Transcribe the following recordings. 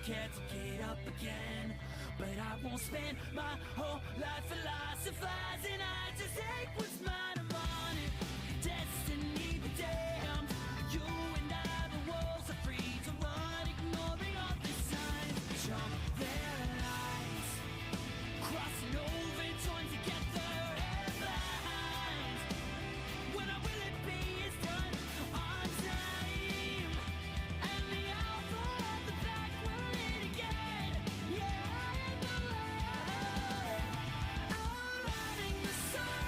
care to get up again. But I won't spend my whole life philosophizing. I just take what's mine and want it. Destiny be damned. You and I, the walls are free to run, ignoring all the signs. Jump their lines, crossing over, join together, headlines. When I will it be is done on time, and the alpha of the pack will hit again. Yeah, I am the light. I'm riding the sun.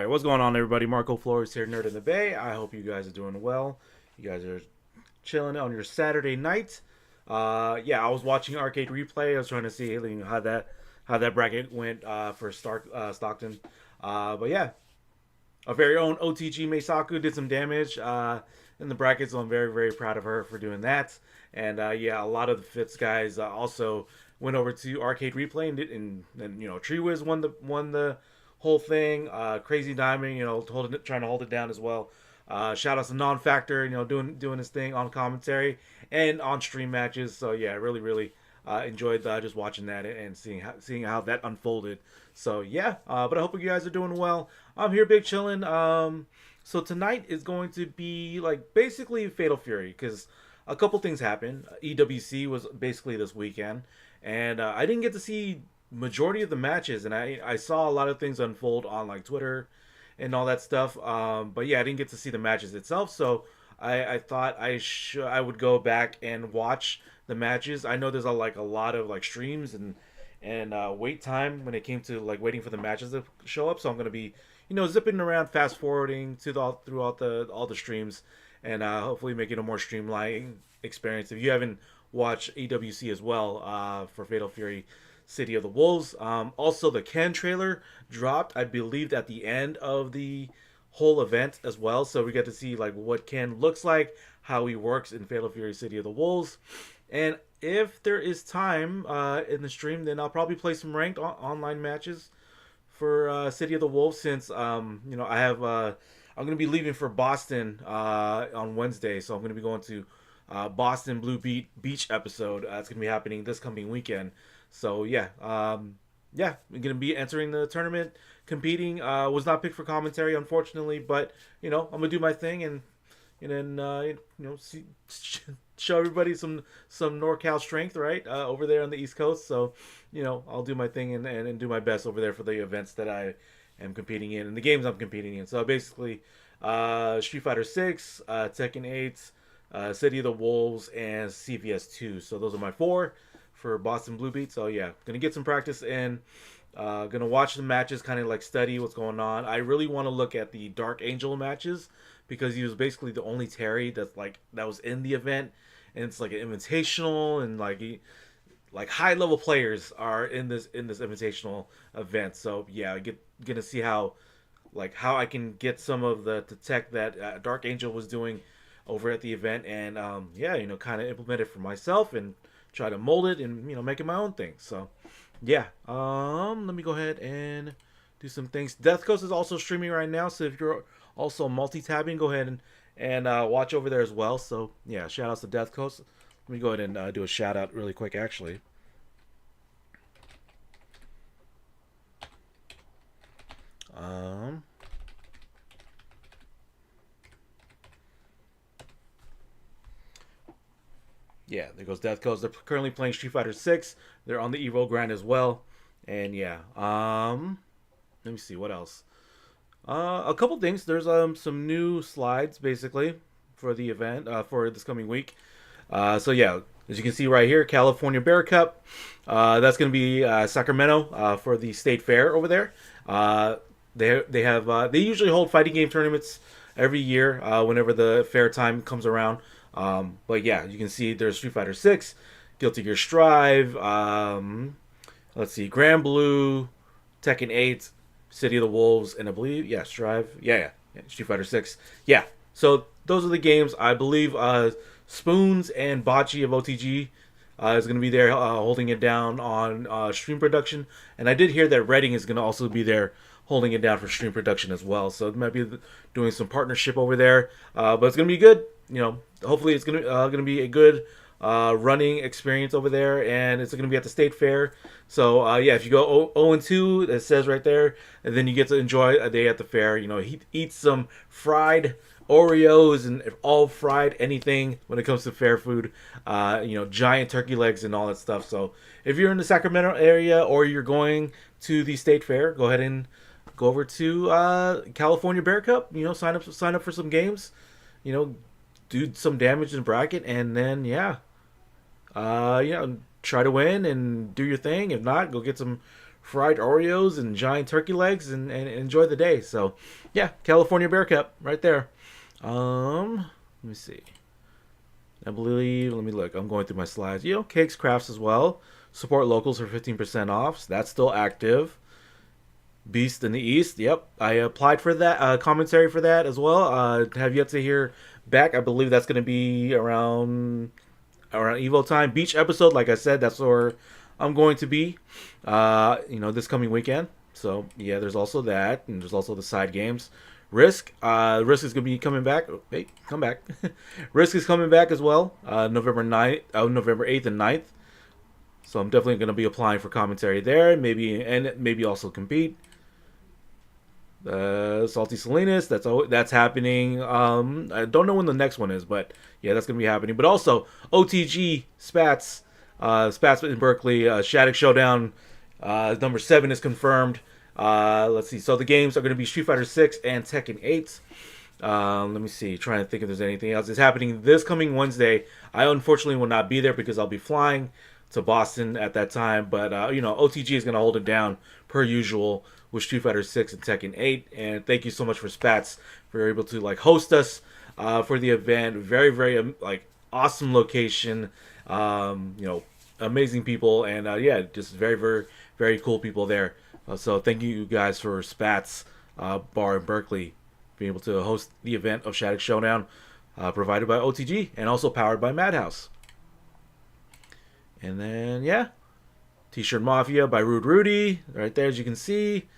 Alright, what's going on, everybody? Marco Flores here, Nerd in the Bay. I hope you guys are doing well. You guys are chilling on your Saturday night. Yeah, I was watching Arcade Replay. I was trying to see how that bracket went for Stockton. But yeah, our very own OTG Meisaku did some damage in the bracket, so I'm very, very proud of her for doing that. And yeah, a lot of the Fitz guys also went over to Arcade Replay and Tree Wiz won the whole thing. Crazy Diamond, trying to hold it down as well. Shout out to Non Factor, doing his thing on commentary and on stream matches. So yeah, really, really enjoyed just watching that and seeing how that unfolded. So yeah, but I hope you guys are doing well. I'm here, big chillin'. So tonight is going to be like basically Fatal Fury because a couple things happened. EWC was basically this weekend, and I didn't get to see majority of the matches, and I saw a lot of things unfold on like Twitter and all that stuff. But yeah, I didn't get to see the matches itself, so I thought I would go back and watch the matches. I know there's a lot of like streams and wait time when it came to like waiting for the matches to show up. So I'm gonna be zipping around, fast forwarding throughout all the streams, and hopefully make it a more streamlined experience. If you haven't watched EWC as well for Fatal Fury City of the Wolves, also the Ken trailer dropped, I believe, at the end of the whole event as well. So we get to see like what Ken looks like, how he works in Fatal Fury City of the Wolves. And if there is time in the stream, then I'll probably play some ranked online matches for City of the Wolves, since I have I'm going to be leaving for Boston on Wednesday, so I'm going to be going to Boston Blue Beat Beach episode. It's going to be happening this coming weekend. So yeah, yeah, I'm going to be entering the tournament, competing. Was not picked for commentary, unfortunately, but I'm going to do my thing and then show everybody some NorCal strength, right, over there on the East Coast. So I'll do my thing and do my best over there for the events that I am competing in and the games I'm competing in. So basically Street Fighter 6, Tekken 8, City of the Wolves, and CVS 2. So those are my 4 for Boston Blue Beat. So yeah, gonna get some practice in. Gonna watch the matches, kind of like study what's going on. I really want to look at the Dark Angel matches because he was basically the only Terry that was in the event, and it's like an invitational, and like high level players are in this invitational event. So yeah, gonna see how I can get some of the tech that Dark Angel was doing over at the event, and yeah, kind of implement it for myself and try to mold it and make it my own thing. So yeah, let me go ahead and do some things. Death Coast is also streaming right now, so if you're also multi-tabbing, go ahead and watch over there as well. So yeah, shout outs to Death Coast. Let me go ahead and do a shout out really quick, actually. Yeah, there goes Death Coast. They're currently playing Street Fighter 6. They're on the EVO grind as well. And yeah, let me see what else. A couple things. There's some new slides basically for the event for this coming week. So yeah, as you can see right here, California Bear Cup. That's going to be Sacramento for the state fair over there. They usually hold fighting game tournaments every year whenever the fair time comes around. But yeah, you can see there's Street Fighter 6, Guilty Gear Strive, let's see, Grand Blue, Tekken 8, City of the Wolves, and I believe, yeah, Strive, yeah, Street Fighter 6. Yeah, so those are the games. I believe Spoons and Bocce of OTG is going to be there holding it down on stream production. And I did hear that Reading is going to also be there holding it down for stream production as well. So it might be doing some partnership over there. But it's going to be good. Hopefully it's going to be a good running experience over there, and it's going to be at the state fair. So yeah, if you go 0-2, it says right there, and then you get to enjoy a day at the fair. Eat some fried Oreos and all fried anything when it comes to fair food. Giant turkey legs and all that stuff. So if you're in the Sacramento area or you're going to the state fair, go ahead and go over to California Bear Cup. Sign up for some games. Do some damage in the bracket, and then try to win and do your thing. If not, go get some fried Oreos and giant turkey legs and enjoy the day. So, yeah, California Bear Cup right there. Let me see. I believe, let me look. I'm going through my slides. You know, cakes, crafts as well. Support locals for 15% off. So that's still active. Beast in the East. Yep, I applied for that commentary for that as well. Have yet to hear back. I believe that's going to be around Evo time. Beach episode, like I said, that's where I'm going to be. This coming weekend. So yeah, there's also that, and there's also the side games. Risk is going to be coming back. Hey, come back. Risk is coming back as well. November 8th and 9th. So I'm definitely going to be applying for commentary there. Maybe also compete. Salty Salinas, that's happening. I don't know when the next one is, but yeah, that's gonna be happening. But also OTG Spats in Berkeley, Shattuck Showdown number 7 is confirmed. Let's see. So the games are gonna be Street Fighter 6 and Tekken 8. Let me see. Trying to think if there's anything else. It's happening this coming Wednesday. I unfortunately will not be there because I'll be flying to Boston at that time. But OTG is gonna hold it down per usual with Street Fighter 6 and Tekken 8. And thank you so much for Spats for able to host us for the event. Very, very awesome location. Amazing people, and just very, very, very cool people there. So thank you guys for Spats Bar in Berkeley being able to host the event of Shattuck Showdown, provided by OTG and also powered by Madhouse. And then T-Shirt Mafia by Rude Rudy right there, as you can see.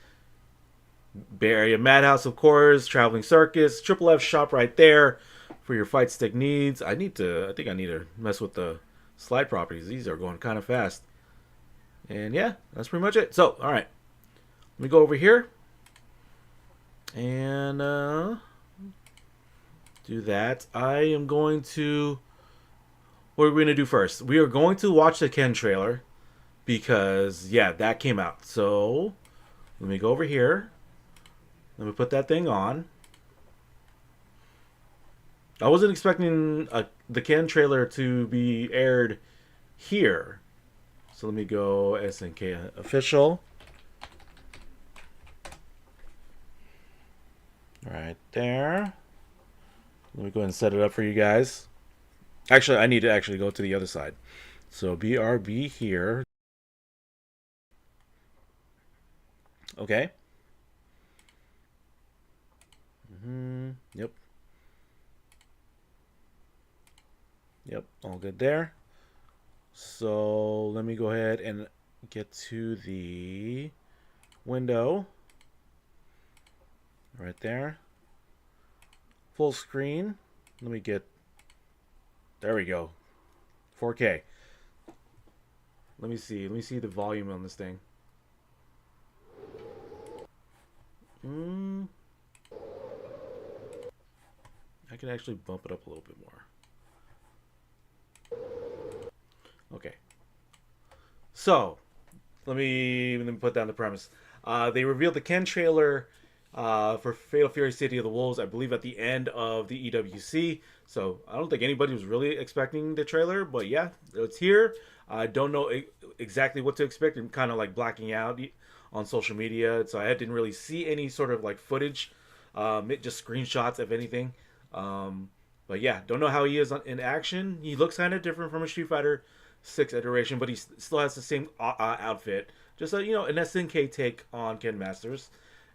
Bay Area Madhouse, of course. Traveling Circus, Triple F shop right there for your fight stick needs. I think I need to mess with the slide properties. These are going kind of fast. And yeah, that's pretty much it. So, all right, let me go over here and do that. I am going to. What are we gonna do first? We are going to watch the Ken trailer because that came out. So let me go over here. Let me put that thing on. I wasn't expecting the Ken trailer to be aired here. So let me go SNK official. Right there. Let me go ahead and set it up for you guys. Actually, I need to actually go to the other side. So BRB here. Okay. Yep. Yep, all good there. So let me go ahead and get to the window. Right there. Full screen. Let me get... There we go. 4K. Let me see. Let me see the volume on this thing. I can actually bump it up a little bit more. Okay. So, let me put down the premise. They revealed the Ken trailer for Fatal Fury City of the Wolves, I believe, at the end of the EWC. So, I don't think anybody was really expecting the trailer, but yeah, it's here. I don't know exactly what to expect. I'm kind of blacking out on social media, so I didn't really see any sort of footage, just screenshots, if anything. But yeah, don't know how he is in action. He looks kind of different from a Street Fighter 6 iteration, but he still has the same outfit. Just an SNK take on Ken Masters.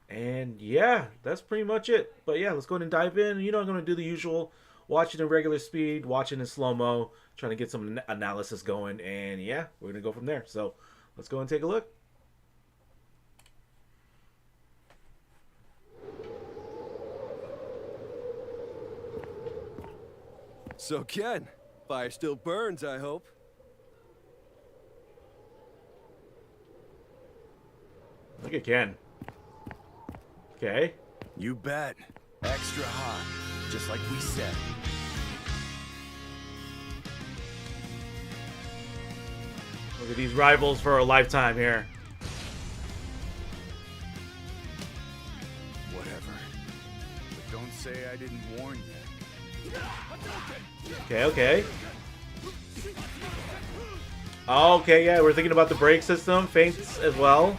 And yeah, that's pretty much it. But yeah, let's go ahead and dive in. I'm going to do the usual, watch it in regular speed, watch it in slow-mo, trying to get some analysis going. And yeah, we're going to go from there. So let's go and take a look. So Ken, fire still burns, I hope. Look at Ken. Okay. You bet. Extra hot, just like we said. Look at these rivals for a lifetime here. Whatever. But don't say I didn't warn you. Okay, okay. Okay, yeah, we're thinking about the brake system, feints as well.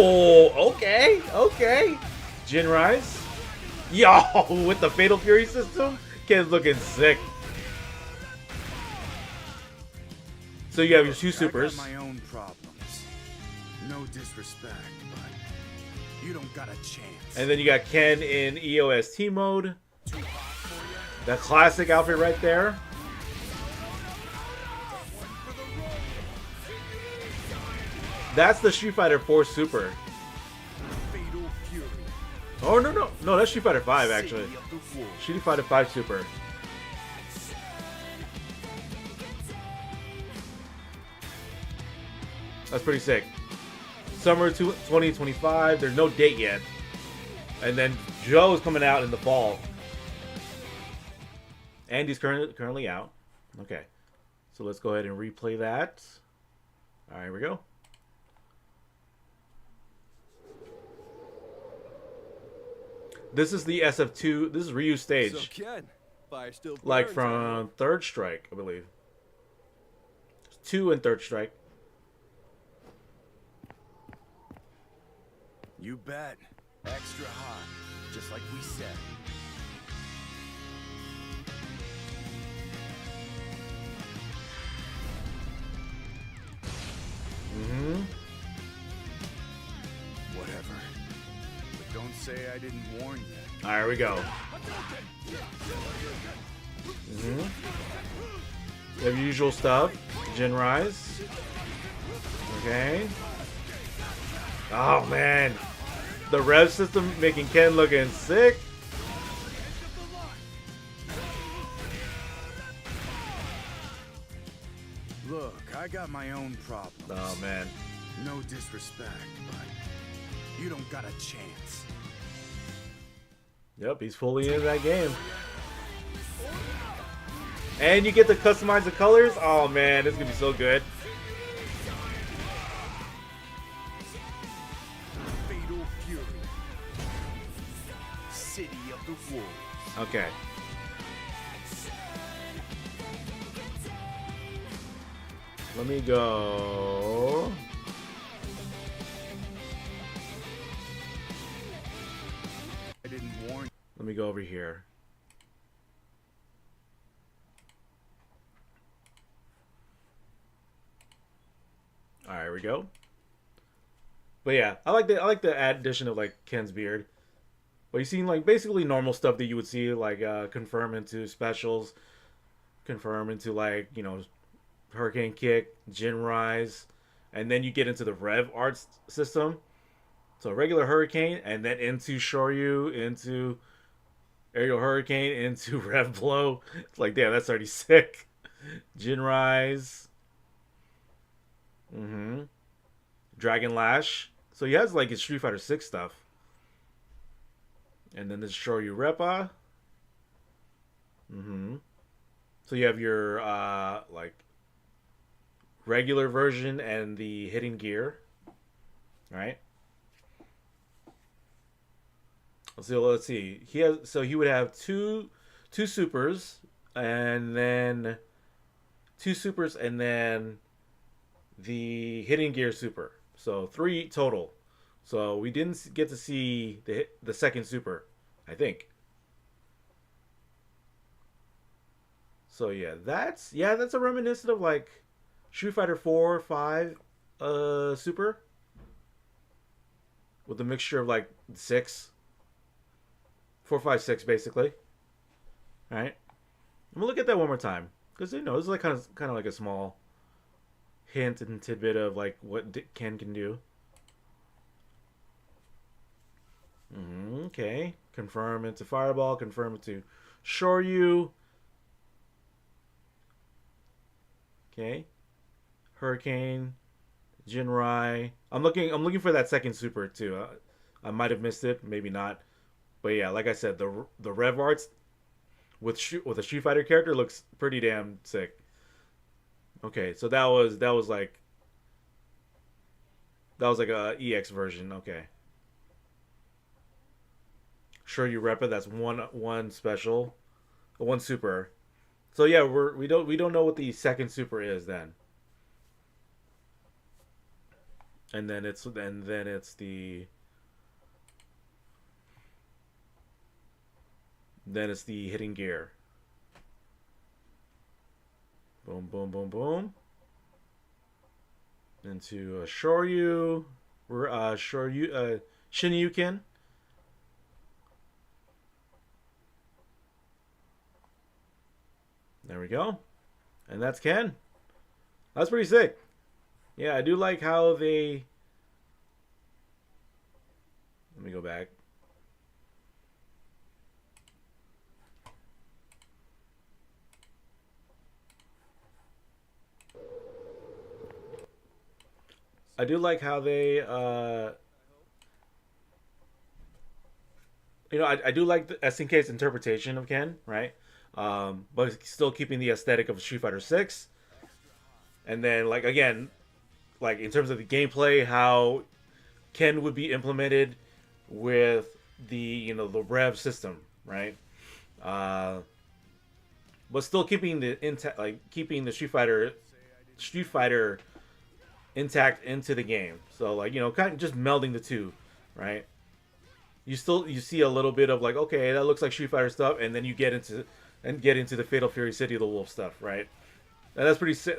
Oh, okay, okay. Jin Rise. Yo, with the Fatal Fury system, Ken's looking sick. So you have your two supers. I got my own problems. No disrespect, but you don't got a chance. And then you got Ken in EOST mode. That classic outfit right there. That's the Street Fighter 4 Super. Oh, no, that's Street Fighter 5 actually. Street Fighter 5 Super. That's pretty sick. Summer 2025. There's no date yet. And then Joe is coming out in the fall. Andy's currently out. Okay. So let's go ahead and replay that. All right, here we go. This is the SF2. This is Ryu's stage. So Ken, fire still burns, Like from Third Strike, I believe. 2 and Third Strike. You bet. Extra hot, just like we said. Mm-hmm. Whatever. But don't say I didn't warn you. All right, here we go. Mm-hmm. You have your usual stuff. Jin Rise. Okay. Oh, man. The rev system making Ken looking sick. Look, I got my own problems. Oh, man. No disrespect, but you don't got a chance. Yep, he's fully in that game. And you get to customize the colors. Oh, man, this is going to be so good. Fatal Fury. City of the Wolves. Okay. Let me go. I didn't warn you. Let me go over here. All right, here we go. But yeah, I like the addition of like Ken's beard. But you've seen like basically normal stuff that you would see, like confirm into specials, confirm into like, you know, Hurricane Kick, Jin Rise, and then you get into the Rev Arts system. So regular Hurricane, and then into Shoryu, into Aerial Hurricane, into Rev Blow. It's like, damn, that's already sick. Jin Rise. Mm-hmm. Dragon Lash. So he has like his Street Fighter 6 stuff. And then this Shoryu Reppa. Mm-hmm. So you have your like regular version and the hidden gear. Right? So let's see. He would have two supers and then two supers and then the hidden gear super. So 3 total. So we didn't get to see the second super, I think. So yeah, that's a reminiscent of like Street Fighter 4, 5 super with a mixture of like 6, 4, 5, 6 basically. All right. I'm gonna look at that one more time because you know it's like kind of like a small hint and tidbit of like what Ken can do. Okay. Confirm into Fireball. Confirm into Shoryu. Okay. Hurricane. Jinrai. I'm looking for that second super too. I might have missed it, maybe not. But yeah, like I said, the Rev Arts with a Street Fighter character looks pretty damn sick. Okay, so that was like a EX version. Okay. Shoryu Reppa, that's one special, one super. So yeah, we don't know what the second super is then. and then it's the hidden gear. Boom, boom, boom, boom. Into Shoryu, Shinyuken. There we go. And that's Ken. That's pretty sick. Yeah, I do like how they... Let me go back. I do like how they, I do like the SNK's interpretation of Ken, right? But still keeping the aesthetic of Street Fighter 6. And then, like, again, like, in terms of the gameplay, how Ken would be implemented with the Rev system, right? But still keeping keeping the Street Fighter intact into the game. So, like, kind of just melding the two, right? You see a little bit of, like, okay, that looks like Street Fighter stuff, and then you get into the Fatal Fury City of the Wolf stuff, right? And that's pretty sick.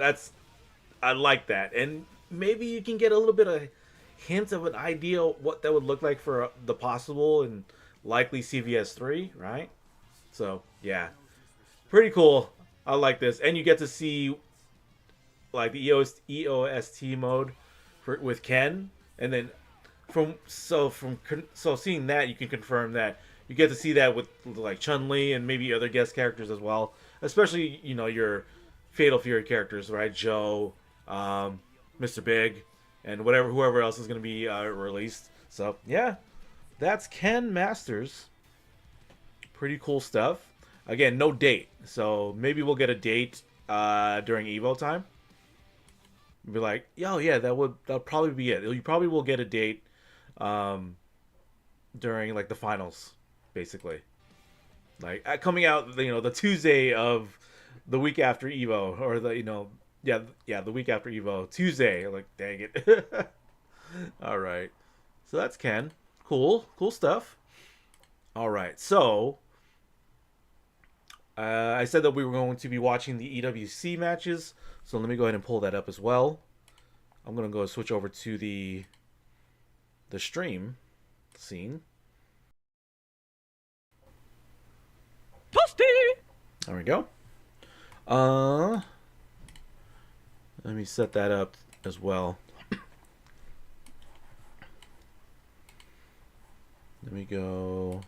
I like that. And maybe you can get a little bit of hint of an idea what that would look like for the possible and likely CVS3, right? So, yeah. Pretty cool. I like this. And you get to see, like, the EOST mode with Ken, and then seeing that, you can confirm that you get to see that with, like, Chun-Li and maybe other guest characters as well, especially your Fatal Fury characters, right? Joe, Mr. Big, and whoever else is going to be released. So yeah, that's Ken Masters. Pretty cool stuff. Again, no date, so maybe we'll get a date during Evo time. Be like, yo, yeah, that'll probably be it. You probably will get a date during, like, the finals, basically. Like, coming out, the Tuesday of the week after Evo, or the week after Evo, Tuesday. Like, dang it. All right, so that's Ken. Cool stuff. All right, so I said that we were going to be watching the EWC matches. So let me go ahead and pull that up as well. I'm going to go switch over to the stream scene. Toasty! There we go. Let me set that up as well. Let me go.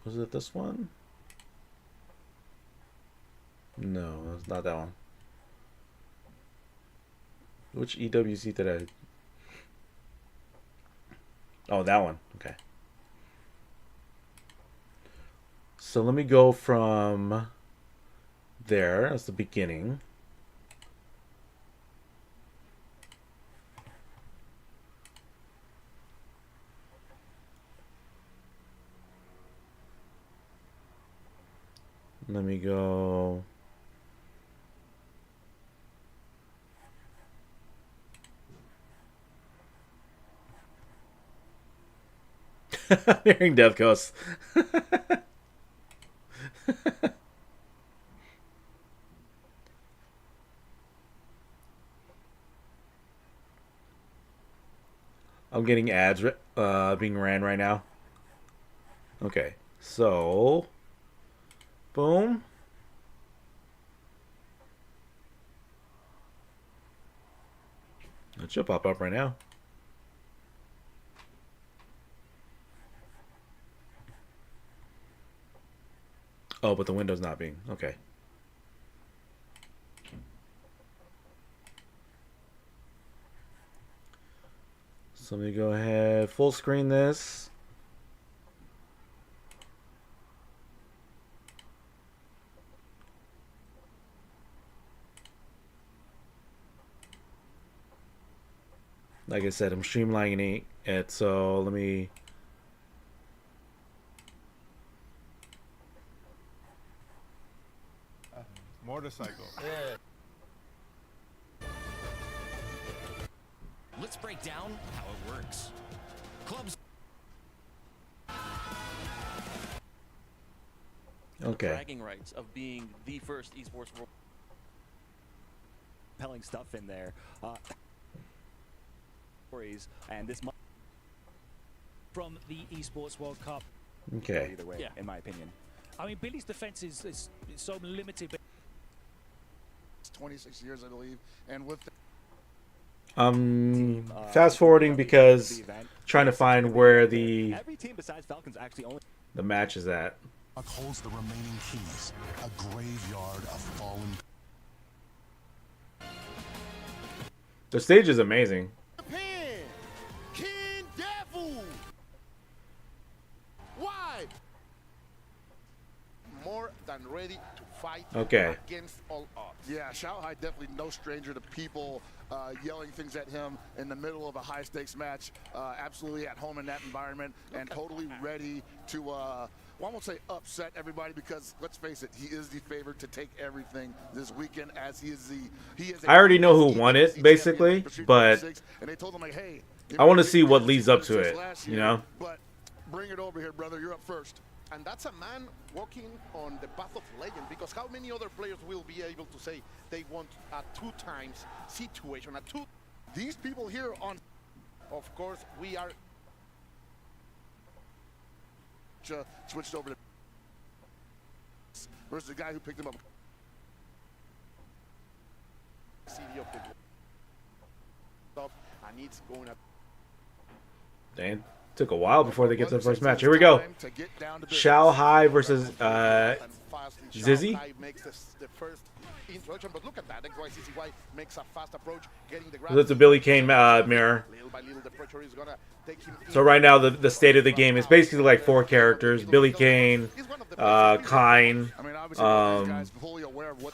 Was it this one? No, it's not that one. Which EWC did I... Oh, that one. Okay. So let me go from there. That's the beginning. Let me go. I'm hearing Death Coast. I'm getting ads being ran right now. Okay, so boom. It should pop up right now. Oh, but the window's not being... Okay. So let me go ahead, full screen this. Like I said, I'm streamlining it, so let me... motorcycle. Yeah. Let's break down how it works. Clubs. Okay. Bragging rights of being the first esports world. Compelling stuff in there. Stories and this from the Esports World Cup. Okay. either way, Yeah. in my opinion. I mean, Billy's defense is so limited. But It's 26 years, I believe, and with the Fast forwarding because The event. trying to find where the Every team besides Falcons actually only match is at. Holds the remaining keys. A graveyard of fallen. The stage is amazing. Japan, King Devil. Why? More than ready to fight Okay. against all odds. Yeah, Shanghai definitely no stranger to people yelling things at him in the middle of a high-stakes match. Absolutely at home in that environment and totally ready to, well, I won't say upset everybody because let's face it, he is the favorite to take everything this weekend as he is I already know who won it, basically, but and they told him like, hey, I want to see what leads up to it, you know? But bring it over here, brother. You're up first. And that's a man walking on the path of legend, because how many other players will be able to say they want a 2 times situation, a 2? These people here on, of course, we are switched over to versus the guy who picked him up. CD of the and it's going up. Dang. Took a while before they get to the first match. Here we go. Shanghai versus Zizzy. Makes the first introduction, but look at that. XYZZY makes a fast approach, getting the grab. That's the Billy Kane mirror. Little by little, the pressure is gonna take him. So right now the state of the game is basically like 4 characters: Billy Kane, Kine,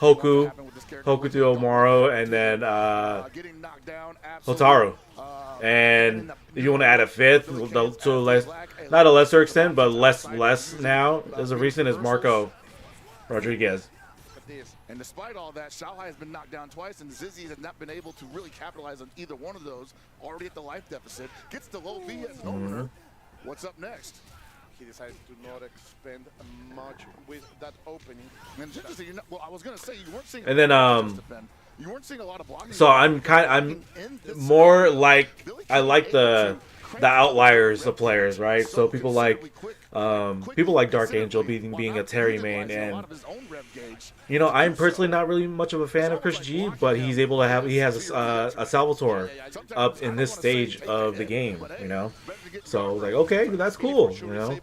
Hoku, Hokuto Omaro, and then Hotaru. And if you want to add a 5th, to not a lesser extent, but less now, as of recent, is Marco Rodriguez. And despite all that, Shanghai has been knocked down twice, and Zizzy has not been able to really capitalize on either one of those. Already at the life deficit. Gets the low V as an opener. What's up next? He decided to not expend much with that opening. And just to say, well, I was going to say you weren't seeing. And then you weren't seeing a lot of blocking. So I'm more like, I like the outliers of players, right? So people like Dark Angel being a Terry main, and you know, I'm personally not really much of a fan of Chris G, but he has a Salvatore up in this stage of the game, you know. So like, okay, that's cool, you know.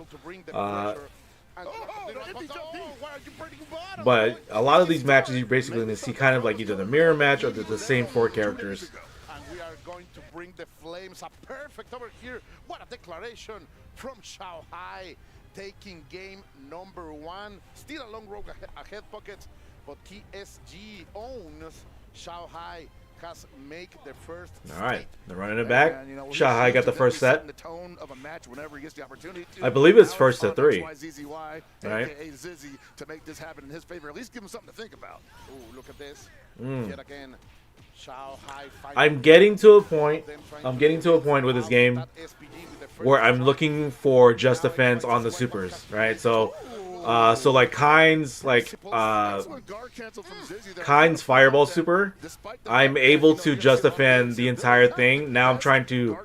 But a lot of these matches, you basically going to see kind of like either the mirror match or the same 4 characters. And we are going to bring the flames up perfect over here. What a declaration from Shanghai, taking game number 1. Still a long road ahead, Pockets, but KSG owns Shanghai. Make the first. All right, they're running it back. Shanghai got the first set. I believe it's first to 3. Right. Zizzy to make this happen in his favor. At least give him something to think about. Ooh, look at this. Yet again, Shanghai. I'm getting to a point with this game where I'm looking for just defense on the supers, right? So like Kine's Fireball Super, I'm able to just defend the entire thing. Now I'm trying to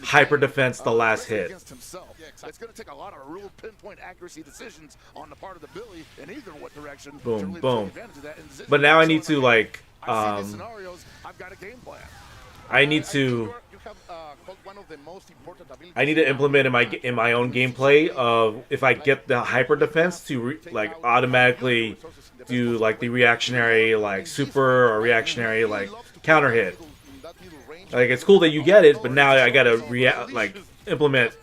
hyper defense the last hit. It's going to take a lot of real pinpoint accuracy decisions on the part of the Billy in either what direction. Boom, boom. But now I need to like I need to implement in my own gameplay of if I get the hyper defense to like automatically do like the reactionary like super or reactionary like counter hit. Like it's cool that you get it, but now I gotta implement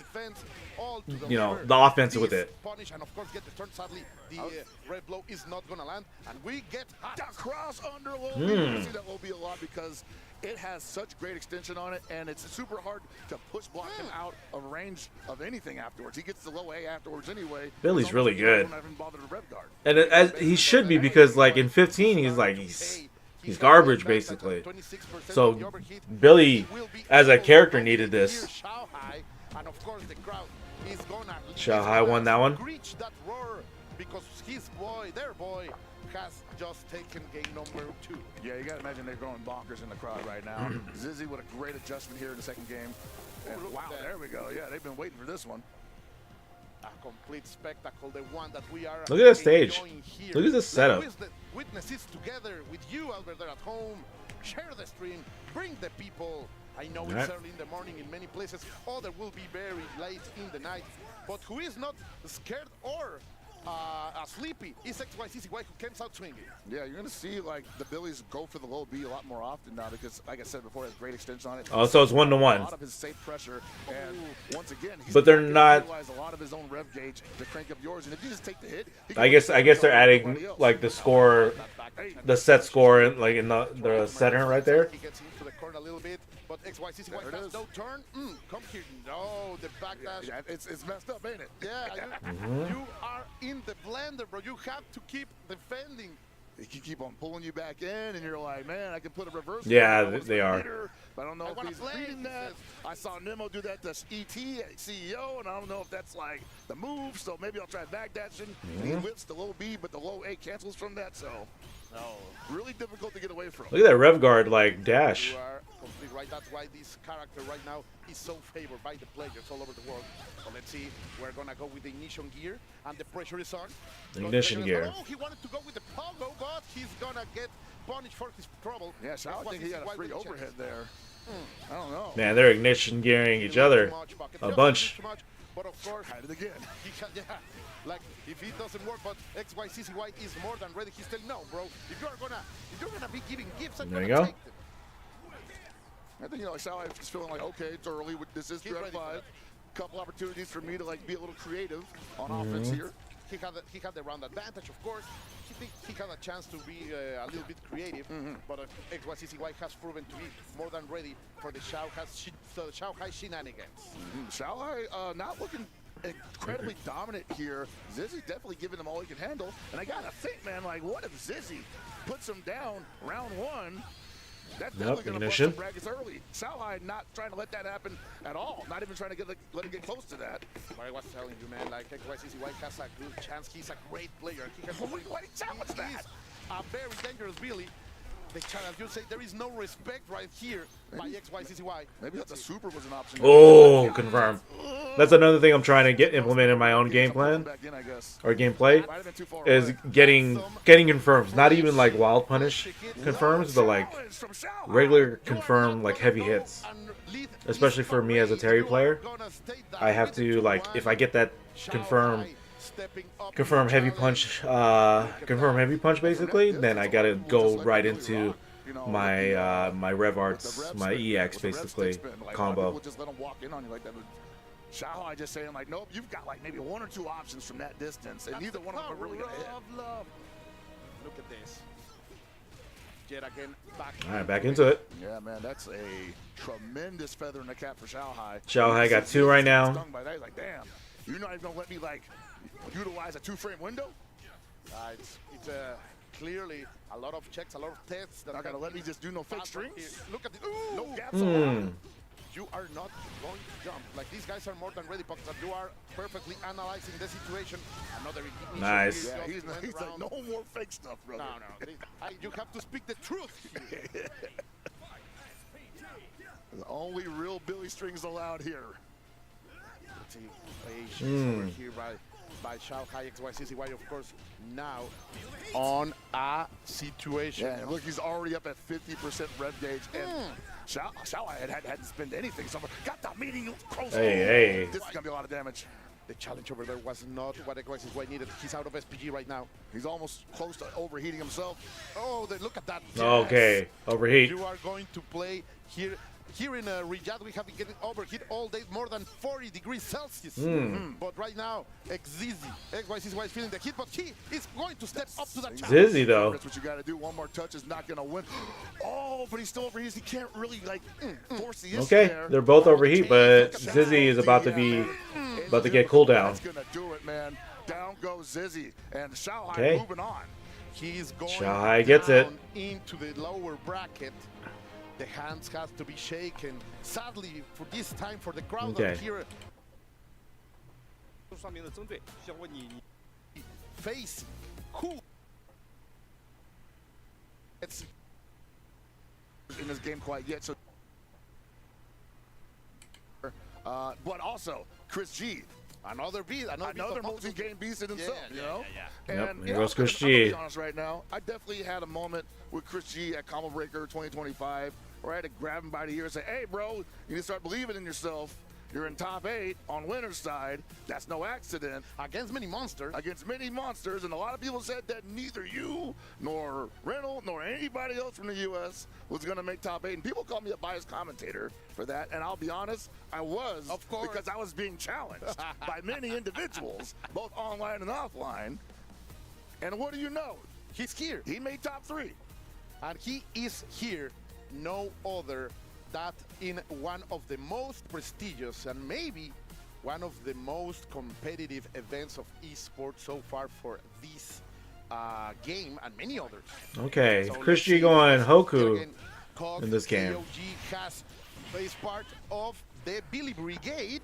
you know, the offense with it. Punish and of course get the turn. Sadly, the red blow is not gonna land, and we get the cross under low B. We see that low B a lot because it has such great extension on it, and it's super hard to push block him out of range of anything afterwards. He gets the low A afterwards anyway. Billy's really good, Bother to rev guard. and as he should be, because like in 15 he's garbage basically. So Billy as a character needed this. And of course the crowd is gonna Shanghai won that one. reach that roar because his boy, their boy, has just taken game number 2. Yeah, you gotta imagine they're going bonkers in the crowd right now. Zizzy with a great adjustment here in the second game. And wow, there we go. Yeah, they've been waiting for this one. A complete spectacle, the one that we are. Look at that stage. Here. Look at this setup. Let's witness this together with you out there at home. Share the stream. Bring the people. I know it's early in the morning in many places. Other will be very late in the night. But who is not scared or sleepy is XYCCY who comes out swinging. Yeah, you're going to see like the Billies go for the low B a lot more often now because, like I said before, it has great extension on it. Oh, so it's 1-1. A lot of his safe pressure, and once again, he's but they're not. Utilize a lot of his own rev gauge to crank up yours, and if you just take the hit, I guess they're adding like the score, the set score, like in the center right there. He gets into the corner a little bit, but XYCCY has no turn. Come here, no, the backdash. Yeah, it's messed up, ain't it? Yeah, you are in the blender, bro. You have to keep defending. They keep on pulling you back in, and you're like, man, I can put a reverse. Yeah, they are. But I don't know if he's reading that. I saw Nemo do that to ET, CEO, and I don't know if that's like the move, so maybe I'll try backdashing. He whips the low B, but the low A cancels from that, so really difficult to get away from. Look at that rev guard like dash. You are completely right. That's why this character right now is so favored by the players all over the world. So let's see. We're going to go with the ignition gear, and the pressure is on. Ignition gear. Oh, he wanted to go with the pogo, but he's going to get punished for his trouble. Yeah, so I think he got a free overhead there. I don't know. Man, they're ignition gearing each other a bunch. But of course, had it again. Like if it doesn't work, but XYCCY is more than ready. He's telling no, bro. If you're gonna be giving gifts, I'm gonna take them. I think Sally is feeling like, okay, it's early. This is draft 5. Couple opportunities for me to like be a little creative on offense here. He had the round advantage, of course. He had a chance to be a little bit creative, but XYCCY has proven to be more than ready for the Shanghai shenanigans. Shanghai not looking incredibly dominant here. Zizzy definitely giving him all he can handle. And I gotta think, man, like what if Zizzy puts him down round 1? That's definitely gonna bust some brackets early. Shanghai not trying to let that happen at all. Not even trying to let it get close to that. But I was telling you, man, like XYCCY has a good chance. He's a great player. He has that. A very dangerous Billy. The challenge, you say there is no respect right here by XYCCY. Maybe that's a super was an option. Oh, confirm. That's another thing I'm trying to get implemented in my own game plan or gameplay is getting confirms. Not even like wild punish confirms, but like regular confirm like heavy hits. Especially for me as a Terry player, I have to like if I get that confirm heavy punch basically, then I gotta go right into my my rev arts, my EX basically combo. Shanghai just saying like, nope, you've got like maybe 1 or 2 options from that distance, and neither one of them are really gonna hit. Look at this. Yet again, back into it. Yeah, man, that's a tremendous feather in the cap for Shanghai. Shanghai got 2 right now. Stung by that. He's like, damn, you're not even gonna let me like utilize a 2-frame window? It's clearly a lot of checks, a lot of tests. That not gonna let me just do no fake strings. Look at the no gaps allowed. You are not going to jump. Like these guys are more than ready, but you are perfectly analyzing the situation. Another nice. Yeah, he's like, no more fake stuff, brother. No. You have to speak the truth here. The only real Billy strings allowed here. Let's see, over here by Shanghai XYCCY, of course, now on a situation. Yeah, look, he's already up at 50% rev gauge, and Shanghai hadn't spent anything. So got the meeting close. Hey. This is gonna be a lot of damage. The challenge over there was not what XYCCY needed. He's out of SPG right now. He's almost close to overheating himself. Oh, look at that. Okay, overheat. You are going to play here. here in Riyadh, we have been getting overheat all day, more than 40 degrees Celsius. But right now, XYZ is feeling the heat, but he is going to step up to that challenge. Zizzy though. That's what you got to do. One more touch is not going to win. Oh, but he's still overheated. He can't really like force the issue Okay, there. they're both overheat, but Zizzy is about to get cooled down. That's going to do it, man. Down goes Zizzy, and Shanghai Okay. moving on. He's going Shanghai gets it. down into the lower bracket. The hands has to be shaken. Sadly, for this time, for the crowd Okay. here, facing who? It's in this game quite yet. So, but also Chris G. Another beat, Another multi-game beast in himself, you know? Yep, And here you know, goes Chris I'm gonna G. be honest right now, I definitely had a moment with Chris G at Combo Breaker 2025 where I had to grab him by the ear and say, hey, bro, you need to start believing in yourself. You're in top 8 on winner's side. That's no accident. against many monsters. Against many monsters, and a lot of people said that neither you nor Reynolds nor anybody else from the U.S. was going to make top 8. And people call me a biased commentator for that, and I'll be honest, I was, Of course. because I was being challenged by many individuals, both online and offline. And what do you know? He's here, He made top 3. and he is here, no other that in one of the most prestigious and maybe one of the most competitive events of esports so far for this game and many others. Okay, So Chris let's G see. going Yet Hoku again, Cog in this game. KOG is part of the Billy Brigade,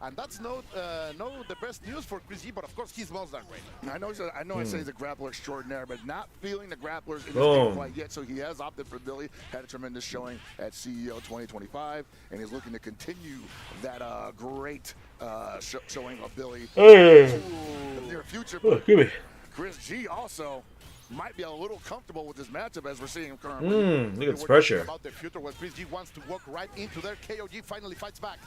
and that's no the best news for Chris G, but of course he's most done great. I know I say he's a grappler extraordinaire, but not feeling the grapplers in this Boom. game quite yet. So he has opted for Billy. Had a tremendous showing at CEO 2025, and he's looking to continue that great showing of Billy Hey. in the near future. Oh, But give me. Chris G also might be a little comfortable with this matchup as we're seeing him currently. Look at this We're pressure. talking about the future where Chris G wants to walk right into there. KOG finally fights back.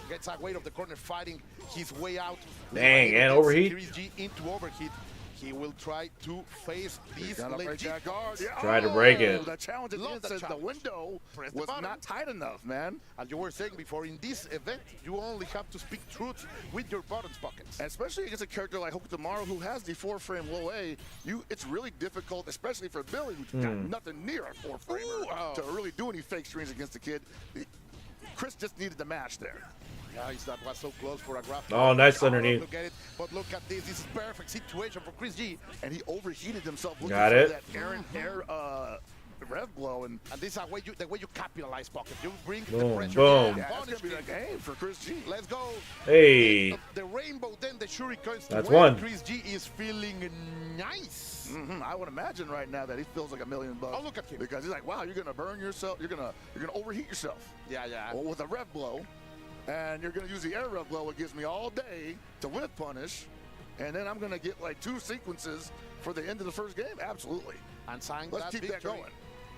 Gets away of the corner, fighting his way out. Dang, and Gets overheat? Chris G into overheat. He will try to face these Gotta break legit that guard. Yeah. Try to break Oh, it. The challenge Love again the says the challenge. window Press the was button. not tight enough, man. And you were saying before, in this event, you only have to speak truth with your buttons pockets. Especially against a character like Hokutomaru who has the 4-frame low A, it's really difficult, especially for Billy, who's got nothing near a 4-framer, to really do any fake screens against the kid. Chris just needed the match there. Guys, that was so close for a grab. Oh, nice underneath. To get it, but look at this. This is perfect situation for Chris G. And he overheated himself looking Got for it. that air rev blow. And And this is the way you capitalize pocket. You bring Boom, the pressure. boom. yeah, it's going to be a game for Chris G. Let's go. Hey. The rainbow, then the shurikens. That's when one. Chris G is feeling nice. I would imagine right now that he feels like $1 million. Oh, look at him. Because he's like, wow, you're going to burn yourself. You're going to overheat yourself. Yeah. Well, with a rev blow, and you're going to use the air rev blow, it gives me all day to whip punish, and then I'm going to get like 2 sequences for the end of the first game. Absolutely. And sign Let's that keep victory. that going.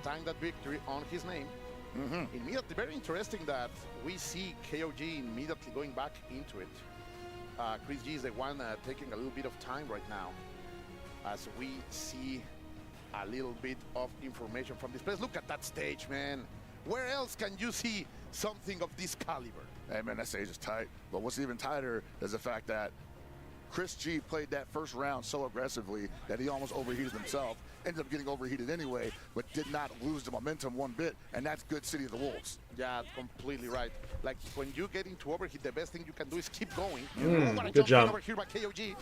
Tying that victory on his name. Immediately, very interesting that we see KOG immediately going back into it. Chris G is the one taking a little bit of time right now as we see a little bit of information from this place. Look at that stage, man. Where else can you see something of this caliber? Hey, man, that stage is tight. But what's even tighter is the fact that Chris G played that first round so aggressively that he almost overheated himself. Ended up getting overheated anyway, but did not lose the momentum one bit, and that's good City of the Wolves. Yeah, completely right. Like, when you get into overheat, the best thing you can do is keep going. Good job. Over here by KOG.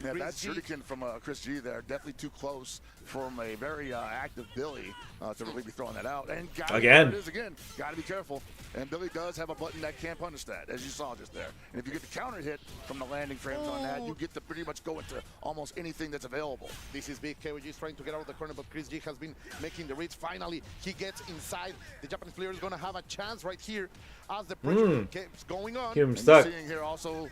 Yeah, Chris that G. shuriken from Chris G there, definitely too close from a very active Billy to really be throwing that out. And Again. It is again. Got to be careful. And Billy does have a button that can punish that, as you saw just there. And if you get the counter hit from the landing frames on that, you get to pretty much go into almost anything that's available. This is big. KOG is trying to get out of the corner, but Chris G has been making the reads. Finally, he gets inside. The Japanese player is going to have a chance right here as the pressure keeps going on. Keep him And stuck. you're seeing here also,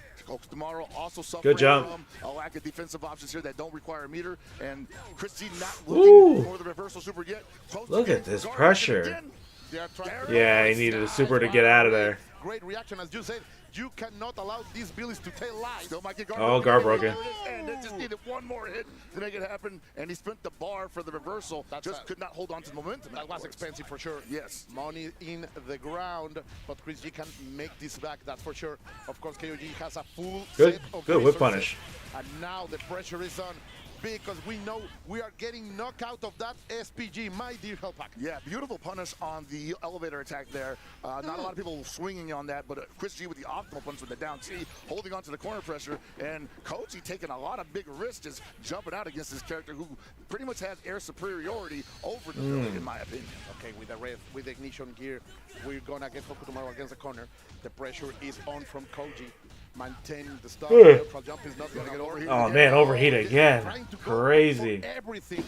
tomorrow also suffering Good job. from a lack of defensive options here that don't require a meter. And Chris G not Ooh. looking for the reversal super yet. Close Look again. at this Guard pressure. again. They are trying Yeah, he needed a super to get out of there. Great reaction, as you said. You cannot allow these Billies to tell lies. Still might get guard. Oh, guard broken. And it just needed one more hit to make it happen. And he spent the bar for the reversal. Could not hold on to the momentum. That was expensive for sure. Yes. Money in the ground, but Chris G can make this back, that's for sure. Of course, KOG has a full Good, set of good whip resources. punish. And now the pressure is on because we know we are getting knocked out of that SPG, my dear Hellpack. Yeah, beautiful punish on the elevator attack there. Not a lot of people swinging on that, but Chris G with the optimal punch with the down T, holding on to the corner pressure, and Koji taking a lot of big risks, just jumping out against this character who pretty much has air superiority over the Billy, in my opinion. Okay, with the ignition gear, we're gonna get Hoku tomorrow against the corner. The pressure is on from Koji. Maintaining the stuff. Neutral jump is not gonna get overheated. Oh again. man, overheat again. Trying to go Crazy. for everything.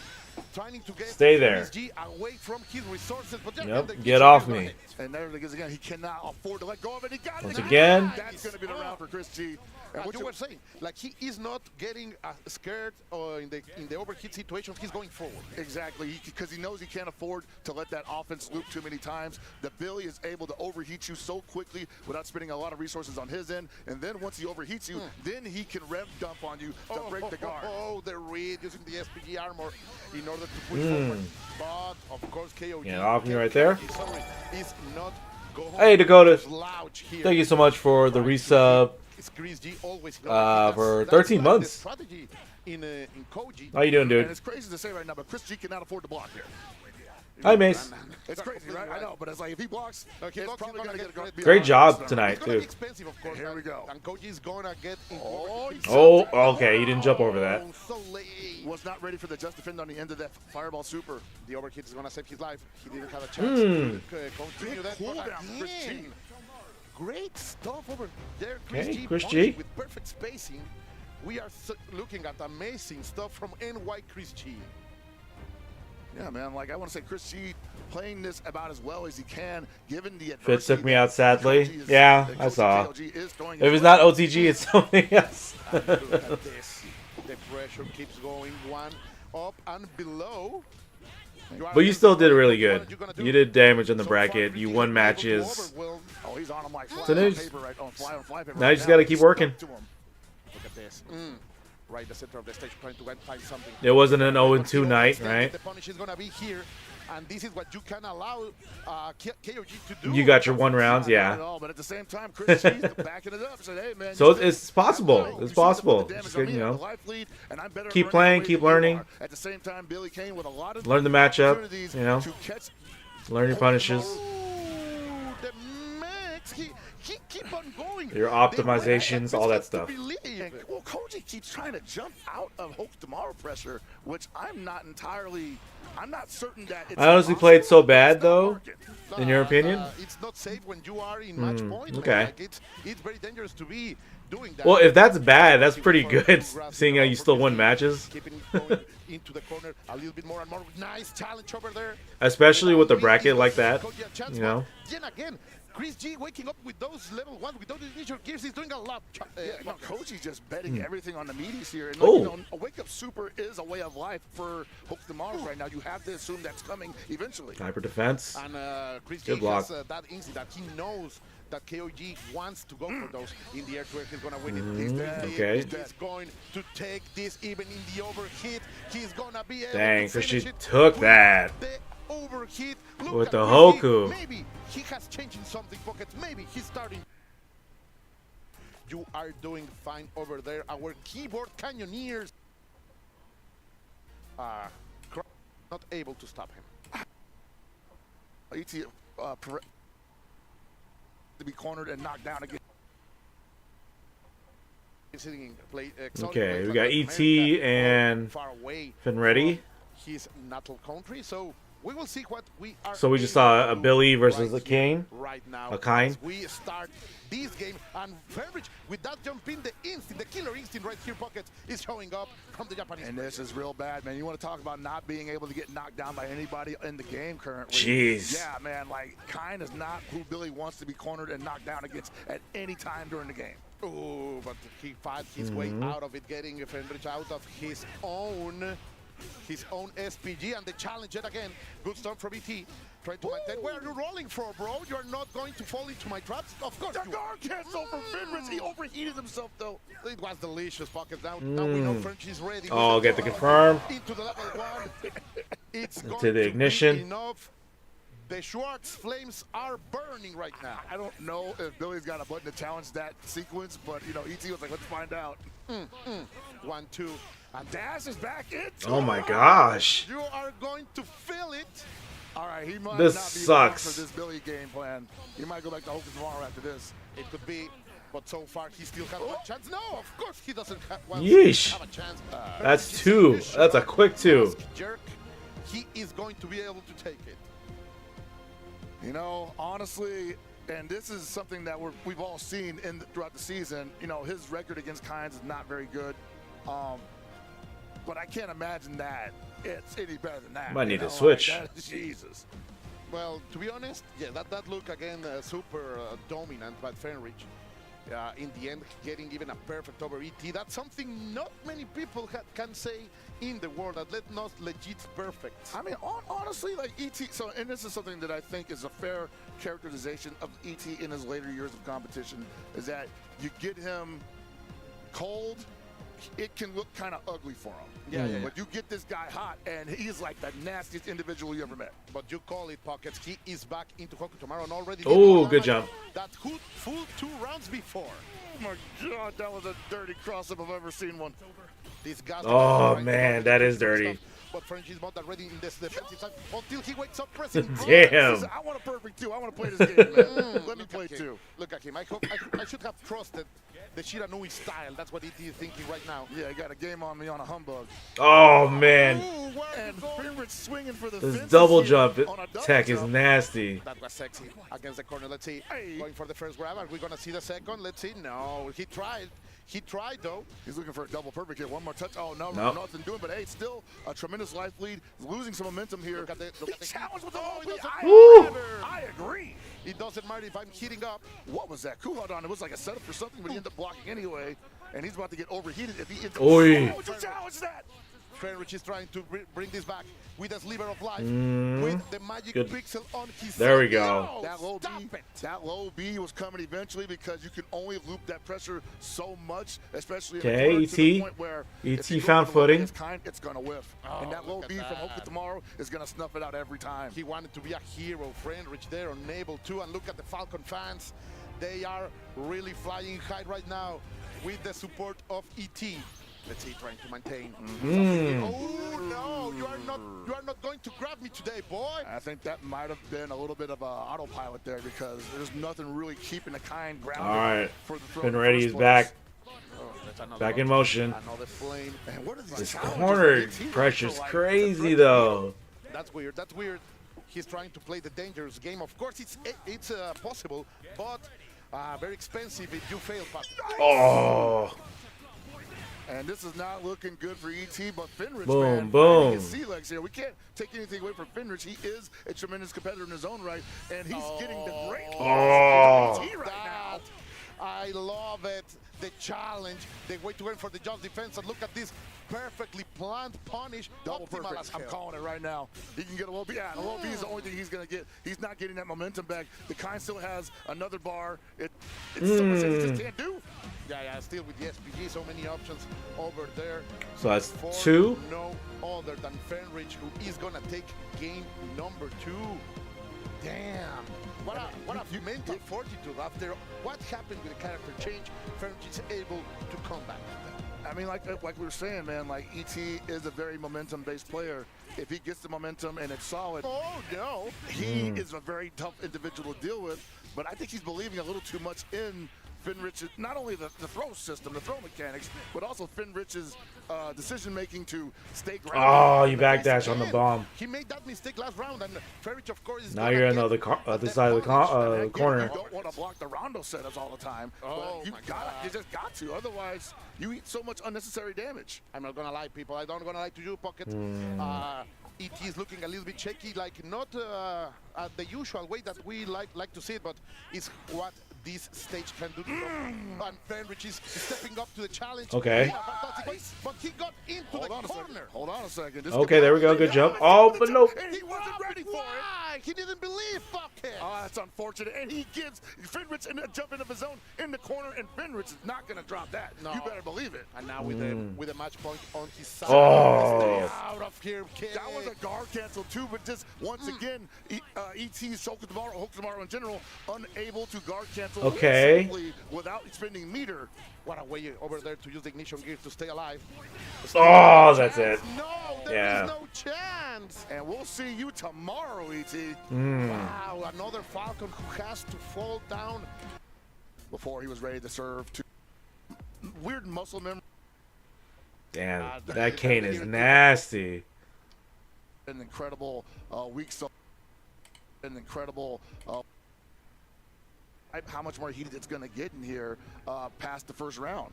Trying to get Stay there. Chris G away from his resources. But Yep, get off me. And there it is again. He cannot afford to let go of it. He got Once it again. That's going to be the round for Chris G. And what you were saying, like he is not getting scared in the overheat situation. He's going forward. Exactly, because he knows he can't afford to let that offense loop too many times. The Billy is able to overheat you so quickly without spending a lot of resources on his end. And then once he overheats you, then he can rev dump on you to break the guard. The read using the SPG armor in order to push forward. But of course, KOG. Yeah, off me right there. Is not Hey, Dakota. slouch here. Thank you so much for the resub. Chris G always For 13 months. The strategy in Koji. How you doing, And dude? it's crazy to say right now, but Chris G cannot afford to block here. Hi, Mace. It's crazy, right? I know, but it's like if he blocks, Okay, it's probably going to get a Great job tonight, It's gonna be too. expensive, of course. Here we go. And Koji is gonna get. Oh, okay. You didn't jump over that. So late. Was not ready for the just defend on the end of that fireball super. The overhit is gonna save his life. He didn't have a chance to continue that. Cool but down, Chris G. again, great stuff over there. Okay, Chris punching G. with perfect spacing. We are looking at amazing stuff from NY Chris G. Yeah, man. Like I want to say, Chris G playing this about as well as he can, given the adversity. Fitz took me out, sadly. that Koji Yeah, that I Koji saw. KLG is throwing If as it's well. not OTG, it's something else. And look at this. The pressure keeps going one up and below. But you still did really good. What are you gonna do? You did damage on the So far, bracket. Chris You G won is able to matches. overwhelm. Oh, he's on him like fly So on there's- paper, right? On fly paper. Now right you just gotta keep He's working. stuck to him. Look at this. Right in the center of the stage, trying to find something. It wasn't an But 0-2 he night, understands right? The punish is gonna be here, and this is what you can allow KOG to do. You got your 1 rounds, Not at yeah. all, but at the same time, Chris G's backing it up. Said, hey, man, So you it's said- possible. You It's said to put the possible. damage Just on get, me, you I have know. the life lead, and I'm better at Keep running playing, away keep than you learning. are. At the same time, Billy Kane with a lot of Learn the matchup, opportunities you know. to catch Learn your punishes. Ooh, the max, he keep on going. Your optimizations, all that stuff. And, well, Koji keeps trying to jump out of Hope's tomorrow pressure, which I'm not certain that it's I honestly possible. played so It's bad, not though. working. In your opinion? It's not safe when you are in match point. man. okay. Like, it's very dangerous to be doing that. Well, if that's bad, that's pretty good, seeing how you still won matches. Keeping it going into the corner a little bit more and more. Nice challenge over there. Especially with a bracket like that, Koji a chance, you know. but then again, Chris G waking up with those level 1, with those initial gears, he's doing a lot. Yeah, no, Koji's just betting everything on the meaties here. And Oh. like, you know, a wake-up super is a way of life for Hope tomorrow right now. You have to assume that's coming eventually. Hyper defense. And Chris Good G block. has that instinct that he knows that KOG wants to go for those in the air to where he's going to win it. He's doing it. okay. He's going to take this even in the overheat. He's going to be able Dang, to Chris finish G it took with that. The overheat. Look With at the Chris G. Hoku. Maybe he has changing something pockets. Maybe he's starting. You are doing fine over there. Our keyboard canyoneers are not able to stop him. ET to be cornered and knocked down again. Sitting in play, Okay, we got America, ET and far away Finready. from his natal country. So we will see what we are. So we just able saw to a do Billy versus right a Kane. right now. A Kine. as we start this game, and Fenrich with that jump in, the instinct, the killer instinct right here, pockets is showing up from the Japanese. And this is real bad, man. You want to talk about not being able to get knocked down by anybody in the game currently. Jeez. Yeah, man, like, Kine is not who Billy wants to be cornered and knocked down against at any time during the game. Oh, but he fought his way out of it, getting Fenrich out of his own his own SPG, and the challenge yet again. Good start from ET. Trying to maintain. Where are you rolling for, bro? You're not going to fall into my traps? Of course The guard cancel for Finrich. He overheated himself, though. It was delicious, Pocket. Now we know French is ready. Oh, get the confirm. Into the level 1. It's going To the ignition. Be enough. The Schwartz flames are burning right now. I don't know if Billy's got a button to challenge that sequence, but, you know, ET was like, let's find out. 1, 2, and Dash is back in. Oh my gosh. you are going to feel it. All right, he might This not be sucks. long for this Billy game plan. He might go back to Hoka tomorrow after this. It could be, but so far he still has a chance. No, of course he doesn't have, Yeesh. have a chance. That's 2. That's a quick 2. Jerk. He is going to be able to take it. You know, honestly, and this is something that we've all seen throughout the season. You know, his record against Kynes is not very good. But I can't imagine that it's any better than that. Might need you to know, switch. Like Jesus. Well, to be honest, yeah, that look again super dominant by Fenrich. In the end, getting even a perfect over ET. That's something not many people can say in the world. That let not legit perfect. I mean, honestly, like ET. So, and this is something that I think is a fair characterization of ET in his later years of competition, is that you get him cold, it can look kind of ugly for him. Yeah. But you get this guy hot, and he's like the nastiest individual you ever met. But you call it, Pockets. He is back into Hoku tomorrow and already. Oh, good jump. That full 2 rounds before. Oh my God, that was a dirty cross-up if I've ever seen one. This guy. Oh, man, that is dirty. But French is not already in this defensive side until he wakes up pressing. Damn. I want a perfect 2. I want to play this game, man. Let me play 2. Look at him. I should have trusted the Shiranui style. That's what he is thinking right now. Yeah, he got a game on me on a humbug. Oh, man. And Finrich swinging for the This fences double here jump on a double tech is jump. nasty. That was sexy against the corner. Let's see. Hey. Going for the first grab. Are we going to see the second? Let's see. No, he tried. He tried, though. He's looking for a double perfect here. One more touch. Oh, no, Nope. nothing doing. But, hey, still a tremendous life lead. He's losing some momentum here. Look at the challenge with the Oh, low he doesn't Woo. I agree. It doesn't matter if I'm heating up. What was that? Cool on. It was like a setup for something, but he ended up blocking anyway. And he's about to get overheated if he ends up. Oi. Oh, would you challenge that? Fenrich is trying to bring this back with a sliver of life, with the magic Good. pixel on his There we side. go. No, That low stop B, it. that low B was coming eventually because you can only loop that pressure so much, especially Okay, in the corner, to the ET. point where ET if you go found for the low B, footing. it's gonna whiff. And that low look at B from that. Hoka tomorrow is gonna snuff it out every time. He wanted to be a hero. Fenrich there, unable to. And look at the Falcon fans. They are really flying high right now with the support of ET. Let's see, trying to maintain. Oh no, you are not going to grab me today, boy. I think that might have been a little bit of an autopilot there because there's nothing really keeping the kind grounded. All right. For the throw Been in the ready. first He's place. back. That's another Back one. in motion. Another flame. And what are these This challenges corner that ET pressure's for, like, crazy, though. That's weird. That's weird. He's trying to play the dangerous game. Of course, it's possible, but very expensive if you fail. But Oh. And this is not looking good for ET, but Finrich, Boom, man, boom. he can see legs here. We can't take anything away from Finrich. He is a tremendous competitor in his own right, and he's getting the great Oh. ET right now. I love it. The challenge, the way to go for the just defense, and look at this perfectly planned punish. Double optimal perfect. as I'm hell. calling it right now. He can get a low B. Yeah, the low B is the only thing he's going to get. He's not getting that momentum back. The kind still has another bar. It's so much that he just can't do. Yeah, still with the SPG, so many options over there. So that's For 2. no other than Fenrich, who is gonna take game number 2. Damn. What a mental fortitude after what happened with the character change. Fenrich is able to come back. I mean, like we were saying, man, like ET is a very momentum-based player. If he gets the momentum and it's solid, Oh no. he is a very tough individual to deal with. But I think he's believing a little too much in Finrich's, not only the throw system, the throw mechanics, but also Finrich's decision-making to stay grounded. Oh, you backdash on the bomb. He made that mistake last round, and Fenrich, of course, is Now gonna you're on get the other that side of the punish. Again, corner. You don't want to block the rondo setups all the time. Oh, but you my gotta, God. you just got to. Otherwise, you eat so much unnecessary damage. I'm not gonna lie, people. I'm not gonna lie to you, Pocket. ET is looking a little bit shaky, like not the usual way that we like to see it, but it's what this stage can do. And Fenrich is stepping up to the challenge. Okay. Yeah, fantastic way, but he got into Hold the on a second. corner. Hold on a second. This Okay, there we go. Good jump. Oh, but nope. And he wasn't ready for it. Why? He didn't believe. Fuck him. Oh, that's unfortunate. And he gives Fenrich a jump into his own in the corner, and Fenrich is not going to drop that. No. You better believe it. And now with the match point on his side. Oh. Stay out of here, kid. That was a guard cancel too, but just once again, ET's Hokusamaru in general, unable to guard cancel Okay. simply without expending meter. What a way over there to use the ignition gear to stay alive. Oh, that's it. No, there Yeah. is no chance. And we'll see you tomorrow, ET. Wow, another Falcon who has to fall down. Before he was ready to serve to weird muscle memory. Damn, that Kane is nasty. An incredible weak so an incredible how much more heated it's going to get in here past the first round.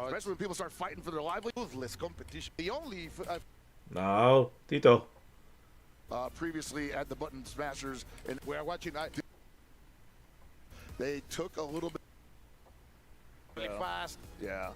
Especially when people start fighting for their livelihood. Toothless competition. The only No, Tito. Previously at the Button Smashers, and we're watching. They took a little bit Fast. Yeah.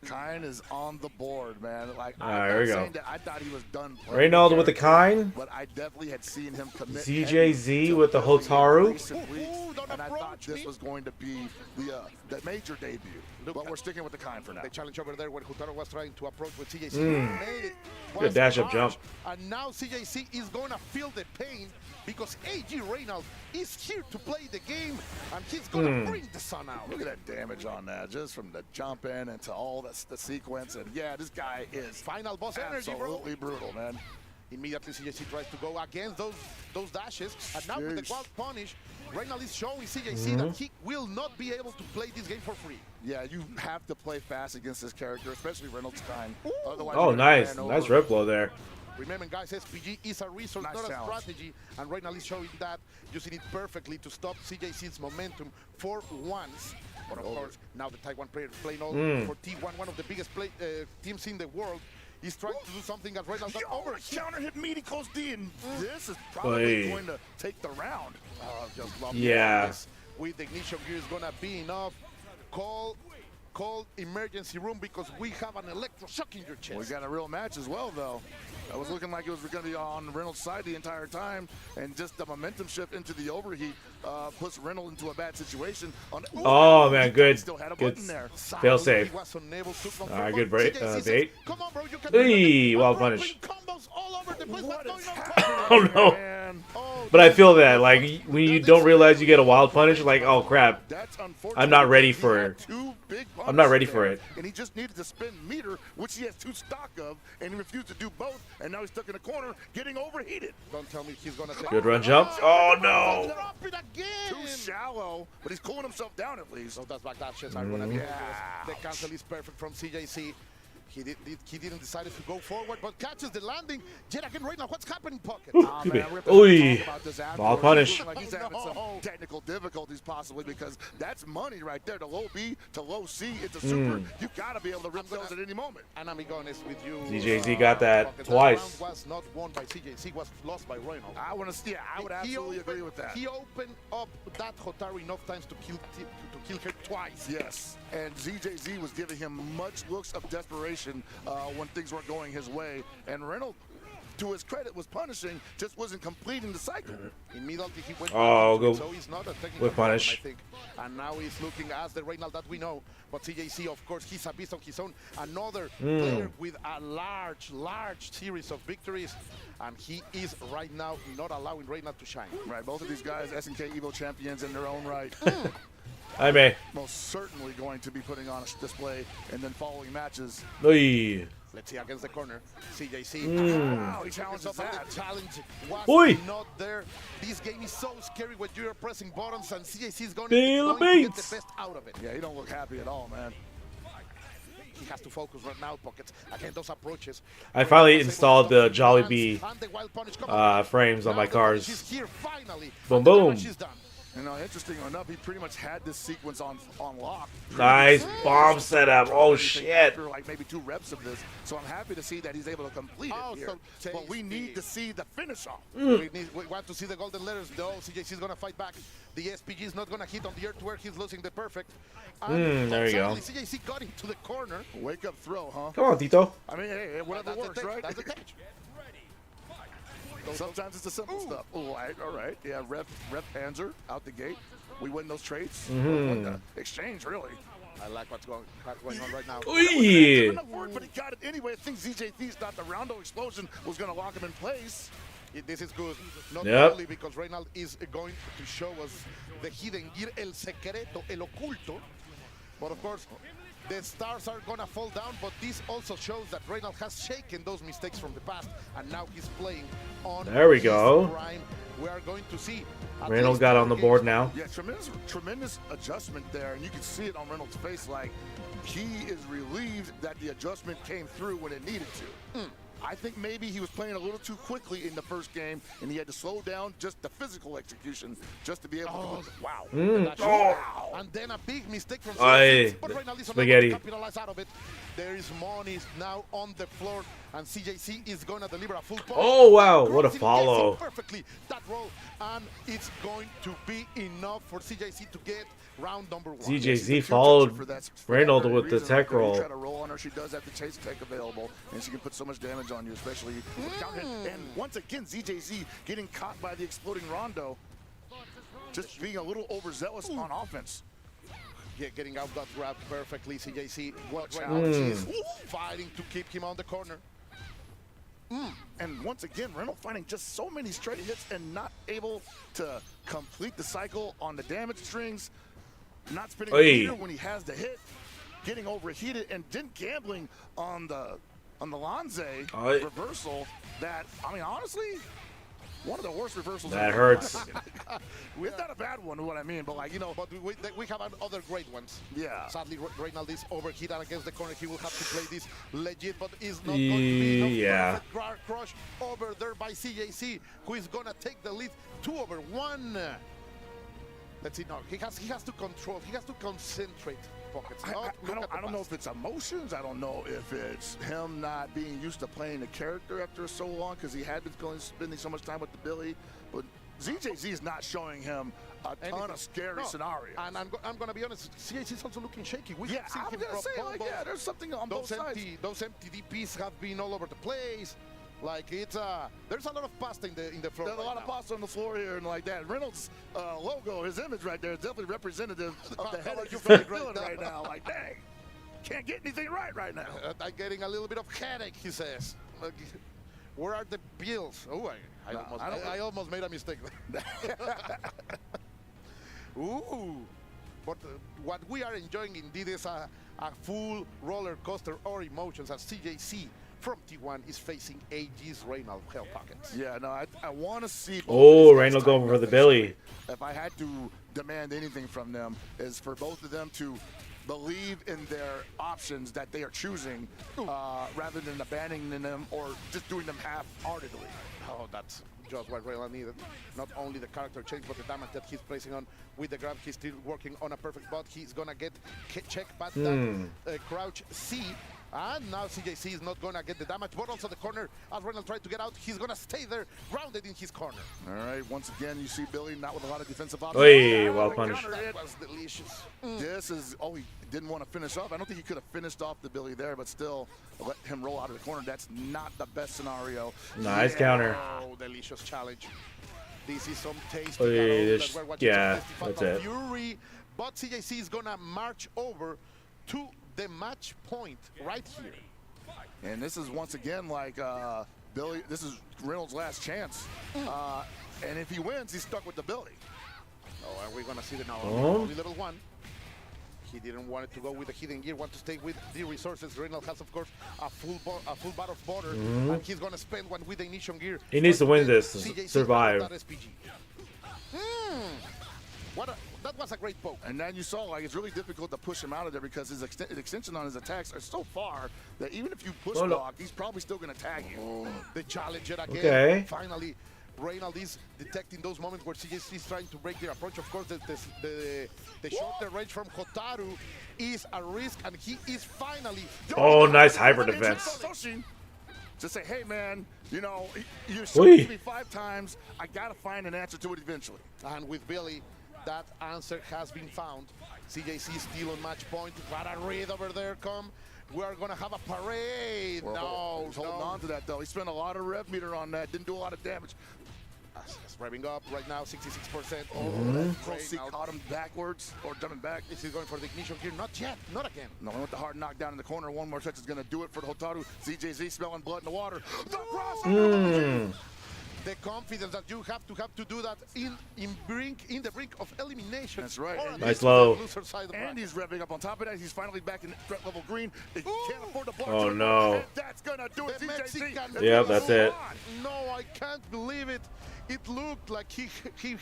Kine is on the board, man. Like, There we go. saying that I thought he was done playing Reynald with the character, Kine. but I definitely had seen him commit. ZJZ heavy with the to building Hotaru. recent weeks, don't and I thought approach this me. was going to be the major debut. But we're sticking with the Kine for now. The challenge over there when Hotaru was trying to approach with CJC. Made it. Good Was dash-up harsh. jump. And now CJC is going to feel the pain because AG Reynolds is here to play the game and he's going to bring the sun out. Look at that damage on that, just from the jump in into all the sequence. And yeah, this guy is Final boss energy, bro. absolutely brutal, man. Immediately CJC tries to go against those dashes. And now with the Jeez. wild punish, Reynolds is showing CJC that he will not be able to play this game for free. Yeah, you have to play fast against this character, especially Reynolds' Kine. Otherwise, Oh, you're gonna nice. ran Nice over. rip blow there. Remember, guys, SPG is a resource, Nice not a challenge. strategy. And Reynolds is showing that, using it perfectly to stop CJC's momentum for once. But of course, now the Taiwan player playing all for T1, one of the biggest teams in the world. He's trying to do something that Reynolds got over. Counter hit meaty close D, and this is probably Oy. going to take the round. Just love Yeah. this. With the ignition gear is gonna be enough. Call emergency room because we have an electroshock in your chest. We got a real match as well, though. It was looking like it was going to be on Reynolds' side the entire time, and just the momentum shift into the overheat puts Reynolds into a bad situation. Oh, man, good. Still had a Good. button there. Fail safe. He was unable to confirm, Alright, but good break, CJC says, bait. Come on, bro, you can Hey, do it. wild I'm punish. dropping combos all over the place. What What's is going on? happening, Oh, no. man? Oh, But I feel that, like, when you don't realize you get a wild punish, like, oh, crap. That's unfortunate. I'm not ready He for had it. two big I'm not punches ready for there, it. And he just needed to spend meter, which he has two stock of, and he refused to do both. And now he's stuck in a corner, getting overheated. don't tell me he's gonna take Good run jump. Oh, no. Drop it again. Too shallow, but he's cooling himself down at least. So that's backdashes are gonna be the cancel is perfect from CJC. He didn't decide to go forward, but catches the landing. Yet again, right now, what's happening, Pocket? Oh, man, we're gonna Oy. talk about this Ball afterwards. punish. He's looking like he's having some technical difficulties possibly because that's money right there. The low B to low C, it's a super. You got to be able to rip those at any moment. And I'm being honest with you. CJZ got that Pocket, twice. That round was not won by CJC, was lost by Reynolds. I want to, I would absolutely agree with that. He opened up that Hotaru enough times to kill her twice. Yes, and ZJZ was giving him much looks of desperation when things weren't going his way. And Reynolds, to his credit, was punishing, just wasn't completing the cycle. Immediately he went Oh, back into it, go so he's not a technical with punish. problem, I think. And now he's looking as the Reynolds that we know. But CJC, of course, he's a beast on his own. Another player with a large series of victories. And he is right now not allowing Reynolds to shine. Right, both of these guys, SNK EVO champions in their own right. I may. Most certainly going to be putting on a display and then following matches. Oy. Let's see against the corner. CJC. Wow, he challenges that. The challenge was Oi. not there. This game is so scary when you're pressing buttons, and CJC is going Feel to get beats. the best out of it. Yeah, he don't look happy at all, man. He has to focus right now, Pockets. Again, those approaches. I finally installed the Jollibee And the wild punish. Come on. frames on Now my the punish cars. is here finally. Boom, And the boom. damage is done. You know, interesting enough, he pretty much had this sequence on lock. Nice bomb setup. Oh, shit. After like maybe 2 reps of this, so I'm happy to see that he's able to complete it here. So but we need to see the finish off. We want to see the golden letters. No, CJC is going to fight back. The SPG is not going to hit on the earth where he's losing the perfect. There you go. CJC got into the corner. Wake up throw, huh? Come on, Tito. I mean, hey, whatever works, right? That's the catch. Sometimes it's the simple stuff. All right. Yeah, Rep Panzer out the gate. We win those trades. The exchange, really. I like what's going on right now. Ooh. Enough word, but he got it anyway. I think ZJT thought the Rondo explosion was going to lock him in place. This is good. Not Yep. only because Reynald is going to show us the hidden gear, el secreto, el oculto. But of course, the stars are gonna fall down, but this also shows that Reynald has shaken those mistakes from the past, and now he's playing on There we his go. prime. We are going to see. at Reynolds least got 2 on the games. board now. Yeah, tremendous adjustment there, and you can see it on Reynolds' face. Like, he is relieved that the adjustment came through when it needed to. I think maybe he was playing a little too quickly in the first game, and he had to slow down just the physical execution just to be able to. Wow. Oh. And then a big mistake from Aye. but Reynald is Spaghetti. unable to capitalize out of it. There is money now on the floor, and CJC is going to deliver a full punch. Oh, wow. What a Crossing follow. perfectly that roll, and it's going to be enough for CJC to get round number 1. CJC followed Reynolds very with the reason. tech Like, when you roll. try to roll on her, she does have the chase tech available, and she can put so much damage on you, especially with the counter hit. And once again, ZJZ getting caught by the exploding Rondo, just being a little overzealous on offense. Yeah, getting out that grab perfectly. CJC, what Challenge is fighting to keep him on the corner. And once again, Reynolds finding just so many straight hits and not able to complete the cycle on the damage strings, not spinning the Oy. meter when he has the hit, getting overheated, and then gambling on the Lanze Oy. reversal. That, I mean, honestly, one of the worst reversals. That in the hurts. It's not a bad one, what I mean, but like, you know, But we have other great ones. yeah. Sadly, Reynald is overheated against the corner. He will have to play this legit, but is not going to be enough. Yeah. Perfect crush over there by CJC, who is going to take the lead 2-1. Let's see. No, he has to control. He has to concentrate. Pockets. I don't know if it's emotions. I don't know if it's him not being used to playing the character after so long, because he had been spending so much time with the Billy. But ZJZ is not showing him a ton of scary scenarios. And I'm going to be honest, CJC is also looking shaky. We Yeah, have seen I'm him gonna drop say, like, combos. yeah, there's something on both sides. Those empty DPs have been all over the place. Like, it's there's a lot of pasta in the floor. There's a lot of pasta on the floor here and like that. Reynolds' logo, his image right there, is definitely representative of the headache you're feeling right now. Like, dang, can't get anything right now. I'm getting a little bit of headache, he says. Like, where are the bills? Oh, I almost made a mistake there. Ooh. But what we are enjoying indeed is a full roller coaster or emotions as CJC from T1 is facing AG's Reynald Hell Pockets. Yeah, no, I want to see. Oh, Reynolds going for the Billy. If I had to demand anything from them, is for both of them to believe in their options that they are choosing, rather than abandoning them or just doing them half-heartedly. Oh, that's just what Reynald needed. Not only the character change, but the damage that he's placing on with the grab. He's still working on a perfect spot. He's gonna get check back that crouch C. And now CJC is not gonna get the damage, but also the corner. As Reynald tried to get out, he's gonna stay there, grounded in his corner. All right, once again, you see Billy not with a lot of defensive options. Oy, well punished. That was delicious. This is, he didn't want to finish off. I don't think he could have finished off the Billy there, but still let him roll out of the corner. That's not the best scenario. Nice counter. Oh, delicious challenge. This is some taste. Oy, yeah, that's it. Fury, but CJC is gonna march over to the match point right here. And this is once again like Billy. This is Reynolds' last chance. And if he wins, he's stuck with the Billy. Oh, and we're gonna see the now Oh. only level 1. He didn't want it to go with the hidden gear, want to stay with the resources. Reynolds has, of course, a full bar of border, and he's gonna spend one with the ignition gear. He needs to win this to CJC survive. that SPG. That was a great poke. And then you saw, like, it's really difficult to push him out of there because his extension on his attacks are so far that even if you push block, he's probably still going to tag you. The challenger again. Okay. Finally Reynald is detecting those moments where CJC is trying to break their approach. Of course, the shorter range from Hotaru is a risk, and he is finally... Oh, nice hyper defense. Just say, hey, man, you know, you shot me 5 times. I got to find an answer to it eventually. And with Billy, that answer has been found. CJC still on match point. What a read over there, come. We're going to have a parade. He's holding on to that, though. He spent a lot of rev meter on that. Didn't do a lot of damage. It's revving up right now, 66%. Closely caught him backwards, or jumping back. Is he going for the ignition here? Not yet. Not again. No, with the hard knockdown in the corner. One more touch is going to do it for the Hotaru. CJZ smelling blood in the water. The cross. The confidence that you have to do that in the brink of elimination. That's right. Nice low. And he's revving up on top of that. He's finally back in threat level green. He can't afford to block. Oh no. And that's gonna do it. CJC. Yeah, that's it. No, I can't believe it. It looked like he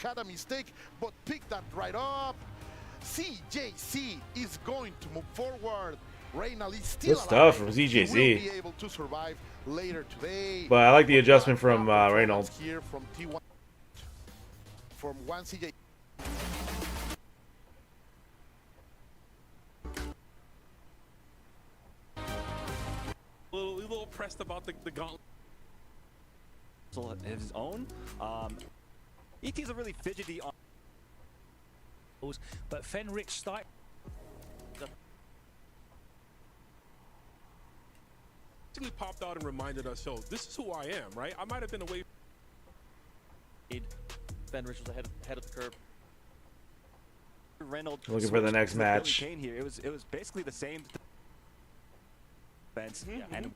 had a mistake, but picked that right up. CJC is going to move forward. Reynald is still Good stuff from ZJZ. He will be able to survive later today. But I like the adjustment from Reynolds. Here from T1, from 1 CJ. A little pressed about the gauntlet. His own. ET's a really fidgety on. But Fenric start. Actually popped out and reminded us, yo, this is who I am, right? I might have been away. Fenric was ahead of the curve. Reynolds Looking for the next match. Here. It was basically the same defense. And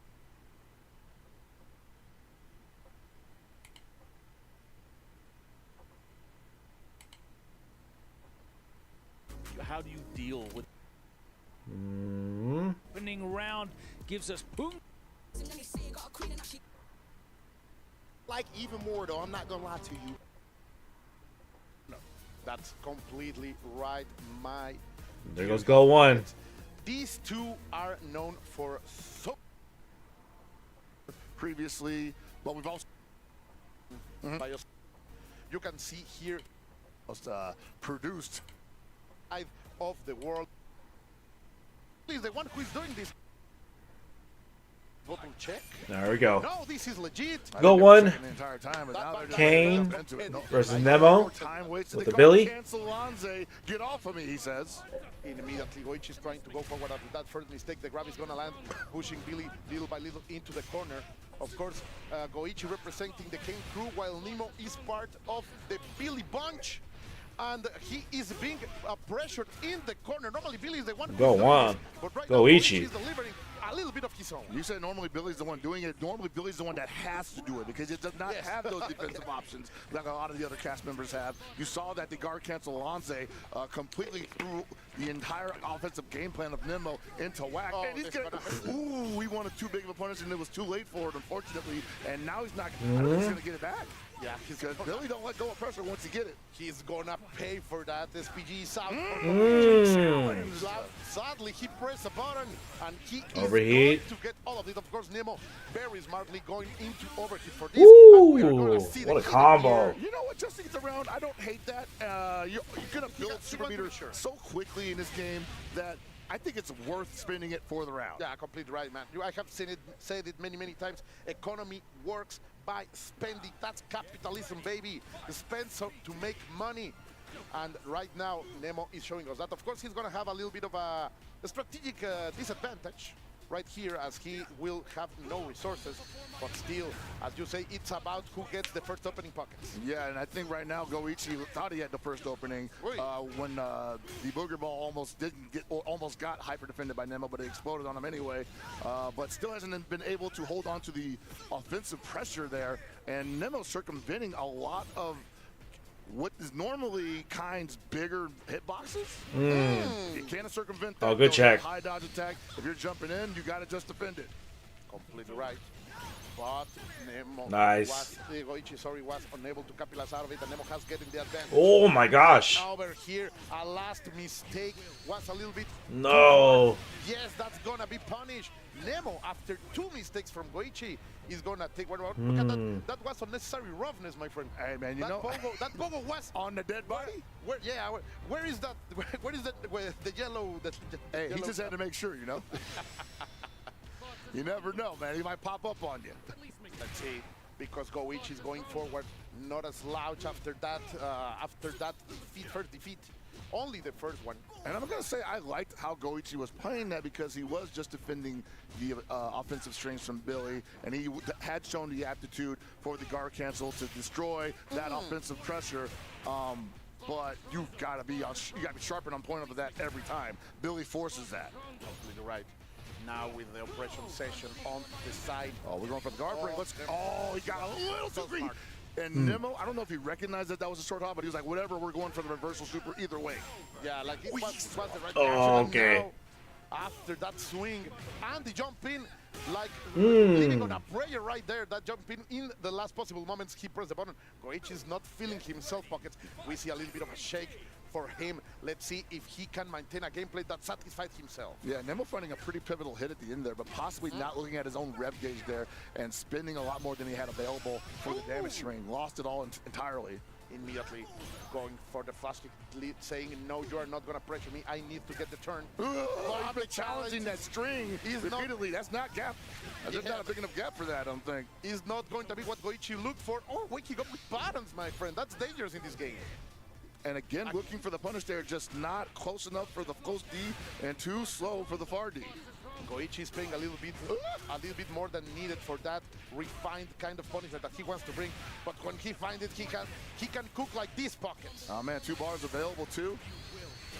how do you deal with Opening round gives us boom. Like even more though, I'm not gonna lie to you. No, that's completely right. There goes goal 1. These two are known for so Previously, but we've also you can see here produced of the world. Please, the one who is doing this. Bottle check. There we go. No, this is legit. Goal 1. the entire time, but now they're just Kane up into it. No. versus Nemo Time wasted. with They the can't Billy. Cancel Lanze. Get off of me, he says. Immediately, Goichi is trying to go forward after that first mistake. The grab is going to land, pushing Billy little by little into the corner. Of course, Goichi representing the Kane crew, while Nemo is part of the Billy bunch. And he is being pressured in the corner. Normally, Billy is the one. Go on. But right Goichi. now, is delivering a little bit of his own. You said normally Billy's the one doing it. Normally Billy's the one that has to do it because it does not have those defensive options like a lot of the other cast members have. You saw that the guard cancel Lanze completely threw the entire offensive game plan of Nemo into whack. Oh, and he's gonna, he wanted too big of a punish and it was too late for it, unfortunately. And now he's not. I don't think he's gonna get it back. Yeah, Because Billy don't let go of pressure once you get it. he's gonna pay for that. SPG is out. Sadly, he pressed a button and he Overheat. is going to get all of it. Of course, Nemo very smartly going into overheat for this. Ooh, And we are gonna see what the a combo. You know what? Just to get around, I don't hate that. You're gonna build super meter so quickly in this game that I think it's worth spending it for the round. Yeah, completely right, man. I have said it many times. Economy works by spending. That's capitalism, baby. Spend to make money. And right now, Nemo is showing us that. Of course, he's going to have a little bit of a strategic disadvantage right here, as he will have no resources. But still, as you say, it's about who gets the first opening pockets. Yeah, and I think right now Goichi thought he had the first opening when the booger ball almost got hyper defended by Nemo, but it exploded on him anyway. But still hasn't been able to hold on to the offensive pressure there, and Nemo's circumventing a lot of what is normally Kind's bigger hitboxes. You can't circumvent that. Oh, good check. High dodge attack. If you're jumping in, you got to just defend it. Completely right. But Nemo Nice. Goichi, sorry, was unable to capitalize out of it, and Nemo has getting the advantage. Oh my gosh. Over here, a last mistake was a little bit. No. Yes, that's gonna be punished. Nemo, after 2 mistakes from Goichi, is gonna take one out. Look at that. That was unnecessary roughness, my friend. Hey man, you that know that pogo was on the dead body. Where is that? Where is that? Where the yellow? Hey, yellow he just had to make sure, you know. You never know, man. He might pop up on you. Let's see, because Goichi is going forward, not a slouch after that. First defeat, only the first one. And I'm gonna say I liked how Goichi was playing that because he was just defending the offensive strings from Billy, and he had shown the aptitude for the guard cancel to destroy that offensive pressure. But you've got to be sharp and on point of that every time. Billy forces that. Completely right. Now with the operation session on the side. Oh, we're going for the guard break. He got a little too green. And Nemo, I don't know if he recognized that was a short hop, but he was like, whatever, we're going for the reversal super either way. Yeah, like it was the right Oh, action. okay. Now, after that swing and the jump in, like leaving on a prayer right there, that jump in the last possible moments, he pressed the button. Goichi is not feeling himself pockets. We see a little bit of a shake for him. Let's see if he can maintain a gameplay that satisfies himself. Yeah, Nemo finding a pretty pivotal hit at the end there, but possibly not looking at his own rev gauge there and spending a lot more than he had available for the damage string. Lost it all entirely. Immediately going for the flash lead, saying, no, you are not going to pressure me. I need to get the turn. I've been challenging that string repeatedly. That's not gap. There's not a big enough gap for that, I don't think. Is not going to be what Goichi looked for. Oh, waking up with buttons, my friend. That's dangerous in this game. And again, looking for the punish there, just not close enough for the close D and too slow for the far D. Goichi is playing a little bit more than needed for that refined kind of punishment that he wants to bring. But when he finds it, he can cook like these pockets. Oh man, 2 bars available too.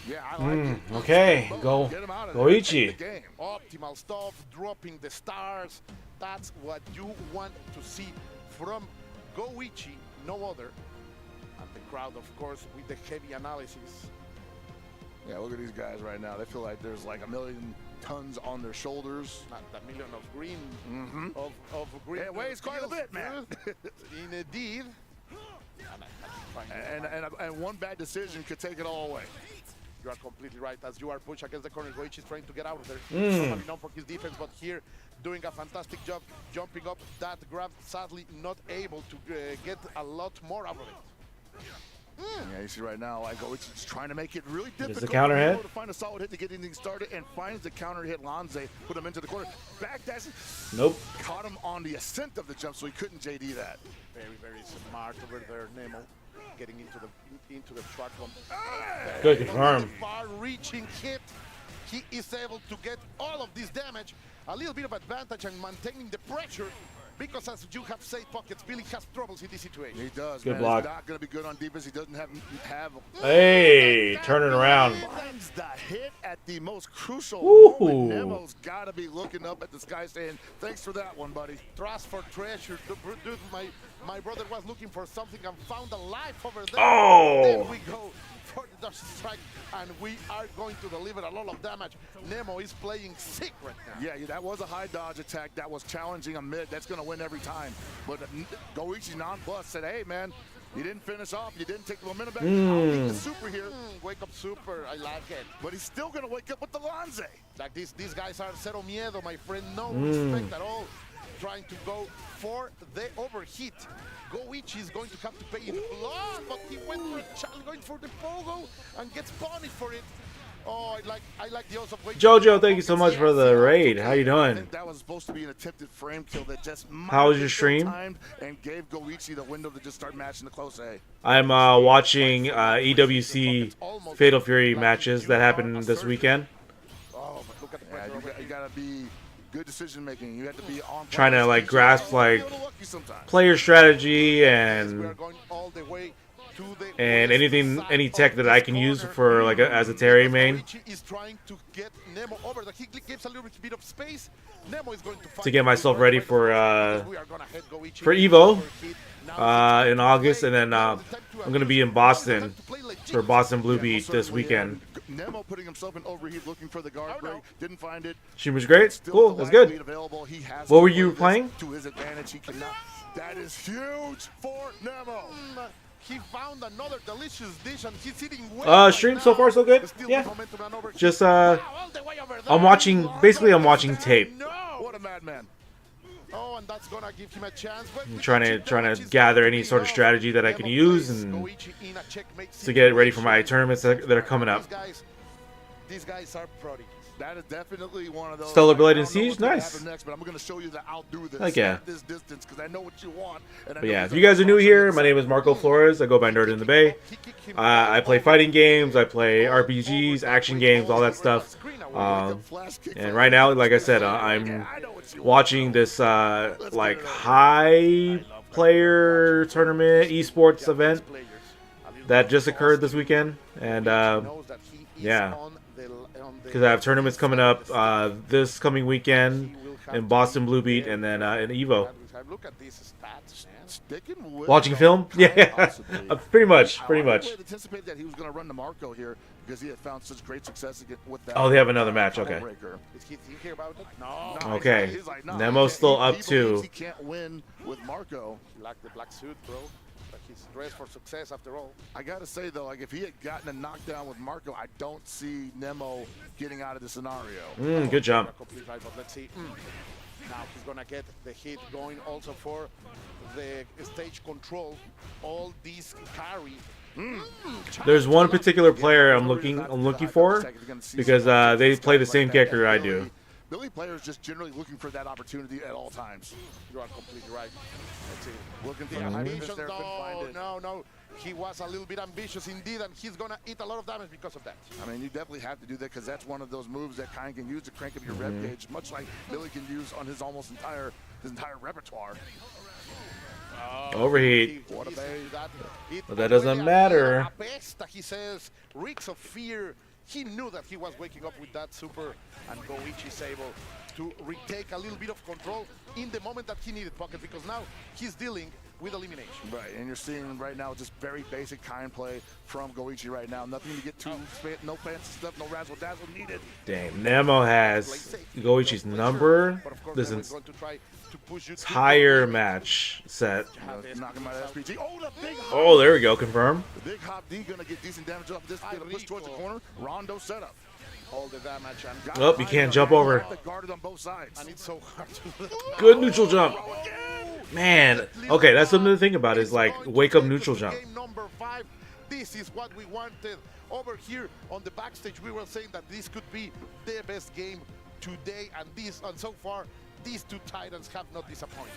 Yeah, I like it. Okay, go Get him out of Goichi. there. Game. Optimal stuff, dropping the stars. That's what you want to see from Goichi, no other. And the crowd, of course, with the heavy analysis. Yeah, look at these guys right now. They feel like there's like 1,000,000 tons on their shoulders. Not a million of green. Of green. It weighs quite a bit, man. Indeed. And one bad decision could take it all away. You are completely right. As you are pushed against the corner, Goichi is trying to get out of there. Normally known for his defense, but here doing a fantastic job jumping up that grab. Sadly, not able to get a lot more out of it. Yeah, you see right now, like Goichi's trying to make it really difficult the counter hit. to find a solid hit to get anything started, and finds the counter hit. Lanze put him into the corner. Backdash. Nope. Caught him on the ascent of the jump, so he couldn't JD that. Very, very smart over there, Nemo. Getting into the track one. Good confirm. Far-reaching hit. He is able to get all of this damage. A little bit of advantage and maintaining the pressure. Because as you have said, Pockets, Billy has troubles in this situation. He does, Good man. block. He's not going to be good on defense. He doesn't have Hey, turn it around. Finds the hit at the most crucial Ooh. moment. Nemo's got to be looking up at the sky saying, thanks for that one, buddy. Trust for treasure. Dude, my brother was looking for something and found a life over there. Oh! There we go for the dodge strike, and we are going to deliver a lot of damage. Nemo is playing sick right now. Yeah, that was a high dodge attack. That was challenging a mid. That's going to win every time. But Goichi non-plus said, hey, man, you didn't finish off. You didn't take the momentum back. I'll take the super here. Wake up super. I like it. But he's still going to wake up with the Lanze. Like these guys are cero miedo, my friend. No respect at all. Trying to go for the overheat. Goichi is going to have to pay in blood, but he went for a challenge, going for the pogo and gets punished for it. Oh, I like the odds of Goichi. Jojo, thank you so much for the raid. How you I doing? think that was supposed to be an attempted frame kill that just How was your stream? timed and gave Goichi the window to just start matching the close A. I'm watching EWC Fatal Fury matches that happened this weekend. Oh, but look at the Yeah, pressure. you gotta be good decision making. You have to be on. Trying to like grasp like A little lucky sometimes. player strategy We are and going all the way to the and west anything, side any of tech that this I can use corner. for like as a Terry main Goichi is trying to get Nemo over. He gives a little bit of space. Nemo is going to find to get myself ready for We are gonna head Goichi for EVO overheat. Now in August, and then I'm gonna be in Boston for Boston Blue Beat this weekend. Nemo putting himself in overheat, looking for the guard break, didn't find it. She was great. Still Cool. the That's live good. lead available. He has What to were play you this playing? to his advantage? He cannot. That is huge for Nemo. He found another delicious dish and he's eating well Stream right so now. far so good. Still Yeah. momentum and over. Just Wow, all the way over there. I'm watching. Basically, I'm watching tape. No. What a madman. Oh, and that's gonna give him a chance. But I'm trying to gather any sort of strategy that I can use and to get ready for my tournaments that are coming up. These guys are prodigies. That is definitely one of those. Stellar Blade I and don't know Siege, what's gonna nice. happen next, but I'm going to show you that I'll do this Heck yeah. at this distance because I know what you want. And I But know yeah, you're if you gonna guys are new function here, inside. my name is Marco Flores. I go by Nerd in the Bay. I play fighting games, I play RPGs, action games, all that stuff. And right now, like I said, I'm watching this like high player tournament esports event that just occurred this weekend, and yeah, because I have tournaments coming up this coming weekend in Boston Blue Beat and then in EVO. Look at these stats, man. Sticking with Watching film? Yeah, pretty much. I would anticipate that he was going to run to Marco here because he had found such great success with that. Oh, they have another match. Okay. Is he thinking about it? No. Okay. He's like, no, Nemo's still up he believes too. He can't win with Marco. Like the black suit, bro. But he's dressed for success after all. I gotta say though, like if he had gotten a knockdown with Marco, I don't see Nemo getting out of the scenario. Good jump. Complete right, but let's see. Now he's gonna get the hit going also for the stage control. All these carry. There's one particular player I'm looking for because they play the same character I do. Billy players just generally looking for that opportunity at all times. You are completely right. Let's see. Looking for The the ambition, there, couldn't find it. no. He was a little bit ambitious indeed, and he's gonna eat a lot of damage because of that. I mean, you definitely have to do that because that's one of those moves that Kine can use to crank up your rep gauge, much like Billy can use on his almost entire repertoire. Overheat. What a But that doesn't matter. He says, reeks of fear. He knew that he was waking up with that super, and Goichi's able to retake a little bit of control in the moment that he needed Pocket, because now he's dealing with elimination. Right, and you're seeing right now just very basic Kine play from Goichi right now. Nothing to get too no fancy stuff, no razzle dazzle needed. Damn, Nemo has Goichi's number. This entire match set. Knocking my SPG. Oh, the big hop. Oh, there we go. Confirm. The big hop D gonna get decent damage off this. Gonna push towards the corner. Rondo setup. All the damage and Oh, you can't jump over. Guarded on both sides. and it's so hard to Good neutral jump. Man, okay, that's something to think about is like wake up neutral jump. Game number 5. This is what we wanted. Over here on the backstage, we were saying that this could be the best game today, and so far, these two titans have not disappointed.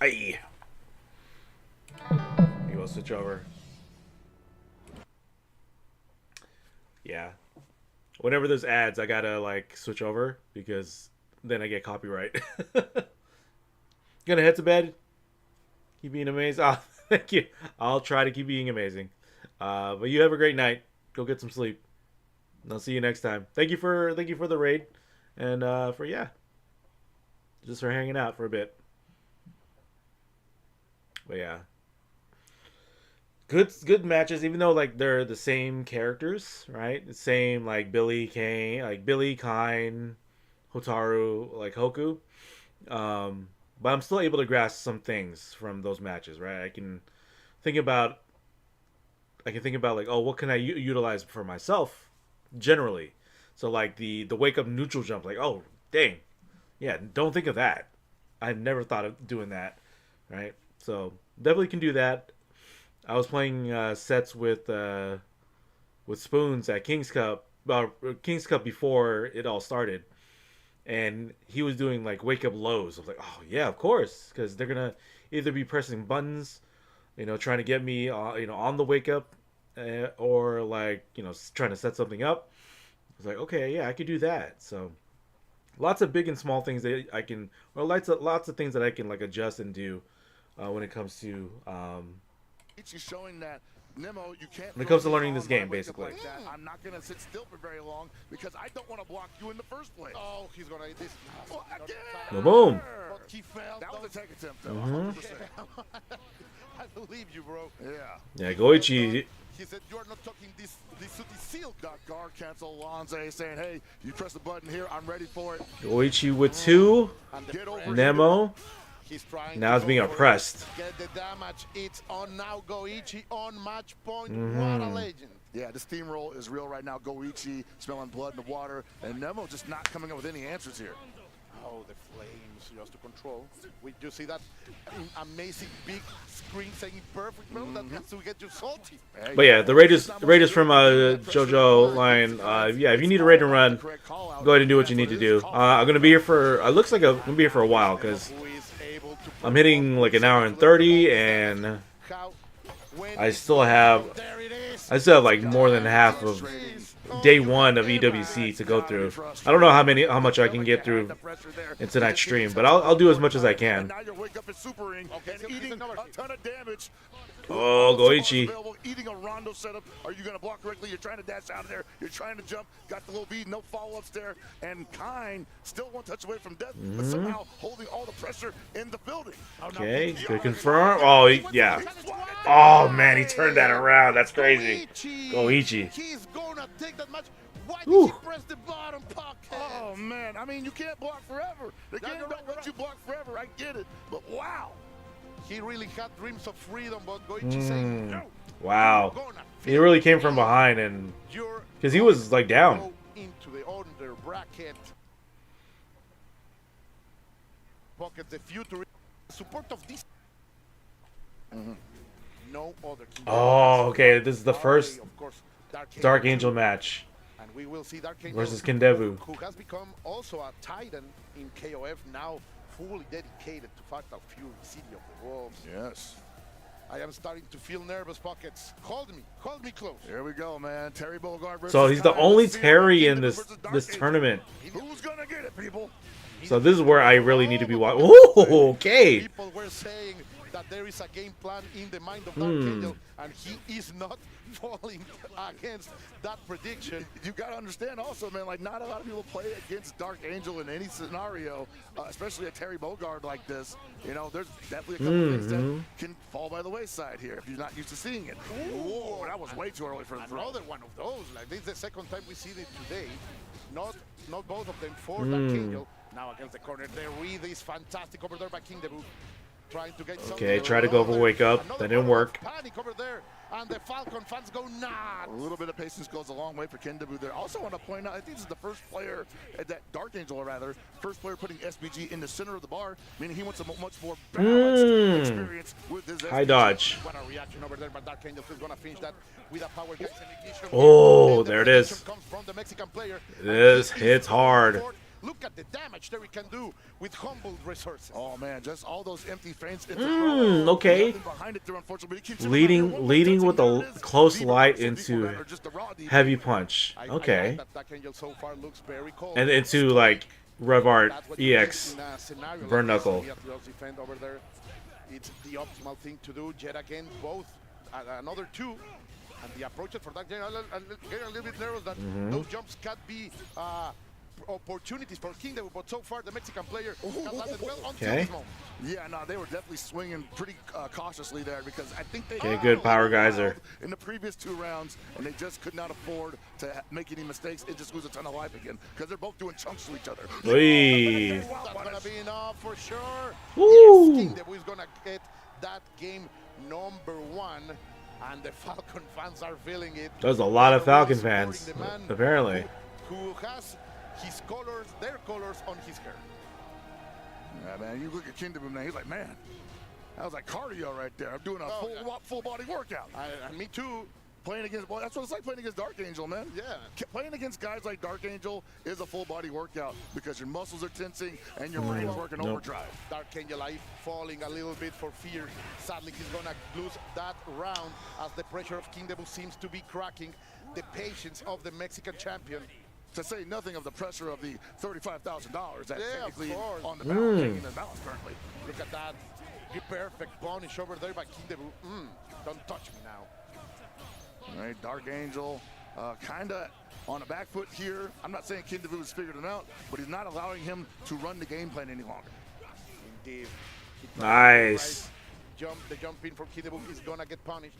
Aye. You will switch over. Yeah. Whenever there's ads, I gotta like switch over because then I get copyright. Gonna head to bed. Keep being amazing. Oh, thank you. I'll try to keep being amazing. But you have a great night. Go get some sleep. And I'll see you next time. Thank you for the raid, and just for hanging out for a bit. But yeah, good matches. Even though like they're the same characters, right? The same like Billy, Kine, Hotaru, like Hoku. But I'm still able to grasp some things from those matches, right? I can think about like, oh, what can I utilize for myself generally? So like the wake up neutral jump, like, oh, dang. Yeah, don't think of that. I never thought of doing that, right? So definitely can do that. I was playing sets with Spoons at King's Cup before it all started. And he was doing like wake up lows. I was like, oh yeah, of course, because they're gonna either be pressing buttons, trying to get me, on the wake up, or like, trying to set something up. I was like, okay, yeah, I could do that. So lots of big and small things that I can, or lots of things that I can like adjust and do when it comes to. It's showing that. Nemo, you can't when it comes to learning this game, basically. Like that. I'm not gonna sit still for very long because I don't want to block you in the first place. Oh, he's gonna eat this. Oh, again! Boom. But he failed. That was a tech attempt, though. 100%. I believe you, bro. Yeah. Yeah, Goichi. He said, "You're not talking this city seal." Got guard cancel. Lonze saying, "Hey, you press the button here. I'm ready for it." Goichi with 2. Get over Nemo. He's trying Now to it's being go for it. oppressed. Get the damage. It's on now. Goichi on match point. What a legend. Yeah, the steamroll is real right now. Goichi smelling blood in the water, and Nemo just not coming up with any answers here. Oh, the flames just to control. You see that amazing big screen saying perfect bro, that has to get you salty. But yeah, the Raiders from JoJo line. Yeah, if you need a raid and run, go ahead and do what you need to do. I'm gonna be here for. It looks like I'm gonna be here for a while because I'm hitting like an hour and 30, and I still have like more than half of day 1 of EWC to go through. I don't know how much I can get through in tonight's stream, but I'll do as much as I can. Now your wake up is super ring and eating a ton of damage. Oh, Goichi. Eating a rondo setup. Are you going to block correctly? You're trying to dash out of there. You're trying to jump. Got the little bead. No follow-ups there. And Kine still one touch away from death, but somehow holding all the pressure in the building. Okay, good confirm. Oh, yeah. Oh, man, he turned that around. That's crazy. Goichi. He's gonna take that match. Why did Woo. he press the bottom pocket? Oh, man. I mean, you can't block forever. The game don't let you block forever. I get it. But wow. He really had dreams of freedom, but Goichi saying no. Wow. He really came from behind, and because he was like down. Go into the under bracket. Pocket the future support of this. No other. Oh, okay. This is the first Of course, Dark Angel match and we will see Dark Angel versus Kindevu. who has become also a titan in KOF now, fully dedicated to Fatal Fury, City of the Wolves. Yes. I am starting to feel nervous, Pockets. Hold me close. Here we go, man. Terry Bogard versus So he's the Kine. only Let's see Terry if in Kindevu this versus Dark Angel. tournament. Who's gonna get it, people? So this is where I really need to be watching. Oh, okay. People were saying that there is a game plan in the mind of Dark Angel, and he is not falling against that prediction. You gotta understand also, man, like not a lot of people play against Dark Angel in any scenario, especially a Terry Bogard like this. You know, there's definitely a couple things that can fall by the wayside here if you're not used to seeing it. Whoa, that was way too early for the throw. Another one of those. Like this is the second time we see it today. Not both of them for Dark Angel. Now against the corner, the read is fantastic over there by Kindevu. Trying to get Okay, try to go for wake up. That didn't work. Panic over there, and the Falcon fans go nuts. A little bit of patience goes a long way for Kindevu there. Also want to point out, I think this is the first player, that Dark Angel rather, first player putting SBG in the center of the bar, meaning he wants a much more balanced experience with his SBG. High dodge. What a reaction over there, but Dark Angel is going to finish that with a power gas negation. Oh, And the there it is. comes from the Mexican player. This hits hard. Look at the damage that we can do with humbled resources. Oh man, just all those empty feints. Okay. Leading with a close light into heavy punch. Okay. That Dark Angel so far looks very cold. And into like Revart That's what you EX need in a scenario like Burn this. Knuckle. We have to also defend over there. It's the optimal thing to do. Yet again, both another two, and the approaches for that. Getting a little bit nervous that those jumps can be opportunities for Kindevu, but so far the Mexican player has landed well until this moment. Yeah, no, they were definitely swinging pretty cautiously there because I think they Okay, good power geyser. in the previous 2 rounds, and they just could not afford to make any mistakes and just lose a ton of life again because they're both doing chunks to each other. Oy. That's gonna be enough for sure. Woo. Yes, Kindevu is gonna get that game #1, and the Falcon fans are feeling it. There's a lot of They're really Falcon supporting fans, the man apparently. who has his colors, their colors on his hair. Yeah, man, you look at Kindevu now, he's like, man, that was like cardio right there. I'm doing a full body workout. Me too. Playing against, well, that's what it's like playing against Dark Angel, man. Yeah. Playing against guys like Dark Angel is a full body workout because your muscles are tensing and your brain's working overdrive. Dark Angel falling a little bit for fear. Sadly, he's gonna lose that round as the pressure of Kindevu seems to be cracking the patience of the Mexican champion. To say nothing of the pressure of the $35,000 that's Yeah, of technically course. on the balance, hanging in the balance currently. Look at that. Perfect punish over there by Kindevu. Don't touch me now. All right, Dark Angel, kind of on a back foot here. I'm not saying Kindevu has figured it out, but he's not allowing him to run the game plan any longer. Indeed. Nice. the jump in from Kindebu is gonna get punished.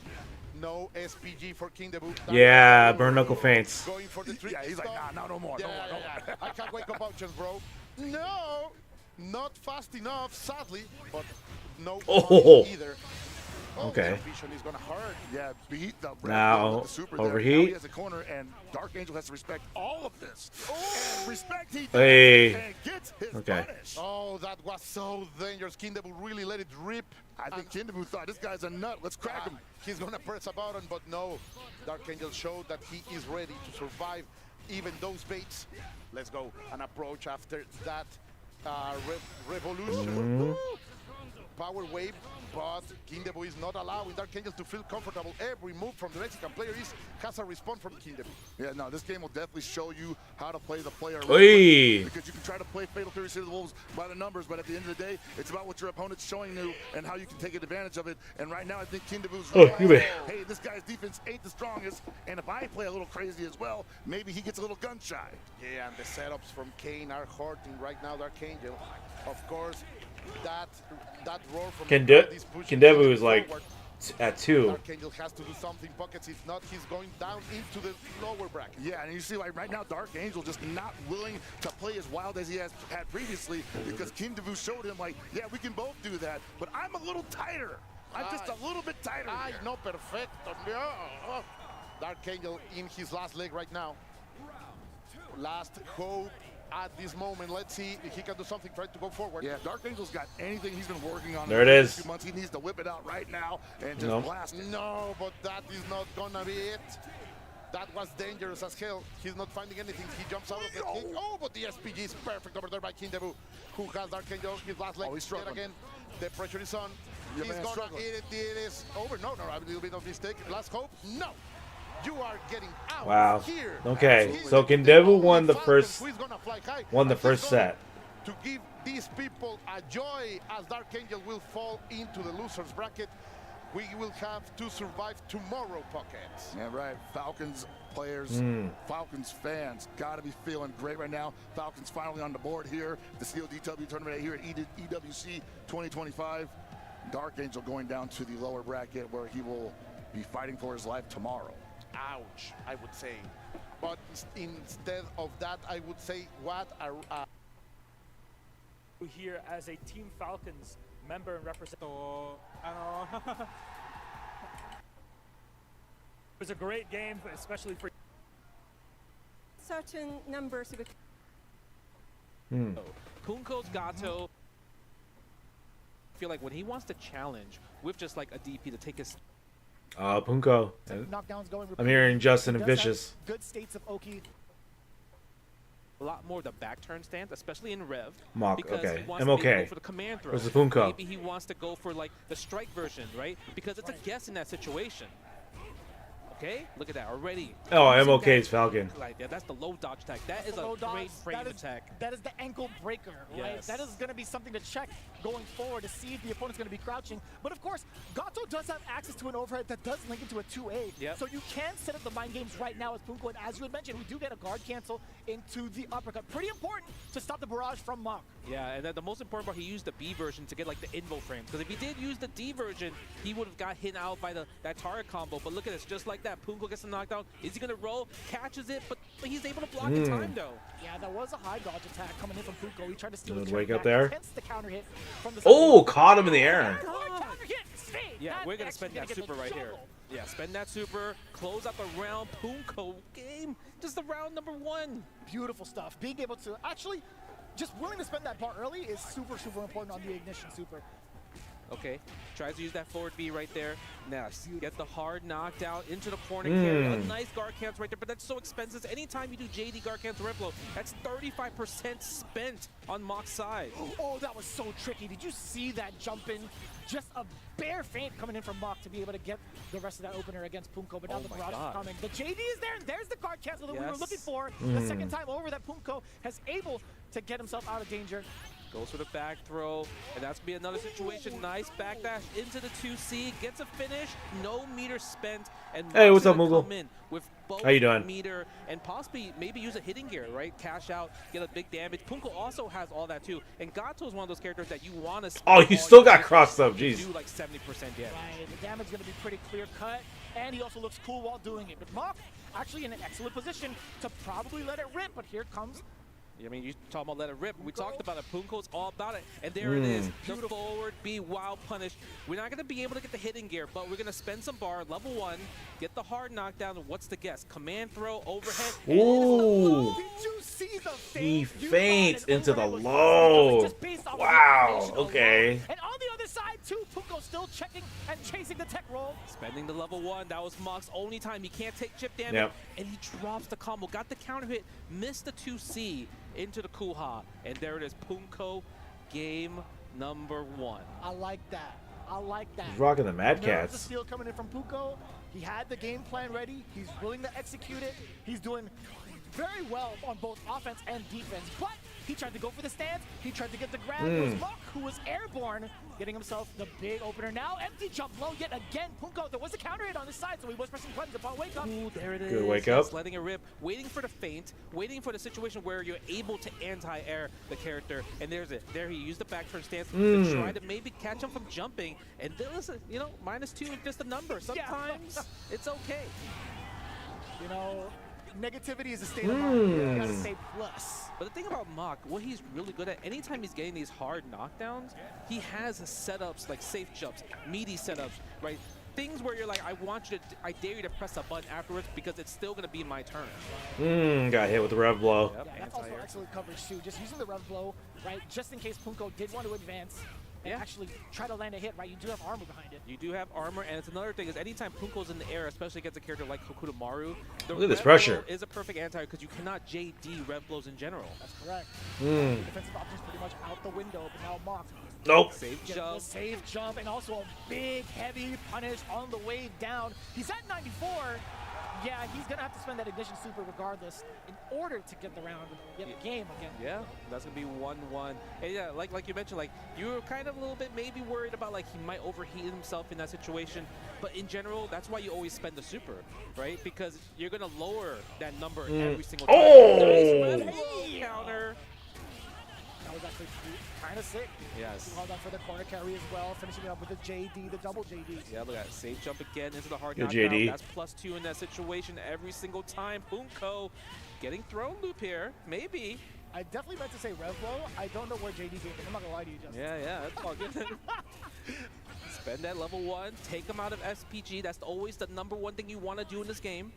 No SPG for Kindebu. Yeah, burn knuckle feints. Going for the trick. Yeah, he's like, nah, no more, no more, no more. I can't wake up options, bro. No, not fast enough, sadly, but no Oh. punish either. Okay. The vision is gonna hurt. Yeah, beat the Now, the super overheat. Now he has a corner, and Dark Angel has to respect all of this. And respect he does, Hey. and gets his Okay. punish. Oh, that was so dangerous. Kindebu really let it rip. I think Kindebu thought, this guy's a nut. Let's crack him. He's gonna press a button, but no. Dark Angel showed that he is ready to survive even those baits. Let's go. An approach after that revolution. Power wave, but Kindebu is not allowing Dark Angel to feel comfortable. Every move from the Mexican player has a response from Kindebu. Yeah, no, this game will definitely show you how to play the player. Oy. Because you can try to play Fatal Fury City of the Wolves by the numbers, but at the end of the day, it's about what your opponent's showing you and how you can take advantage of it. And right now, I think Kindebu's hey, this guy's defense ain't the strongest, and if I play a little crazy as well, maybe he gets a little gun shy. Yeah, and the setups from Kane are hurting right now, Dark Angel. Of course, that roar from Kindebu is like at 2. Dark Angel has to do something, Pockets. If not, he's going down into the lower bracket. Yeah, and you see, like right now, Dark Angel just not willing to play as wild as he has had previously because Kindebu showed him, like, yeah, we can both do that, but I'm a little tighter. I'm just a little bit tighter. Ay, no, perfecto. No. Dark Angel in his last leg right now. Last hope at this moment. Let's see if he can do something, try to go forward. Yeah, Dark Angel's got anything he's been working on. There in it the is. last 2 months. He needs to whip it out right now and just blast it. No, but that is not gonna be it. That was dangerous as hell. He's not finding anything. He jumps out of the kick. Oh, but the SPG is perfect over there by Kindebu, who has Dark Angel his last leg. Oh, he's struggling. Again, the pressure is on. Your He's man's gonna struggling. hit it. It is over. No, a little bit of mistake. Last hope. No. You are getting out Wow. here. Okay, He's so the Kindebu only won the Falcon first who is gonna fly high. won the And first he's gonna- set. To give these people a joy as Dark Angel will fall into the loser's bracket. We will have to survive tomorrow, Pockets. Yeah, right. Falcons players, Falcons fans, got to be feeling great right now. Falcons finally on the board here. The CODW tournament here at EWC 2025. Dark Angel going down to the lower bracket where he will be fighting for his life tomorrow. Ouch, I would say. But instead of that, I would say what a here as a Team Falcons member and representative. It was a great game, especially for certain numbers. Punko's Gato. I feel like when he wants to challenge with just like a DP to take his Punko. Knockdowns going. I'm hearing Justin and Does have Vicious. Good states of Oki. a lot more of the back turn stance, especially in Rev. Mock, because okay. he wants MOK. to maybe go for the command throw. Where's the Punko? Maybe he wants to go for like the strike version, right? Because it's a guess in that situation. Okay, look at that already. Oh, Using MOK's that- Falcon. Like that's the low dodge attack. That is a Low dodge, great frame that is- attack. That is the ankle breaker, right? Yes. That is going to be something to check going forward to see if the opponent's going to be crouching. But of course, Gato does have access to an overhead that does link into a 2A. Yep. So you can set up the mind games right now as Punko. And as you had mentioned, we do get a guard cancel into the uppercut. Pretty important to stop the barrage from Mock. Yeah, and then the most important part, he used the B version to get like the invo frames. Because if he did use the D version, he would have got hit out by that target combo. But look at this, just like that, Punko gets the knockdown. Is he gonna roll? Catches it, but he's able to block in time though. Yeah, that was a high dodge attack coming in from Punko. He tried to steal Good his wake turret up back. there. Hence the counter hit from the Oh, caught him in the air. Counter hit, stay. Yeah, That's we're gonna actually spend that get super the right here. jungle. Yeah, spend that super, close out the round. Punko game, just the round number 1. Beautiful stuff. Being able to actually just willing to spend that part early is super, super important on the ignition super. Okay, tries to use that forward B right there. Now, get the hard knockdown into the corner carry. A nice guard cancel right there, but that's so expensive. Anytime you do JD guard cancel riplo, that's 35% spent on Mock's side. Oh, that was so tricky. Did you see that jump in? Just a bare feint coming in from Mock to be able to get the rest of that opener against Punko, but now Oh the my barrage God. is coming. The JD is there, and there's the guard cancel that we were Yes. looking for. The second time over that Punko has able to get himself out of danger. Goes for the back throw, and that's gonna be another situation. Nice backdash into the 2C, gets a finish, no meter spent, and Hey, what's up, Mox's gonna Moogle? come in with both How you doing? meter and possibly maybe use a hitting gear, right? Cash out, get a big damage. Punko also has all that too, and Gato is one of those characters that you want to. Oh, you still got crossed up, jeez. Do like 70% damage. Right, the damage is going to be pretty clear cut, and he also looks cool while doing it. But Mach actually in an excellent position to probably let it rip, but here comes. I mean, you talking about let it rip. We talked about it. Punko's all about it. And there it is. The forward B wild punish. We're not going to be able to get the hitting gear, but we're going to spend some bar. Level 1. Get the hard knockdown. And what's the guess? Command throw, overhead. Ooh. Did you see the He feint? feints into the low. Wow. Okay. And on the other side, too, Punko still checking and chasing the tech roll. Spending the level 1. That was Mach's only time. He can't take chip damage. Yep. And he drops the combo. Got the counter hit. Missed the 2C into the Kuha. And there it is. Punko game number 1. I like that. I like that. He's rocking the Mad Nerves Cats. of steel coming in from Punko. He had the game plan ready. He's willing to execute it. He's doing very well on both offense and defense. But he tried to go for the stance. He tried to get the grab. It was Mach who was airborne, getting himself the big opener. Now empty jump low yet again. Punko, there was a counter hit on the side, so he was pressing buttons upon wake up. Ooh, there it is. Good wake up. Just letting it rip, waiting for the feint, waiting for the situation where you're able to anti-air the character. And there's it. There he used the back turn stance to try to maybe catch him from jumping. And listen, you know, -2 is just a number. Sometimes it's okay. You know, negativity is a state of mind. You gotta stay plus. But the thing about Mach, what he's really good at, anytime he's getting these hard knockdowns, he has setups like safe jumps, meaty setups, right? Things where you're like, I dare you to press a button afterwards because it's still gonna be my turn. Got hit with the rev blow. Yep. Yeah, that's also excellent coverage too. Just using the rev blow, right? Just in case Punko did want to advance and actually try to land a hit, right? You do have armor behind it. You do have armor, and it's another thing is anytime Punko's in the air, especially against a character like Kokudamaru, the Look at this rev pressure. blow is a perfect anti because you cannot JD rev blows in general. That's correct. Defensive options pretty much out the window, but now Mach. Nope. Safe Get jump. the safe jump and also a big, heavy punish on the way down. He's at 94. Yeah, he's going to have to spend that ignition super regardless in order to get the round, get the game again. Yeah, that's going to be 1-1. And yeah, like you mentioned, like you were kind of a little bit maybe worried about like he might overheat himself in that situation. But in general, that's why you always spend the super, right? Because you're going to lower that number every single time. Nice rev blow counter. That was actually kind of sick. Yes. Hold on for the corner carry as well, finishing it up with the JD, the double JD. Yeah, look at that. Safe jump again into the hard Good knockdown. JD. That's +2 in that situation every single time. Punko getting thrown loop here. Maybe. I definitely meant to say rev blow. I don't know where JD came from. I'm not going to lie to you, Justin. Yeah, that's all good. Spend that level 1. Take him out of SPG. That's always the #1 thing you want to do in this game.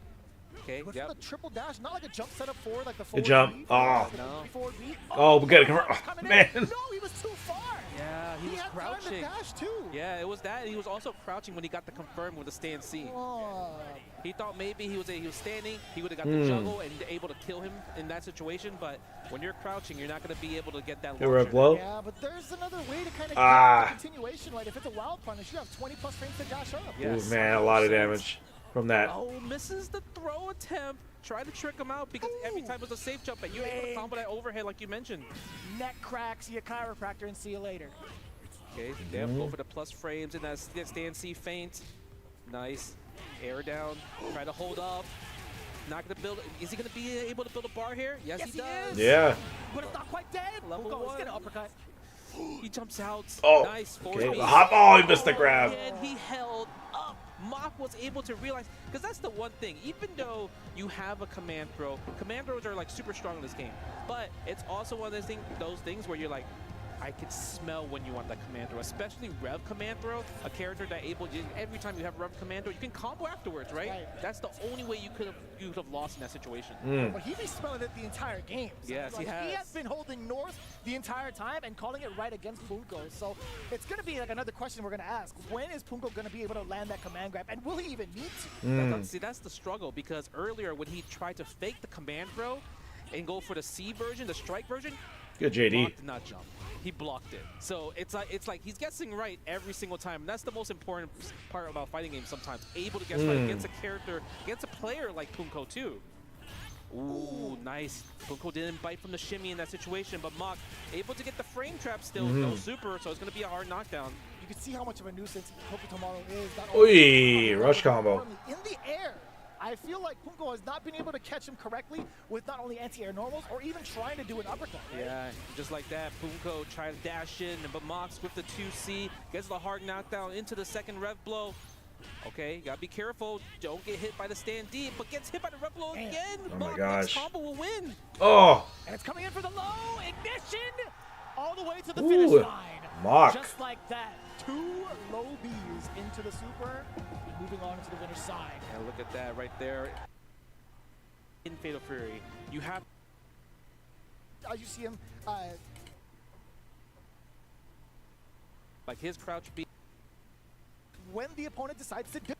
Okay, What's the triple dash? Not like a jump setup forward, like the The forward jump. beat, Oh. the forward beat. Oh, we gotta convert. Oh, Coming man. in. No, he was too far. Yeah, he was had crouching. time to dash too. Yeah, it was that. And he was also crouching when he got the confirm with the stand C. Oh. He thought maybe he was standing, he would have got the juggle and able to kill him in that situation. But when you're crouching, you're not going to be able to get that Good rev launcher. blow. Yeah, but there's another way to kind of get the continuation. Like if it's a wild punish, you have 20+ frames to dash up. Yes. Ooh, man, a lot of damage from that. Oh, misses the throw attempt. Try to trick him out because every time it was a safe jump, and you're able to combo that overhead like you mentioned. Neck crack, see a chiropractor, and see you later. Okay, go for the plus frames in that stand C feint. Nice. Air down. Try to hold up. Not going to build. Is he going to be able to build a bar here? Yes, he does. Yeah. But it's not quite dead. Level Punko, let's 1. get an uppercut. He jumps out. Oh, Nice. okay. Forward The hop. Oh, he missed the grab. And he held up. Mach was able to realize, because that's the one thing, even though you have a command throws are like super strong in this game, but it's also one of those things where you're like, I can smell when you want that command throw, especially Rev command throw, a character that every time you have Rev command throw, you can combo afterwards, right? That's the only way you could have lost in that situation. But he be smelling it the entire game. So Yes, like, he has. He has been holding north the entire time and calling it right against Punko. So it's going to be like another question we're going to ask. When is Punko going to be able to land that command grab? And will he even need to? See, that's the struggle, because earlier when he tried to fake the command throw and go for the C version, the strike version, Good JD. Mach did not jump. He blocked it. So it's like he's guessing right every single time. And that's the most important part about fighting games sometimes. Able to guess right against a character, against a player like Punko too. Ooh, nice. Punko didn't bite from the shimmy in that situation, but Mach able to get the frame trap still. No super, so it's going to be a hard knockdown. You can see how much of a nuisance Punko tomorrow is. Not only Ooh, rush combo. in the air. I feel like Punko has not been able to catch him correctly with not only anti-air normals or even trying to do an uppercut. Right? Yeah, just like that, Punko tries to dash in, but Mox with the 2C gets the hard knockdown into the second rev blow. Okay, you gotta be careful. Don't get hit by the stand deep, but gets hit by the rev blow again. Oh my Mox gosh. combo will win. Oh. And it's coming in for the low ignition all the way to the finish line. Mach. Just like that. 2 low Bs into the super and moving on into the winner's side. And look at that right there. In Fatal Fury, you have. You see him. Like his crouch B. When the opponent decides to do.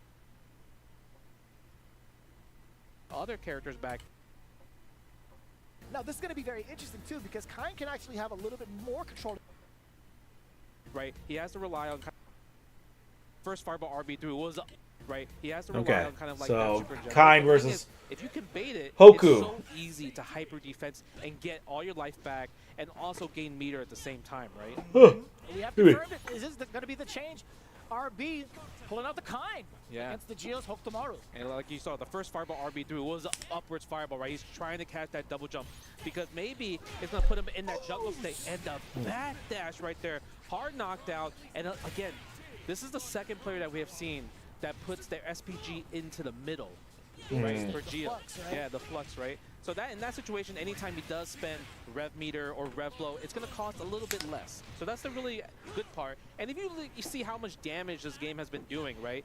Other characters back. Now this is going to be very interesting too because Kind can actually have a little bit more control. Right, he has to rely on first fireball RB through was right. He has to rely on kind of like that super jump. Kind versus if you can bait it, Hoku. It's so easy to hyper defense and get all your life back and also gain meter at the same time, right? We have confirmed it. Is this going to be the change? RB pulling out the Kind against the Geo's Hokutomaru. And like you saw, the first fireball RB through was an upwards fireball, right? He's trying to catch that double jump because maybe it's going to put him in that jungle state. And the back dash right there, hard knockdown. And again, this is the second player that we have seen that puts their SPG into the middle, right? For Geo. Flux, right? Yeah, the flux, right? So that in that situation, anytime he does spend rev meter or rev blow, it's going to cost a little bit less. So that's the really good part. And if you see how much damage this game has been doing, right?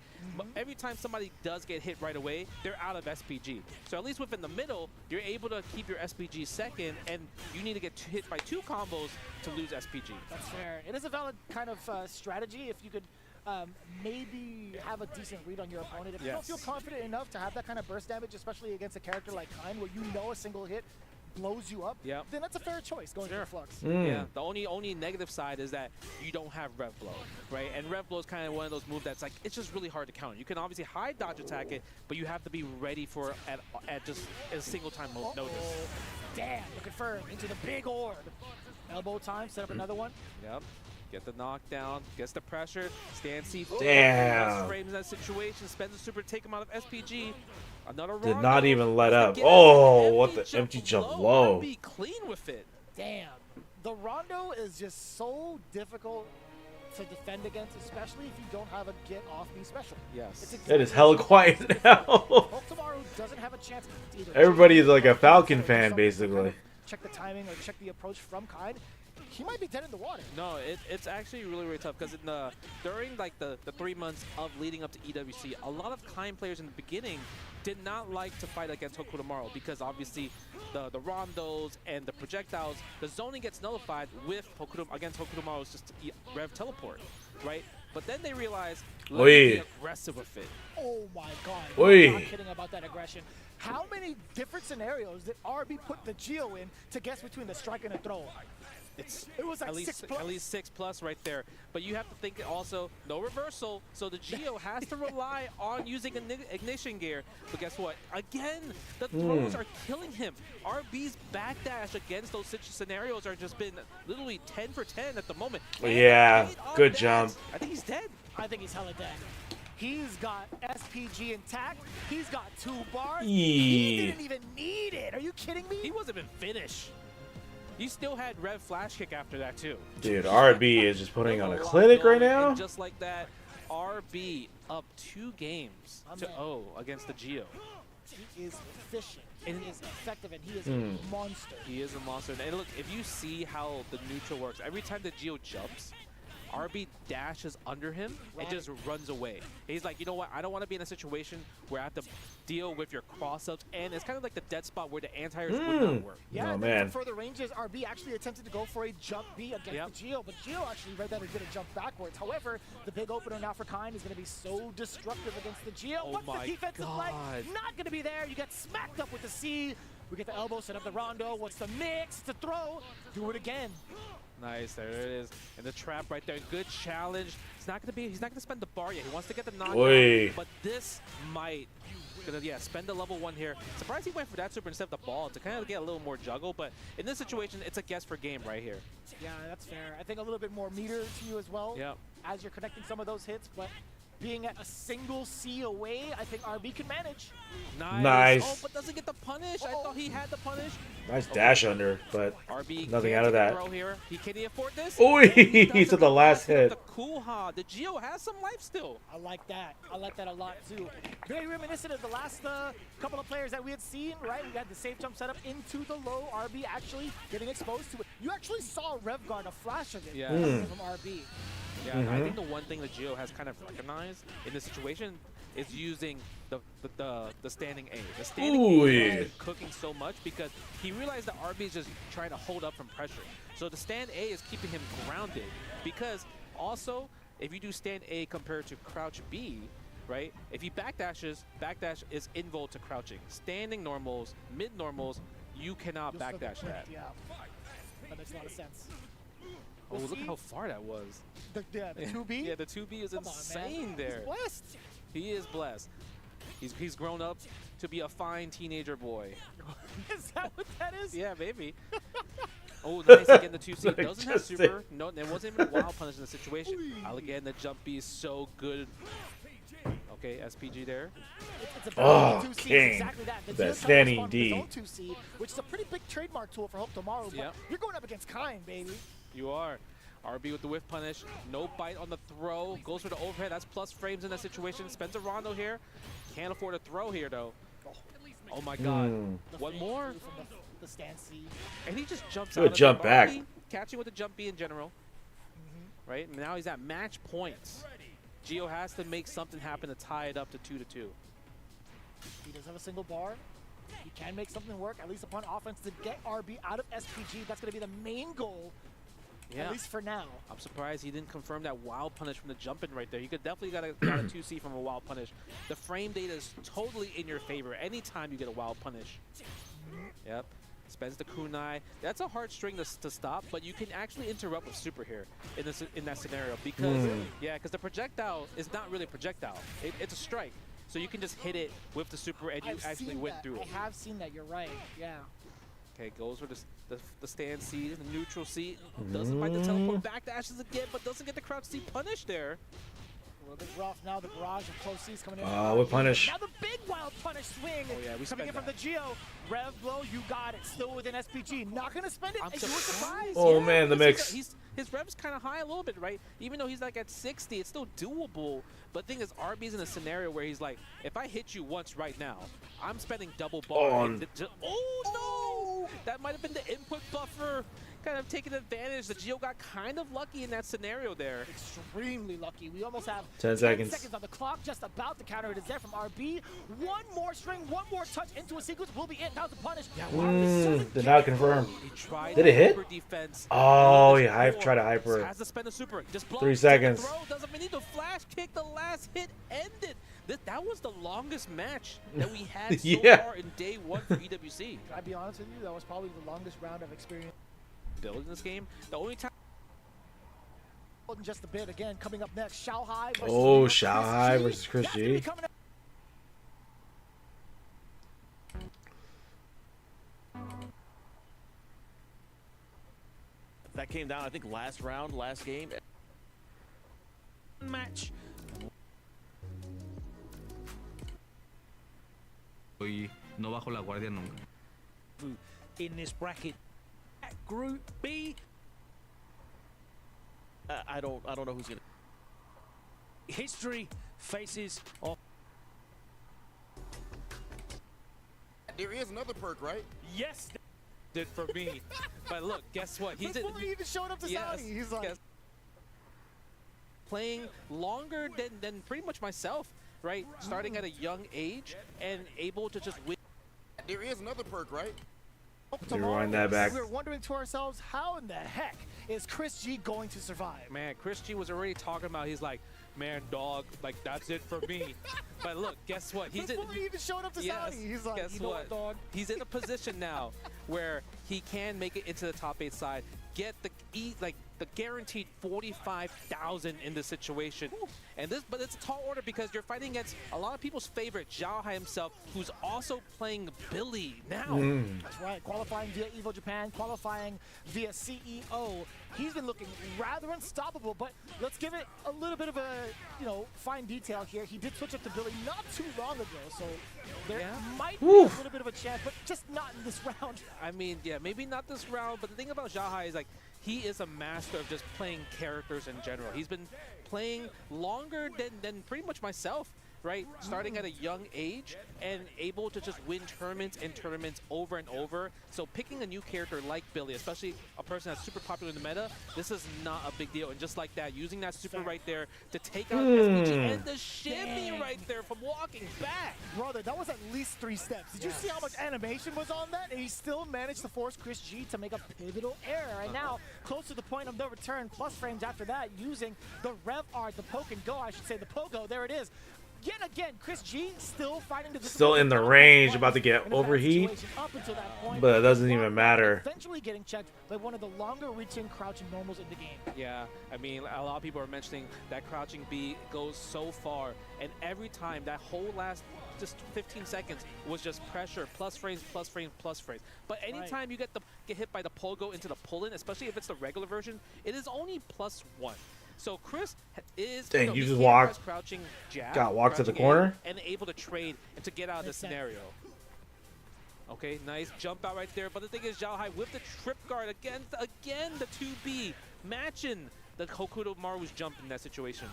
Every time somebody does get hit right away, they're out of SPG. So at least within the middle, you're able to keep your SPG second, and you need to get hit by 2 combos to lose SPG. That's fair. It is a valid kind of strategy if you could maybe have a decent read on your opponent. If you don't feel confident enough to have that kind of burst damage, especially against a character like Kind, where you know a single hit blows you up, then that's a fair choice going for Flux. Yeah, the only negative side is that you don't have rev blow, right? And rev blow is kind of one of those moves that's like, it's just really hard to counter. You can obviously hide dodge attack it, but you have to be ready for at just a single time notice. Damn, looking for into the big orb. Elbow time, set up another one. Yep. Get the knockdown, gets the pressure, stand C. Damn. Frames that situation, spends the super to take him out of SPG. Another Did Rondo. not even let up. Oh, what the empty jump low. Be clean with it. Damn. The Rondo is just so difficult to defend against, especially if you don't have a get off me special. Yes. It is hella quiet now. Hokutomaru doesn't have a chance to either. Everybody is like a Falcon fan, basically. Check the timing or check the approach from Kind. He might be dead in the water. No, it's actually really tough because during like the 3 months of leading up to EWC, a lot of Kind players in the beginning did not like to fight against Hokutomaru because obviously the rondos and the projectiles, the zoning gets nullified with against Hokutomaru's just rev teleport, right? But then they realized, let me be aggressive with it. Oh my god, I'm not kidding about that aggression. How many different scenarios did RB put the Geo in to guess between the strike and the throw? It was like at least 6+ right there. But you have to think also no reversal, so the Geo has to rely on using ignition gear. But guess what? Again, the throws are killing him. RB's backdash against those scenarios are just been literally 10 for 10 at the moment. Yeah, good jump. I think he's dead. I think he's hella dead. He's got SPG intact. He's got 2 bars. He didn't even need it. Are you kidding me? He wasn't even finished. He still had Rev Flash Kick after that, too. Dude, RB is just putting on a clinic right now. And just like that, RB up 2 games to 0 against the Geo. He is efficient. And he is effective, and he is a monster. He is a monster. And look, if you see how the neutral works, every time the Geo jumps, RB dashes under him and just runs away. He's like, you know what? I don't want to be in a situation where I have to deal with your cross-ups, and it's kind of like the dead spot where the anti-airs would not work. Yeah, oh, man. For further ranges, RB actually attempted to go for a jump B against the Geo, but Geo actually read that as going to jump backwards. However, the big opener now for Kind is going to be so destructive against the Geo. Oh What's the defensive leg? Not going to be there. You get smacked up with the C. We get the elbow, set up the Rondo. What's the mix? The throw. Do it again. Nice, there it is. And the trap right there. Good challenge. He's not gonna spend the bar yet. He wants to get the knockdown. Oy. But this might spend the level 1 here. Surprised he went for that super instead of the ball to kind of get a little more juggle, but in this situation, it's a guess for game right here. Yeah, that's fair. I think a little bit more meter to you as well. Yep. As you're connecting some of those hits, but being at a single C away, I think RB can manage. Nice. Oh, but doesn't get the punish. I thought he had the punish. Nice dash under, but RB nothing out of that. Here. Can he afford this? Oh, he took the last hit. The Kuha. The Geo has some life still. I like that. I like that a lot too. Very reminiscent of the last couple of players that we had seen, right? We had the safe jump setup into the low. RB actually getting exposed to it. You actually saw Revguard, a flash of it from RB. Yeah, I think the one thing that Geo has kind of recognized in this situation is using the standing A. The standing A has been cooking so much because he realized that RB is just trying to hold up from pressure. So the stand A is keeping him grounded because also if you do stand A compared to crouch B, right? If he backdash is involved to crouching. Standing normals, mid normals, you cannot backdash that. Yeah, that makes a lot of sense. Oh, look how far that was. The 2B? Yeah, the 2B is insane there. He's blessed. He is blessed. He's grown up to be a fine teenager boy. Is that what that is? Yeah, maybe. Oh, nice again, the 2C. Doesn't have super. No, there wasn't even a wild punish in the situation. Again, the jump B is so good. Okay, SPG there. It's a 2C. King. Exactly that. That standing D. 2C, which is a pretty big trademark tool for Hope Tomorrow, but you're going up against Kind, baby. You are. RB with the whiff punish. No bite on the throw. Goes for the overhead. That's plus frames in that situation. Spencer Rondo here. Can't afford a throw here, though. Oh, my God. One more. From the stand C. And he just jumps Good out. Jump back. Catching with the jump B in general. Right? Now he's at match points. Geo has to make something happen to tie it up to 2-2. He does have a single bar. He can make something work, at least upon offense, to get RB out of SPG. That's going to be the main goal. Yeah. At least for now. I'm surprised he didn't confirm that wild punish from the jump in right there. You could definitely got a 2C from a wild punish. The frame data is totally in your favor anytime you get a wild punish. Yep. Spends the kunai. That's a hard string to stop, but you can actually interrupt with super here in that scenario because because the projectile is not really a projectile. It's a strike. So you can just hit it with the super and you actually went through it. I have seen that, you're right. Yeah. Okay, goes for the stand C, the neutral C. Doesn't find the teleport back dashes again, but doesn't get the crouch C punish there. A little bit rough now. The barrage of close C's coming in. What punish? Now the big wild punish swing. Oh, yeah, we coming in from the Geo. Rev blow, you got it. Still within SPG. Not going to spend it. I'm and you were surprised. Oh, man, the mix. His rev's kind of high a little bit, right? Even though he's like at 60, it's still doable. But the thing is, RB's in a scenario where he's like, if I hit you once right now, I'm spending double bar. Oh, no! That might have been the input buffer. Kind of taking advantage. The Geo got kind of lucky in that scenario there. Extremely lucky. We almost have 10 seconds on the clock. Just about to counter it is there from RB. One more string, one more touch into a sequence will be it. Now the punish. Did not confirm. He tried Did it hit? Defense. Oh, yeah, tried to hyper. Has to spend a super. Just 3 seconds. Throw. Doesn't need to flash kick. The last hit ended. That was the longest match that we had so far in day 1 for EWC. Can I be honest with you? That was probably the longest round of experience. Build in this game. The only time. Just a bit again. Coming up next, Shanghai. Shanghai versus Chris G. That came down, I think, last round, last game. Match. Hoy no bajo la guardia nunca. In this bracket, Group B. I don't know who's gonna. History faces off. There is another perk, right? Yes. Did for me, but look, guess what? He's Before he even showed up to Saudi, he's like playing longer than pretty much myself, right? Starting at a young age and able to just win. There is another perk, right? Rewind that back. We were wondering to ourselves, how in the heck is Chris G going to survive? Man, Chris G was already talking about, he's like, man, dog, like, that's it for me. But look, guess what? Before he even showed up to Saudi, he's like, guess you know what, dog? He's in a position now where he can make it into the top 8 side. get the guaranteed 45,000 in this situation. But it's a tall order because you're fighting against a lot of people's favorite, Xiaohai himself, who's also playing Billy now. That's right, qualifying via EVO Japan, qualifying via CEO. He's been looking rather unstoppable, but let's give it a little bit of a, fine detail here. He did switch up to Billy not too long ago, so there might be a little bit of a chance, but just not in this round. I mean, yeah, maybe not this round, but the thing about Xiaohai is like, he is a master of just playing characters in general. He's been playing longer than pretty much myself, right? Starting at a young age and able to just win tournaments and tournaments over and over. So picking a new character like Billy, especially a person that's super popular in the meta, this is not a big deal. And just like that, using that super right there to take out SPG and the shimmy right there from walking back. Brother, that was at least 3 steps. Did you see how much animation was on that? And he still managed to force Chris G to make a pivotal error. And now, close to the point of no return, plus frames after that, using the Rev Art, the poke and go, I should say, the Pogo. There it is. Yet again, Chris G still fighting the still in the range, about to get overheat, but it doesn't even matter. Eventually getting checked by one of the longer reaching crouching normals in the game. Yeah, I mean, a lot of people are mentioning that crouching B goes so far, and every time that whole last just 15 seconds was just pressure, plus frames, plus frames, plus frames. But anytime you get hit by the Pogo into the pull-in, especially if it's the regular version, it is only +1. So Chris is you just walked, crouching jab, got walked to the corner, and able to trade and to get out of the scenario. Okay, nice jump out right there. But the thing is, Xiaohai with the trip guard again the 2B matching the Hokuto Maru's jump in that situation.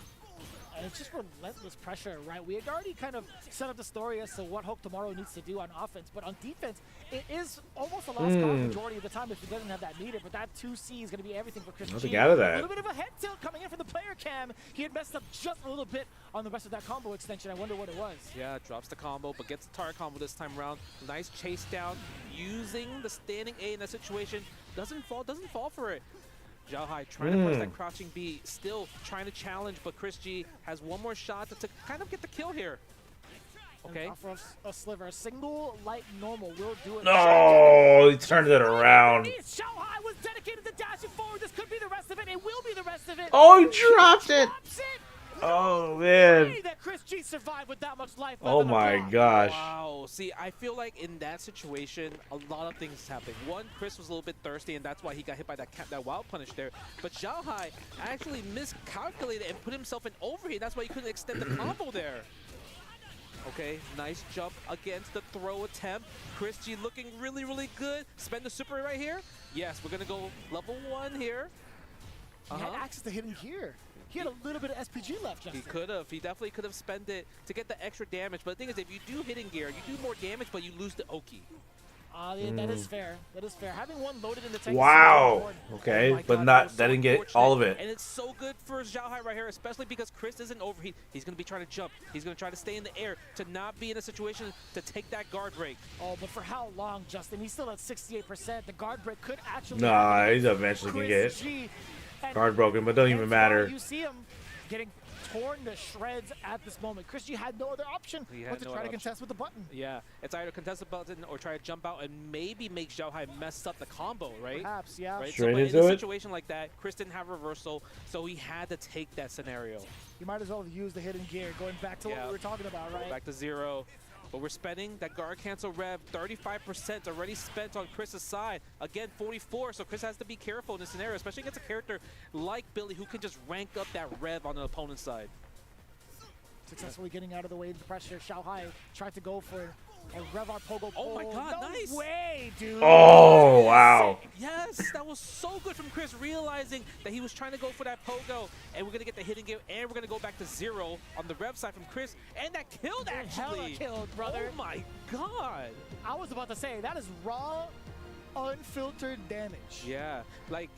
And it's just relentless pressure, right? We had already kind of set up the story as to what Hope Tomorrow needs to do on offense, but on defense, it is almost a lost cause majority of the time if he doesn't have that meter, but that 2C is going to be everything for Chris G. Out of that. A little bit of a head tilt coming in from the player cam. He had messed up just a little bit on the rest of that combo extension. I wonder what it was. Yeah, drops the combo, but gets the target combo this time around. Nice chase down, using the standing A in that situation. Doesn't fall for it. Xiaohai trying to press that crouching B, still trying to challenge, but Chris G has one more shot to kind of get the kill here. Okay. For a sliver, a single light normal will do it. No, he turned it around. Xiaohai was dedicated to dashing forward. This could be the rest of it. It will be the rest of it. Oh, he dropped it. Oh man. That Chris G survived with that much life. Oh my gosh. Wow. See, I feel like in that situation, a lot of things happened. One, Chris was a little bit thirsty, and that's why he got hit by that wild punish there. But Xiaohai actually miscalculated and put himself in overheat. That's why he couldn't extend the combo there. Okay, nice jump against the throw attempt. Chris G looking really, really good. Spend the super right here. Yes, we're gonna go level 1 here. He had access to hidden gear. He had a little bit of SPG left, Justin. He could have. He definitely could have spent it to get the extra damage. But the thing is, if you do hidden gear, you do more damage, but you lose the Oki. That is fair. That is fair. Having one loaded in the tank. Wow. Okay, but that didn't get all of it. And it's so good for Xiaohai right here, especially because Chris isn't overheat. He's going to be trying to jump. He's going to try to stay in the air to not be in a situation to take that guard break. Oh, but for how long, Justin? He's still at 68%. The guard break could actually. Nah, he's eventually going to get guard broken, but don't even matter. You see him getting torn to shreds at this moment. Chris G had no other option but to try to contest with the button. Yeah, it's either contest the button or try to jump out and maybe make Xiaohai mess up the combo, right? Perhaps, yeah. Right? So, but in a situation like that, Chris didn't have reversal, so he had to take that scenario. You might as well have used the hidden gear, going back to what we were talking about, right? Back to 0. But we're spending that guard cancel rev, 35% already spent on Chris's side. Again, 44, so Chris has to be careful in this scenario, especially against a character like Billy who can just rank up that rev on the opponent's side. Successfully getting out of the way of the pressure. Xiaohai tried to go for a Rev Art Pogo. Oh my god, no nice! Way, dude. Oh, wow. Yes, that was so good from Chris, realizing that he was trying to go for that Pogo, and we're going to get the hidden gear, and we're going to go back to 0 on the Rev side from Chris, and that killed actually. Hella killed, brother. Oh my god. I was about to say, that is raw, unfiltered damage. Yeah, like,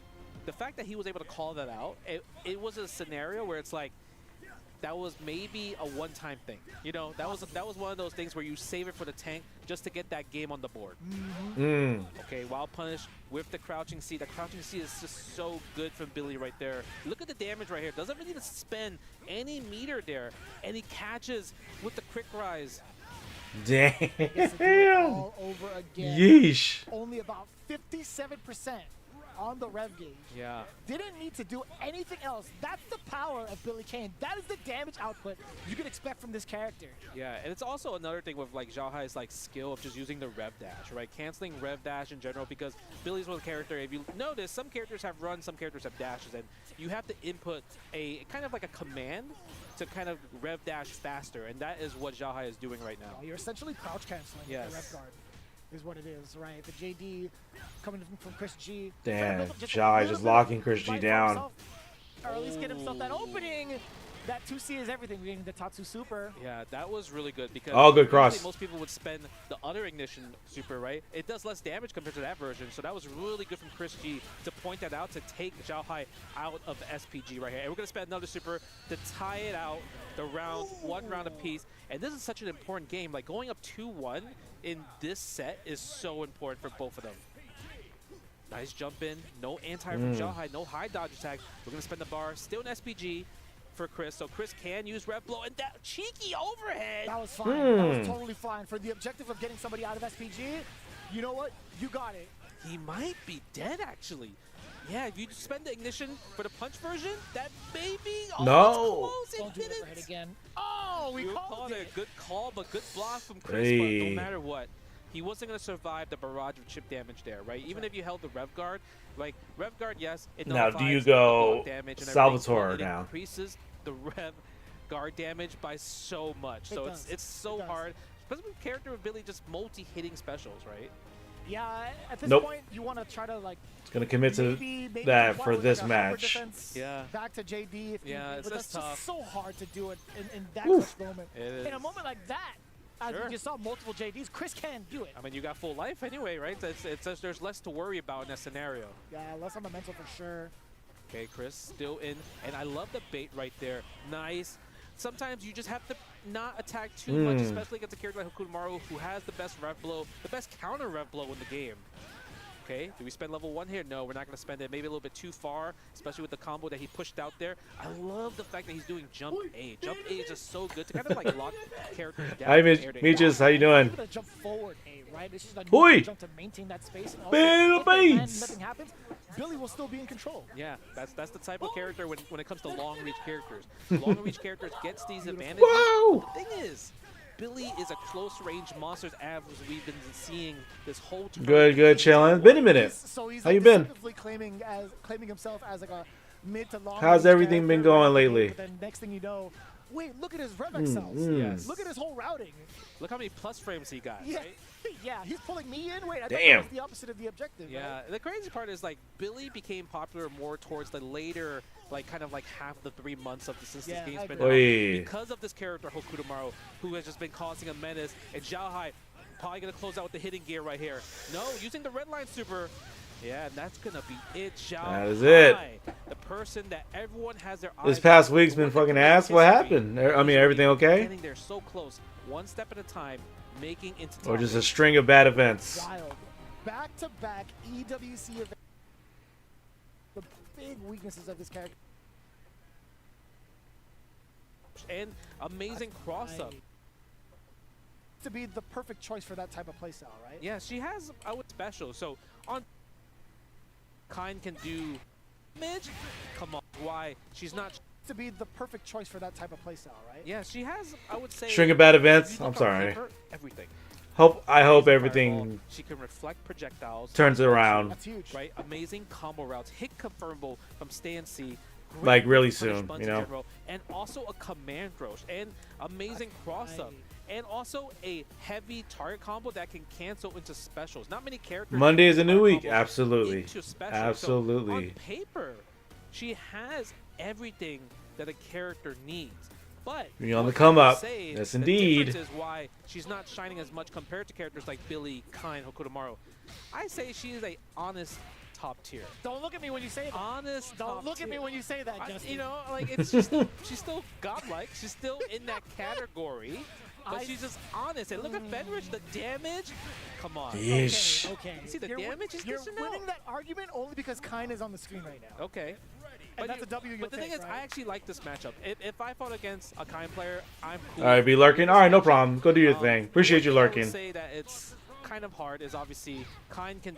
the fact that he was able to call that out, it was a scenario where it's like, that was maybe a one-time thing. You know, that was one of those things where you save it for the tank just to get that game on the board. Okay, wild punish with the crouching C. The crouching C is just so good from Billy right there. Look at the damage right here. Doesn't really need to spend any meter there. And he catches with the quick rise. Damn. All over again. Yeesh. Only about 57% on the rev gauge. Yeah. Didn't need to do anything else. That's the power of Billy Kane. That is the damage output you can expect from this character. Yeah, and it's also another thing with like Zhao Hai's like skill of just using the rev dash, right? Canceling rev dash in general, because Billy's one character. If you notice, some characters have runs, some characters have dashes, and you have to input a kind of like a command to kind of rev dash faster, and that is what Zhao Hai is doing right now. You're essentially crouch canceling the rev guard. Is what it is, right? The JD coming from Chris G. Damn, Shy just locking Chris G down. Or at least get himself that opening. That 2C is everything. We're getting the Tatsu super. Yeah, that was really good because good cross. Most people would spend the other ignition super, right? It does less damage compared to that version, so that was really good from Chris G to point that out, to take Zhao Hai out of SPG right here. And we're gonna spend another super to tie it out, the round, one round apiece. And this is such an important game. Like going up 2-1 in this set is so important for both of them. Nice jump in, no anti from Zhao Hai, no high dodge attack. We're gonna spend the bar, still an SPG for Chris, so Chris can use Rev Blow, and that cheeky overhead. That was fine. That was totally fine. For the objective of getting somebody out of SPG, you know what? You got it. He might be dead, actually. Yeah, if you spend the ignition for the punch version, that baby. No. Don't do the overhead again. Oh, we called it. Good call, but good block from Chris. But no matter what, he wasn't going to survive the barrage of chip damage there, right? Even if you held the Rev Guard, like Rev Guard, yes, it now do you nullifies go the damage and Salvatore it now? Increases the Rev Guard damage by so much. So it's so hard, especially with a character with Billy just multi-hitting specials, right? Yeah, at this Nope. point, you want to try to like. It's gonna commit to maybe that comply for with, this like, a hyper match. defense Yeah. Back to JD. If Yeah, you, it's but just that's tough. just so hard to do it in that Oof. such moment. It is. In a moment like that, as we just saw multiple JDs, Chris can do it. I mean, you got full life anyway, right? It's just, there's less to worry about in that scenario. Yeah, less on the mental for sure. Okay, Chris still in, and I love the bait right there. Nice. Sometimes you just have to not attack too much, especially against a character like Hokutomaru, who has the best rev blow, the best counter rev blow in the game. Okay, do we spend level 1 here? No, we're not going to spend it. Maybe a little bit too far, especially with the combo that he pushed out there. I love the fact that he's doing jump A. Jump A is just so good to kind of like lock characters down. Hi, Meeches, how you doing? Gonna jump forward A, right? It's just a Oi! jump to maintain that space. And Bill if they land, Bates! nothing happens. Billy will still be in control. Yeah, that's the type of character when it comes to long reach characters. Long reach characters gets these advantages. Whoa! The thing is, Billy is a close range monsters as we've been seeing this whole tournament. Good, chillin'. Been a minute. So he's How you been? claiming himself as like a mid to long. How's range everything been character, going lately? But then next thing you know, wait, look at his rev cells. Yes. Look at his whole routing. Look how many plus frames he got, Yeah. right? Yeah, he's pulling me in. Wait, I thought Damn. that was the opposite of the objective. Yeah, right? the crazy part is like Billy became popular more towards the later, like kind of like half the 3 months of since this game's been out, Oi. because of this character Hokutomaru, who has just been causing a menace, and Zhao Hai probably gonna close out with the hitting gear right here. No, using the red line super. Yeah, and that's gonna be it. Zhao That is it. Hai, the person that everyone has their eyes This past on, week's the one been that fucking can make ass. What history. happened? I mean, everything okay? Getting there so close, one step at a time, making into Or top just a eight. string of bad events? Wild. Back-to-back EWC events. The big weaknesses of this character. And amazing cross-up. To be the perfect choice for that type of playstyle, right? Yeah, she has a special. So on Kind can do damage. Come on, why? She's not. To be the perfect choice for that type of playstyle, right? Yeah, she has. I would say. String of bad events? if you I'm look on sorry. paper, everything. I hope Amazing everything fireball. She can reflect projectiles. turns around. That's huge. Right, amazing combo routes, hit confirmable from stay and see. Great Like, really punish soon, buns you in know? general, and also a command throw and amazing cross up. And also a heavy target combo that can cancel into specials. Not many characters. Monday is a new target week. combos Absolutely. into specials. Absolutely. So on paper, she has everything that a character needs. But You're on the what come you up. say, Yes, the indeed. difference is why she's not shining as much compared to characters like Billy, Kind, Hokutomaru. I say she is a honest top tier. Don't look at me when you say that. Honest Don't top look at me tier. when you say that, Justin. You know, like it's just she's still godlike. She's still in that category. But she's just honest. And look at Fenrich, the damage. Come on. Yeesh. Okay. You see the damage he's You're dishing out? winning that argument only because Kine is on the screen right now. Okay. And that's a W you'll But the thing take, is, right? I actually like this matchup. If I fought against a Kind player, I'm cool. All right, be lurking. All right, no problem. Go do your thing. Appreciate you I would lurking. say that it's kind of hard is obviously Kind can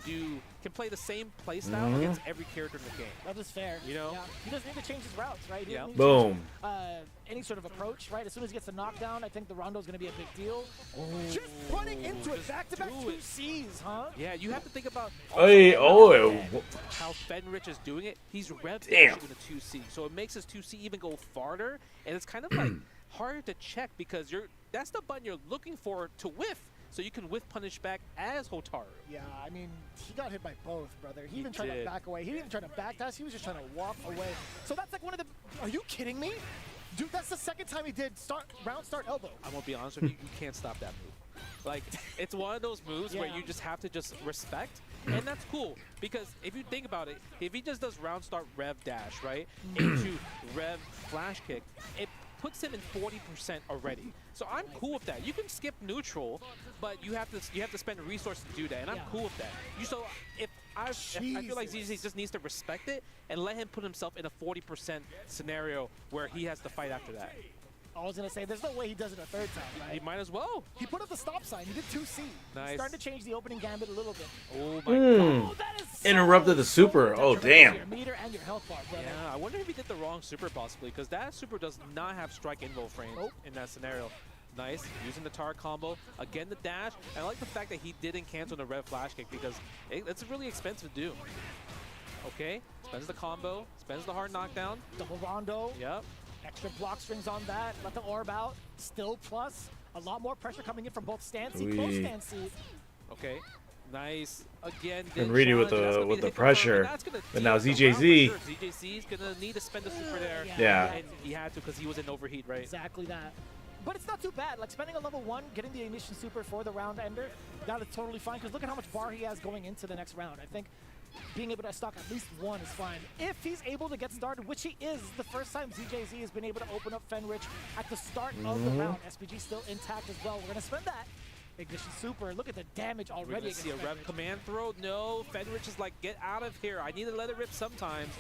play the same play style against every character in the game. That is fair. You know? Yeah. He doesn't need to change his routes, right? He doesn't need to Boom. change, any sort of approach, right? As soon as he gets the knockdown, I think the Rondo is going to be a big deal. Just running into it, back-to-back 2Cs, huh? Yeah, you have to think about How Fenrich is doing it. He's rev Damn. dashing with a 2C, so it makes his 2C even go farther, and it's kind of like harder to check because that's the button you're looking for to whiff, so you can whiff punish back as Hotaru. Yeah, I mean, he got hit by both, brother. He even tried to back away. He didn't even try to backdash. He was just trying to walk away. So that's like one of the... Are you kidding me? Dude, that's the second time he did round start elbow. I'm going to be honest with you, you can't stop that move. Like, it's one of those moves where you just have to just respect, and that's cool. Because if you think about it, if he just does round start rev dash, right, into rev flash kick, it puts him in 40% already. So I'm cool with that. You can skip neutral, but you have to spend resources to do that, and I'm cool with that. If I feel like ZZ just needs to respect it and let him put himself in a 40% scenario where he has to fight after that. I was going to say, there's no way he does it a third time, right? He might as well. He put up the stop sign. He did 2C. Nice. He's starting to change the opening gambit a little bit. Oh my god. That is so interrupted the super. Oh, damn. Your meter and your health bar, brother. Yeah, I wonder if he did the wrong super possibly, because that super does not have strike invo frames in that scenario. Nice, using the tar combo. Again, the dash. And I like the fact that he didn't cancel the red flash kick because it's really expensive to do. Okay, spends the combo, spends the hard knockdown. Double rondo. Yep. Extra block strings on that. Let the orb out. Still plus. A lot more pressure coming in from both stand C, both stand C. Okay. Nice. Again, And Reedy with the pressure. But now ZJZ. ZJZ is going to need to spend the super there. Yeah. And he had to because he was in overheat, right? Exactly that. But it's not too bad. Like spending a level 1, getting the ignition super for the round ender, that is totally fine. Because look at how much bar he has going into the next round. I think being able to stock at least 1 is fine. If he's able to get started, which he is, the first time ZJZ has been able to open up Fenrich at the start of the round. SPG still intact as well. We're going to spend that. Ignition super. Look at the damage already. We're going to see a rev command throw. No, Fenrich is like, get out of here. I need to let it rip sometimes.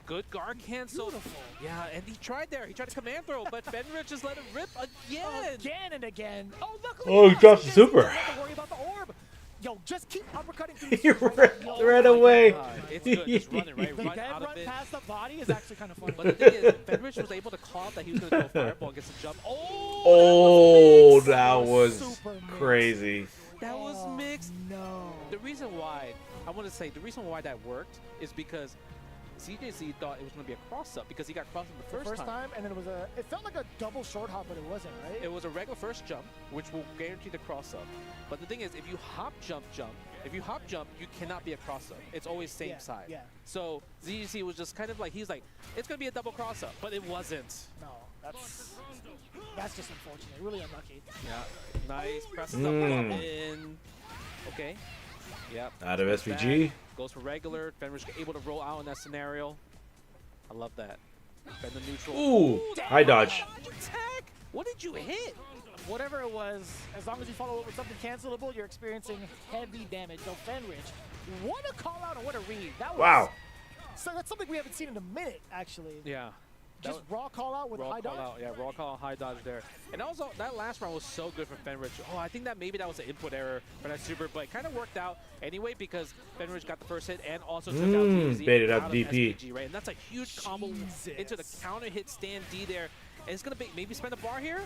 Good guard cancel. Beautiful. Yeah, and he tried there. He tried to command throw, but Fenrich just let it rip again. Again and again. Oh, look. Oh, he drops the super. Don't have to worry about the orb. Yo, just keep uppercutting through He ran away. It's good, just running, right? The Run dead out run of it. past the body is actually kind of funny. But the thing is, Fenrich was able to call out that he was going to throw a fireball and get some jump. Oh, that was crazy. That was mixed. No. The reason why, I want to say, the reason why that worked is because CJC thought it was going to be a cross-up because he got crossed up the first time. And then it felt like a double short hop, but it wasn't, right? It was a regular first jump, which will guarantee the cross-up. But the thing is, if you hop jump, you cannot be a cross-up. It's always same side. Yeah. So ZGC was just kind of like, he's like, it's going to be a double cross-up, but it wasn't. No, that's just unfortunate. Really unlucky. Yeah. Nice. Presses up in. Okay. Yep. Out of SPG. Goes for regular. Fenrich able to roll out in that scenario. I love that. Bend the neutral. Ooh, high dodge. Attack. What did you hit? Whatever it was, as long as you follow it with something cancelable, you're experiencing heavy damage. So Fenrich, what a call out and what a read. That was, so that's something we haven't seen in a minute, actually. Yeah. Just raw call out with high dodge? Yeah, raw call out, high dodge there. And also, that last round was so good for Fenrich. Oh, I think that maybe that was an input error for that super, but it kind of worked out anyway because Fenrich got the first hit and also took out DZ baited out up of DP. SPG, right? And that's a huge combo into the counter hit stand D there. And it's going to maybe spend a bar here.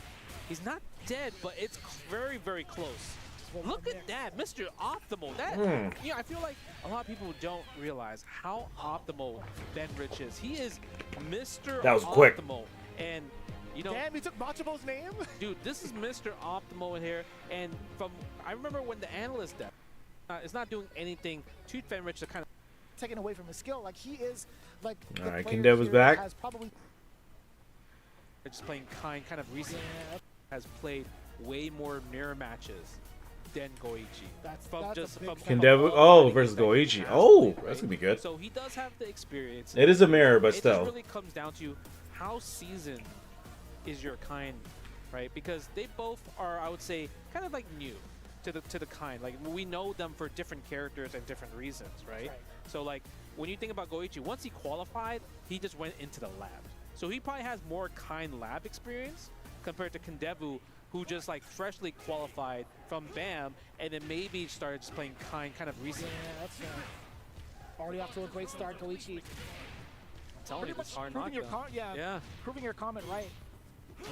He's not dead, but it's very, very close. Look at that, Mr. Optimal. That, you know, I feel like a lot of people don't realize how optimal Fenrich is. He is Mr. That was quick. Optimal. And, you know, damn, he took Machibo's name? Dude, this is Mr. Optimal here. And I remember when the analyst deck is not doing anything to Fenrich to kind of taken away from his skill. Like, he is, like, all right, Kindev was back. Has probably just playing kind of recently has played way more mirror matches than Goichi. That's Kindev, versus Goichi. Oh, that's gonna be good. So he does have the experience. It is a mirror, but still. It just really comes down to how seasoned is your kind, right? Because they both are, I would say, kind of like new to the kind. Like, we know them for different characters and different reasons, right? So like when you think about Goichi, once he qualified, he just went into the lab. So he probably has more kind lab experience compared to Kindevu, who just like freshly qualified from BAM and then maybe started just playing kind of recently. Yeah, that's already off to a great start, Goichi. Telling you, this hard proving your knockdown. yeah, proving your comment right.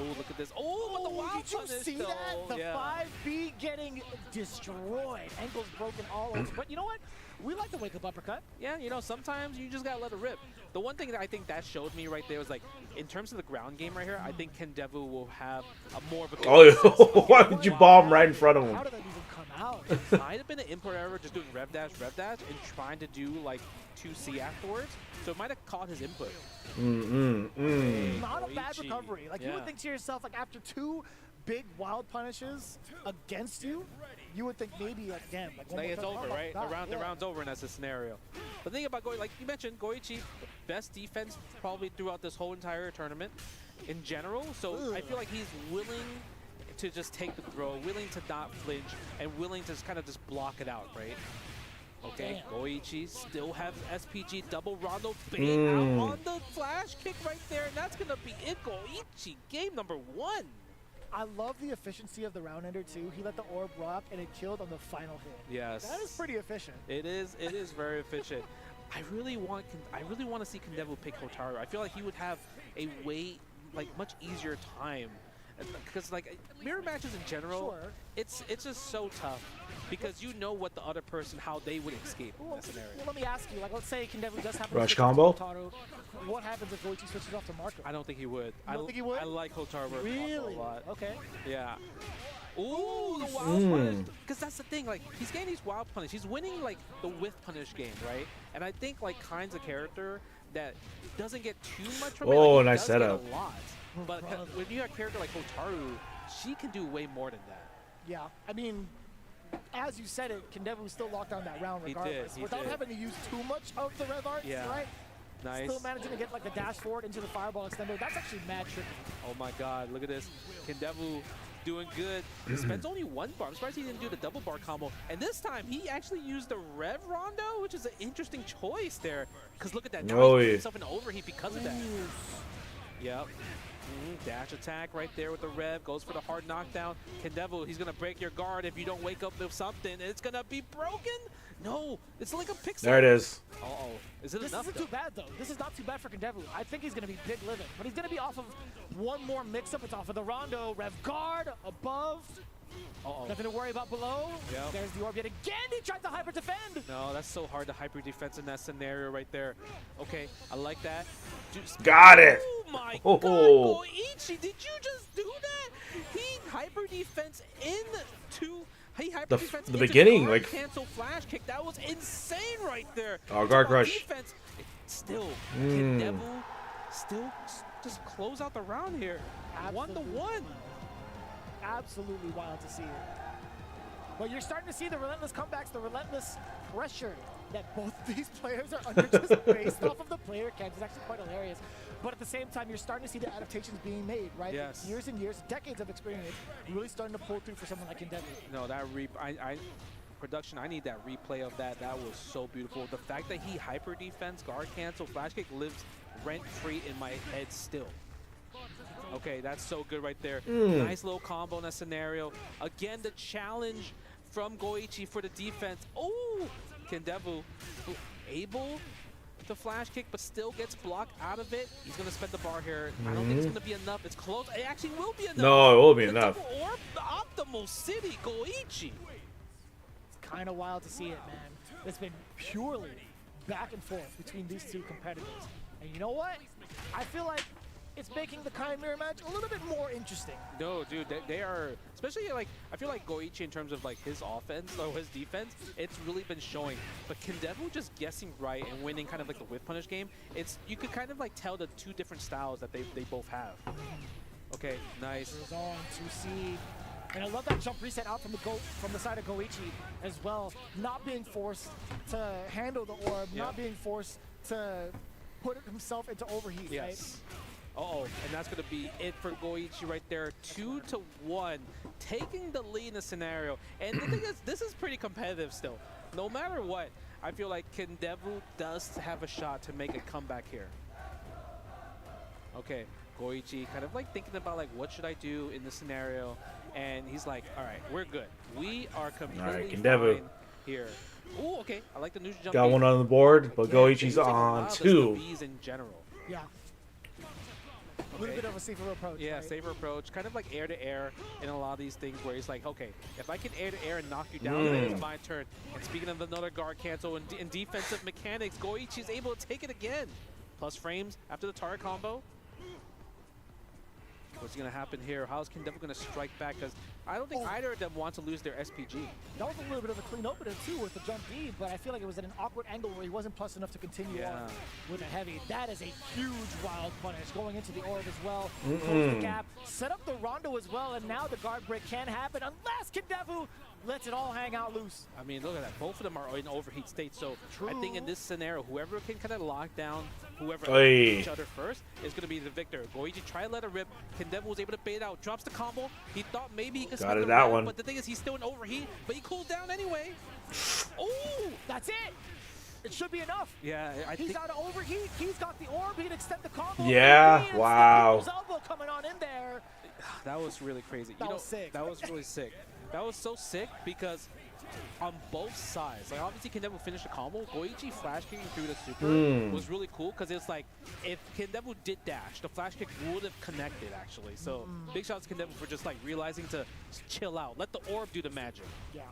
Oh, look at this. Oh, but the wild did you punish, see though. that? The Yeah. 5B getting destroyed. Ankles broken all over. But you know what? We like the wake-up uppercut. Yeah, you know, sometimes you just gotta let it rip. The one thing that I think that showed me right there was like, in terms of the ground game right here, I think Kendevu will have a more of a... Oh, why would you bomb right in front of him? How did that even come out? It might have been an input error just doing rev dash, and trying to do like 2C afterwards. So it might have caught his input. Not a bad recovery. Like, you would think to yourself, like, after 2 big wild punishes against you, you would think maybe, like, damn. Like It's over, right? The round's over, and that's the scenario. The thing about Goichi, like you mentioned, Goichi, best defense probably throughout this whole entire tournament in general. So I feel like he's willing to just take the throw, willing to not flinch, and willing to kind of just block it out, right? Okay, Goichi still has SPG double rondo bait out on the flash kick right there, and that's gonna be it. Goichi, game number 1. I love the efficiency of the round ender too. He let the orb rock and it killed on the final hit. Yes, that is pretty efficient. It is very efficient. I really want to see Kendevu pick Hotaru. I feel like he would have a way much easier time, because like mirror matches in general, it's just so tough. Because you know what the other person, how they would escape in that scenario. Well, let me ask you, like, let's say Kendevu does have rush combo. Hotaru. What happens if Goichi switches off to Marco? I don't think he would. I don't think he would? I like Hotaru really? a lot. Okay. Yeah. Ooh, the wild punish. Because that's the thing, like, he's getting these wild punish. He's winning, like, the whiff punish game, right? And I think, like, Kind's a character that doesn't get too much from it. Like, nice setup. A lot. But when you have a character like Hotaru, she can do way more than that. Yeah. I mean, as you said it, Kendevu still locked down that round regardless. Without having to use too much of the rev arts, right? Nice. Still managing to get like the dash forward into the fireball extender. That's actually mad tricky. Oh my god, look at this. Kendevu doing good. He spends only 1 bar. I'm surprised he didn't do the double bar combo. And this time, he actually used the rev rondo, which is an interesting choice there. Because look at that. Now he's putting himself in overheat because of that. Yep. Dash attack right there with the rev, goes for the hard knockdown. Kendevu, he's gonna break your guard if you don't wake up with something. It's gonna be broken. No, it's like a pixel. There it is. Uh-oh. Is it this enough? This isn't too bad though. This is not too bad for Kendevu. I think he's gonna be big living, but he's gonna be off of 1 more mix-up. It's off of the rondo, rev guard, above. Nothing to worry about below. Yep. There's the orb yet again. He tried to hyper defend. No, that's so hard to hyper defense in that scenario right there. Okay, I like that. Got it. Oh my god, Goichi, did you just do that? He hyper defense into the beginning, like cancel flash kick. That was insane right there. Oh, guard crush. Defense. Still, Kendevu still just close out the round here. 1-1. Absolutely wild to see it. But you're starting to see the relentless comebacks, the relentless pressure that both of these players are under just based off of the player camps. It's actually quite hilarious. But at the same time, you're starting to see the adaptations being made, right? Yes. Years and years, decades of experience, really starting to pull through for someone like Kendevu. No, that production, I need that replay of that. That was so beautiful. The fact that he hyper defense, guard cancel, flash kick lives rent-free in my head still. Okay, that's so good right there. Nice little combo in that scenario. Again, the challenge from Goichi for the defense. Oh, Kendevu able to flash kick, but still gets blocked out of it. He's going to spend the bar here. I don't think it's going to be enough. It's close. It actually will be enough. No, it will be enough. Orb, the optimal city, Goichi. It's kind of wild to see it, man. It's been purely back and forth between these two competitors. And you know what? I feel like it's making the Kind mirror match a little bit more interesting. No, dude, they are, especially like, I feel like Goichi in terms of like his offense or his defense, it's really been showing. But Kendevu just guessing right and winning kind of like the whip punish game, you could kind of like tell the 2 different styles that they both have. Okay, nice. Goes on to see. And I love that jump reset out from the side of Goichi as well. Not being forced to handle the orb, not being forced to put himself into overheat, right? Uh-oh, and that's going to be it for Goichi right there. 2-1, taking the lead in the scenario. And the thing is, this is pretty competitive still. No matter what, I feel like Kendevu does have a shot to make a comeback here. Okay, Goichi kind of like thinking about like what should I do in this scenario, and he's like, all right, we're good. We are completely fine here. Oh, okay. I like the neutral jump. Got one on the board, but Goichi's on two. Bees in general. Yeah. A little bit of a safer approach. Yeah, right? safer approach. Kind of like air to air in a lot of these things where he's like, okay, if I can air to air and knock you down, then it's my turn. And speaking of another guard cancel and defensive mechanics, Goichi is able to take it again. Plus frames after the target combo. What's going to happen here? How is Kendevu going to strike back? Because I don't think either of them want to lose their SPG. That was a little bit of a clean opener too with the jump D, but I feel like it was at an awkward angle where he wasn't plus enough to continue on with a heavy. That is a huge wild punish going into the orb as well. Close the gap, set up the rondo as well, and now the guard break can happen unless Kendevu lets it all hang out loose. I mean, look at that. Both of them are in overheat state. So I think in this scenario, whoever can kind of lock down whoever each other first is going to be the victor. Goichi try to let it rip. Kendevu was able to bait out. Drops the combo. He thought maybe he could got it that one. But the thing is, he's still in overheat. But he cools down anyway. Oh, that's it. It should be enough. Yeah, he's out of overheat. He's got the orb. He can extend the combo. Yeah, wow. Elbow coming on in there. That was really crazy. That was sick. That was really sick. That was so sick because on both sides, like obviously Kendevu finished the combo. Goichi flash kicking through the super was really cool because it's like if Kendevu did dash, the flash kick would have connected actually. So big shout out to Kendevu for just like realizing to chill out, let the orb do the magic. Yeah.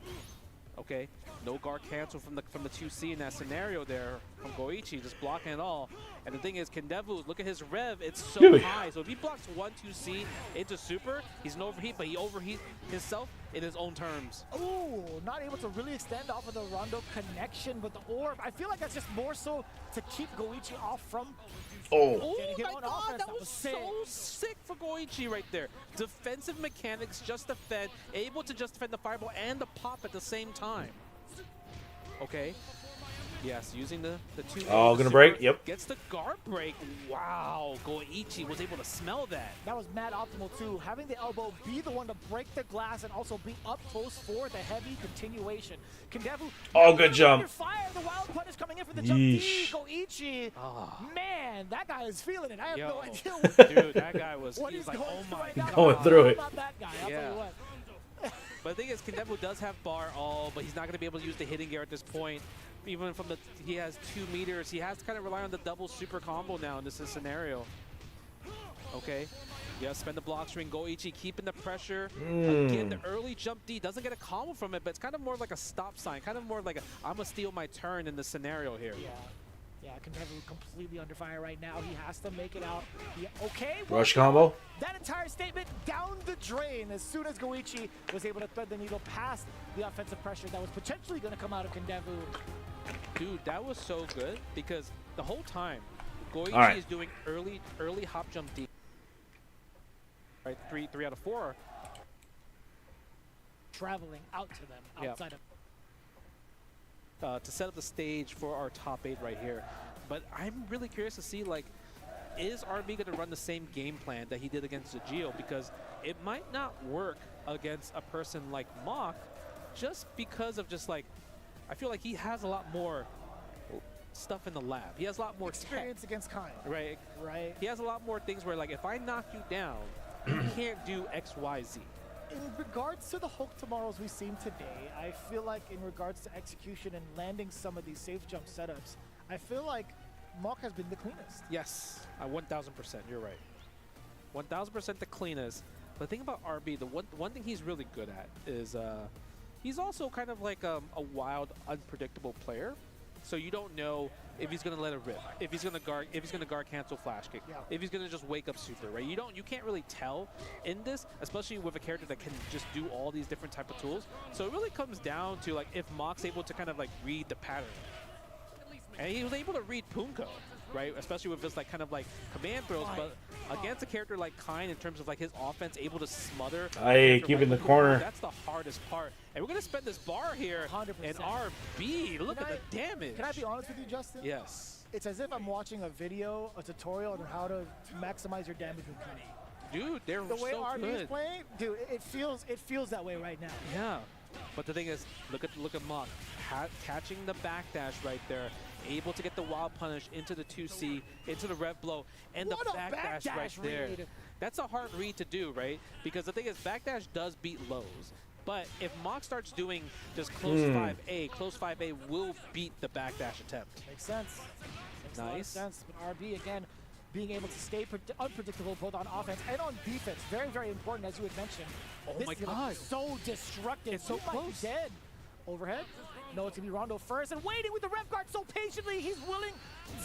Okay, no guard cancel from the 2C in that scenario there from Goichi, just blocking it all. And the thing is, Kendevu, look at his rev, it's so high. So if he blocks 1-2C into super, he's an overheat, but he overheats himself in his own terms. Oh, not able to really extend off of the rondo connection with the orb. I feel like that's just more so to keep Goichi off from. Oh my god, that was so sick for Goichi right there. Defensive mechanics, just defend, able to just defend the fireball and the pop at the same time. Okay. Yes, using the two. Oh, gonna break. Yep. Gets the guard break. Wow, Goichi was able to smell that. That was mad optimal too. Having the elbow be the one to break the glass and also be up close for the heavy continuation. Kendevu. Oh, good jump. Fire. The wild punish coming in for the jump D. Goichi. Man, that guy is feeling it. I have no idea. Dude, that guy was. He's like, oh my god. Going through it. Not that guy. I'll tell you what. But the thing is, Kendevu does have bar, but he's not going to be able to use the hitting gear at this point. Even from he has 2 meters, he has to kind of rely on the double super combo now in this scenario. Okay, yeah, spend the block string. Goichi keeping the pressure. Again, the early jump D doesn't get a combo from it, but it's kind of more like a stop sign, kind of more like I'm gonna steal my turn in the scenario here. Yeah, Kendevu completely under fire right now. He has to make it out. Okay. Rush combo. That entire statement down the drain as soon as Goichi was able to thread the needle past the offensive pressure that was potentially going to come out of Kendevu. Dude, that was so good because the whole time Goichi is doing early hop jump D. Right, 3 out of 4. Traveling out to them outside of. To set up the stage for our top 8 right here. But I'm really curious to see, like, is RB going to run the same game plan that he did against Zagio? Because it might not work against a person like Mach just because of just, like, I feel like he has a lot more stuff in the lab. He has a lot more experience against Kind. Right. He has a lot more things where, like, if I knock you down, you can't do X, Y, Z. In regards to the Hulk tomorrows we've seen today, I feel like in regards to execution and landing some of these safe jump setups, I feel like Mach has been the cleanest. Yes, 1,000%. You're right. 1,000% the cleanest. But the thing about RB, the one thing he's really good at is he's also kind of like a wild, unpredictable player. So you don't know if he's gonna let it rip, if he's gonna guard cancel flash kick, if he's gonna just wake up super, right? You can't really tell in this, especially with a character that can just do all these different type of tools. So it really comes down to like if Mach's able to kind of like read the pattern. And he was able to read Punko, right? Especially with his like kind of like command throws, but against a character like Kind in terms of like his offense able to smother. Keep in the corner. That's the hardest part. And we're gonna spend this bar here 100%. and RB. Look at the damage. Can I be honest with you, Justin? Yes. It's as if I'm watching a video, a tutorial on how to maximize your damage with Kind. Dude, they're the way so RB good. is playing, dude, it feels that way right now. Yeah. But the thing is, look at Mach catching the backdash right there, able to get the wild punish into the 2C, into the red blow, and What the a backdash right there. read. That's a hard read to do, right? Because the thing is, backdash does beat lows. But if Mach starts doing just close 5A, close 5A will beat the backdash attempt. Makes sense. Makes a lot of Nice. sense. But RB, again, being able to stay unpredictable both on offense and on defense. Very, very important, as you had mentioned. Oh This my is gonna be God. so destructive. It's so He might be close. dead. Overhead. No, it's going to be Rondo first. And waiting with the ref guard so patiently. He's willing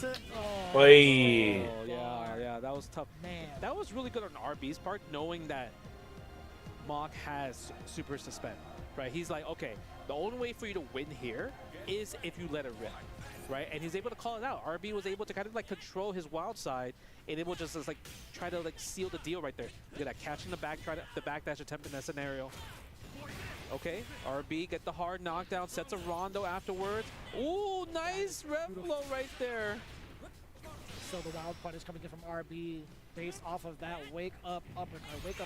to... Oh, Oi. Oh, yeah, that was tough. Man. That was really good on RB's part, knowing that Mach has super suspend, right? He's like, okay, the only way for you to win here is if you let it rip, right? And he's able to call it out. RB was able to kind of like control his wild side and able just like try to like seal the deal right there. Look at that, catching the backdash attempt in that scenario. Okay, RB get the hard knockdown, sets a Rondo afterwards. Ooh, nice rev blow right there. So the wild punish coming in from RB based off of that wake up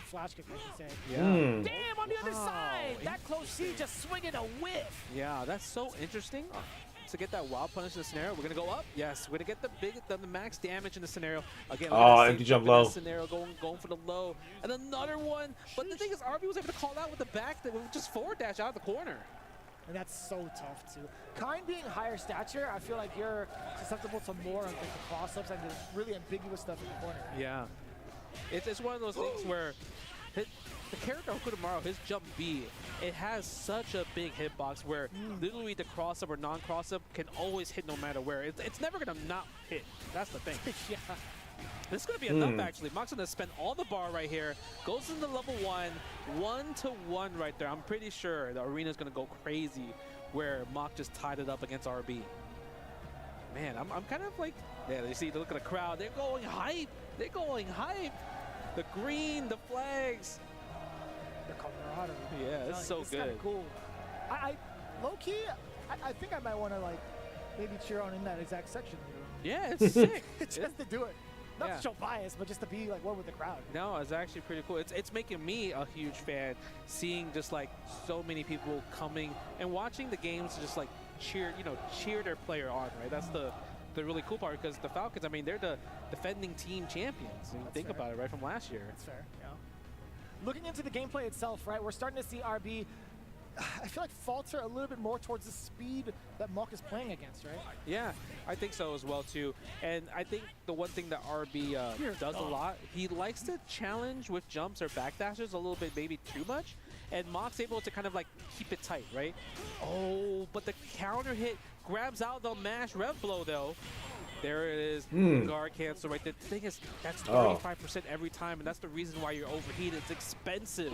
flash kick, I should say. Yeah. Damn, on the other side! That close C just swinging a whiff. Yeah, that's so interesting. To get that wild punish in the scenario, we're gonna go up. Yes, we're gonna get the max damage in the scenario. Again, empty jump low. Scenario going for the low, and another one. But the thing is, RB was able to call out with the back, that just forward dash out of the corner. And that's so tough too. Kind being higher stature, I feel like you're susceptible to more of like the cross-ups and the really ambiguous stuff in the corner. Yeah, it's one of those things where the character Okutomaro, his jump B, it has such a big hitbox where literally the cross-up or non-cross-up can always hit no matter where. It's never gonna not hit. That's the thing. Yeah. This is going to be enough, actually. Mach's going to spend all the bar right here. Goes into level 1. 1-to-1 right there. I'm pretty sure the arena's going to go crazy where Mach just tied it up against RB. Man, I'm kind of like... Yeah, you see, look at the crowd. They're going hype. They're going hype. The green, the flags. The camaraderie. Yeah, it's so It's good. kind of cool. I low-key, I think I might want to, like, maybe cheer on in that exact section. You know? Yeah, it's sick. Just to do it. Not Yeah. to show bias, but just to be like one with the crowd. No, it's actually pretty cool. It's making me a huge fan, seeing just like so many people coming and watching the games, just like cheer their player on, right? That's the really cool part, because the Falcons, I mean, they're the defending team champions. When you think about it, right, from last year. That's fair. Yeah. Looking into the gameplay itself, right? We're starting to see RB. I feel like falter a little bit more towards the speed that Mach is playing against, right? Yeah, I think so as well too. And I think the one thing that RB does a lot, he likes to challenge with jumps or backdashes a little bit, maybe too much. And Mach's able to kind of like keep it tight, right? Oh, but the counter hit grabs out the mash rev blow though. There it is, guard cancel right there. The thing is, that's 35% every time, and that's the reason why you're overheated. It's expensive.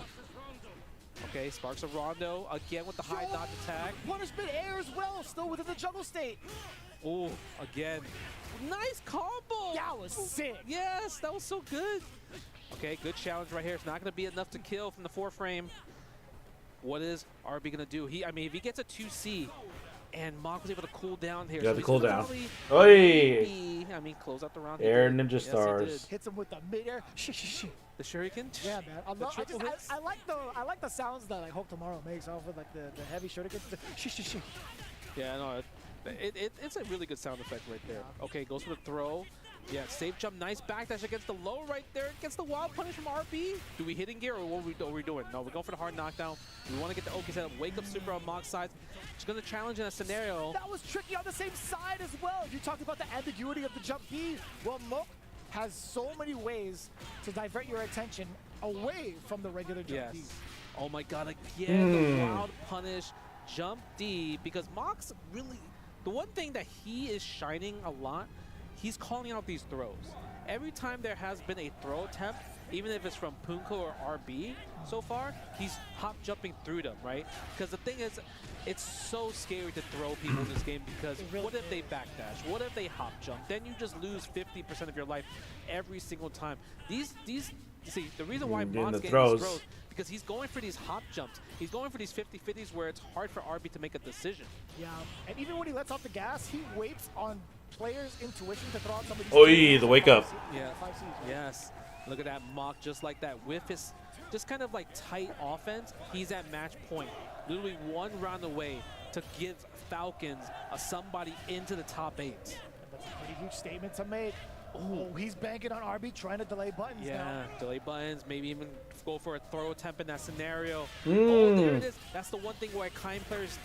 Okay, sparks a Rondo again with the high dodge attack. Punishment air as well, still within the jungle state. Oh, again. Nice combo. That was sick. Yes, that was so good. Okay, good challenge right here. It's not going to be enough to kill from the 4 frame. What is RB going to do? I mean, if he gets a 2C, and Mach was able to cool down here. Yeah, so the he's cool gonna down. probably Oi! I mean, close out the round. Air He did. Ninja Yes, he Stars. did. Hits him with the mid-air. The shuriken? Yeah, man. triple hits? I like the sounds that like Tomorrow makes off with like the heavy shuriken. Yeah, no, it's a really good sound effect right there. Okay, goes for the throw. Yeah, safe jump, nice backdash against the low right there. Gets the wild punish from RB. Do we hit in gear or what are we doing? No, we're going for the hard knockdown. We want to get the OK set up. Wake up super on Mach's side. Just going to challenge in a scenario. That was tricky on the same side as well. You talked about the ambiguity of the jump B. Well, Mach has so many ways to divert your attention away from the regular jump B. Yes. Oh my god, again, the wild punish, jump D, because Mach's really, the one thing that he is shining a lot, he's calling out these throws. Every time there has been a throw attempt, even if it's from Punko or RB so far, he's hop jumping through them, right? Because the thing is, it's so scary to throw people in this game, because what if they backdash? What if they hop jump? Then you just lose 50% of your life every single time. See, the reason why Mach's getting these throws, because he's going for these hop jumps. He's going for these 50-50s where it's hard for RB to make a decision. Yeah, and even when he lets off the gas, he waits on players' intuition to throw out some of these. Oi, the wake up. Yeah. Yes. Look at that Mach, just like that. With his just kind of like tight offense, he's at match point. literally one round away to give Falcons a somebody into the top 8. And that's a pretty huge statement to make. Oh, he's banking on RB, trying to delay buttons now. Yeah, delay buttons, maybe even go for a throw attempt in that scenario. Mm. Oh, there it is. That's the one thing why Kind players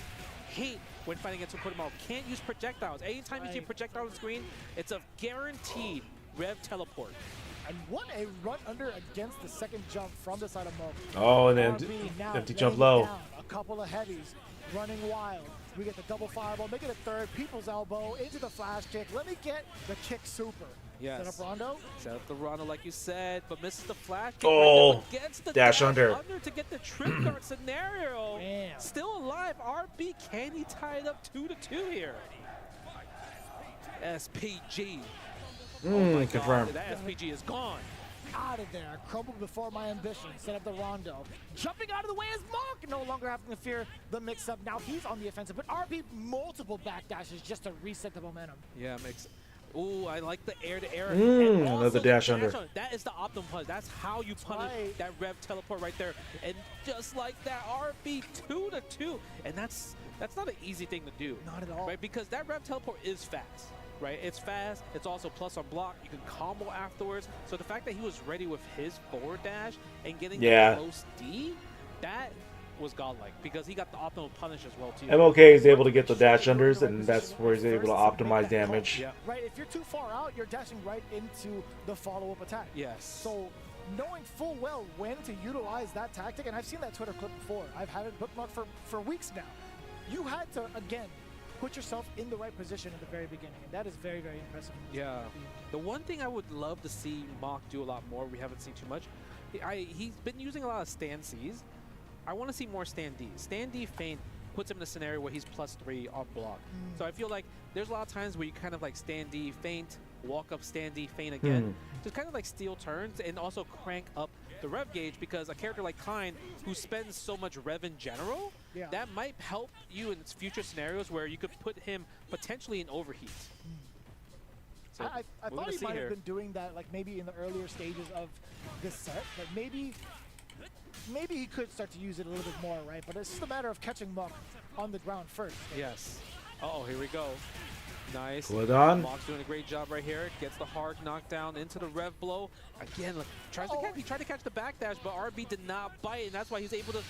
hate when fighting against Okudama. Can't use projectiles. Anytime you see a projectile on the screen, it's a guaranteed rev teleport. And what a run under against the second jump from the side of Mo. Oh, and then RB now empty jump laying low. down a couple of heavies, running wild. We get the double fireball, make it a third, people's elbow, into the flash kick. Let me get the kick super. Yes. Set up Rondo. Set up the Rondo like you said, but misses the flash kick. Oh, right there against the dash under. to get the trip guard scenario. Damn. Still alive. RB, can he tie it up 2-2 here? SPG. Confirmed. That SPG is gone. Out of there, crumbled before my ambition. Set up the Rondo. Jumping out of the way is Monk, no longer having to fear the mix-up. Now he's on the offensive, but RB multiple backdashes just to reset the momentum. Yeah, makes. Ooh, I like the air-to-air. Another dash under. That is the optimum punish. That's how you punish that rev teleport right there. And just like that, RB 2-2. And that's not an easy thing to do. Not at all. Right? Because that rev teleport is fast. Right? It's fast. It's also plus on block. You can combo afterwards. So the fact that he was ready with his forward dash and getting the close D, that was godlike because he got the optimal punish as well too. MOK is able to get the dash unders, and that's where he's able to optimize damage. Yeah. Right, if you're too far out, you're dashing right into the follow-up attack. Yes. So knowing full well when to utilize that tactic, and I've seen that Twitter clip before. I've had it bookmarked for weeks now. You had to, again, put yourself in the right position at the very beginning, and that is very, very impressive. Yeah. The one thing I would love to see Mock do a lot more, we haven't seen too much, he's been using a lot of stand Cs. I want to see more stand D. Stand D feint puts him in a scenario where he's +3 on block. So I feel like there's a lot of times where you kind of like stand D, feint, walk up, stand D, feint again. Just kind of like steal turns and also crank up the rev gauge, because a character like Kind, who spends so much rev in general, that might help you in future scenarios where you could put him potentially in overheat. So I thought he might have been doing that, like maybe in the earlier stages of this set, but maybe he could start to use it a little bit more, right? But it's just a matter of catching Muck on the ground first. Yes. Uh-oh, here we go. Nice. Well done. Mock's doing a great job right here. Gets the hard knockdown into the rev blow. Again, look, he tried to catch the backdash, but RB did not bite, and that's why he's able to.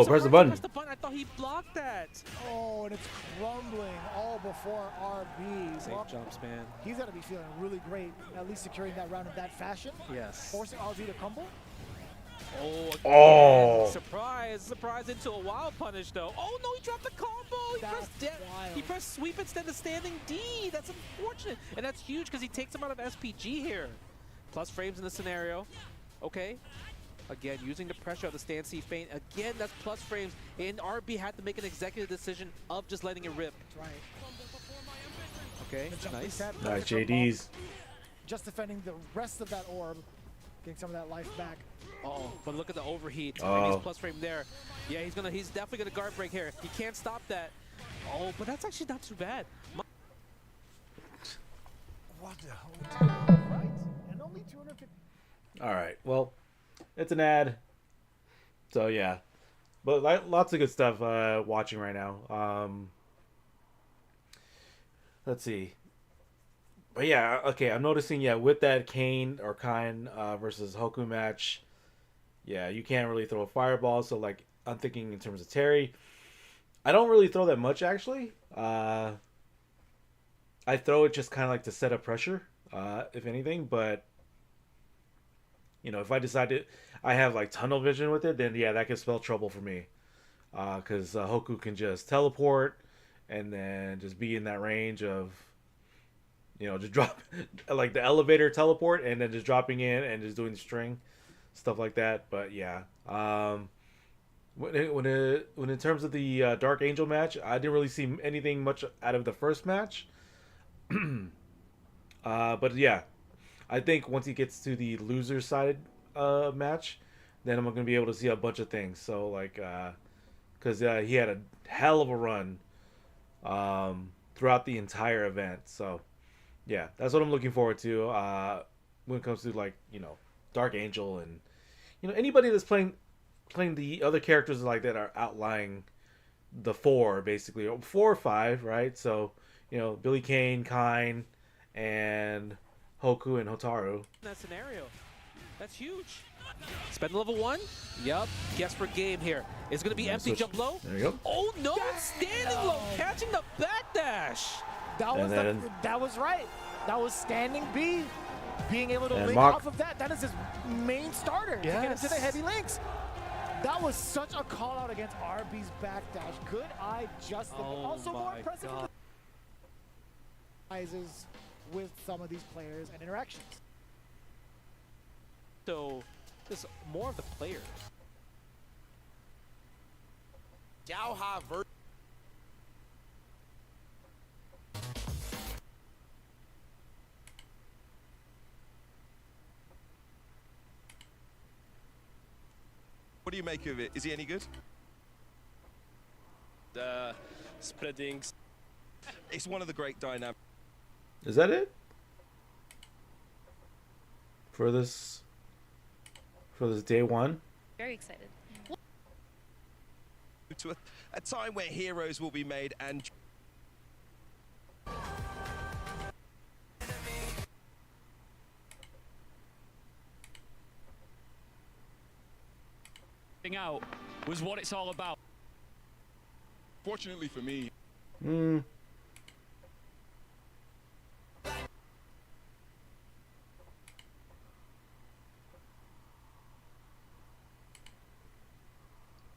Press the button. Press the button. I thought he blocked that. Oh, and it's crumbling all before RB. Safe jumps, man. He's got to be feeling really great, at least securing that round in that fashion. Yes. Forcing RB to crumble. Oh, surprise into a wild punish though. Oh no, he dropped the combo. He pressed sweep instead of standing D. That's unfortunate, and that's huge because he takes him out of SPG here. Plus frames in the scenario. Okay. Again, using the pressure of the stand C feint. Again, that's plus frames, and RB had to make an executive decision of just letting it rip. That's right. Okay, nice. Nice JDs. Just defending the rest of that orb, getting some of that life back. Oh, but look at the overheat. He's plus frame there. Yeah, he's definitely gonna guard break here. He can't stop that. Oh, but that's actually not too bad. What the hell? Right? And only 250. All right. Well, it's an ad. So yeah, but lots of good stuff watching right now. Let's see. But yeah, okay, I'm noticing, with that Kane or Kind versus Hoku match, you can't really throw a fireball. So, like, I'm thinking in terms of Terry, I don't really throw that much, actually. I throw it just kind of like to set up pressure, if anything. But, if I decide to, I have, like, tunnel vision with it, then, that could spell trouble for me. Because Hoku can just teleport and then just be in that range of, just drop like the elevator teleport and then just dropping in and just doing the string, stuff like that. But when in terms of the Dark Angel match, I didn't really see anything much out of the first match. But I think once he gets to the loser side match, then I'm gonna be able to see a bunch of things. So like, because he had a hell of a run throughout the entire event. So. Yeah, that's what I'm looking forward to when it comes to, like, Dark Angel and, anybody that's playing playing the other characters like that are outlying the four, basically 4 or 5, right? So Billy Kane, Kain, and Hoku and Hotaru. That scenario, that's huge. Spend level 1. Yep. Guess for game here. It's going to be empty. Jump low. There you go. Oh no! Standing low, catching the backdash. That was right. That was standing B. Being able to link Mock. off of that. That is his main starter to get into the heavy links. That was such a call out against RB's backdash. Good eye, Justin. But also more impressive with some of these players and interactions. So, this more of the players. What do you make of it? Is he any good? Spreading. It's one of the great dynamics. Is that it? For this day 1? Very excited. To a time where heroes will be made and out was what it's all about. Fortunately for me.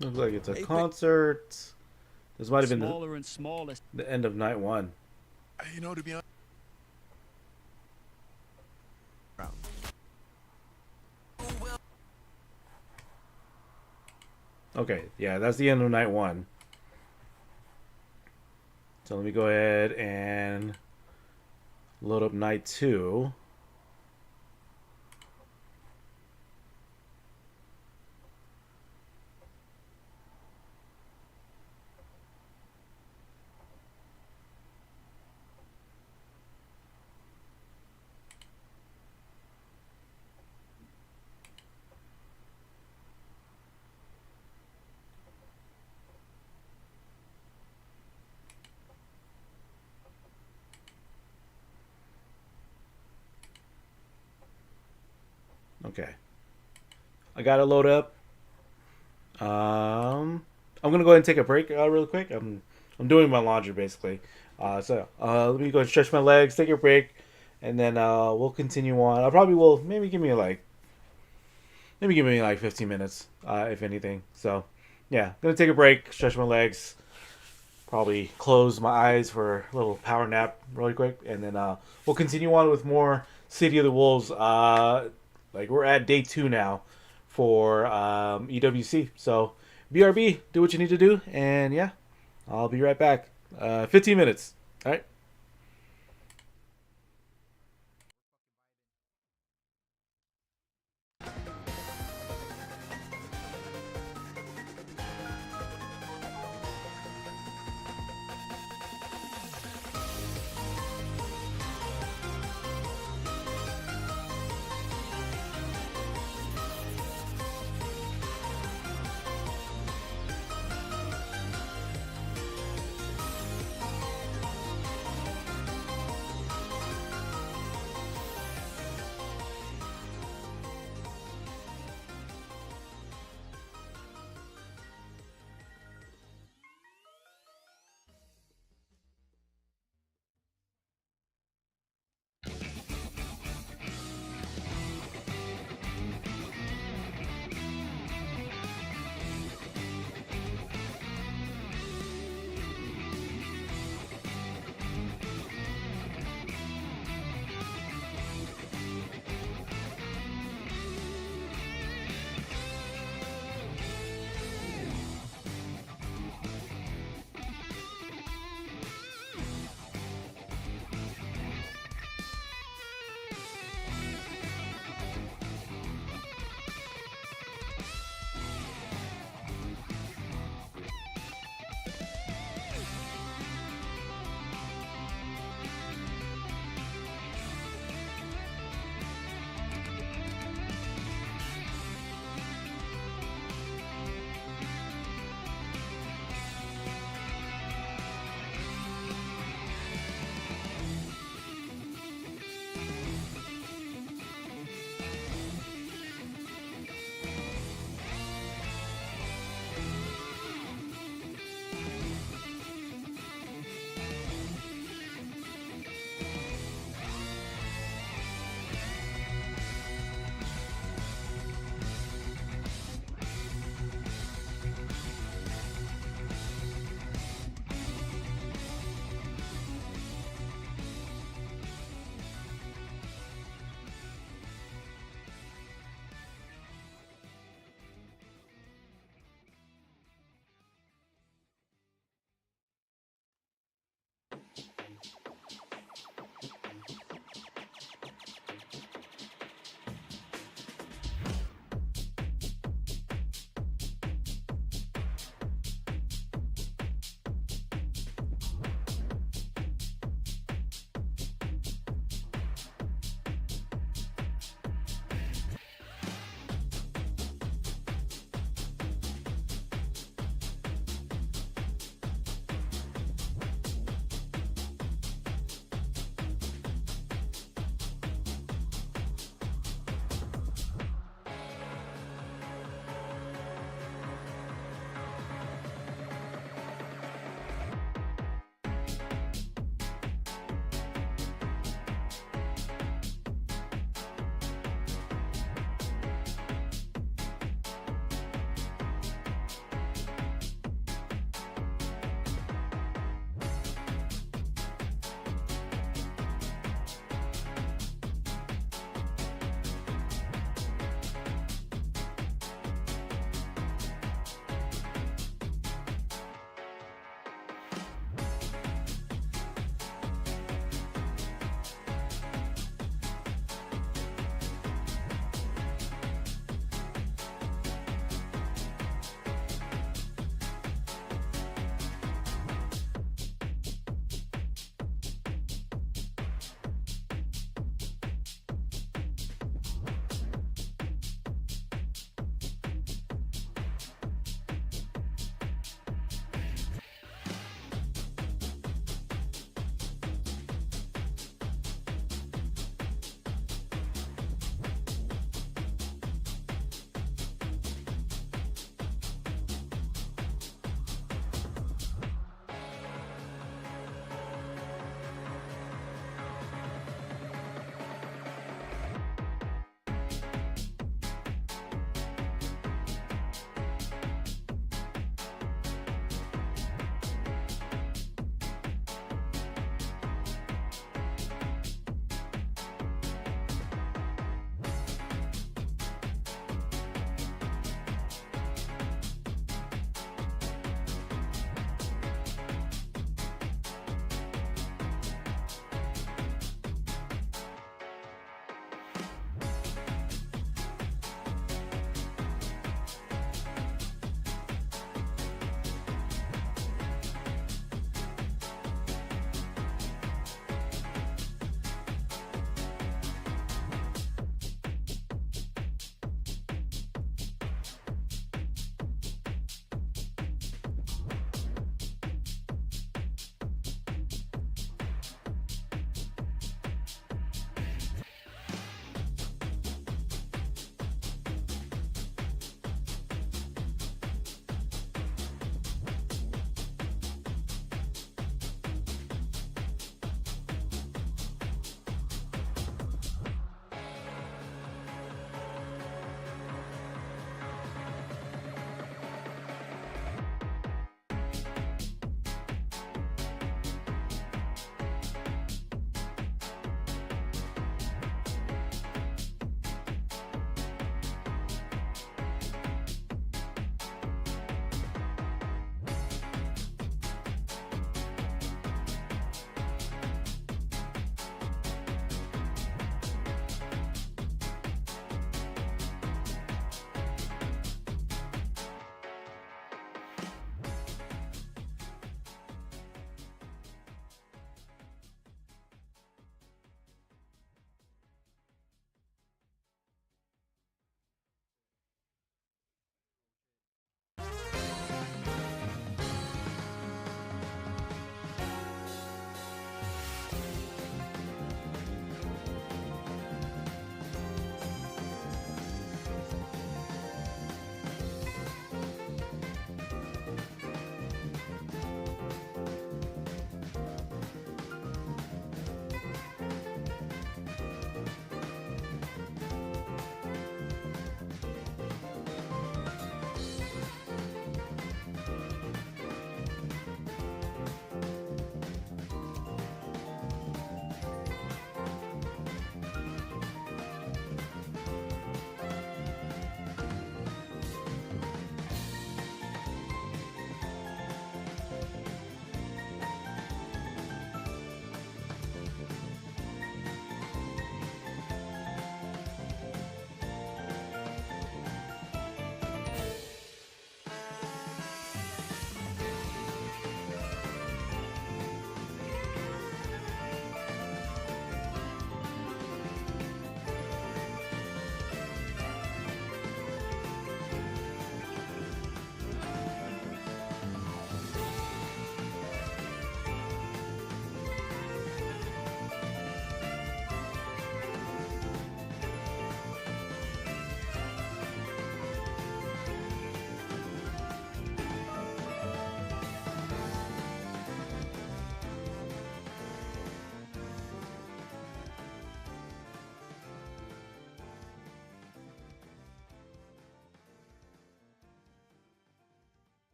Looks like it's a concert. This might have been smaller and smaller. The end of night 1. To be honest. Okay, yeah, that's the end of night 1. So let me go ahead and load up night 2. Okay, I got it load up. I'm gonna go ahead and take a break real quick. I'm doing my laundry basically. So let me go and stretch my legs, take a break, and then we'll continue on. I probably will maybe give me like 15 minutes, if anything. So yeah, gonna take a break, stretch my legs, probably close my eyes for a little power nap really quick, and then we'll continue on with more City of the Wolves. Like we're at day 2 now for EWC. So BRB, do what you need to do, and yeah, I'll be right back. 15 minutes. All right.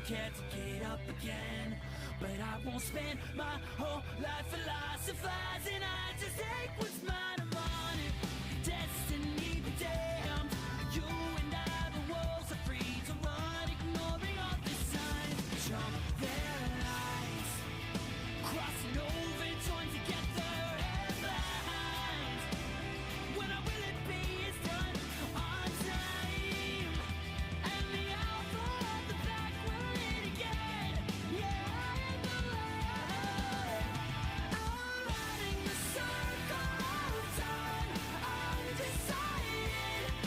care to get up again. But I won't spend my whole life philosophizing. I just take what's mine, I'm on it. Destiny be damned. You and I, the walls are free to run, ignoring all the signs. Jump their lies, crossing over, join together, headlines. When I will it be is done on time, and the alpha of the back will hit again. Yeah, in the light, I'm riding the circle of time, undecided.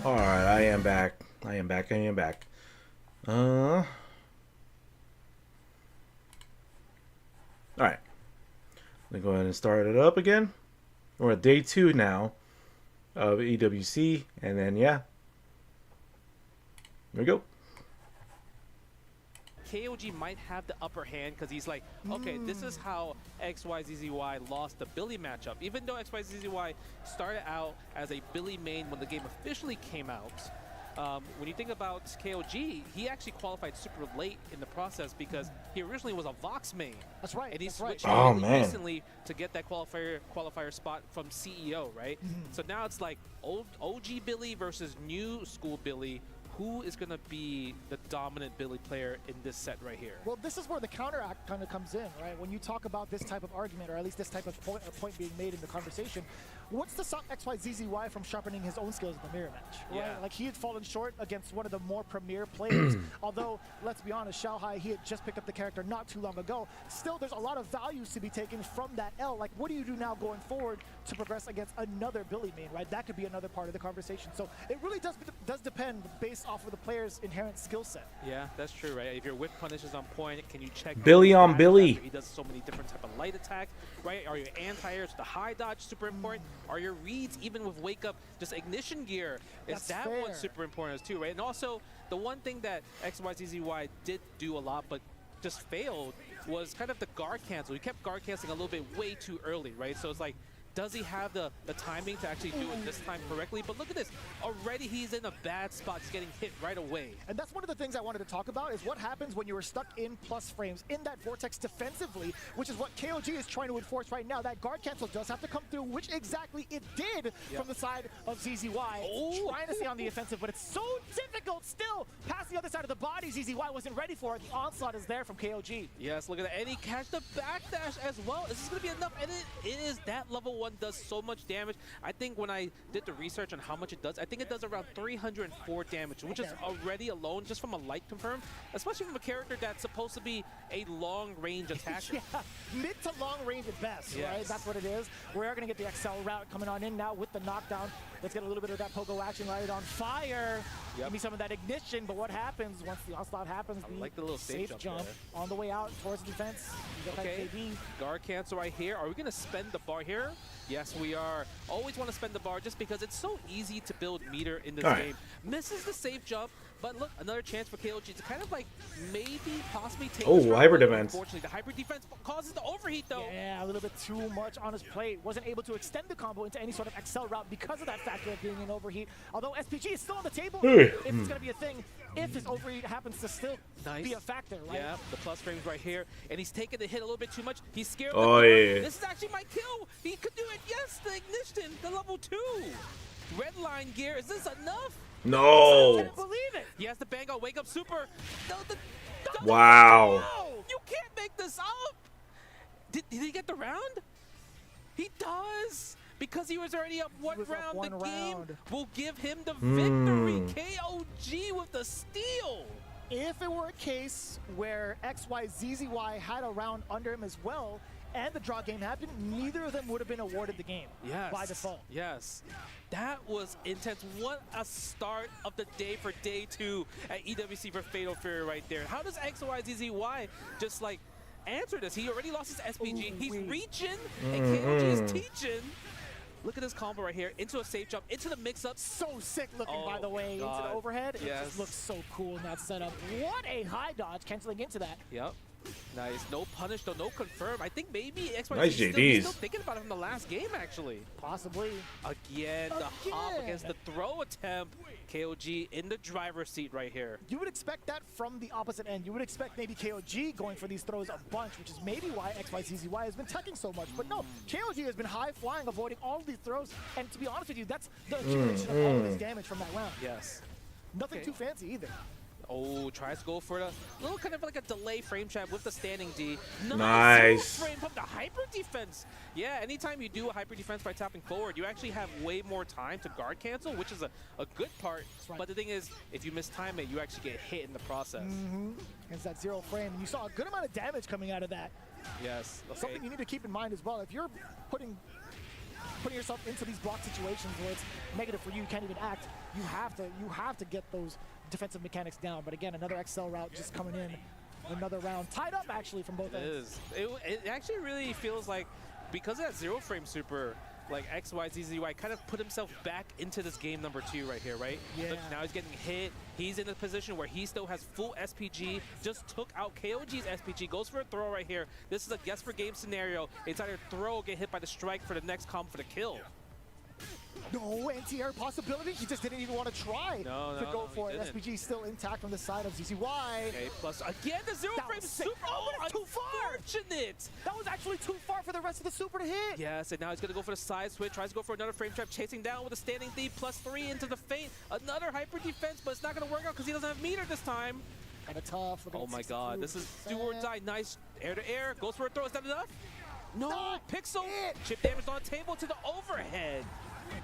All right, I am back. I am back. All right. Let me go ahead and start it up again. We're at day 2 now of EWC, and then yeah, there we go. KOG might have the upper hand because he's like, okay, this is how XYZZY lost the Billy matchup. Even though XYZZY started out as a Billy main when the game officially came out, when you think about KOG, he actually qualified super late in the process because he originally was a Vox main. That's right. And he that's right. switched really recently to get that qualifier spot from CEO, right? So now it's like OG Billy versus new school Billy. Who is going to be the dominant Billy player in this set right here? Well, this is where the counteract kind of comes in, right? When you talk about this type of argument, or at least this type of point being made in the conversation, what's to stop XYZZY from sharpening his own skills in the mirror match, right? Yeah. Like, he had fallen short against one of the more premier players. Although, let's be honest, Xiaohai, he had just picked up the character not too long ago. Still, there's a lot of values to be taken from that L. Like, what do you do now going forward to progress against another Billy main, right? That could be another part of the conversation. So it really does depend based off of the player's inherent skill set. Yeah, that's true, right? If your whip punish is on point, can you check Billy on Billy? He does so many different type of light attacks, right? Are your anti-airs, the high dodge super important? Are your reads, even with wake up, just ignition gear? Is that one super important as too, right? And also, the one thing that XYZZY did do a lot, but just failed, was kind of the guard cancel. He kept guard canceling a little bit way too early, right? So it's like, does he have the timing to actually do it this time correctly? But look at this. Already he's in a bad spot. He's getting hit right away. And that's one of the things I wanted to talk about is what happens when you are stuck in plus frames in that vortex defensively, which is what KOG is trying to enforce right now. That guard cancel does have to come through, which exactly it did from the side of ZZY. Trying to stay on the offensive, but it's so difficult still. Past the other side of the body, ZZY wasn't ready for it. The onslaught is there from KOG. Yes, look at that. And he catched the backdash as well. Is this going to be enough? And it is. That level 1 does so much damage. I think when I did the research on how much it does, I think it does around 304 damage, which is already alone just from a light confirm, especially from a character that's supposed to be a long-range attacker. Mid to long range at best, right? That's what it is. We are going to get the XL route coming on in now with the knockdown. Let's get a little bit of that pogo action right on fire. Give me some of that ignition, but what happens once the onslaught happens? I like the little safe jump on the way out towards the defense. Okay, guard cancel right here. Are we going to spend the bar here? Yes, we are. Always want to spend the bar just because it's so easy to build meter in this game. Misses the safe jump, but look, another chance for KOG to kind of like maybe possibly take hybrid defense. Unfortunately, the hybrid defense causes the overheat though. Yeah, a little bit too much on his plate. Wasn't able to extend the combo into any sort of XL route because of that factor of being an overheat. Although SPG is still on the table, if it's going to be a thing, if his overheat happens to still be a factor, right? Yeah, the plus frames right here, and he's taking the hit a little bit too much. He's scared. This is actually my kill. He could do it. Yes, the ignition, the level 2. Red line gear. Is this enough? No. I can't believe it. He has the bang on wake up super. Wow. You can't make this up. Did he get the round? He does. Because he was already up one round, the game will give him the victory. KOG with the steal. If it were a case where XYZZY had a round under him as well, and the draw game happened, neither of them would have been awarded the game by default. Yes, that was intense. What a start of the day for day 2 at EWC for Fatal Fury right there. How does XYZZY just like answer this? He already lost his SPG. He's reaching, and KOG is teaching. Look at this combo right here, into a safe jump, into the mix-up. So sick looking, by the way, into the overhead. It just looks so cool in that setup. What a high dodge, canceling into that. Yep. Nice. No punish, though. No confirm. I think maybe XYZ nice is still thinking about it from the last game, actually. Possibly. Again, the hop against the throw attempt. KOG in the driver's seat right here. You would expect that from the opposite end. You would expect maybe KOG going for these throws a bunch, which is maybe why XYZZY has been teching so much. But no, KOG has been high flying, avoiding all of these throws. And to be honest with you, that's the accumulation of all of his damage from that round. Yes. Nothing too fancy either. Oh, tries to go for the little kind of like a delay frame trap with the standing D. Nice. Frame from the hyper defense. Yeah, anytime you do a hyper defense by tapping forward, you actually have way more time to guard cancel, which is a good part. Right. But the thing is, if you mistime it, you actually get hit in the process. It's that 0 frame. And you saw a good amount of damage coming out of that. Yes. Okay. Something you need to keep in mind as well. If you're putting putting yourself into these block situations where it's negative for you, you can't even act. You have to get those defensive mechanics down. But again, another XL route just coming in. Another round tied up actually from both ends. It actually really feels like because of that zero frame super, like XYZZY kind of put himself back into this game number 2 right here, right? Yeah. Look, now he's getting hit. He's in a position where he still has full SPG. Just took out KOG's SPG. Goes for a throw right here. This is a guess for game scenario. It's either throw or get hit by the strike for the next combo for the kill. No anti-air possibility. He just didn't even want to try to go for it. SPG still intact on the side of ZZY. Okay, plus again the zero frame super. Oh, but it's too far. Unfortunate. That was actually too far for the rest of the super to hit. Yes, and now he's gonna go for the side switch. Tries to go for another frame trap, chasing down with a standing D +3 into the feint. Another hyper defense, but it's not gonna work out because he doesn't have meter this time. Kind of tough. Oh my God, this is do or die. Nice air to air. Goes for a throw. Is that enough? No, Pixel. Chip damage on the table to the overhead.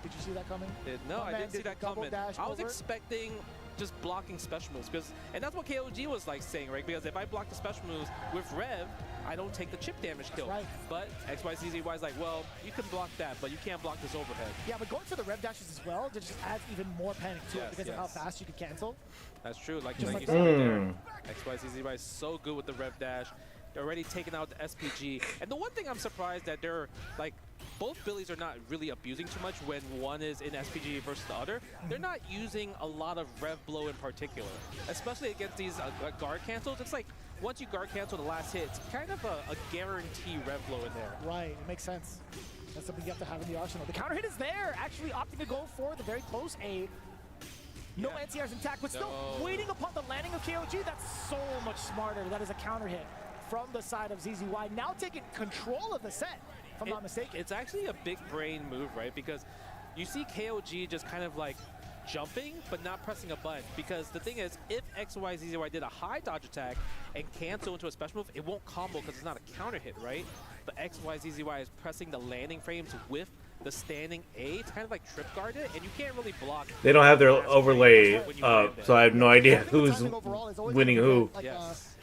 Did you see that coming? No, I didn't see that coming. I was over. expecting just blocking special moves, and that's what KOG was like saying, right? Because if I block the special moves with Rev, I don't take the chip damage kill. Right. But XYZZY is like, well, you can block that, but you can't block this overhead. Yeah, but going for the Rev dashes as well, just adds even more panic to it because of how fast you can cancel. That's true. Like you said there, XYZZY is so good with the Rev dash. They're already taking out the SPG. And the one thing I'm surprised that they're like, both Billies are not really abusing too much when one is in SPG versus the other. They're not using a lot of Rev Blow in particular, especially against these guard cancels. It's like once you guard cancel the last hit, it's kind of a guarantee Rev Blow in there. Right, it makes sense. That's something you have to have in the arsenal. The counter hit is there, actually opting to go for the very close A. No anti-airs intact, but still waiting upon the landing of KOG. That's so much smarter. That is a counter hit from the side of ZZY, now taking control of the set, if I'm not mistaken. It's actually a big brain move, right? Because you see KOG just kind of like jumping, but not pressing a button. Because the thing is, if XYZZY did a high dodge attack and cancel into a special move, it won't combo because it's not a counter hit, right? But XYZZY is pressing the landing frames with the standing A to kind of like trip guard it, and you can't really block. They don't have their overlay up, so I have no idea who's winning who. Yes.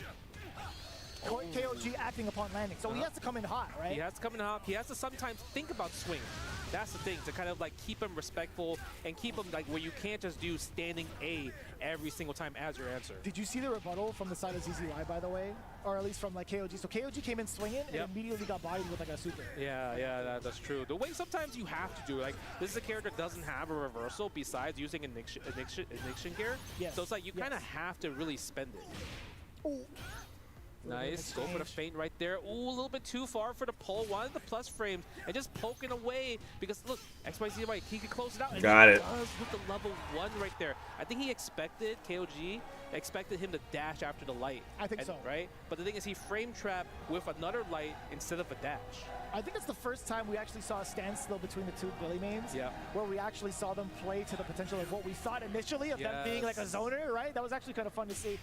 KOG acting upon landing, so he has to come in hot, right? He has to come in hot. He has to sometimes think about swing. That's the thing, to kind of like keep him respectful and keep him like where you can't just do standing A every single time as your answer. Did you see the rebuttal from the side of ZZY, by the way? Or at least from like KOG. So KOG came in swinging and immediately got bodied with like a super. Yeah, that's true. The way sometimes you have to do, like, this is a character that doesn't have a reversal besides using Ignition gear. Yes. So it's like you kind of have to really spend it. Ooh. Nice, go for the feint right there. Ooh, a little bit too far for the pull. Wanted the plus frames and just poking away because look, XYZY, he could close it out. And Got it. Does with the level 1 right there. I think he expected, KOG expected him to dash after the light. I think so. Right? But the thing is, he frame trapped with another light instead of a dash. I think it's the first time we actually saw a standstill between the two Billy mains. Yeah. Where we actually saw them play to the potential of what we thought initially of them being like a zoner, right? That was actually kind of fun to see.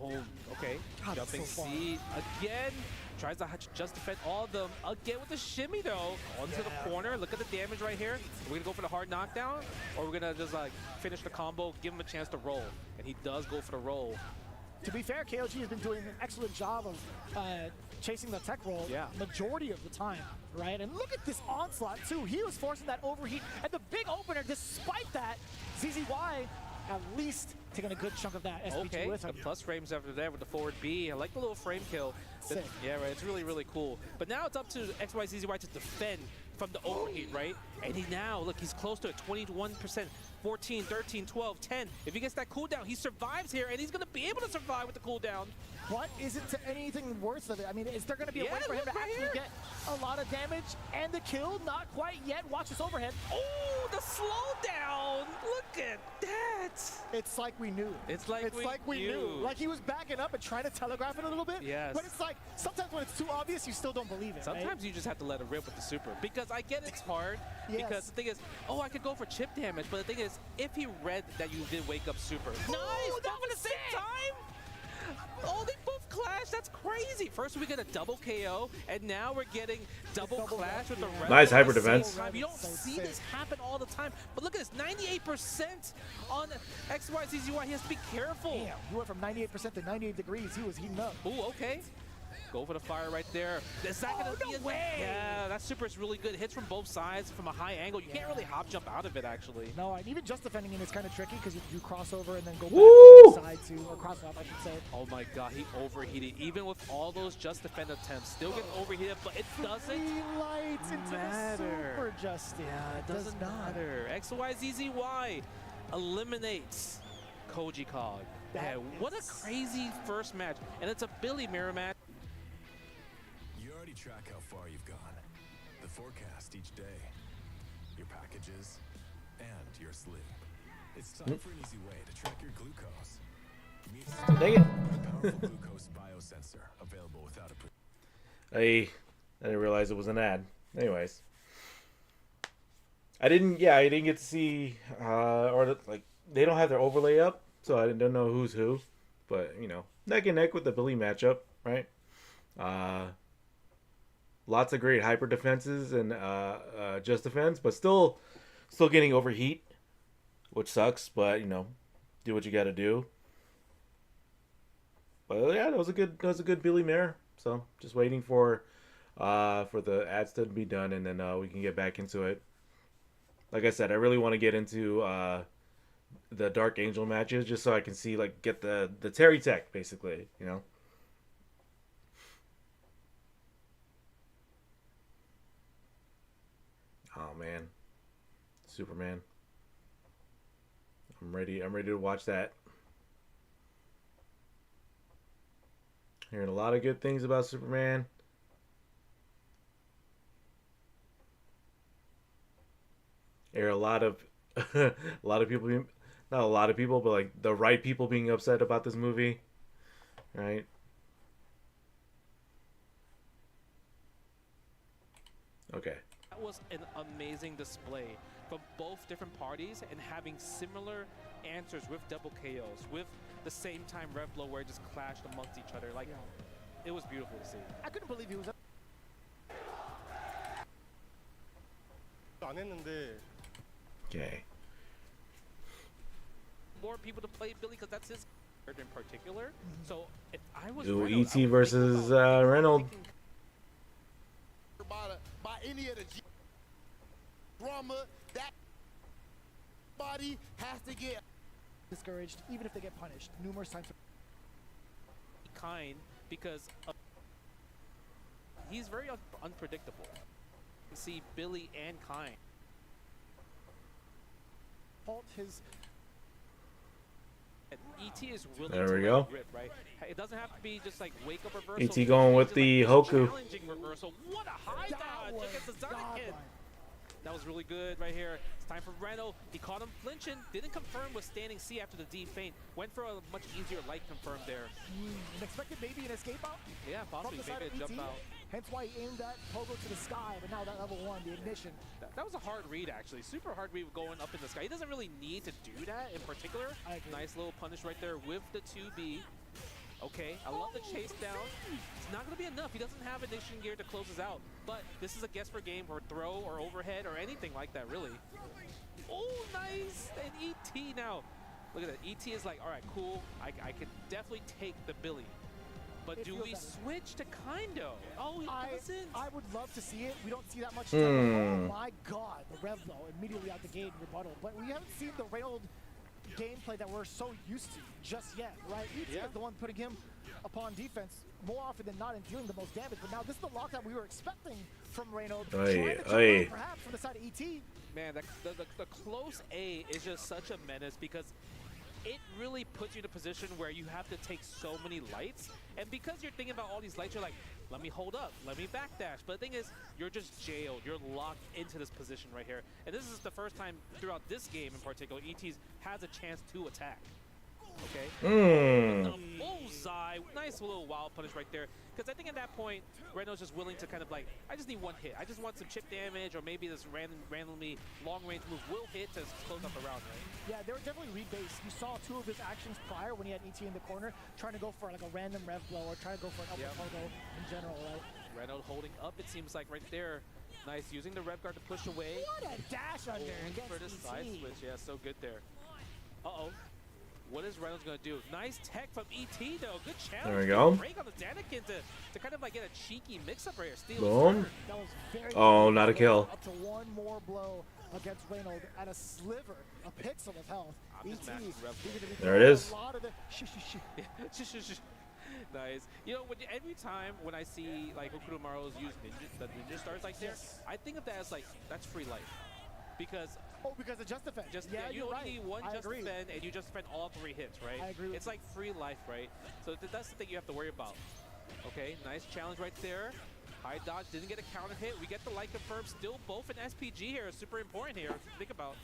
Oh, okay. God, Jumping so seat again. Tries to just defend all of them. Again with the shimmy though. Onto the corner. Look at the damage right here. We're gonna go for the hard knockdown, or we're gonna just like finish the combo, give him a chance to roll. And he does go for the roll. To be fair, KOG has been doing an excellent job of chasing the tech roll majority of the time, right? And look at this onslaught too. He was forcing that overheat. And the big opener, despite that, ZZY at least taking a good chunk of that SPG with him. The plus frames after that with the forward B. I like the little frame kill. Sick. Yeah, right. It's really, really cool. But now it's up to XYZZY to defend from the overheat, right? And he now, look, he's close to it. 21%, 14, 13, 12, 10. If he gets that cooldown, he survives here, and he's going to be able to survive with the cooldown. But is it to anything worth of it? I mean, is there going to be a way for him to actually get a lot of damage and the kill? Not quite yet. Watch this overhead. Oh, the slowdown. Look at that. It's like we knew. It's like we knew. Like he was backing up and trying to telegraph it a little bit. Yes. But it's like, sometimes when it's too obvious, you still don't believe it. Sometimes you just have to let it rip with the super. Because I get it's hard. Yes. Because the thing is, oh, I could go for chip damage. But the thing is, if he read that you did wake up super. Nice. Both at the same time. Oh, they both clash. That's crazy. First we get a double KO, and now we're getting double clash with the Red. Nice hyper defense. You don't see this happen all the time. But look at this, 98% on XYZZY. He has to be careful. Damn, he went from 98% to 98 degrees. He was heating up. Ooh, okay. Go for the fire right there. Is that gonna be no way! Yeah, that super is really good. Hits from both sides from a high angle. You can't really hop jump out of it, actually. No, and even just defending it is kind of tricky because you do crossover and then go back Woo! to the side too, or cross up, I should say. Oh my god, he overheated. Even with all those just defend attempts, still gets overheated, but it doesn't Lights into matter. the super Justin. Yeah, it doesn't matter. XYZZY eliminates Koji Cog. Man, what a crazy first match. And it's a Billy mirror match. You already track how far you've gone. The forecast each day, your packages, and your sleep. It's time for an easy way to track your glucose. Dang it. A powerful glucose biosensor available without a I didn't realize it was an ad. Anyways. I didn't get to see, they don't have their overlay up, so I don't know who's who. But, you know, neck and neck with the Billy matchup, right? Lots of great hyper defenses and just defense, but still getting overheat, which sucks, but, you know, do what you got to do. But, yeah, that was a good Billy mare. So, just waiting for the ads to be done, and then we can get back into it. Like I said, I really want to get into the Dark Angel matches just so I can see, like, get the Terry Tech, basically, you know? Oh, man. Superman. I'm ready to watch that. Hearing a lot of good things about Superman. There are a lot of people being, not a lot of people, but like the right people being upset about this movie, right? Okay. That was an amazing display from both different parties and having similar answers with double KOs, with the same time rev blow where it just clashed amongst each other. Like, it was beautiful to see. I couldn't believe he was. Okay. More people to play Billy because that's his character in particular. So if I was Ooh, Reynolds, ET versus Reynolds. By any of the drama, that body has to get discouraged, even if they get punished numerous times. Kind because he's very unpredictable. You see Billy and Kind. Fault his. ET is willing There to we go. Rip, right? It doesn't have to be just like wake up reversal. ET going with the Hoku. Challenging reversal. What a high dodge against the Zonikin. That was really good right here. It's time for Reno. He caught him flinching. Didn't confirm with standing C after the D feint. Went for a much easier light confirm there. Expected maybe an escape out? Yeah, possibly. Maybe a jump out. Hence why he aimed that Pogo to the sky, but now that level 1, the ignition. That was a hard read, actually. Super hard read going up in the sky. He doesn't really need to do that in particular. Nice little punish right there with the 2B. Okay, I love the chase down. It's not going to be enough. He doesn't have ignition gear to close us out. But this is a guess for game or throw or overhead or anything like that, really. Oh, nice. And ET now. Look at that. ET is like, all right, cool. I could definitely take the Billy. But do we switch to Kindo? Oh, he doesn't. I would love to see it. We don't see that much. Oh my God, the rev blow immediately out the gate rebuttal. But we haven't seen the Reynolds gameplay that we're so used to just yet, right? ET is the one putting him upon defense more often than not and dealing the most damage. But now this is the lockdown we were expecting from Reynolds. Perhaps from the side of ET. Man, the close A is just such a menace because it really puts you in a position where you have to take so many lights. And because you're thinking about all these lights, you're like, let me hold up, let me backdash. But the thing is, you're just jailed. You're locked into this position right here. And this is the first time throughout this game in particular, ET has a chance to attack. Okay? The bullseye. Nice little wild punish right there. Because I think at that point, Reno's just willing to kind of like, I just need one hit. I just want some chip damage, or maybe this randomly long-range move will hit to close up the round, right? Yeah, they were definitely read-based. You saw two of his actions prior when he had ET in the corner, trying to go for like a random rev blow or trying to go for an upper Pogo in general, right? Reno holding up, it seems like right there. Nice, using the rev guard to push away. What a dash under against for the ET. side switch, yeah, so good there. Uh-oh. What is Reynolds going to do? Nice tech from ET, though. Good challenge. There we go. Break on the Daniken to kind of like get a cheeky mix-up right here. Steal Boom. That was very Oh, good. not a kill. Up to one more blow against Reynolds at a sliver, a pixel of health. There it is. A lot of the Nice. You know, every time when I see like Okurumaru's use the ninja stars like this, I think of that as like that's free life, because because of just defense. you only right. need one I just agree. defend, and you just defend all 3 hits, right? I agree with It's like free life, right? So that's the thing you have to worry about. Okay, nice challenge right there. High dodge, didn't get a counter hit. We get the light confirm. Still both an SPG here. Super important here. Think about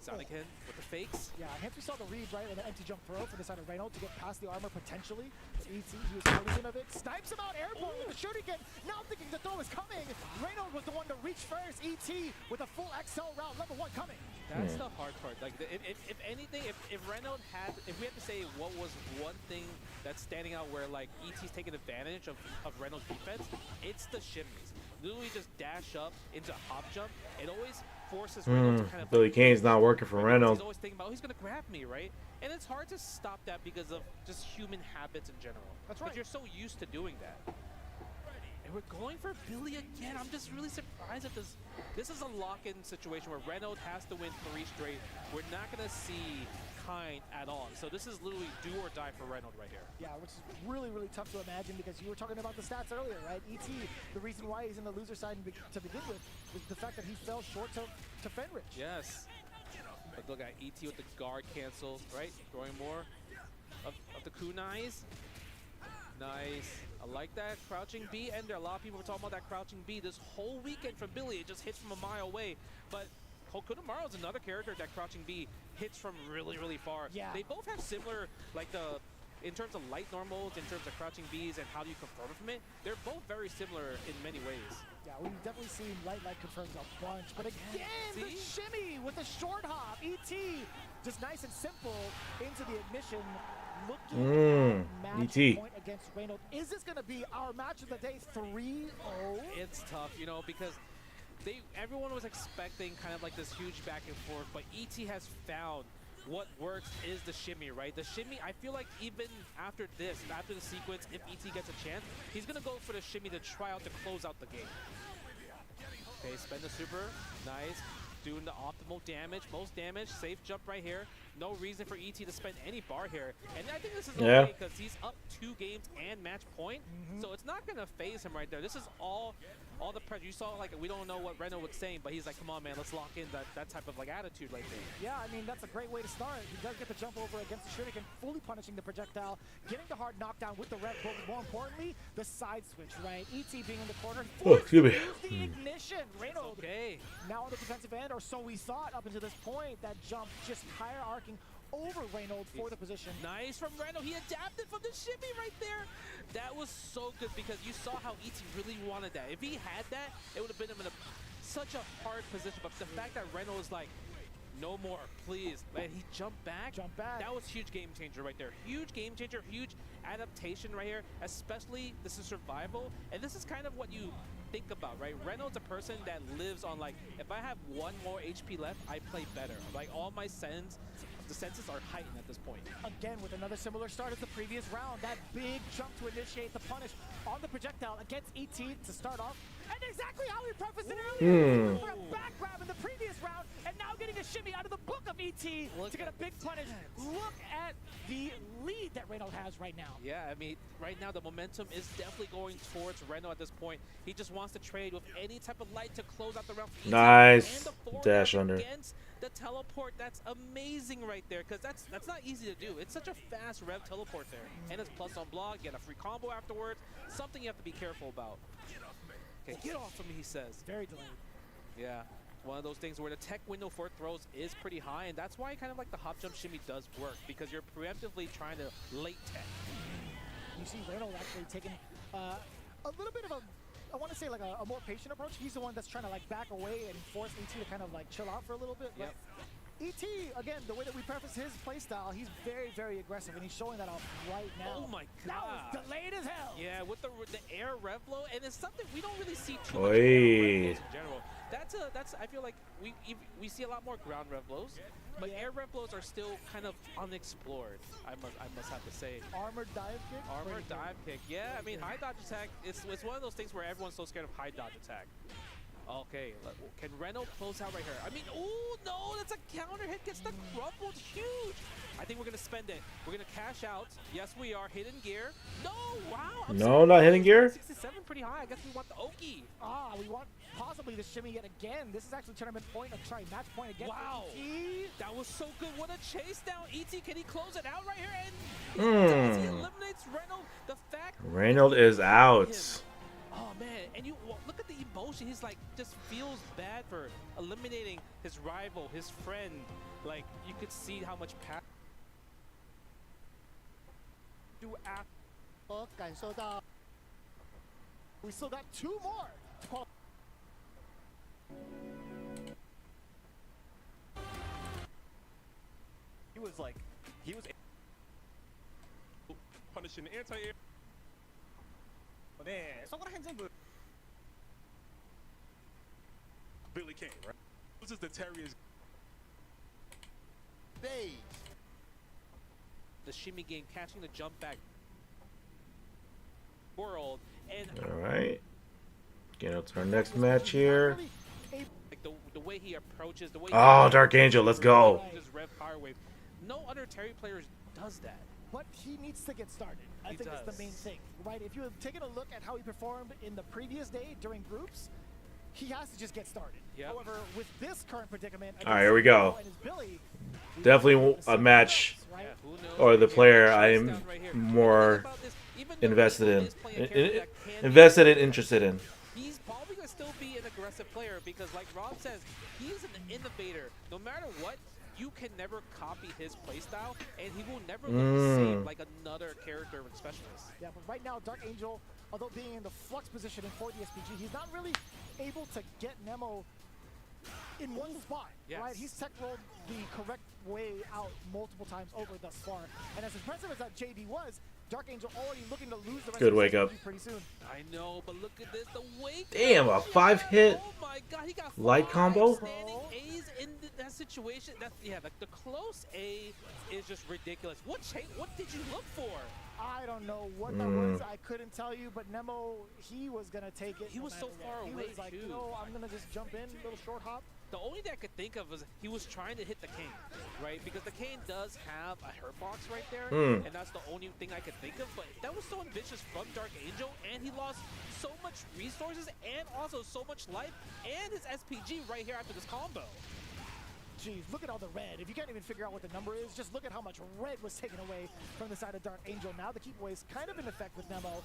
Sonic Hen with the fakes. Yeah, hence we saw the read, right, and the empty jump throw for the side of Reynolds to get past the armor potentially. But ET, he was cognizant of it. Snipes him out airborne with the shuriken. Now thinking the throw is coming. Reynolds was the one to reach first. ET with a full XL round, level 1 coming. That's the hard part. Like, if anything, if Reynolds had, if we had to say what was one thing that's standing out where like ET's taking advantage of Reynolds' defense, it's the shimmies. Literally just dash up into hop jump. It always forces Reynolds to kind of Billy Kane's not working for Reynolds. He's always thinking about, oh, he's going to grab me, right? And it's hard to stop that because of just human habits in general. That's right. Because you're so used to doing that. And we're going for Billy again. I'm just really surprised at this. This is a lock-in situation where Reynolds has to win 3 straight. We're not going to see Kind at all. So this is literally do or die for Reynolds right here. Yeah, which is really, really tough to imagine because you were talking about the stats earlier, right? ET, the reason why he's in the loser side to begin with is the fact that he fell short to Fenrich. Yes. But look at ET with the guard cancel, right? Throwing more of the kunais. Nice. I like that crouching B ender. A lot of people were talking about that crouching B this whole weekend from Billy. It just hits from a mile away. But Okurumaru is another character that crouching B hits from really, really far. Yeah. They both have similar, like in terms of light normals, in terms of crouching Bs and how do you confirm from it, they're both very similar in many ways. Yeah, we've definitely seen light confirms a bunch. But again, the shimmy with the short hop. ET, just nice and simple into the ignition. Looking at match point against Reynolds. Is this going to be our match of the day 3-0? It's tough, you know, because everyone was expecting kind of like this huge back and forth, but ET has found what works is the shimmy, right? The shimmy, I feel like even after this, after the sequence, if ET gets a chance, he's going to go for the shimmy to try out to close out the game. Okay, spend the super. Nice. Doing the optimal damage, most damage, safe jump right here. No reason for ET to spend any bar here. And I think this is okay because he's up 2 games and match point. So it's not going to phase him right there. This is all the pressure. You saw, like, we don't know what Reynolds was saying, but he's like, come on, man, let's lock in that type of, like, attitude right there. Yeah, I mean, that's a great way to start. He does get the jump over against the shuriken, fully punishing the projectile, getting the hard knockdown with the red, but more importantly, the side switch, right? ET being in the corner, excuse me. The ignition. Reynolds now on the defensive end, or so we thought up until this point. That jump just hierarching over Reynolds for the position. Nice from Reynolds. He adapted from the shimmy right there. That was so good because you saw how ET really wanted that. If he had that, it would have been him in such a hard position. But the fact that Reynolds was like, no more, please. And he jumped back. That was huge game changer right there. Huge game changer, huge adaptation right here, especially this is survival. And this is kind of what you think about, right? Reynolds a person that lives on, like, if I have 1 more HP left, I play better. Like, all my the senses are heightened at this point. Again, with another similar start as the previous round, that big jump to initiate the punish on the projectile against ET to start off. And exactly how we prefaced it earlier. For a back grab in the previous round, and now getting a shimmy out of the book of ET to get a big punish. Look at the lead that Reynolds has right now. Yeah, I mean, right now the momentum is definitely going towards Reynolds at this point. He just wants to trade with any type of light to close out the round. Nice dash under. Against the teleport, that's amazing right there, because that's not easy to do. It's such a fast rev teleport there. And it's plus on block, get a free combo afterwards. Something you have to be careful about. Okay, get off of me, he says. Very delayed. Yeah, one of those things where the tech window for throws is pretty high, and that's why kind of like the hop jump shimmy does work, because you're preemptively trying to late tech. You see Reynolds actually taking a little bit of a, I want to say like a more patient approach. He's the one that's trying to like back away and force ET to kind of like chill out for a little bit. But ET, again, the way that we preface his playstyle, he's very, very aggressive, and he's showing that off right now. Oh my That god. was delayed as hell. Yeah, with the air rev blow, and it's something we don't really see too much Oi. air rev blows in general. That's I feel like we see a lot more ground rev blows, but air rev blows are still kind of unexplored. I must have to say. Armored dive kick. Armored dive kick. Yeah, I mean high dodge attack. It's one of those things where everyone's so scared of high dodge attack. Okay, can Reno close out right here? I mean, oh no, that's a counter hit, gets the crumbled, huge. I think we're gonna spend it. We're gonna cash out. Yes, we are. Hidden gear. No, wow. No, not hidden gear. 67, pretty high. I guess we want the Oki. Ah, we want possibly the shimmy yet again. This is actually tournament point. Sorry, match point again. Wow, that was so good. What a chase down. ET, can he close it out right here? And he eliminates Reynolds. The fact Reynolds is out. Oh man, and you look at the emotion. He's like, just feels bad for eliminating his rival, his friend. Like, you could see how much passion. We still got 2 more. He was punishing the anti-air. Billy Kane, right? This is the Terrier's. The shimmy game, catching the jump back world, and All right. Get up to our next match here. like the way he approaches, the way Dark Angel, let's go. Rev power wave. No other Terry player does that. But he needs to get started. I think that's the main thing, right? If you're taking a look at how he performed in the previous day during groups, he has to just get started. However, with this current predicament, All right, here we go. Definitely a match, or the player I'm more invested in, interested in. He's probably going to still be an aggressive player because, like Rob says, he's an innovator. No matter what, you can never copy his playstyle, and he will never look the same like another character and specialist. Yeah, but right now, Dark Angel, although being in the flux position in 4D SPG, he's not really able to get Nemo in one spot, right? He's tech rolled the correct way out multiple times over thus far. And as impressive as that JD was, Dark Angel already looking to lose the rest Good of wake the up. pretty soon. I know, but look at this, the wake Damn, a 5-hit light combo. Standing A's in that situation. That's the close A is just ridiculous. What did you look for? I don't know what that was. I couldn't tell you, but Nemo, he was gonna take it. He was so far away. He was like, no, I'm gonna just jump in, little short hop. The only thing I could think of was he was trying to hit the Kane, right? Because the Kane does have a hurt box right there, and that's the only thing I could think of. But that was so ambitious from Dark Angel, and he lost so much resources and also so much life and his SPG right here after this combo. Jeez, look at all the red. If you can't even figure out what the number is, just look at how much red was taken away from the side of Dark Angel. Now the keep away is kind of in effect with Nemo.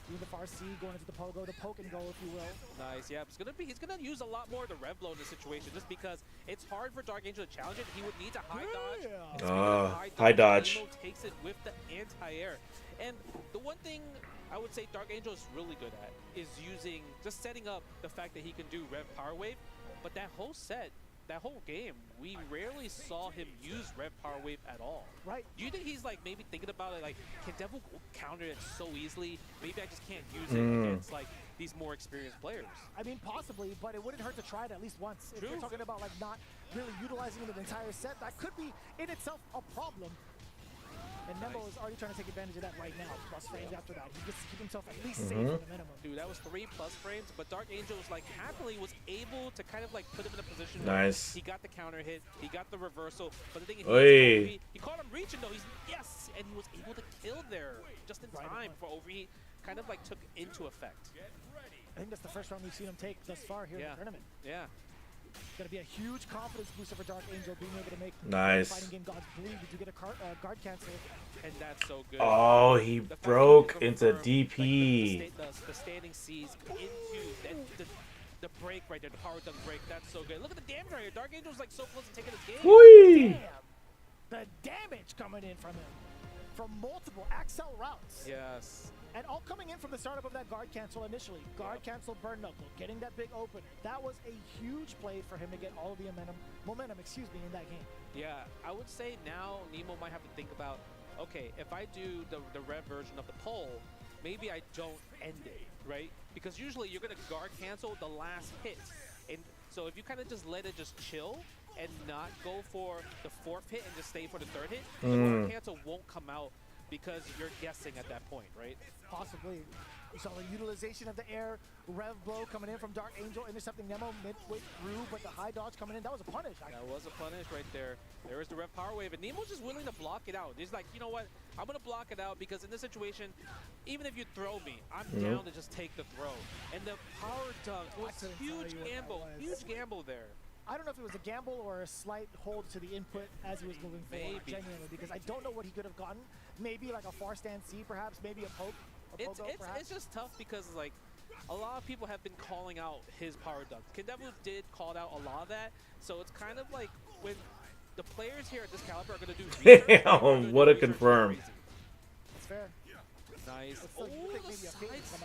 Doing the far C, going into the pogo, the poke and go, if you will. Nice, yeah. He's gonna use a lot more of the rev blow in this situation, just because it's hard for Dark Angel to challenge it. He would need to high dodge. High dodge. Nemo takes it with the anti-air. And the one thing I would say Dark Angel is really good at is just setting up the fact that he can do rev power wave. But that whole set, that whole game, we rarely saw him use Rev Power Wave at all. Right. Do you think he's like maybe thinking about it like, can Devil counter it so easily? Maybe I just can't use it against like these more experienced players. I mean, possibly, but it wouldn't hurt to try it at least once. If you're talking about like not really utilizing it in the entire set, that could be in itself a problem. And Nemo is already trying to take advantage of that right now. Plus frames after that. He gets to keep himself at least safe at the minimum. Dude, that was 3+ frames, but Dark Angel was like happily was able to kind of like put him in a position Nice. where he got the counter hit, he got the reversal, but the thing is he caught him reaching though. Yes, and he was able to kill there just in time for overheat. Kind of like took into effect. I think that's the first round we've seen him take thus far here in the tournament. Yeah. It's going to be a huge confidence booster for Dark Angel being able to make fighting game gods bleed to get a guard cancel. And that's so good. Oh, he broke into DP. The standing C's into the break right there, the power dunk break. That's so good. Look at the damage right here. Dark Angel's like so close to taking this game. Whee! Damn. The damage coming in from him from multiple Axel routes. Yes. And all coming in from the startup of that guard cancel initially. Guard cancel, burn knuckle, getting that big opener. That was a huge play for him to get all of the momentum, in that game. Yeah, I would say now Nemo might have to think about, okay, if I do the red version of the pole, maybe I don't end it, right? Because usually you're going to guard cancel the last hit. And so if you kind of just let it just chill and not go for the fourth hit and just stay for the third hit, the guard cancel won't come out because you're guessing at that point, right? Possibly. We saw the utilization of the air rev blow coming in from Dark Angel, intercepting Nemo midway through, but the high dodge coming in, that was a punish. That was a punish right there. There is the rev power wave, and Nemo's just willing to block it out. He's like, you know what? I'm going to block it out because in this situation, even if you throw me, I'm down to just take the throw. And the power dunk was huge gamble there. I don't know if it was a gamble or a slight hold to the input as he was moving forward, genuinely, because I don't know what he could have gotten. Maybe like a far stand C, perhaps, maybe a poke. It's just tough because like a lot of people have been calling out his power dunk. FFCOTW did call out a lot of that, so it's kind of like when the players here at this caliber are going to do research. Damn, what a confirm. That's fair. Nice. Oh, the side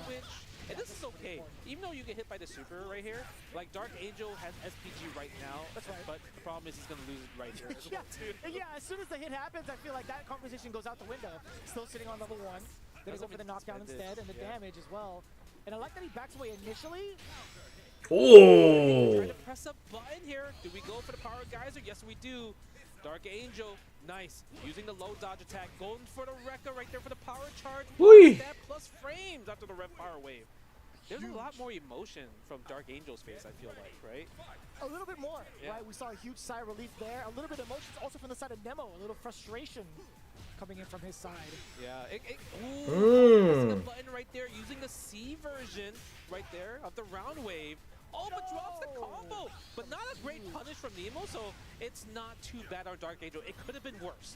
switch. And this is okay. Even though you get hit by the super right here, like Dark Angel has SPG right now. That's right. But the problem is he's going to lose it right here as well, too. Yeah, as soon as the hit happens, I feel like that conversation goes out the window. Still sitting on level 1. Gonna go for the knockdown instead and the damage as well. And I like that he backs away initially. Oh! Trying to press a button here. Do we go for the power geyser? Yes, we do. Dark Angel, nice. Using the low dodge attack, going for the Rekka right there for the power charge. That plus frames after the red power wave. There's a lot more emotion from Dark Angel's face, I feel like, right? A little bit more, right? We saw a huge sigh of relief there. A little bit of emotions also from the side of Nemo. A little frustration coming in from his side. Yeah. Pressing the button right there, using the C version right there of the round wave. Oh, but drops the combo. But not a great punish from Nemo, so it's not too bad on Dark Angel. It could have been worse.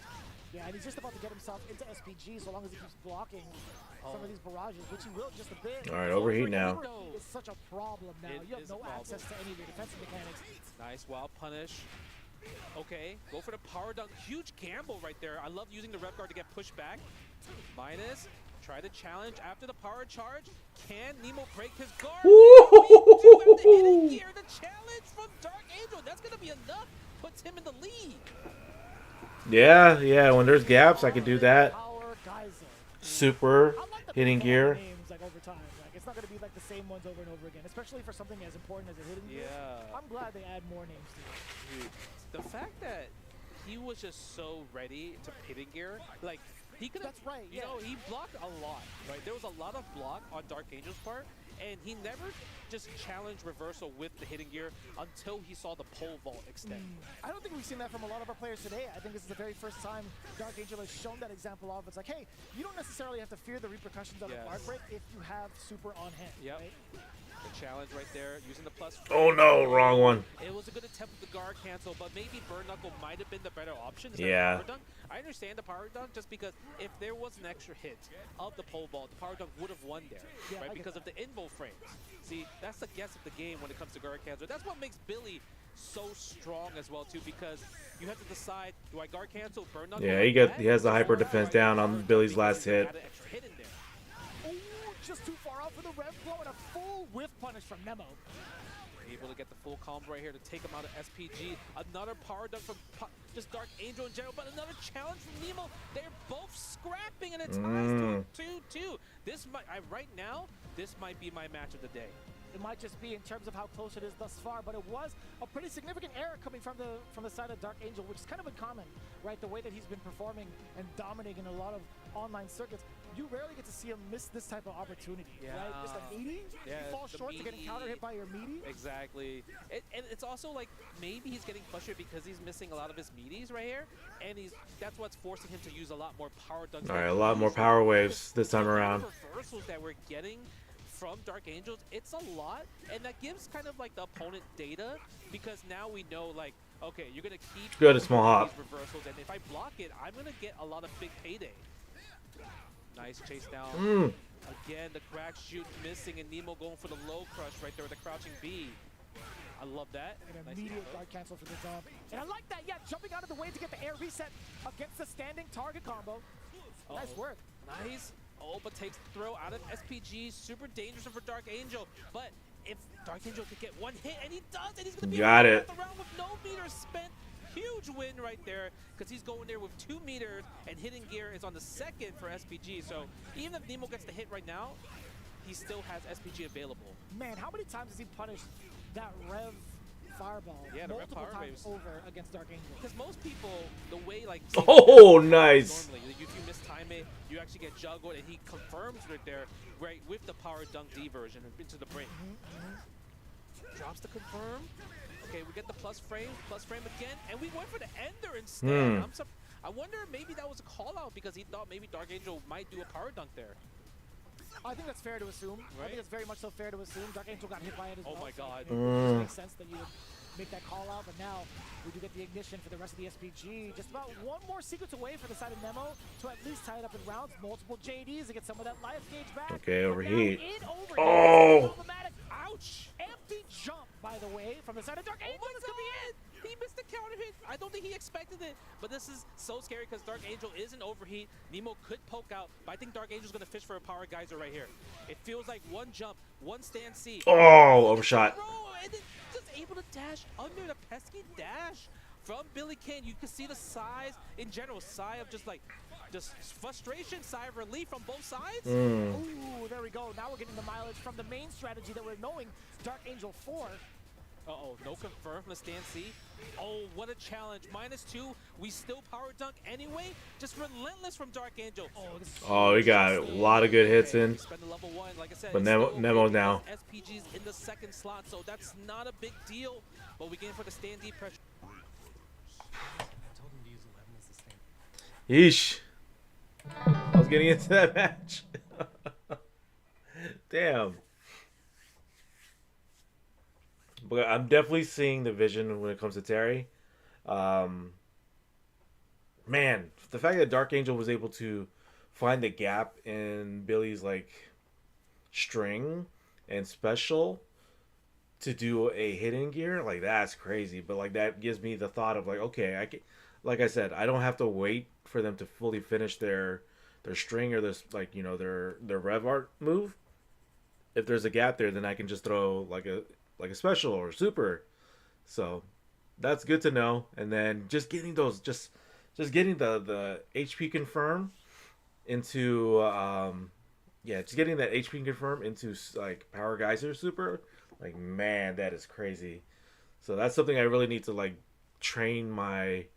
Yeah, and he's just about to get himself into SPG so long as he keeps blocking some of these barrages, which he will just a bit. All right, overheat now. It's such a problem now. You have no access to any of your defensive mechanics. Nice wild punish. Okay, go for the power dunk. Huge gamble right there. I love using the rev guard to get pushed back. Minus. Try to challenge after the power charge. Can Nemo break his guard? The hidden gear, the challenge from Dark Angel. That's going to be enough. Puts him in the lead. Yeah. When there's gaps, I can do that. Super hitting gear. Names, like, over time. Like, it's not going to be like the same ones over and over again, especially for something as important as a hidden gear. I'm glad they add more names to it. Dude, the fact that he was just so ready to hidden gear, like, he could have, you know, he blocked a lot, right? There was a lot of block on Dark Angel's part, and he never just challenged reversal with the hidden gear until he saw the pole vault extend. I don't think we've seen that from a lot of our players today. I think this is the very first time Dark Angel has shown that example of it's like, hey, you don't necessarily have to fear the repercussions of the guard break if you have super on hand. Right? The challenge right there, using the plus. Oh no, wrong one. It was a good attempt with the guard cancel, but maybe burn knuckle might have been the better option. Yeah. Power dunk. I understand the power dunk just because if there was an extra hit of the pole vault, the power dunk would have won there, right? Because of the invo frames. See, that's the guess of the game when it comes to guard cancel. That's what makes Billy so strong as well too, because you have to decide: do I guard cancel, burn knuckle? Yeah, he has the hyper defense down on Billy's last hit. Just too far out for the rev blow and a full whiff punish from Nemo. Able to get the full combo right here to take him out of SPG. Another power dunk from just Dark Angel in general, but another challenge from Nemo. They're both scrapping and it ties to 2-2. This might, right now, this might be my match of the day. It might just be in terms of how close it is thus far, but it was a pretty significant error coming from the side of Dark Angel, which is kind of uncommon, right? The way that he's been performing and dominating in a lot of online circuits, you rarely get to see him miss this type of opportunity, right? Just a meaty, you fall short to getting counter hit by your meaty. Exactly. And it's also like maybe he's getting frustrated because he's missing a lot of his meaties right here, and that's what's forcing him to use a lot more power dunks. All right, a lot more power waves this time around. Reversals that we're getting from Dark Angels, it's a lot, and that gives kind of like the opponent data, because now we know, like, okay, you're gonna keep good small hop reversals, and if I block it, I'm gonna get a lot of big payday. Nice chase down. Again, the crack shoot missing, and Nemo going for the low crush right there with the crouching B. I love that. An immediate guard cancel for the jump. And I like that, jumping out of the way to get the air reset against the standing target combo. Nice work. Nice. Oh, but takes the throw out of SPG. Super dangerous for Dark Angel. But if Dark Angel could get one hit, and he does, and he's going to be Got able to it. get the round with no meters spent. Huge win right there, because he's going there with 2 meters, and hitting gear is on the second for SPG. So even if Nemo gets the hit right now, he still has SPG available. Man, how many times has he punished that Rev Fireball multiple times over against Dark Angel? Because most people, the way like Oh, nice. normally, if you mistime it, you actually get juggled, and he confirms right there, right with the power dunk D version into the brink. Drops to confirm. Okay, we get the plus frame again, and we went for the ender instead. I wonder maybe that was a call out because he thought maybe Dark Angel might do a power dunk there. I think that's fair to assume. Right? I think it's very much so fair to assume. Dark Angel got hit by it as well. Oh my god. So it just makes sense that you would make that call out, but now we do get the ignition for the rest of the SPG. Just about one more sequence away for the side of Nemo to at least tie it up in rounds. Multiple JDs to get some of that life gauge back. Okay, overheat. Oh! Ouch! Empty jump, by the way, from the side of Dark Angel. Oh, this could be it! He missed the counter hit. I don't think he expected it, but this is so scary because Dark Angel is an overheat. Nemo could poke out, but I think Dark Angel's going to fish for a power geyser right here. It feels like one jump, one stand C. Oh, overshot. And then just able to dash under the pesky dash from Billy King. You can see the size in general, sigh of just frustration, sigh of relief from both sides. Ooh, there we go. Now we're getting the mileage from the main strategy that we're knowing. Dark Angel 4. Uh-oh, no confirm from the stand C. Oh, what a challenge. -2. We still power dunk anyway. Just relentless from Dark Angel. Oh, we got a lot of good hits in. Spend the level 1, like I said. But Nemo now. SPG's in the second slot, so that's not a big deal. But we game for the stand D pressure. Yeesh. I was getting into that match. Damn. But I'm definitely seeing the vision when it comes to Terry. Man, the fact that Dark Angel was able to find the gap in Billy's like string and special to do a hidden gear, like that's crazy. But like that gives me the thought of like, okay, I can, like I said, I don't have to wait for them to fully finish their string or this, like, you know, their rev art move. If there's a gap there, then I can just throw like a special or super. So that's good to know. And then just getting those, just getting the HP confirm into just getting that HP confirm into like power geyser super, like, man, that is crazy. So that's something I really need to like train my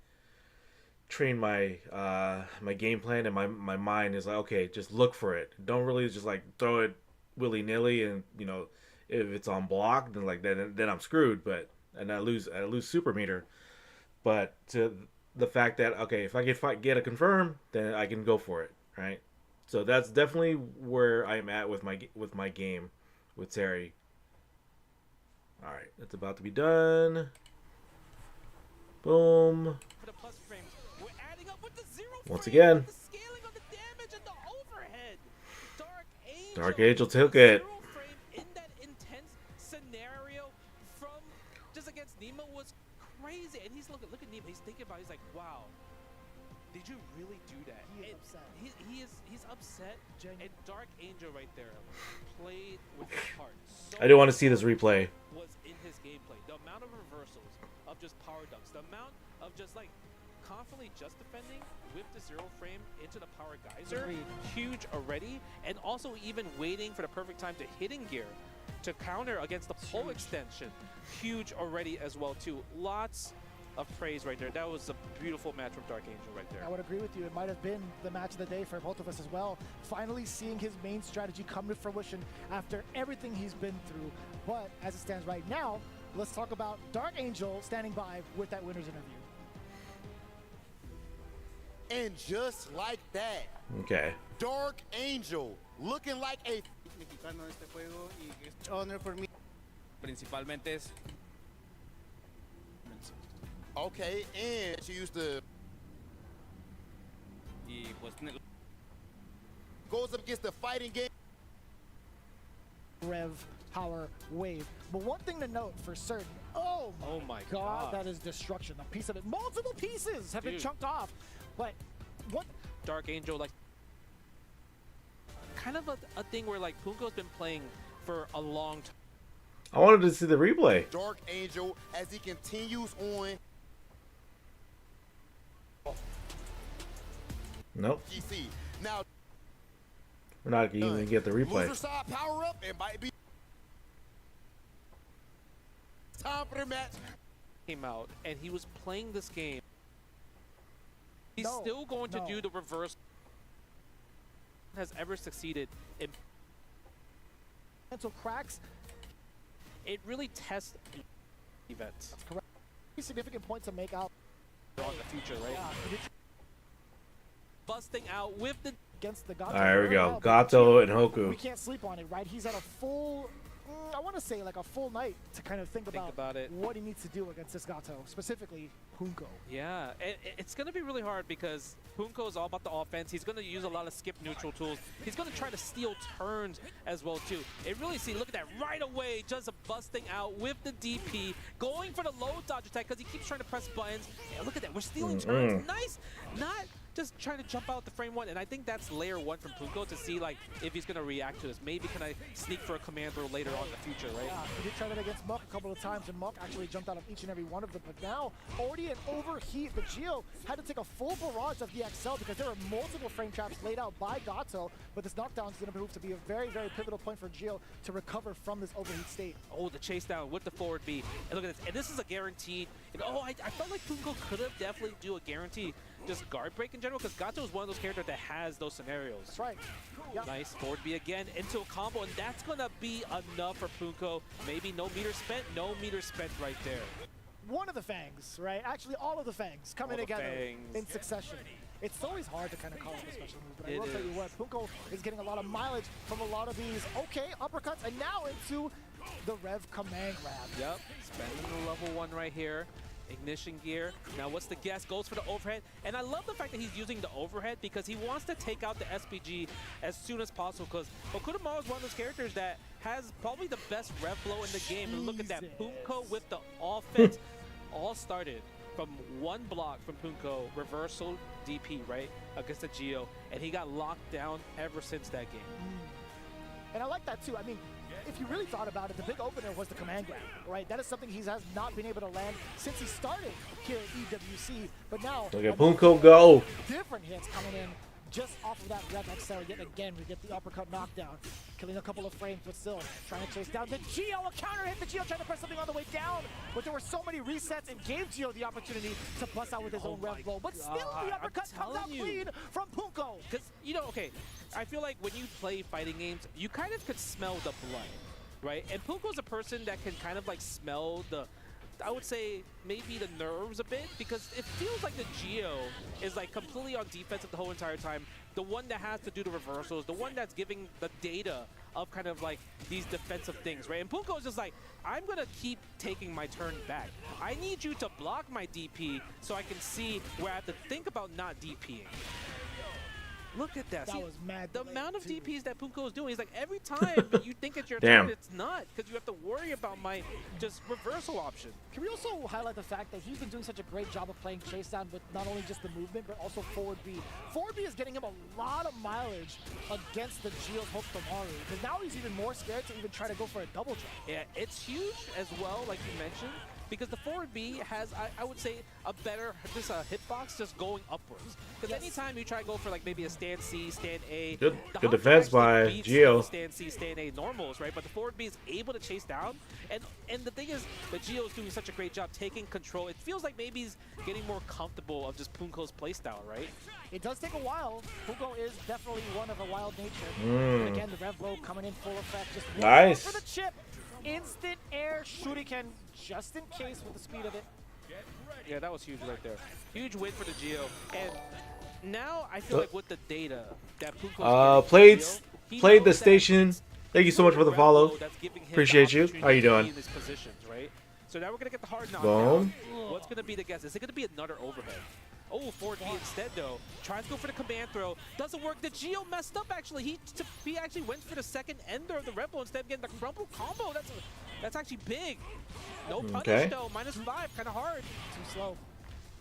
my game plan, and my mind is like, okay, just look for it. Don't really just like throw it willy-nilly, and you know, if it's on block, then like then I'm screwed. But and I lose super meter. But to the fact that, okay, if I get a confirm, then I can go for it, right? So that's definitely where I'm at with my game with Terry. All right, it's about to be done. Boom. Once again, Dark Angel took it. In that intense scenario from just against Nemo was crazy, and he's look at Nemo. He's thinking about it. He's like, wow, did you really do that? He is upset. He's upset. And Dark Angel right there played with his heart. So I do want to see this replay. was in his gameplay. The amount of reversals of just power dunks, the amount of just like confidently just defending with the zero frame into the power geyser, huge already, and also even waiting for the perfect time to hitting gear to counter against the pole extension, huge already as well too. Lots of praise right there. That was a beautiful match from Dark Angel right there. I would agree with you. It might have been the match of the day for both of us as well. Finally seeing his main strategy come to fruition after everything he's been through. But as it stands right now, let's talk about Dark Angel standing by with that winner's interview. And just like that, Okay. Dark Angel looking like a mexicano de este juego y es honor for me. Principalmente es okay, and she used to y pues goes up against the fighting game. Rev power wave. But one thing to note for certain, oh my god, that is destruction. A piece of it, multiple pieces have been chunked off. But what Dark Angel, like kind of a thing where like Punko's been playing for a long time. I wanted to see the replay. Dark Angel as he continues on. Nope. GC. Now we're not even gonna get the replay. loser side power up. It might be time for the match. Came out and he was playing this game. He's still going to do the reverse. Has ever succeeded in mental cracks. It really tests events. That's correct. Significant point to make out on the future, right? Yeah. Busting out with the against the Gato. All right, here we go. Gato and Hoku. We can't sleep on it, right? He's at a full, I want to say like a full night to kind of think about it. What he needs to do against this Gato, specifically Punko. Yeah, it's going to be really hard because Punko is all about the offense. He's going to use a lot of skip neutral tools. He's going to try to steal turns as well too. It really, see, look at that right away, just busting out with the DP, going for the low dodge attack because he keeps trying to press buttons. Yeah, look at that, we're stealing turns. Nice, not just trying to jump out the frame one, and I think that's layer one from Punko to see like if he's going to react to this. Maybe can I sneak for a command throw later on in the future, right? Yeah, he did try that against Muck a couple of times, and Muck actually jumped out of each and every one of them. But now, already an overheat, the Geo had to take a full barrage of the XL because there were multiple frame traps laid out by Gato, but this knockdown is going to prove to be a very, very pivotal point for Geo to recover from this overheat state. Oh, the chase down with the forward B. And look at this, and this is a guaranteed. And oh, I felt like Punko could have definitely do a guaranteed just guard break in general, because Gato is one of those characters that has those scenarios. That's right. Yep. Nice forward B again into a combo, and that's gonna be enough for Punko. Maybe no meter spent right there. One of the Fangs, right? Actually, all of the Fangs coming together in succession. It's always hard to kind of call up a special move, but I will tell you what, Punko is getting a lot of mileage from a lot of these, uppercuts, and now into the Rev command grab. Yep, spending the level 1 right here. Ignition gear. Now what's the guess? Goes for the overhead. And I love the fact that he's using the overhead because he wants to take out the SPG as soon as possible, because Okudamaru is one of those characters that has probably the best rev flow in the game. And look at that, Punko with the offense. All started from one block from Punko, reversal DP, right, against the Geo, and he got locked down ever since that game. And I like that too. I mean, if you really thought about it, the big opener was the command grab, right? That is something he has not been able to land since he started here at EWC, but now look at Punko go. Different hits coming in just off of that Rev XL. Yet again, we get the uppercut knockdown, killing a couple of frames, but still trying to chase down the Geo. A counter hit, the Geo trying to press something on the way down, but there were so many resets and gave Geo the opportunity to bust out with his own Rev blow. But still, the uppercut comes out clean from Punko. Because, you know, okay, I feel like when you play fighting games, you kind of could smell the blood, right? And Punko's a person that can kind of like smell the, I would say maybe the nerves a bit, because it feels like the Geo is like completely on defensive the whole entire time. The one that has to do the reversals, the one that's giving the data of kind of like these defensive things, right? And Punko is just like, I'm gonna keep taking my turn back. I need you to block my DP so I can see where I have to think about not DPing. Look at that. See, was mad. The amount of DPs that Punko is doing is like every time you think it's your Damn. turn, it's not, because you have to worry about my just reversal option. Can we also highlight the fact that he's been doing such a great job of playing chase down with not only just the movement, but also forward B. Forward B is getting him a lot of mileage against the Geo's Okudamaru, because now he's even more scared to even try to go for a double jump. Yeah, it's huge as well, like you mentioned, because the forward B has, I would say, a better, just a hitbox just going upwards. Because anytime you try to go for like maybe a stand C, stand A, Good defense by Geo. Stand C, stand A normals, right? But the forward B is able to chase down. And the thing is, the Geo is doing such a great job taking control. It feels like maybe he's getting more comfortable of just Punko's playstyle, right? It does take a while. Punko is definitely one of a wild nature. And again, the Rev blow coming in full effect. Just nice. For the chip. Instant air shuriken just in case with the speed of it. Yeah, that was huge right there. Huge win for the Geo. And now I feel like with the data that Punko's played the station. Thank you so much for the follow. Appreciate you. How you doing? Right? So now we're gonna get the hard knockdown. Boom. What's gonna be the guess? Is it gonna be another overhead? Oh, forward B instead though. Tries to go for the command throw. Doesn't work. The Geo messed up actually. He actually went for the second ender of the Rebel instead of getting the crumple combo. That's actually big. No punish though. -5, kind of hard. Too slow.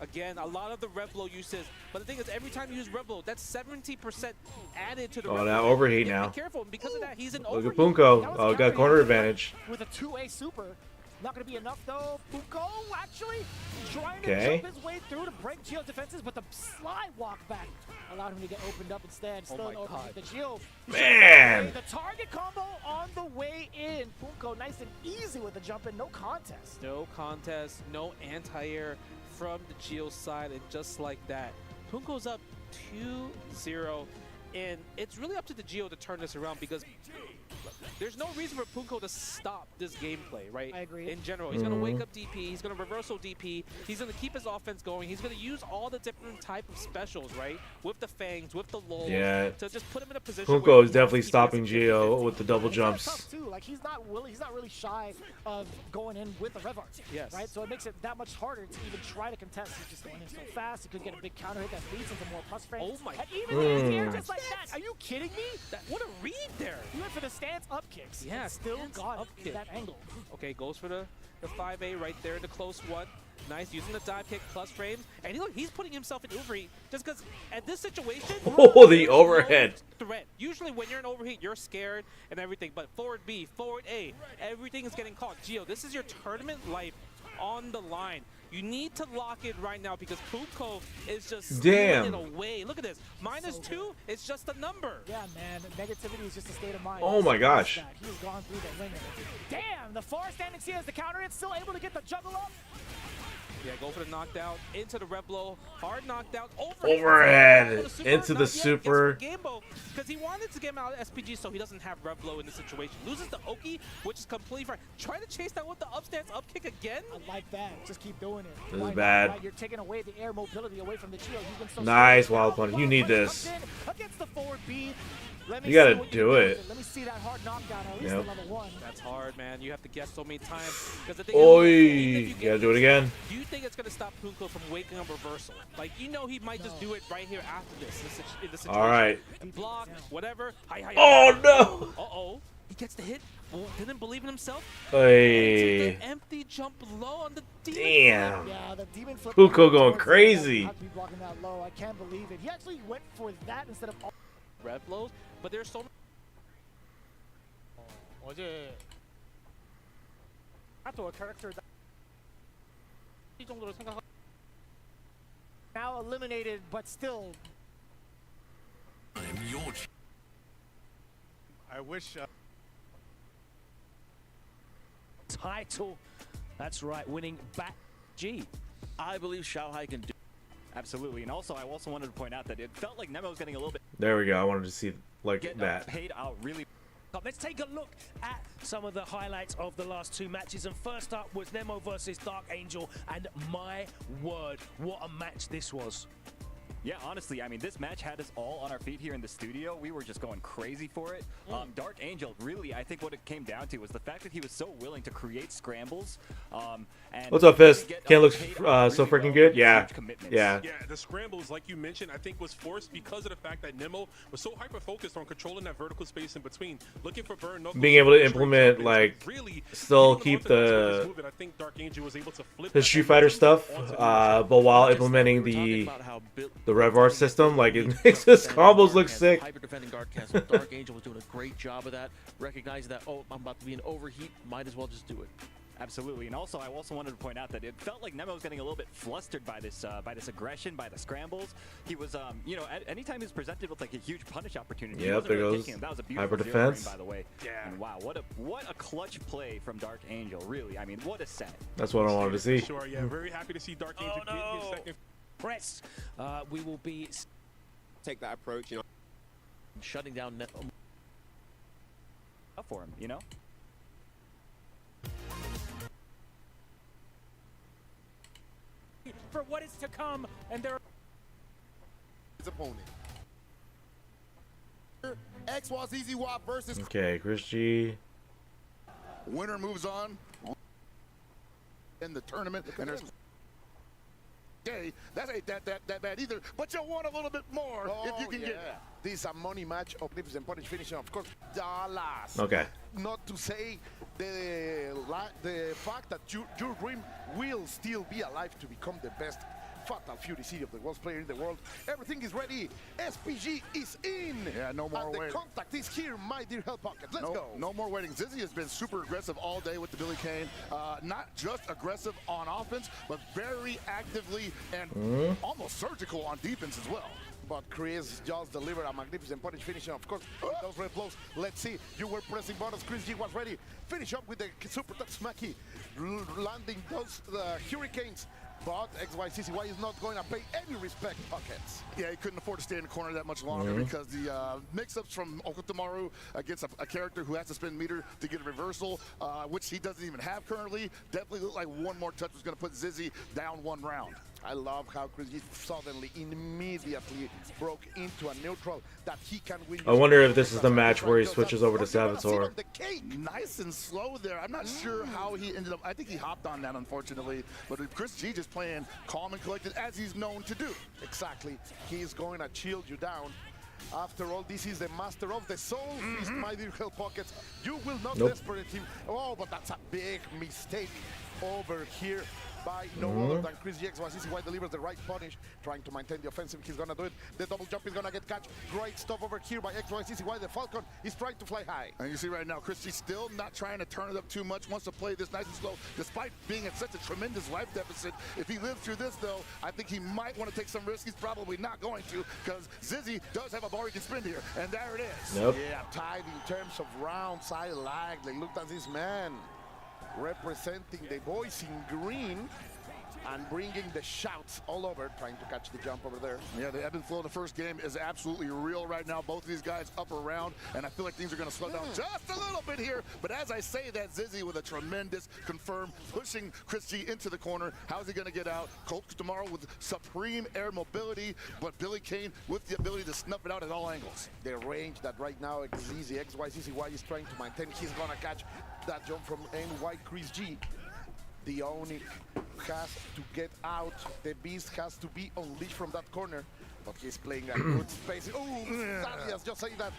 Again, a lot of the Revlo uses, but the thing is, every time you use Revlo, that's 70% added to the Oh, Revlo. that overheat You have to now. be careful, and because of that, he's an Look at overheat. Punko. Oh, got corner advantage. With a 2A super. Not going to be enough, though. Punko actually trying Okay. to jump his way through to break Gio's defenses, but the slide walk back allowed him to get opened up instead. Still an overheat. The Gio. Man. The target combo on the way in. Punko nice and easy with the jump in. No contest. No contest, no anti-air from the Geo side, and just like that, Punko's up 2-0, and it's really up to the Geo to turn this around because there's no reason for Punko to stop this gameplay, right? I agree. In general, he's going to wake up DP, he's going to reversal DP, he's going to keep his offense going, he's going to use all the different type of specials, right? With the fangs, with the lulls, Yeah. to just put him in a position Punko where is definitely stopping Gio with the double jumps. Tough too. Like he's not really shy of going in with the rev art. Yes. Right. So it makes it that much harder to even try to contest. He's just going in so fast. He could get a big counter hit that leads into more plus frames. Oh my! And even in the air, just like that. Are you kidding me? What a read there! He went for the stance up kicks. Yeah, still got up kick. that angle. Okay, goes for the 5A right there, the close one. Nice, using the dive kick plus frames. And look, he's putting himself in overheat just because at this situation, Oh, the overhead. no threat. Usually when you're in overheat, you're scared and everything, but forward B, forward A, everything is getting caught. Gio, this is your tournament life on the line. You need to lock it right now because Punko is just stealing it away. Look at this. -2, it's just a number. Yeah, man. Negativity is just a state of mind. Oh my gosh. He's gone through the ringer. Damn, the far standing C has the counter. It's still able to get the juggle up. Yeah, go for the knockdown into the rep blow. Hard knockdown overhead into the super. Because he wanted to get him out of SPG so he doesn't have rev blow in this situation. Loses the Oki, which is completely fine. Try to chase that with the up stance up kick again. I like that. Just keep doing it. This is bad. Right? You're taking away the air mobility away from the Gio. He's been so nice wild punch. You need this. Against the forward B. You gotta do it. Let me see that hard knockdown, or at least the level 1. That's hard, man. You have to guess so many times. Oi, you gotta do it again. Do you think it's gonna stop Punko from waking up reversal? Like, you know he might just do it right here after this in this situation. All right. Block, whatever. Oh no! Uh-oh. He gets the hit. Didn't believe in himself. Hey. Empty jump low on the demon. Damn. Yeah, the demon flip. Punko going crazy. Have to be blocking that low. I can't believe it. He actually went for that instead of rev blows, but there's so many. 어제 또 character 이 정도로 생각. Now eliminated, but still. I wish. Title. That's right, winning back G. I believe Xiaohai can do. Absolutely, and also I also wanted to point out that it felt like Nemo was getting a little bit. There we go. I wanted to see like that. Paid out really. Let's take a look at some of the highlights of the last two matches. And first up was Nemo versus Dark Angel. And my word, what a match this was. Yeah, honestly, I mean, this match had us all on our feet here in the studio. We were just going crazy for it. Dark Angel, really, I think what it came down to was the fact that he was so willing to create scrambles. And what's up, Fist? Can't look so freaking good? Yeah. Yeah. Yeah, the scrambles, like you mentioned, I think was forced because of the fact that Nemo was so hyper-focused on controlling that vertical space in between, looking for burn. Being able to implement, like, still keep the Street Fighter stuff, but while implementing the rev art system, like it makes his combos look sick. Hyper defending guard cast. Dark Angel was doing a great job of that, recognizing that, oh, I'm about to be in overheat, might as well just do it. Absolutely, and also I also wanted to point out that it felt like Nemo was getting a little bit flustered by this aggression, by the scrambles. He was, you know, anytime he was presented with like a huge punish opportunity, yep, there goes that was a beautiful hyper defense. By the way, yeah. And wow, what a clutch play from Dark Angel. Really, I mean, what a set. That's what I wanted to see. Sure, yeah, very happy to see Dark Angel get his second press. We will be take that approach, you know, shutting down Nemo up for him, you know. For what is to come, and there. His opponent. XY ZZY versus. Okay, Chris G. Winner moves on in the tournament, and there's. Okay, that ain't that bad either, but you'll want a little bit more if you can get it. This is a money match, magnificent punish finishing, of course, Dallas. Okay. Not to say the fact that your dream will still be alive to become the best Fatal Fury City of the worst player in the world. Everything is ready. SPG is in. Yeah, no more and waiting. The contact is here, my dear Hell Pocket. Let's go. No more waiting. Zizzy has been super aggressive all day with the Billy Kane. Not just aggressive on offense, but very actively and almost surgical on defense as well. But Chris just delivered a magnificent punish finishing, of course, with those red blows. Let's see, you were pressing buttons, Chris G was ready. Finish up with the super touch smacky, landing those hurricanes. But XYCCY is not going to pay any respect, Pockets. Yeah, he couldn't afford to stay in the corner that much longer because the mix-ups from Okotamaru against a character who has to spend meter to get a reversal, which he doesn't even have currently, definitely looked like one more touch was going to put Zizzy down one round. I love how Chris G suddenly, immediately broke into a neutral that he can win. I wonder if this is the match where he switches over to Saboteur. Nice and slow there. I'm not sure how he ended up. I think he hopped on that, unfortunately. But Chris G just playing calm and collected as he's known to do. Exactly. He's going to chill you down. After all, this is the master of the soul feast, my dear Hell Pockets. You will not desperate him. Oh, but that's a big mistake over here by no other than Chris GX. XYCCY delivers the right punish, trying to maintain the offensive. He's gonna do it. The double jump is gonna get catch. Great stuff over here by XYCCY. The Falcon is trying to fly high. And you see right now, Chris G still not trying to turn it up too much, wants to play this nice and slow, despite being at such a tremendous life deficit. If he lives through this, though, I think he might want to take some risks. He's probably not going to, because Zizzy does have a bar he can spin here, and there it is. Yeah, tied in terms of rounds. I like. Like, look at this man representing the boys in green and bringing the shouts all over, trying to catch the jump over there. Yeah, the ebb and flow of the first game is absolutely real right now. Both of these guys up around, and I feel like things are going to slow down just a little bit here. But as I say that, Zizzy with a tremendous confirm, pushing Chris G into the corner. How's he going to get out? Colt tomorrow with supreme air mobility, but Billy Kane with the ability to snuff it out at all angles. The range that right now XYCCY is trying to maintain. He's going to catch that jump from NY Chris G. The Onyx has to get out. The Beast has to be unleashed from that corner. But he's playing a good space. Oh, Thaddeus just saying that.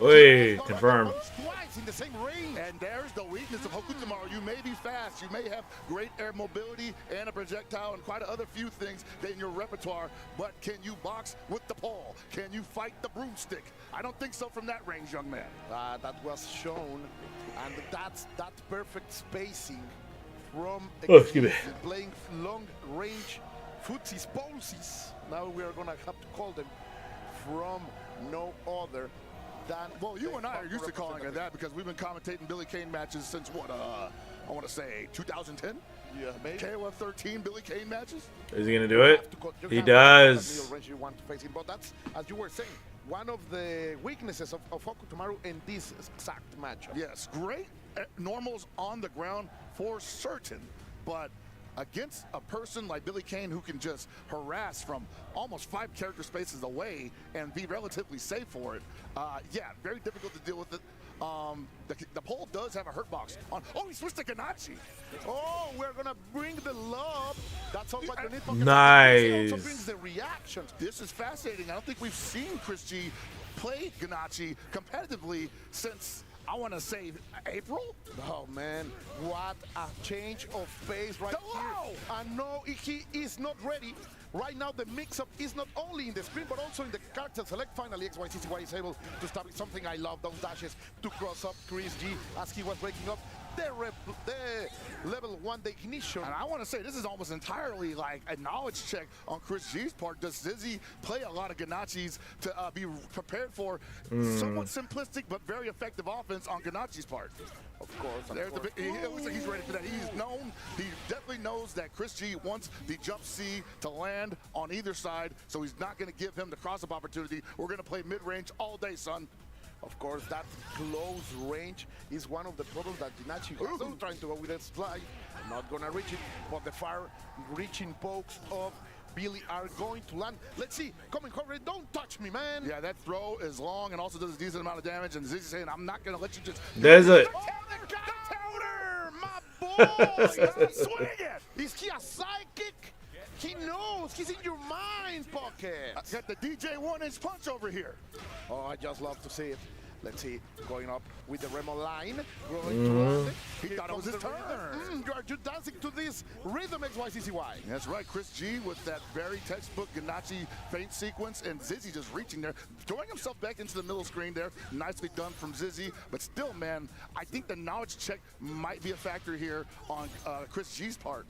Oi, confirmed. Twice in the same range. And there's the weakness of Okotamaru. You may be fast, you may have great air mobility and a projectile and quite a other few things in your repertoire, but can you box with the pole? Can you fight the broomstick? I don't think so from that range, young man. That was shown, and that's that perfect spacing from playing long range footsies, pulses. Now we are gonna have to call them from no other than. Well, you and I are used to calling it that because we've been commentating Billy Kane matches since what? I want to say 2010. Yeah, maybe. KOF 13 Billy Kane matches. Is he gonna do it? He does. You want to face him, but that's, as you were saying, one of the weaknesses of Okotamaru in this exact matchup. Yes, great normals on the ground for certain, but against a person like Billy Kane who can just harass from almost 5 character spaces away and be relatively safe for it, yeah, very difficult to deal with it. The pole does have a hurt box on. Oh, he switched to Ganachi. Oh, we're gonna bring the love. That's all what you need. Nice. It also brings the reactions. This is fascinating. I don't think we've seen Chris G play Ganachi competitively since, I want to say, April? Oh, man. What a change of pace right here. And no, he is not ready. Right now, the mix-up is not only in the screen, but also in the character select. Finally, XYCCY is able to establish something I love, those dashes to cross up Chris G as he was breaking up the level 1, the ignition. And I want to say, this is almost entirely like a knowledge check on Chris G's part. Does Zizzy play a lot of Ganachis to be prepared for somewhat simplistic but very effective offense on Ganachi's part? Of course. There's the, it looks like he's ready for that. He's known, he definitely knows that Chris G wants the jump C to land on either side, so he's not going to give him the cross-up opportunity. We're going to play mid-range all day, son. Of course, that close range is one of the problems that Ganachi has. Still trying to go with that slide. Not going to reach it, but the far-reaching pokes of Billy are going to land. Let's see. Coming cover. Don't touch me, man. Yeah, that throw is long and also does a decent amount of damage. And Zizzy saying, I'm not going to let you just... There's a... Counter, my boy. Swing it. Is he a psychic? He knows. He's in your mind, Pocket. I got the DJ 1-inch punch over here. Oh, I just love to see it. Let's see, going up with the Remo line. Going to land it. He thought it was his turn. You're dancing to this rhythm, XYCCY. That's right, Chris G with that very textbook Ganache feint sequence, and Zizzy just reaching there, throwing himself back into the middle screen there. Nicely done from Zizzy, but still, man, I think the knowledge check might be a factor here on Chris G's part.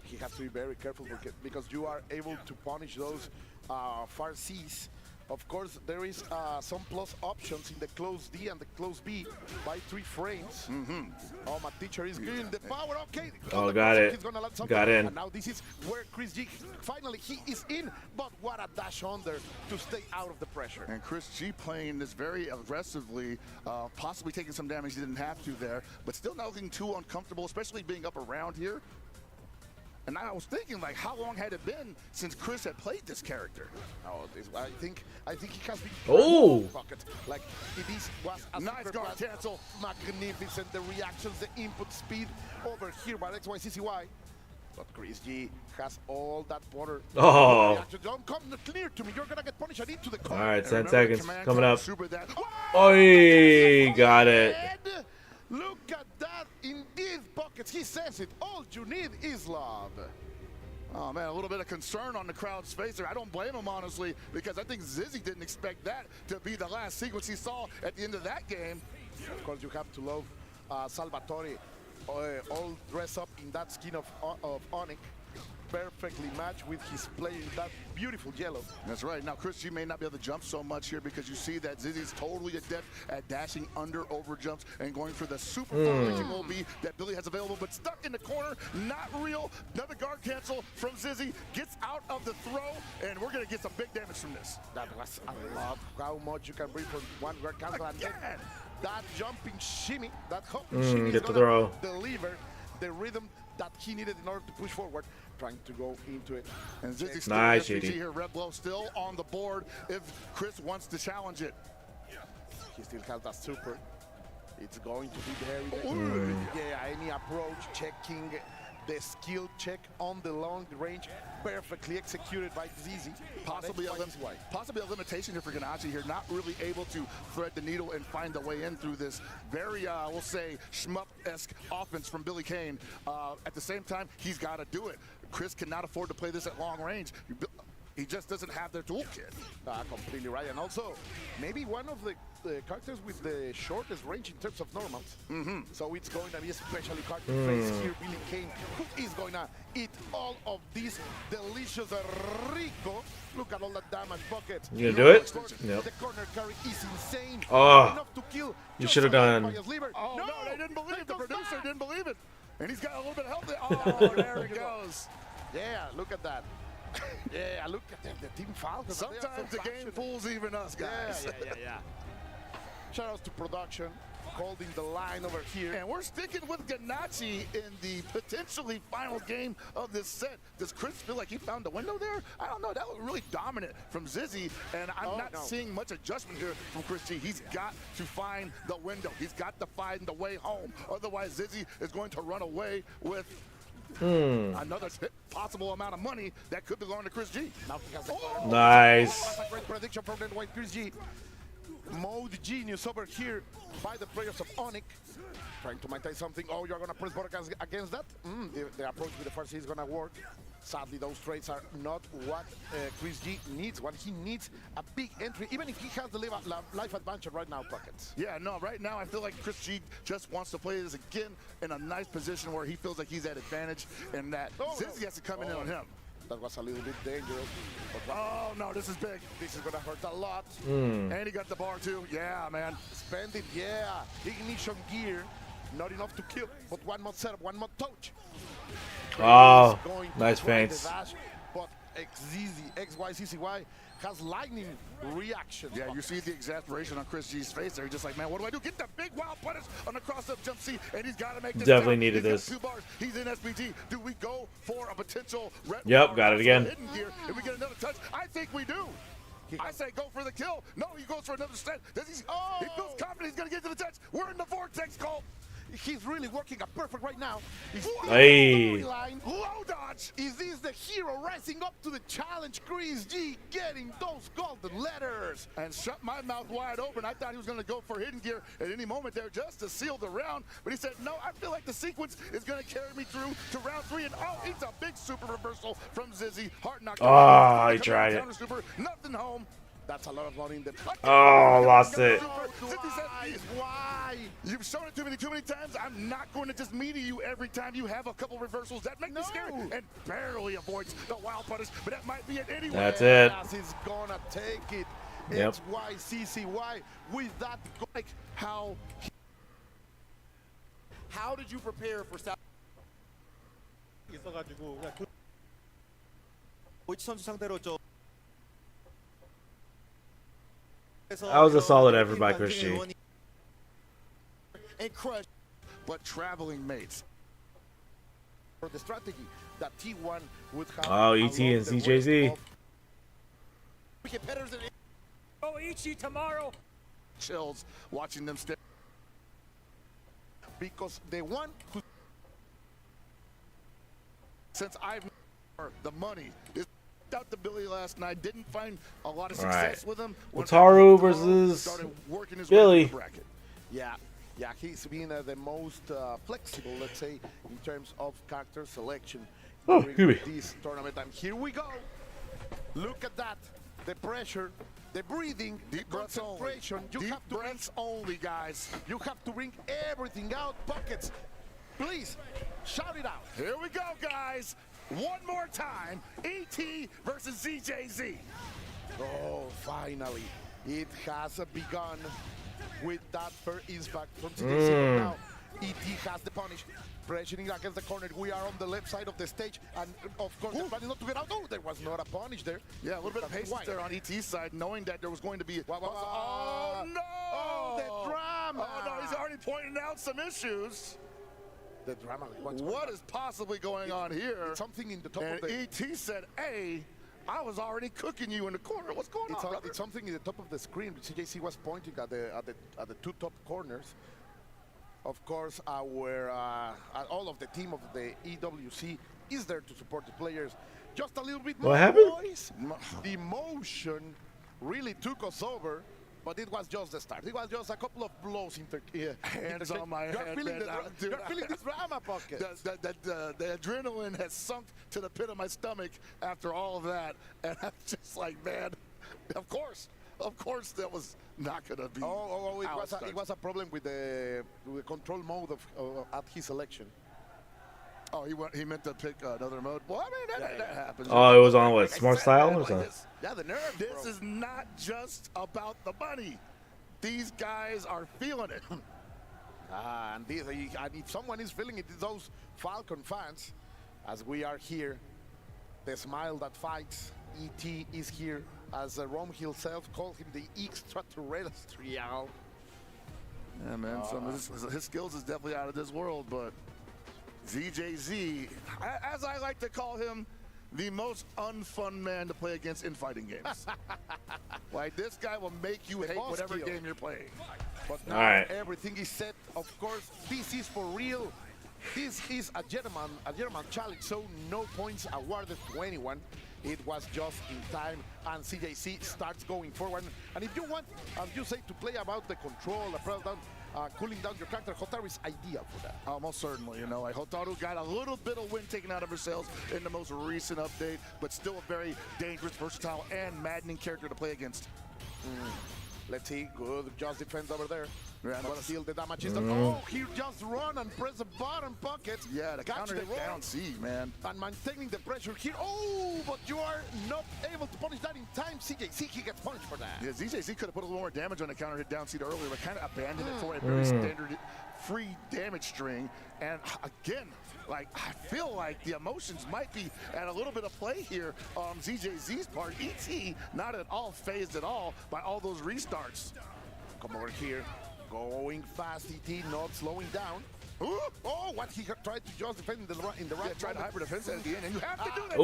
He has to be very careful because you are able to punish those far C's. Of course, there is some plus options in the close D and the close B by 3 frames. Oh, my teacher is giving the power. Okay. Oh, got it. Got in. And now this is where Chris G, finally, he is in. But what a dash under to stay out of the pressure. And Chris G playing this very aggressively, possibly taking some damage he didn't have to there, but still not looking too uncomfortable, especially being up around here. And I was thinking, like, how long had it been since Chris had played this character? Oh, I think he has been. Oh! Pocket. Like, this was a nice guard cancel. Magnificent. The reactions, the input speed over here by XYCCY. But Chris G has all that border. Oh! Don't come clear to me. You're gonna get punished. I need to the All right, 10 seconds coming up. Oh, Oh, got it. Look at that in these pockets. He says it. All you need is love. Oh, man, a little bit of concern on the crowd's face there. I don't blame him, honestly, because I think Zizzy didn't expect that to be the last sequence he saw at the end of that game. Of course, you have to love Salvatore, all dressed up in that skin of Onyx. Perfectly matched with his play in that beautiful yellow. That's right. Now, Chris G may not be able to jump so much here because you see that Zizzy's totally adept at dashing under over jumps and going for the super far-reaching OB that Billy has available, but stuck in the corner, not real. Another guard cancel from Zizzy, gets out of the throw, and we're going to get some big damage from this. That was a lot. How much you can bring from one guard cancel and then that jumping shimmy, that hopping shimmy is going to deliver the rhythm that he needed in order to push forward. Trying to go into it. And Zizzy still nice, here. Red Blow still on the board if Chris wants to challenge it. He still has that super. It's going to be very yeah, any approach, checking the skill check on the long range, perfectly executed by Zizzy. Possibly a limitation here for Ganache here, not really able to thread the needle and find the way in through this very, we'll say, shmup-esque offense from Billy Kane. At the same time, he's got to do it. Chris cannot afford to play this at long range. He just doesn't have their toolkit. Completely right. And also, maybe one of the characters with the shortest range in terms of normals. So it's going to be especially hard to face here. Billy Kane, who is going to eat all of these delicious rico. Look at all that damage bucket. You gonna do it? Nope. The corner carry is insane. Oh, enough to kill. You should have done. Oh, no, they didn't believe it. The producer didn't believe it. And he's got a little bit of help there. Oh, there he goes. Yeah, look at that. Yeah, look at them, the Team Falcons. Sometimes the game fools even us, guys. Yeah. Shout outs to production, holding the line over here. And we're sticking with Ganache in the potentially final game of this set. Does Chris feel like he found the window there? I don't know. That was really dominant from Zizzy, and I'm not seeing much adjustment here from Chris G. He's got to find the window. He's got to find the way home. Otherwise, Zizzy is going to run away with another possible amount of money that could be going to Chris G. Nice. That's a great prediction from that white Chris G. Mode genius over here by the players of Onyx. Trying to maintain something. Oh, you're going to press button against that? The approach with the first is going to work. Sadly, those trades are not what Chris G needs. What he needs, a big entry, even if he has the life advantage right now, Pockets. Yeah, no, right now I feel like Chris G just wants to play this again in a nice position where he feels like he's at advantage and that Zizzy has to come in on him. That was a little bit dangerous. But oh, no, this is big. This is going to hurt a lot. And he got the bar, too. Yeah, man. Spend it, yeah. Ignition gear. Not enough to kill, but one more setup, one more touch. Oh, nice feints. But XYCCY has lightning reaction. Yeah, you see the exasperation on Chris G's face there. He's just like, man, what do I do? Get the big wild punish on the cross-up jump C, and he's got to make this. Definitely needed this. 2 bars. He's in SPG. Do we go for a potential red? Yep, got it again. Hidden gear? If we get another touch, I think we do. I say go for the kill. No, he goes for another set. He feels confident he's going to get to the touch. We're in the vortex, Cole. He's really working up perfect right now. Hey. Low dodge. Is this the hero rising up to the challenge? Chris G getting those golden letters. And shut my mouth wide open. I thought he was going to go for hidden gear at any moment there just to seal the round. But he said, no, I feel like the sequence is going to carry me through to round 3. And oh, it's a big super reversal from Zizzy. Heart knocked Oh, he tried it. Super, nothing home. That's a lot of money in the... Oh, lost it. Why? You've shown it to me too many times. I'm not going to just meet you every time you have a couple reversals. That makes me scary and barely avoids the wild punish, but that might be it anyway. That's it. He's gonna take it. Yep. It's YCCY with that. Like how did you prepare for South? 있어가지고 그냥 도이치 선수 상대로 좀 That was a solid effort by Chris G. And crush, but traveling mates. For the strategy that T1 would have. Oh, ET and CJZ. Oh, Ichi tomorrow. Chills watching them stay. Because the one who, since I've the money is out to Billy last night, didn't find a lot of success with him. Wataru versus Billy. Yeah, he's been the most flexible, let's say, in terms of character selection during this tournament. And here we go. Look at that. The pressure, the breathing, deep breaths concentration. Only. Deep breaths only, guys. You have to bring everything out. Pockets. Please, shout it out. Here we go, guys. One more time. ET versus ZJZ. Oh, finally. It has begun with that first impact from ZJZ. Now, ET has the punish. Pressuring against the corner. We are on the left side of the stage. And, of course, the plan is not to get out. Oh, there was not a punish there. Yeah, a little bit of patience there on ET's side, knowing that there was going to be... Oh, no! Oh, the drama! Oh, no, he's already pointing out some issues. The drama. What is possibly going on here? Something in the top and of the... ET said, hey, I was already cooking you in the corner. What's going on, It's something in the top of the screen. CJC was pointing at the two top corners. Of course, all of the team of the EWC is there to support the players. Just a little bit more. What happened? Boys. The emotion really took us over, but it was just the start. It was just a couple of blows hands on my head. You're feeling this drama, Pocket. The adrenaline has sunk to the pit of my stomach after all of that, and I'm just like, man, of course that was not going to be. It was a problem with the control mode at his selection. Oh, he meant to pick another mode. Well, I mean, that happens. Oh, it was on what, Smart Style or something? Yeah, the nerve. This is not just about the money. These guys are feeling it. And if someone is feeling it, it's those Falcon fans. As we are here, the smile that fights. ET is here, as Rom himself called him the extraterrestrial. Yeah, man. His skills is definitely out of this world, but ZJZ, as I like to call him, the most unfun man to play against in fighting games. Like, this guy will make you hate whatever game you're playing. But now everything is set. Of course, this is for real. This is a German challenge, so no points awarded to anyone. It was just in time, and CJC starts going forward. And if you want, as you say, to play about the control, the press down, cooling down your character, Hotaru is ideal for that. Most certainly, you know, like Hotaru got a little bit of wind taken out of her sails in the most recent update, but still a very dangerous, versatile, and maddening character to play against. Let's see, good just defense over there. Yeah, but still the damage is done. Oh, he just run and press the bottom pocket. Yeah, the counter hit down C, man. And maintaining the pressure here. Oh, but you are not able to punish that in time. CJC, he gets punished for that. Yeah, ZJC could have put a little more damage on the counter hit down C earlier, but kind of abandoned it for a very standard free damage string. And again, like, I feel like the emotions might be at a little bit of play here on ZJZ's part. ET not at all phased at all by all those restarts. Come over here. Going fast, ET not slowing down. Ooh, oh, what he tried to just defend in the right. Yeah, tried to hyper defense at the end, and you have to do that.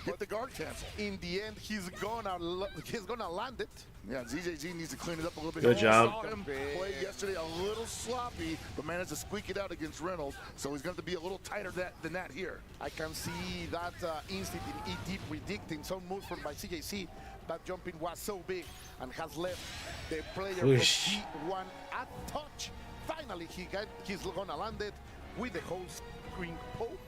Hit the guard cancel. In the end, he's gonna land it. Yeah, ZJZ needs to clean it up a little bit. Good job. Saw him play yesterday a little sloppy, but managed to squeak it out against Reynolds. So he's going to be a little tighter than that here. I can see that instinct in ET predicting some moves from by CJC. That jumping was so big and has left the player of G1 at touch. Finally, he's gonna land it with the whole screen poke.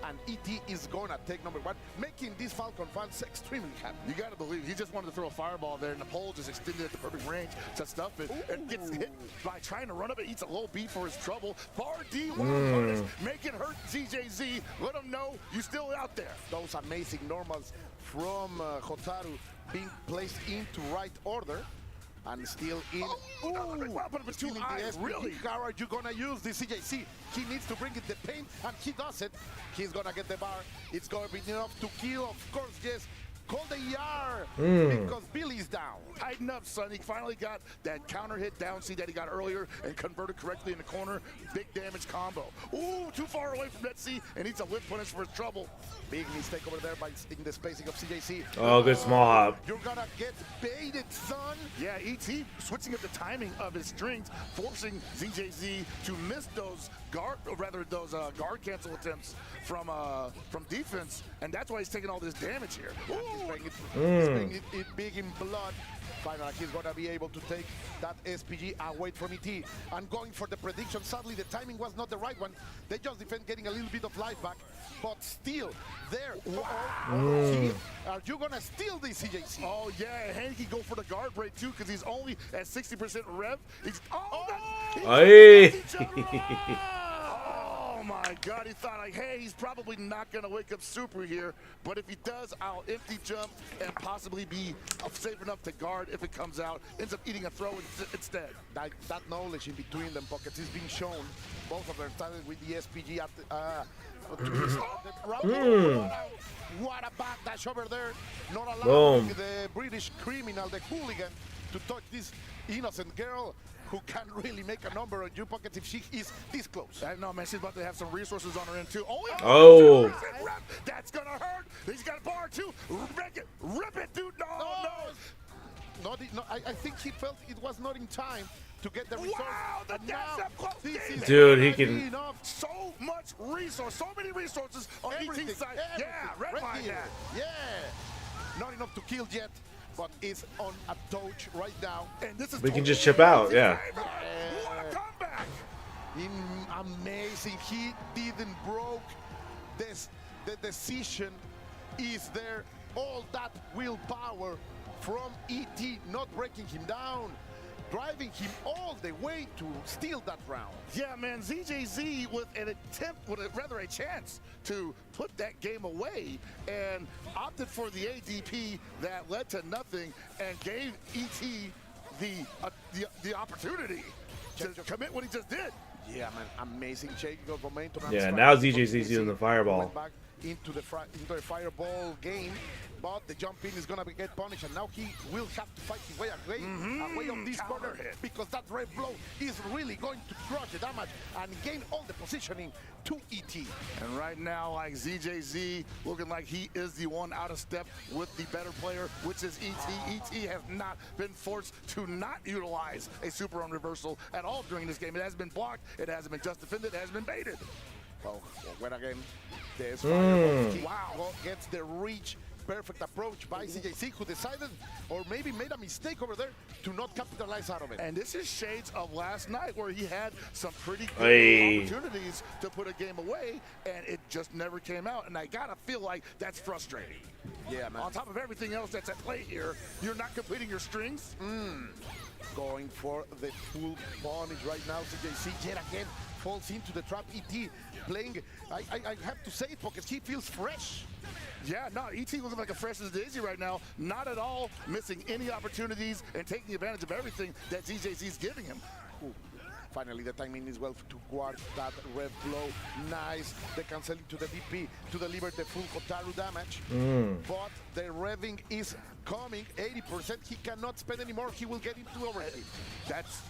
And ET is gonna take number 1, making these Falcon fans extremely happy. You gotta believe he just wanted to throw a fireball there, and the pole just extended at the perfect range to stuff it, and gets hit by trying to run up. It eats a low beat for his trouble. Bar D punish, make it hurt ZJZ. Let him know you still out there. Those amazing normals from Hotaru being placed into right order. And still in. Stealing the SPG. Really? How are you gonna use the CJC? He needs to bring it the pain, and he does it. He's gonna get the bar. It's gonna be enough to kill, of course, yes. Call the ER because Billy's down. Tighten up, son. He finally got that counter hit down C that he got earlier and converted correctly in the corner. Big damage combo. Ooh, too far away from that C, and needs a whip punish for his trouble. Big mistake over there by in the spacing of CJC. Oh, good small hop. You're gonna get baited, son. Yeah, ET switching up the timing of his strings, forcing ZJZ to miss those guard cancel attempts from defense, and that's why he's taking all this damage here. He's playing it big in blood. Finally, he's gonna be able to take that SPG away from ET. And going for the prediction, sadly the timing was not the right one. They just defend getting a little bit of life back, but still there. Are you gonna steal this CJC? Oh yeah, and he go for the guard break too, because he's only at 60% rev. He's Oh my God, he thought like, hey, he's probably not gonna wake up super here, but if he does, I'll empty jump and possibly be safe enough to guard if it comes out. Ends up eating a throw instead. That knowledge in between them pockets is being shown. Both of them started with the SPG at what a backdash over there. Not allowing the British criminal, the hooligan, to touch this innocent girl who can't really make a number on you pockets if she is this close. I know, man. She's about to have some resources on her end too. That's gonna hurt. He's got a bar too. Rip it, dude. No. I think he felt it was not in time to get the resource. Wow, dude, he can. So much resource, so many resources on ET's side. Yeah, red line that. Yeah, not enough to kill yet, but it's on a touch right now. And this is we can just chip out, yeah. What a comeback! Amazing. He didn't broke this. The decision is there. All that willpower from ET, not breaking him down, driving him all the way to steal that round. Yeah, man, ZJZ with an attempt, rather a chance to put that game away, and opted for the ADP that led to nothing and gave ET the opportunity to commit what he just did. Yeah, man, amazing change of momentum. Yeah, now ZJZ's using the fireball. Went back into the fireball game. But the jump in is gonna get punished, and now he will have to fight his way away on this corner because that red blow is really going to crush the damage and gain all the positioning to ET. And right now, like ZJZ, looking like he is the one out of step with the better player, which is ET. ET has not been forced to not utilize a super on reversal at all during this game. It hasn't been blocked, it hasn't been just defended, it hasn't been baited. Well, when again, there's wow, gets the reach. Perfect approach by CJC, who decided, or maybe made a mistake over there, to not capitalize out of it. And this is shades of last night, where he had some pretty good opportunities to put a game away, and it just never came out. And I gotta feel like that's frustrating. Yeah, man. On top of everything else that's at play here, you're not completing your strings. Going for the full punish right now. CJC yet again falls into the trap. ET playing, I have to say it, because he feels fresh. Yeah, no, ET looking like a fresh as daisy right now. Not at all missing any opportunities and taking advantage of everything that ZJZ's giving him. Ooh. Finally, the timing is well to guard that red blow. Nice. The canceling to the VP to deliver the full Hotaru damage. But the revving is coming. 80%. He cannot spend anymore. He will get into overhead. That's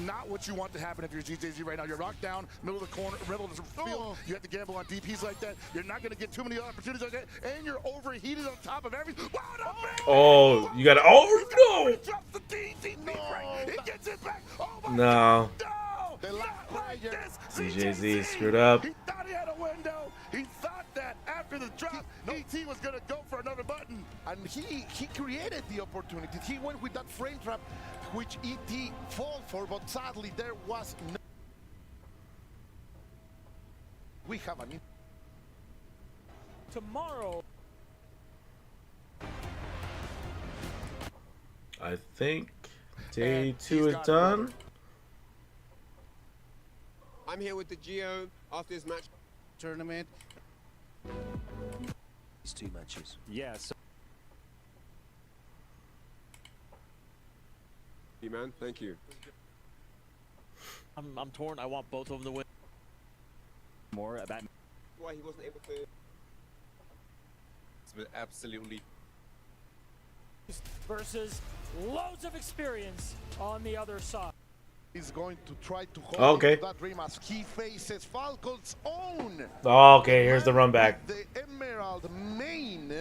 not what you want to happen if you're GJZ right now. You're locked down, middle of the corner, middle of the field. You have to gamble on DPs like that. You're not going to get too many opportunities like that, and you're overheated on top of everything. Oh, you got to. Oh no! He drops the DP break. He gets it back. Oh my No. God, no! Like this. DJZ screwed up. He thought he had a window. He thought that after the drop, ET was going to go for another button. And he created the opportunity. He went with that frame trap, which ET fell for, but sadly there was no. We have an. Tomorrow. I think day 2 is done. I'm here with the Geo after this match tournament. These 2 matches. Yes. Yeah, man, thank you. I'm torn. I want both of them to win. More of that. Why he wasn't able to. It's absolutely. Versus loads of experience on the other side. He's going to try to hold okay. that dream as he faces Falcon's own. Okay, here's the run back. The Emerald main.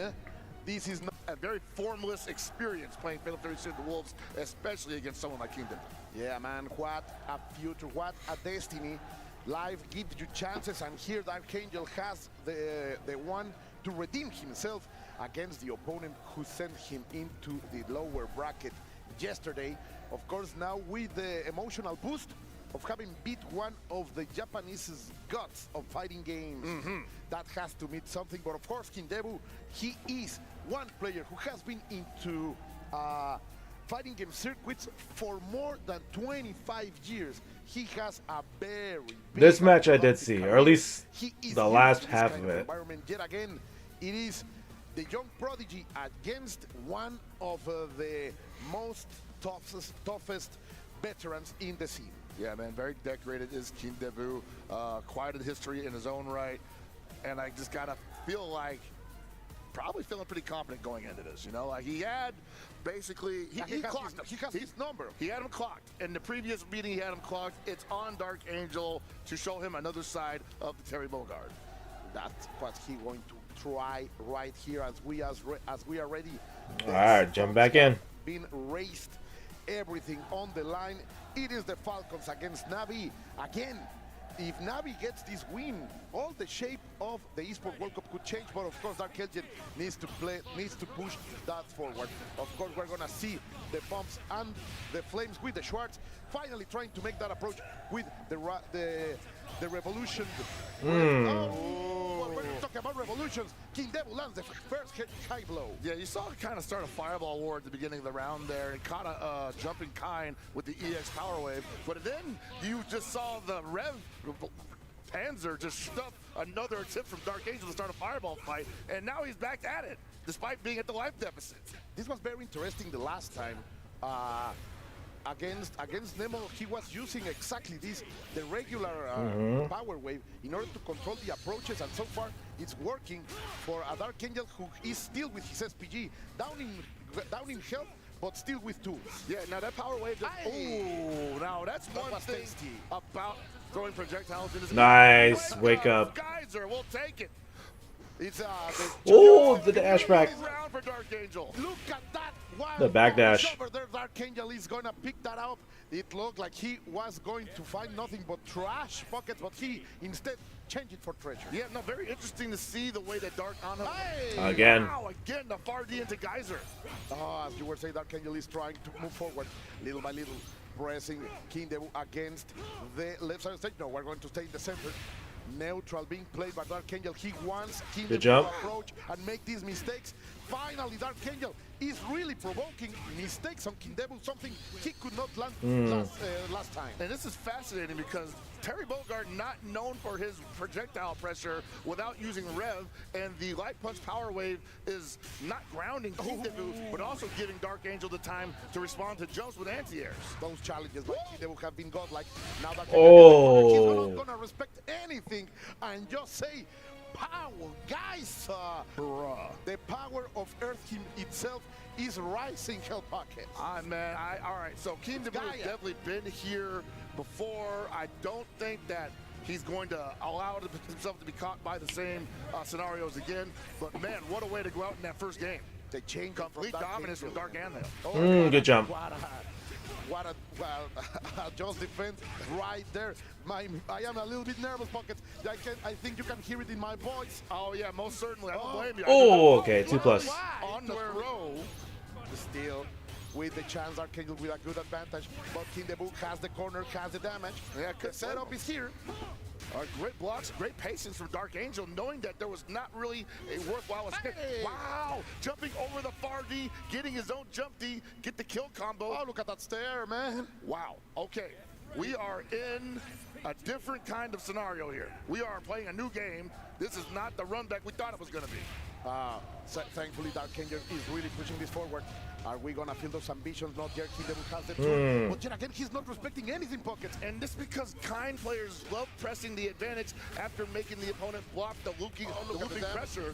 This is not a very formless experience playing Fatal 36 the Wolves, especially against someone like Kingdom. Yeah, man, what a future, what a destiny. Life gives you chances, and here Archangel has the one to redeem himself against the opponent who sent him into the lower bracket yesterday. Of course, now with the emotional boost of having beat one of the Japanese gods of fighting games. That has to mean something, but of course, Kindebu, he is one player who has been into fighting game circuits for more than 25 years. He has a very big This match I did see, or at least the last half of it. Environment. Yet again, it is the young prodigy against one of the most toughest veterans in the scene. Yeah, man, very decorated is King Debu. Quite a history in his own right. And I just gotta feel like, probably feeling pretty confident going into this, you know? Like he had basically, he clocked him. He has his number. He had him clocked. In the previous meeting, he had him clocked. It's on Dark Angel to show him another side of the Terry Bogard. That's what he's going to try right here as we are ready. All right, jump back in. Being raised, everything on the line. It is the Falcons against Navi. Again, if Navi gets this win, all the shape of the Esports World Cup could change, but of course Dark Angel needs to push that forward. Of course, we're gonna see the bumps and the flames with the Schwartz finally trying to make that approach with the Revolution. Oh, we're talking about Revolutions. King Devil lands the first high blow. Yeah, you saw him kind of start a fireball war at the beginning of the round there and caught a jumping kind with the EX power wave. But then you just saw the Rev Panzer just stuff another attempt from Dark Angel to start a fireball fight, and now he's back at it, despite being at the life deficit. This was very interesting the last time. Against Nemo, he was using exactly this, the regular power wave, in order to control the approaches, and so far it's working for a Dark Angel who is still with his SPG, down in health, but still with tools. Yeah, now that power wave, now that's one thing about throwing projectiles into this. Nice, wake up. Geyser, we'll take it. It's the dash back. Round for Dark Angel. Look at that. Wow. The backdash. Over there, Dark Angel is gonna pick that up. It looked like he was going to find nothing but trash pockets, but he instead changed it for treasure. Yeah, no, very interesting to see the way that Dark Angel. Again. Wow, again, the far D into Geyser. As you were saying, Dark Angel is trying to move forward little by little, pressing King Debu against the left side of the stage. No, we're going to stay in the center. Neutral being played by Dark Angel. He wants King Debu to approach and make these mistakes. Finally, Dark Angel is really provoking mistakes on King Debu, something he could not land last time. And this is fascinating because Terry Bogard not known for his projectile pressure without using Rev, and the Light Punch Power Wave is not grounding King Debu, but also giving Dark Angel the time to respond to jumps with anti-airs. Those challenges by King Debu have been godlike. Now that he's not gonna respect anything and just say, power, guys. Bruh. The power of Earth itself is rising, Hell Pocket. All right, so King Dabu has definitely been here before. I don't think that he's going to allow himself to be caught by the same scenarios again. But man, what a way to go out in that first game. They change complete dominance from Dark Angel. Good jump. What a just defense right there. I am a little bit nervous, Pockets. I think you can hear it in my voice. Oh yeah, most certainly. I don't blame you. Oh, okay, 2+. On the throw, still with the chance, Archangel with a good advantage, but King Dabu has the corner, has the damage. Yeah, the setup is here. All right, great blocks, great patience from Dark Angel, knowing that there was not really a worthwhile escape. Hey. Wow, jumping over the far D, getting his own jump D, get the kill combo. Oh, look at that stare, man. Wow, okay. We are in a different kind of scenario here. We are playing a new game. This is not the run back we thought it was going to be. Thankfully, Dark Angel is really pushing this forward. Are we gonna feel those ambitions? Not yet. King Dabu has the two. But yet again, he's not respecting anything, Pockets. And this because kind players love pressing the advantage after making the opponent block the looping pressure.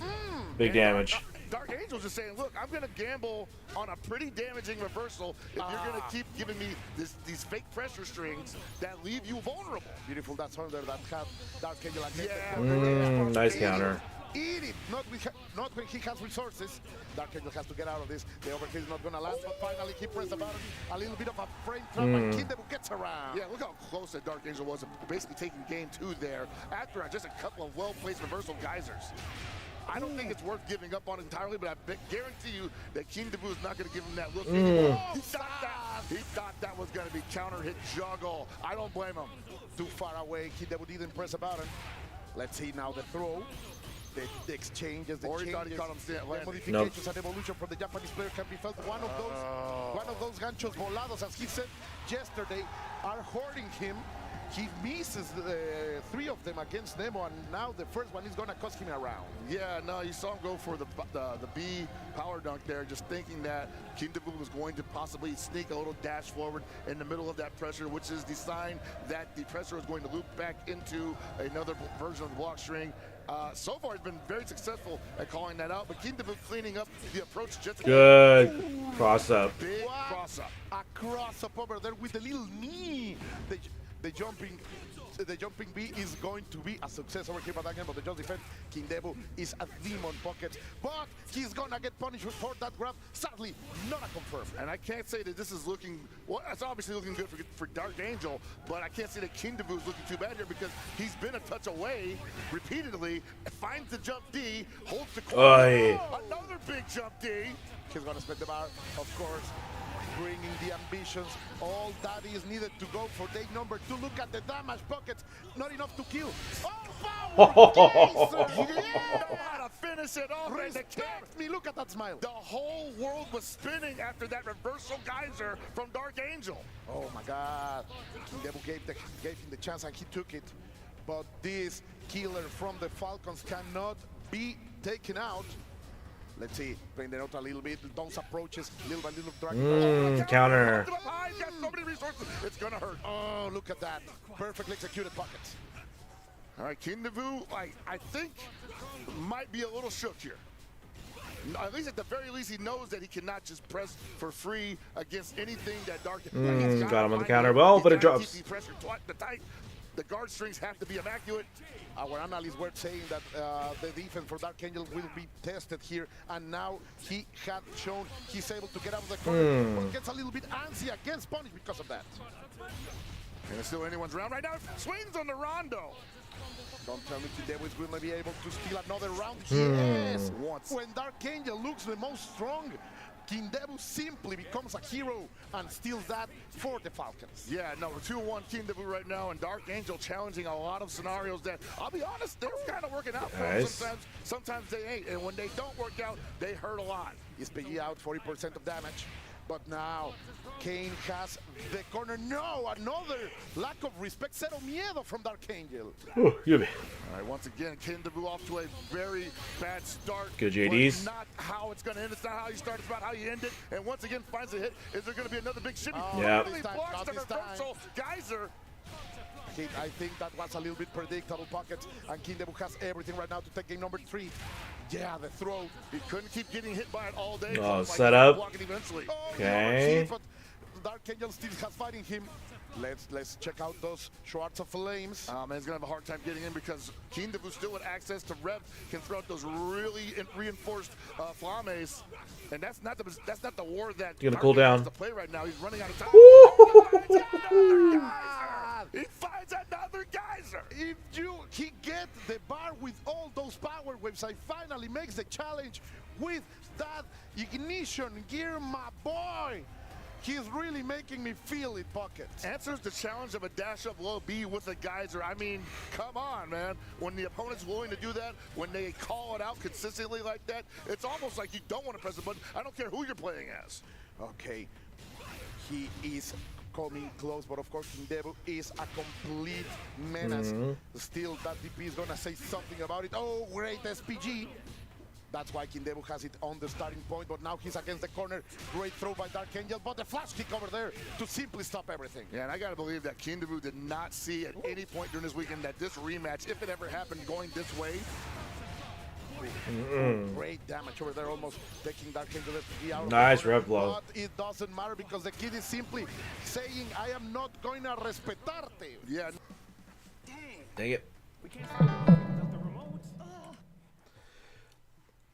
Big damage. Dark Angel's just saying, look, I'm gonna gamble on a pretty damaging reversal if you're gonna keep giving me these fake pressure strings that leave you vulnerable. Beautiful. That's under that cut. Dark Angel. Nice counter. Eat it, not when he has resources. Dark Angel has to get out of this. The overkill is not going to last, but finally he pressed the button. A little bit of a frame trap, and King Dabu gets around. Yeah, look how close that Dark Angel was, basically taking game 2 there after just a couple of well-placed reversal geysers. I don't think it's worth giving up on entirely, but I guarantee you that King Dabu is not going to give him that look anymore. He thought that was going to be counter hit juggle. I don't blame him. Too far away. King Dabu didn't press a button. Let's see now the throw. The exchanges, the changes, the modifications and evolution from the Japanese player can be felt. One of those ganchos volados, as he said yesterday, are hurting him. He misses 3 of them against Nemo, and now the first one is going to cost him a round. Yeah, no, you saw him go for the B power dunk there, just thinking that King Dabu was going to possibly sneak a little dash forward in the middle of that pressure, which is the sign that the pressure is going to loop back into another version of the block string. So far, he's been very successful at calling that out, but King Dabu cleaning up the approach just good cross up. Big cross up. A cross up over there with the little knee. The jumping B is going to be a success over here, but again, but the just defense, King Dabu is a demon, Pockets, but he's gonna get punished for that grab. Sadly, not a confirm. And I can't say that this is looking, well, it's obviously looking good for Dark Angel, but I can't say that King Dabu is looking too bad here because he's been a touch away repeatedly, finds the jump D, holds the corner, another big jump D. He's gonna spend the bar, of course. Bringing the ambitions, all that is needed to go for day number 2. Look at the damage, Pockets, not enough to kill. Oh, he didn't know how to finish it off. Respect me, look at that smile. The whole world was spinning after that reversal geyser from Dark Angel. Oh my God, King Dabu gave him the chance and he took it. But this killer from the Falcons cannot be taken out. Let's see, bring the note a little bit. Those approaches, little by little, drag. Counter. He's got so many resources. It's gonna hurt. Oh, look at that. Perfectly executed Pockets. All right, King Dabu, I think, might be a little shook here. At least, at the very least, he knows that he cannot just press for free against anything that Dark. Got him on the counter. Well, but it drops. Keep the pressure tight. The guard strings have to be immaculate. Our analysts were saying that the defense for Dark Angel will be tested here, and now he had shown he's able to get out of the corner, but gets a little bit antsy against Punish because of that. And it's still anyone's round right now. Swings on the Rondo. Don't tell me King Dabu is going to be able to steal another round. Yes, when Dark Angel looks the most strong, King Dabu simply becomes a hero and steals that for the Falcons. Yeah, no, 2-1 King Dabu right now, and Dark Angel challenging a lot of scenarios that, I'll be honest, they're kind of working out for them. Sometimes they ain't, and when they don't work out, they hurt a lot. He's picking out 40% of damage. But now, Kane has the corner. No, another lack of respect. Cero miedo from Dark Angel. All right, once again, King Dabu off to a very bad start. Good JDs. Not how it's going to end. It's not how you start. It's about how you end it. And once again, finds a hit. Is there going to be another big shimmy? Yeah. Really blocks the reversal. Geyser. Okay, I think that was a little bit predictable pocket, and Kindebu has everything right now to take game number 3. Yeah, the throw. He couldn't keep getting hit by it all day. Oh, Like set he up. block it eventually. Okay. But Dark Angel still has fighting him. Let's check out those shards of flames. Man, he's gonna have a hard time getting in because Kindebu still with access to Rev can throw out those really reinforced flames, and that's not the war that Gonna cool down. has to play right now. He's running out of time. He finds another geyser. If he gets the bar with all those power waves, I finally makes the challenge with that ignition gear, my boy. He's really making me feel it, Pocket. Answers the challenge of a dash-up low B with a geyser. I mean, come on, man. When the opponent's willing to do that, when they call it out consistently like that, it's almost like you don't want to press the button. I don't care who you're playing as. Okay, he is coming close, but of course Kindebu is a complete menace. Still, that DP is gonna say something about it. Oh, great SPG. That's why Kindebu has it on the starting point, but now he's against the corner. Great throw by Dark Angel, but the flash kick over there to simply stop everything. Yeah, and I gotta believe that Kindebu did not see at any point during this weekend that this rematch, if it ever happened, going this way. Great damage over there, almost taking Dark Angel SPG out. Nice rev blow. But it doesn't matter because the kid is simply saying, I am not going to respetarte. Yeah. Dang it.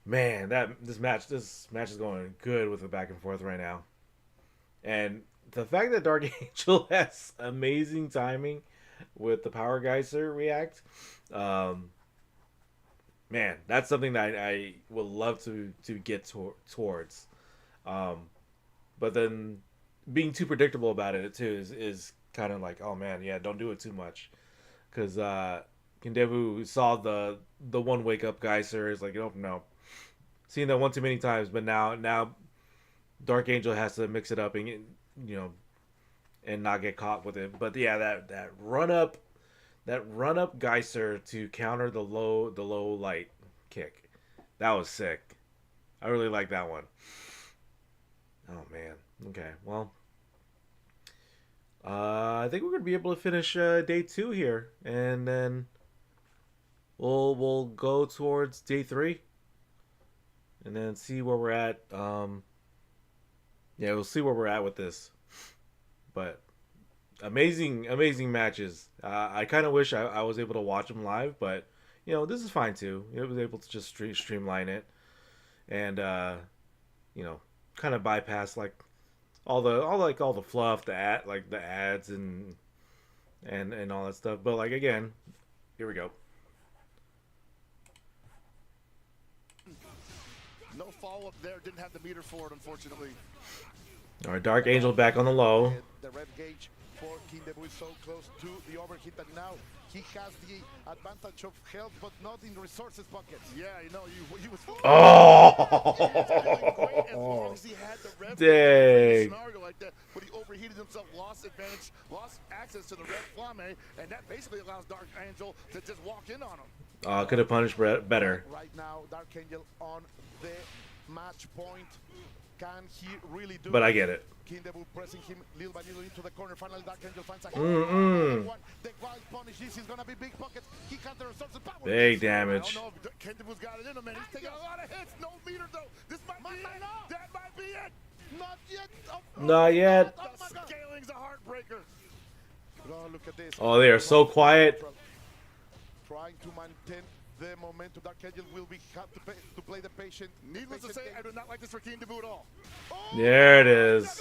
Man, this match is going good with the back and forth right now. And the fact that Dark Angel has amazing timing with the Power Geyser react, man, that's something that I would love to get towards. But then being too predictable about it too is kind of like, oh man, yeah, don't do it too much. Because Kindebu saw the one wake up Geyser, is like, oh no. Seen that one too many times, but now Dark Angel has to mix it up and and not get caught with it. But yeah, that run up Geyser to counter the low light kick, that was sick. I really like that one. Oh man. Okay, well, I think we're gonna be able to finish day 2 here, and then we'll go towards day 3. And then see where we're at. Yeah, we'll see where we're at with this. But amazing matches. I kind of wish I was able to watch them live, but this is fine too. I was able to just streamline it, and kind of bypass like all the fluff, the ads and all that stuff. But like again, here we go. No follow-up there. Didn't have the meter for it, unfortunately. All right, Dark Angel back on the low. The red gauge for Kindebu is so close to the overheat that now he has the advantage of health, but not in resources pockets. Yeah, he was. Oh! As long as he had the red dang! Scenario like that, but he overheated himself, lost advantage, lost access to the red flame, and that basically allows Dark Angel to just walk in on him. Could have punished better. Right now, Dark Angel on the match point. Can he really do But it? I get it. Kindebu pressing him little by little into the corner. Finally, Dark Angel finds a one. The wild punish. This is gonna be big pockets. He has the resources. Power. Big damage. I don't know if Kindebu's got it in him, man. He's taking a lot of hits. No meter though. This might be it. That might be it. Not yet. Not yet. The scaling's a heartbreaker. Oh, look at this. Oh, they are so quiet. Trying to maintain the momentum. Dark Angel will have to play the patient. Needless to say, I do not like this for Kindebu at all. There it is.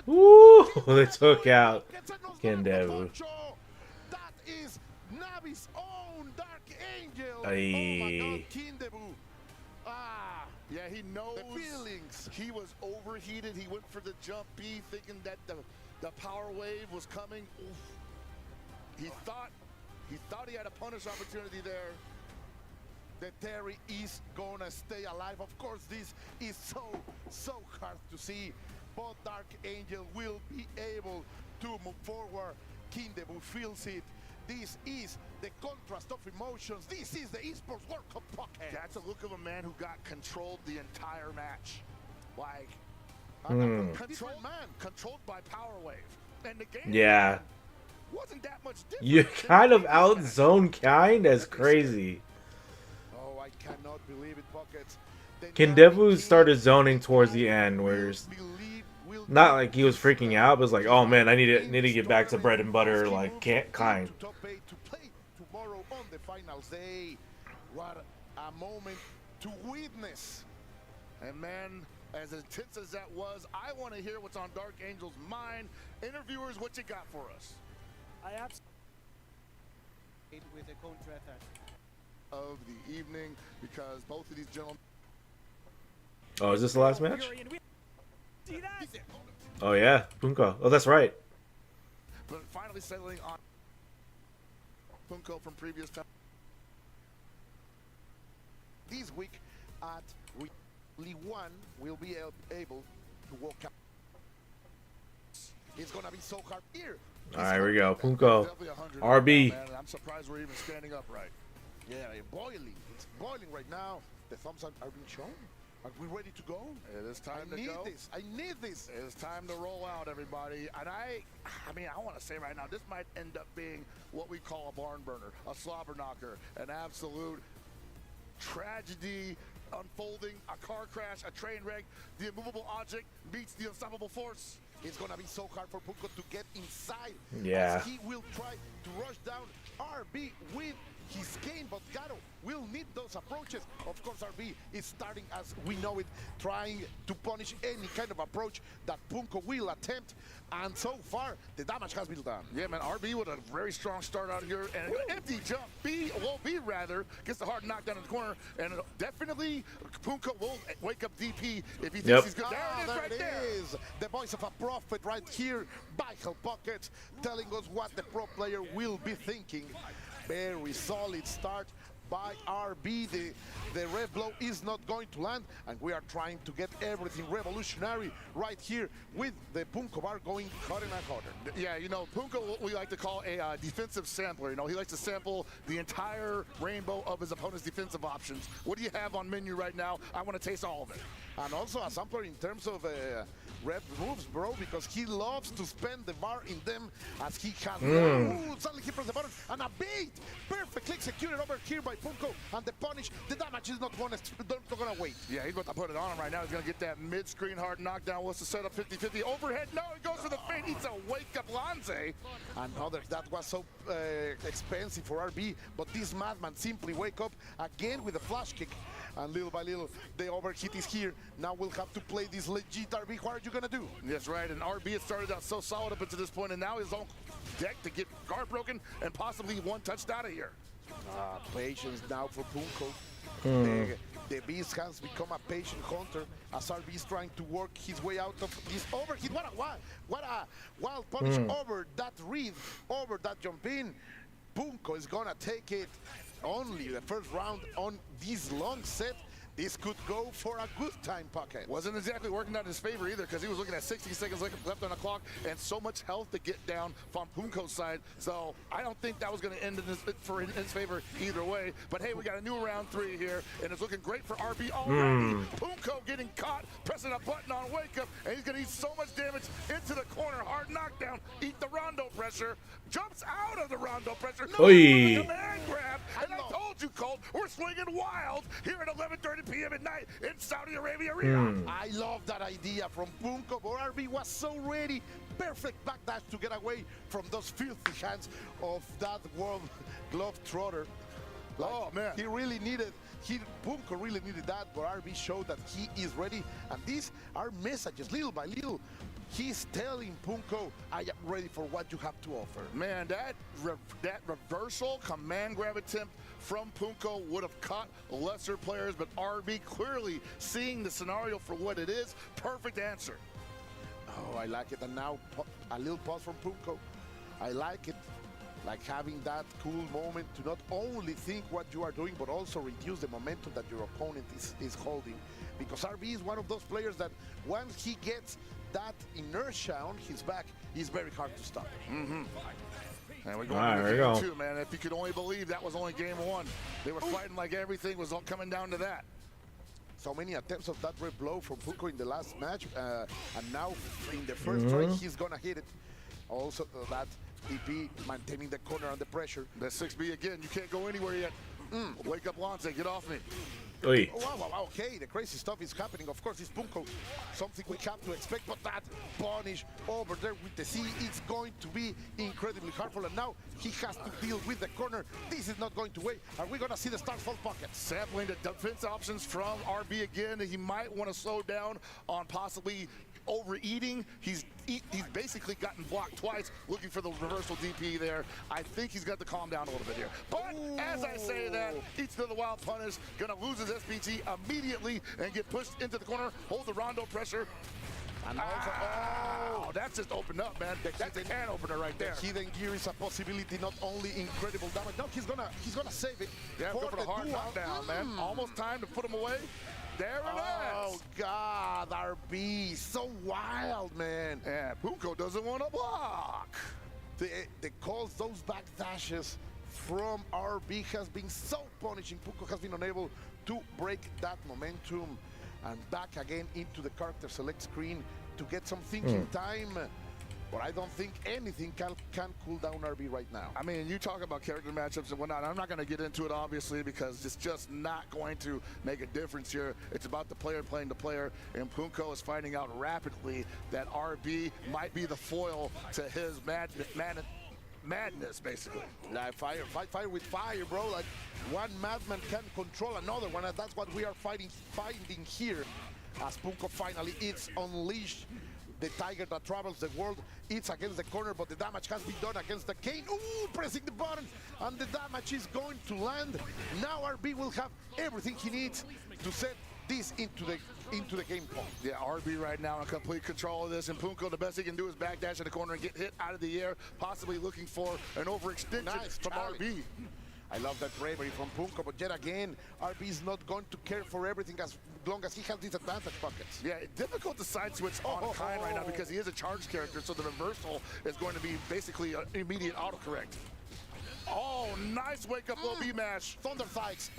Woo! They took out Kindebu. That is Navi's own Dark Angel. Aye. Oh my God, Kindebu. Yeah, he knows the feelings. He was overheated. He went for the jump B, thinking that the power wave was coming. Oof. He thought he had a punish opportunity there. The Terry is gonna stay alive. Of course, this is so hard to see, but Dark Angel will be able to move forward. Kindebu feels it. This is the contrast of emotions. This is the esports World Cup pocket. That's a look of a man who got controlled the entire match. Like, controlled by Power Wave. And the game. Yeah. wasn't that much different. You kind of out-zone Kind? That's crazy. Oh, I cannot believe it, Buckets. Kindefu started zoning towards the end, where it's not like he was freaking out, but it's like, oh man, I need to get back to bread and butter, like Kind. To play tomorrow on the finals day. What a moment to witness. And man, as intense as that was, I want to hear what's on Dark Angel's mind. Interviewers, what you got for us? I absolutely with a counter attack Of the evening, because both of these gentlemen. Oh, is this the last match? Oh yeah, Punko. Oh, that's right. But finally settling on Punko from previous time. This week at only one will be able to walk out. It's gonna be so hard here. All right, here we go. Punko. RB. I'm surprised we're even standing upright. Yeah, boiling. It's boiling right now. The thumbs are being shown. Are we ready to go? It is time to go. I need this. It is time to roll out, everybody. And I mean, I want to say right now, this might end up being what we call a barn burner, a slobber knocker, an absolute tragedy unfolding, a car crash, a train wreck. The immovable object meets the unstoppable force. It's going to be so hard for Punko to get inside. Yeah. As he will try to rush down RB with his game, but Gato will need those approaches. Of course, RB is starting, as we know it, trying to punish any kind of approach that Punko will attempt. And so far, the damage has been done. Yeah, man, RB with a very strong start out here. And an empty jump. B rather, gets the hard knockdown in the corner. And definitely, Punko will wake up DP if he thinks he's good. There it is. The voice of a prophet right here. Michael Bucket telling us what the pro player will be thinking. Very solid start by RB. The red blow is not going to land, and we are trying to get everything revolutionary right here with the Punko bar going hotter and hotter. Yeah, you know, Punko, what we like to call a defensive sampler. You know, he likes to sample the entire rainbow of his opponent's defensive options. What do you have on menu right now? I want to taste all of it. And also a sampler in terms of red moves, bro, because he loves to spend the bar in them as he can. Ooh, suddenly he pressed the button, and a bait perfectly executed over here by Punko, and the punish, the damage is not gonna wait. Yeah, he's about to put it on him right now. He's gonna get that mid-screen hard knockdown. What's the setup? 50-50 overhead. No, he goes for the feint. It's a wake-up Lanze. And others, that was so expensive for RB, but this madman simply wake up again with a flash kick. And little by little, the overhit is here. Now we'll have to play this legit RB. What are you gonna do? That's right, and RB has started out so solid up until this point, and now he's on deck to get guard broken and possibly one touched out of here. Patience now for Punko. The Beast has become a patient hunter as RB is trying to work his way out of this overhit. What a wild punish over that read, over that jump in. Punko is gonna take it. Only the first round on this long set. This could go for a good time, Pocket. Wasn't exactly working out in his favor either, because he was looking at 60 seconds left on the clock and so much health to get down from Punko's side. So I don't think that was going to end in his favor either way. But hey, we got a new round 3 here, and it's looking great for RB already. Punko getting caught, pressing a button on wake up, and he's going to eat so much damage into the corner. Hard knockdown, eat the rondo pressure, jumps out of the rondo pressure. No, command grab, and I told you, Colt, we're swinging wild here at 11:30 p.m. at night in Saudi Arabia arena. I love that idea from Punko, but RB was so ready. Perfect backdash to get away from those filthy hands of that world glove trotter. Oh man, he really needed. Punko really needed that, but RB showed that he is ready. And these are messages, little by little. He's telling Punko, I am ready for what you have to offer. Man, that reversal command grab attempt from Punko would have caught lesser players, but RB clearly seeing the scenario for what it is. Perfect answer. Oh, I like it. And now a little pause from Punko. I like it. Like having that cool moment to not only think what you are doing, but also reduce the momentum that your opponent is holding. Because RB is one of those players that once he gets that inertia on his back, he's very hard to stop. And we're going to game 2, man. If you could only believe that was only game 1. They were fighting like everything was all coming down to that. So many attempts of that red blow from Punko in the last match, and now in the first try, he's gonna hit it. Also, that EP maintaining the corner under pressure. That 6B again, you can't go anywhere yet. Wake up, Lance, get off me. Oy. Oh, wow, okay, the crazy stuff is happening. Of course, it's Punko, something we have to expect, but that punish over there with the C, it's going to be incredibly hurtful, and now he has to deal with the corner. This is not going to wait. Are we going to see the start full pocket? Sampling the defense options from RB again. He might want to slow down on possibly overeating. He's basically gotten blocked twice, looking for the reversal DP there. I think he's got to calm down a little bit here. But as I say that, each to the wild punish, gonna lose his SPG immediately and get pushed into the corner, hold the rondo pressure. And also, that's just opened up, man. That's a can opener right there. The hidden gear is a possibility, not only incredible damage. No, he's gonna save it. Yeah, go for the hard knockdown, man. Almost time to put him away. There it is. Oh, God, RB, so wild, man. And Punko doesn't want to block. The calls, those back dashes from RB has been so punishing. Punko has been unable to break that momentum. And back again into the character select screen to get some thinking time. But I don't think anything can cool down RB right now. I mean, you talk about character matchups and whatnot. I'm not going to get into it, obviously, because it's just not going to make a difference here. It's about the player playing the player, and Punko is finding out rapidly that RB might be the foil to his madness, basically. Like fire with fire, bro. Like one madman can control another one, and that's what we are finding here. As Punko finally it's unleashed. The tiger that travels the world, it's against the corner, but the damage has been done against the Kane. Ooh, pressing the button, and the damage is going to land. Now RB will have everything he needs to set this into the game point. Yeah, RB right now in complete control of this, and Punko, the best he can do is backdash in the corner and get hit out of the air, possibly looking for an overextension from RB. I love that bravery from Punko, but yet again, RB is not going to care for everything as long as he has these advantage buckets. Yeah, difficult to side switch on Kine right now because he is a charged character, so the reversal is going to be basically an immediate autocorrect. Oh, nice wake-up low B-mash. Thunder Thikes.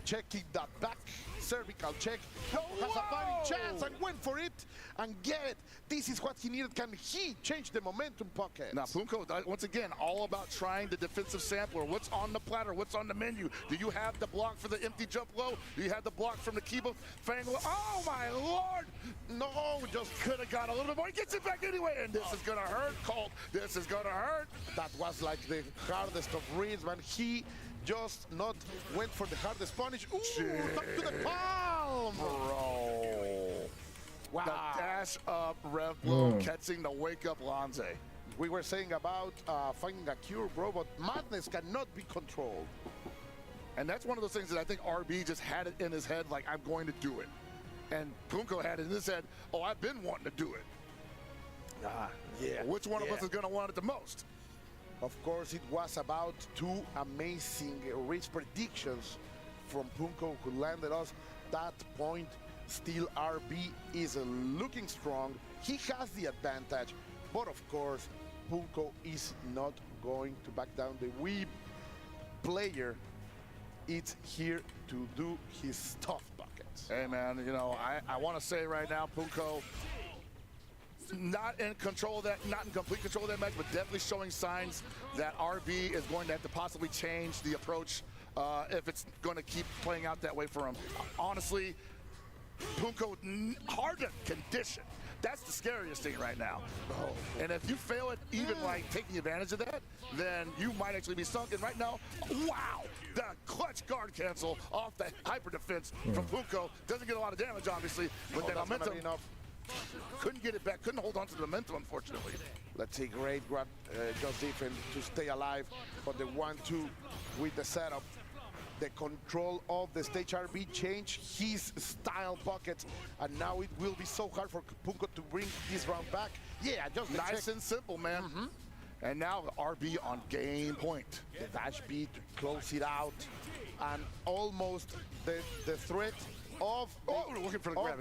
Checking that back. Cervical check. Has a fighting chance and went for it and get it. This is what he needed. Can he change the momentum pocket? Now, Punko, once again, all about trying the defensive sampler. What's on the platter? What's on the menu? Do you have the block for the empty jump low? Do you have the block from the Kiba Fang low? Oh, my Lord! No, just could have got a little bit more. He gets it back anyway, and this is going to hurt, Colt. This is going to hurt. That was like the hardest of reads, man. He just not went for the hardest punish. Ooh, stuck to the palm, bro. Wow. The dash up rev blow, catching the wake up Lanze. We were saying about finding a cure, bro, but madness cannot be controlled. And that's one of those things that I think RB just had it in his head, like, I'm going to do it. And Punko had it in his head, oh, I've been wanting to do it. Yeah. Which one of us is going to want it the most? Of course, it was about two amazing rich predictions from Punko who landed us that point. Still, RB is looking strong. He has the advantage, but of course, Punko is not going to back down. The Wii player is here to do his tough buckets. Hey, man, you know, I want to say right now, Punko, not in control of that, not in complete control of that match, but definitely showing signs that RB is going to have to possibly change the approach if it's going to keep playing out that way for him. Honestly, Punko, hard to condition. That's the scariest thing right now. And if you fail at even like taking advantage of that, then you might actually be sunk. And right now, wow, the clutch guard cancel off the hyper defense from Punko. Doesn't get a lot of damage, obviously, but that momentum couldn't get it back, couldn't hold on to the momentum, unfortunately. Let's see, great grab, just different to stay alive, but the 1-2 with the setup. The control of the stage. RB changed his style buckets, and now it will be so hard for Punko to bring this round back. Yeah, just nice and simple, man. And now RB on game point. The dash beat to close it out, and almost the threat of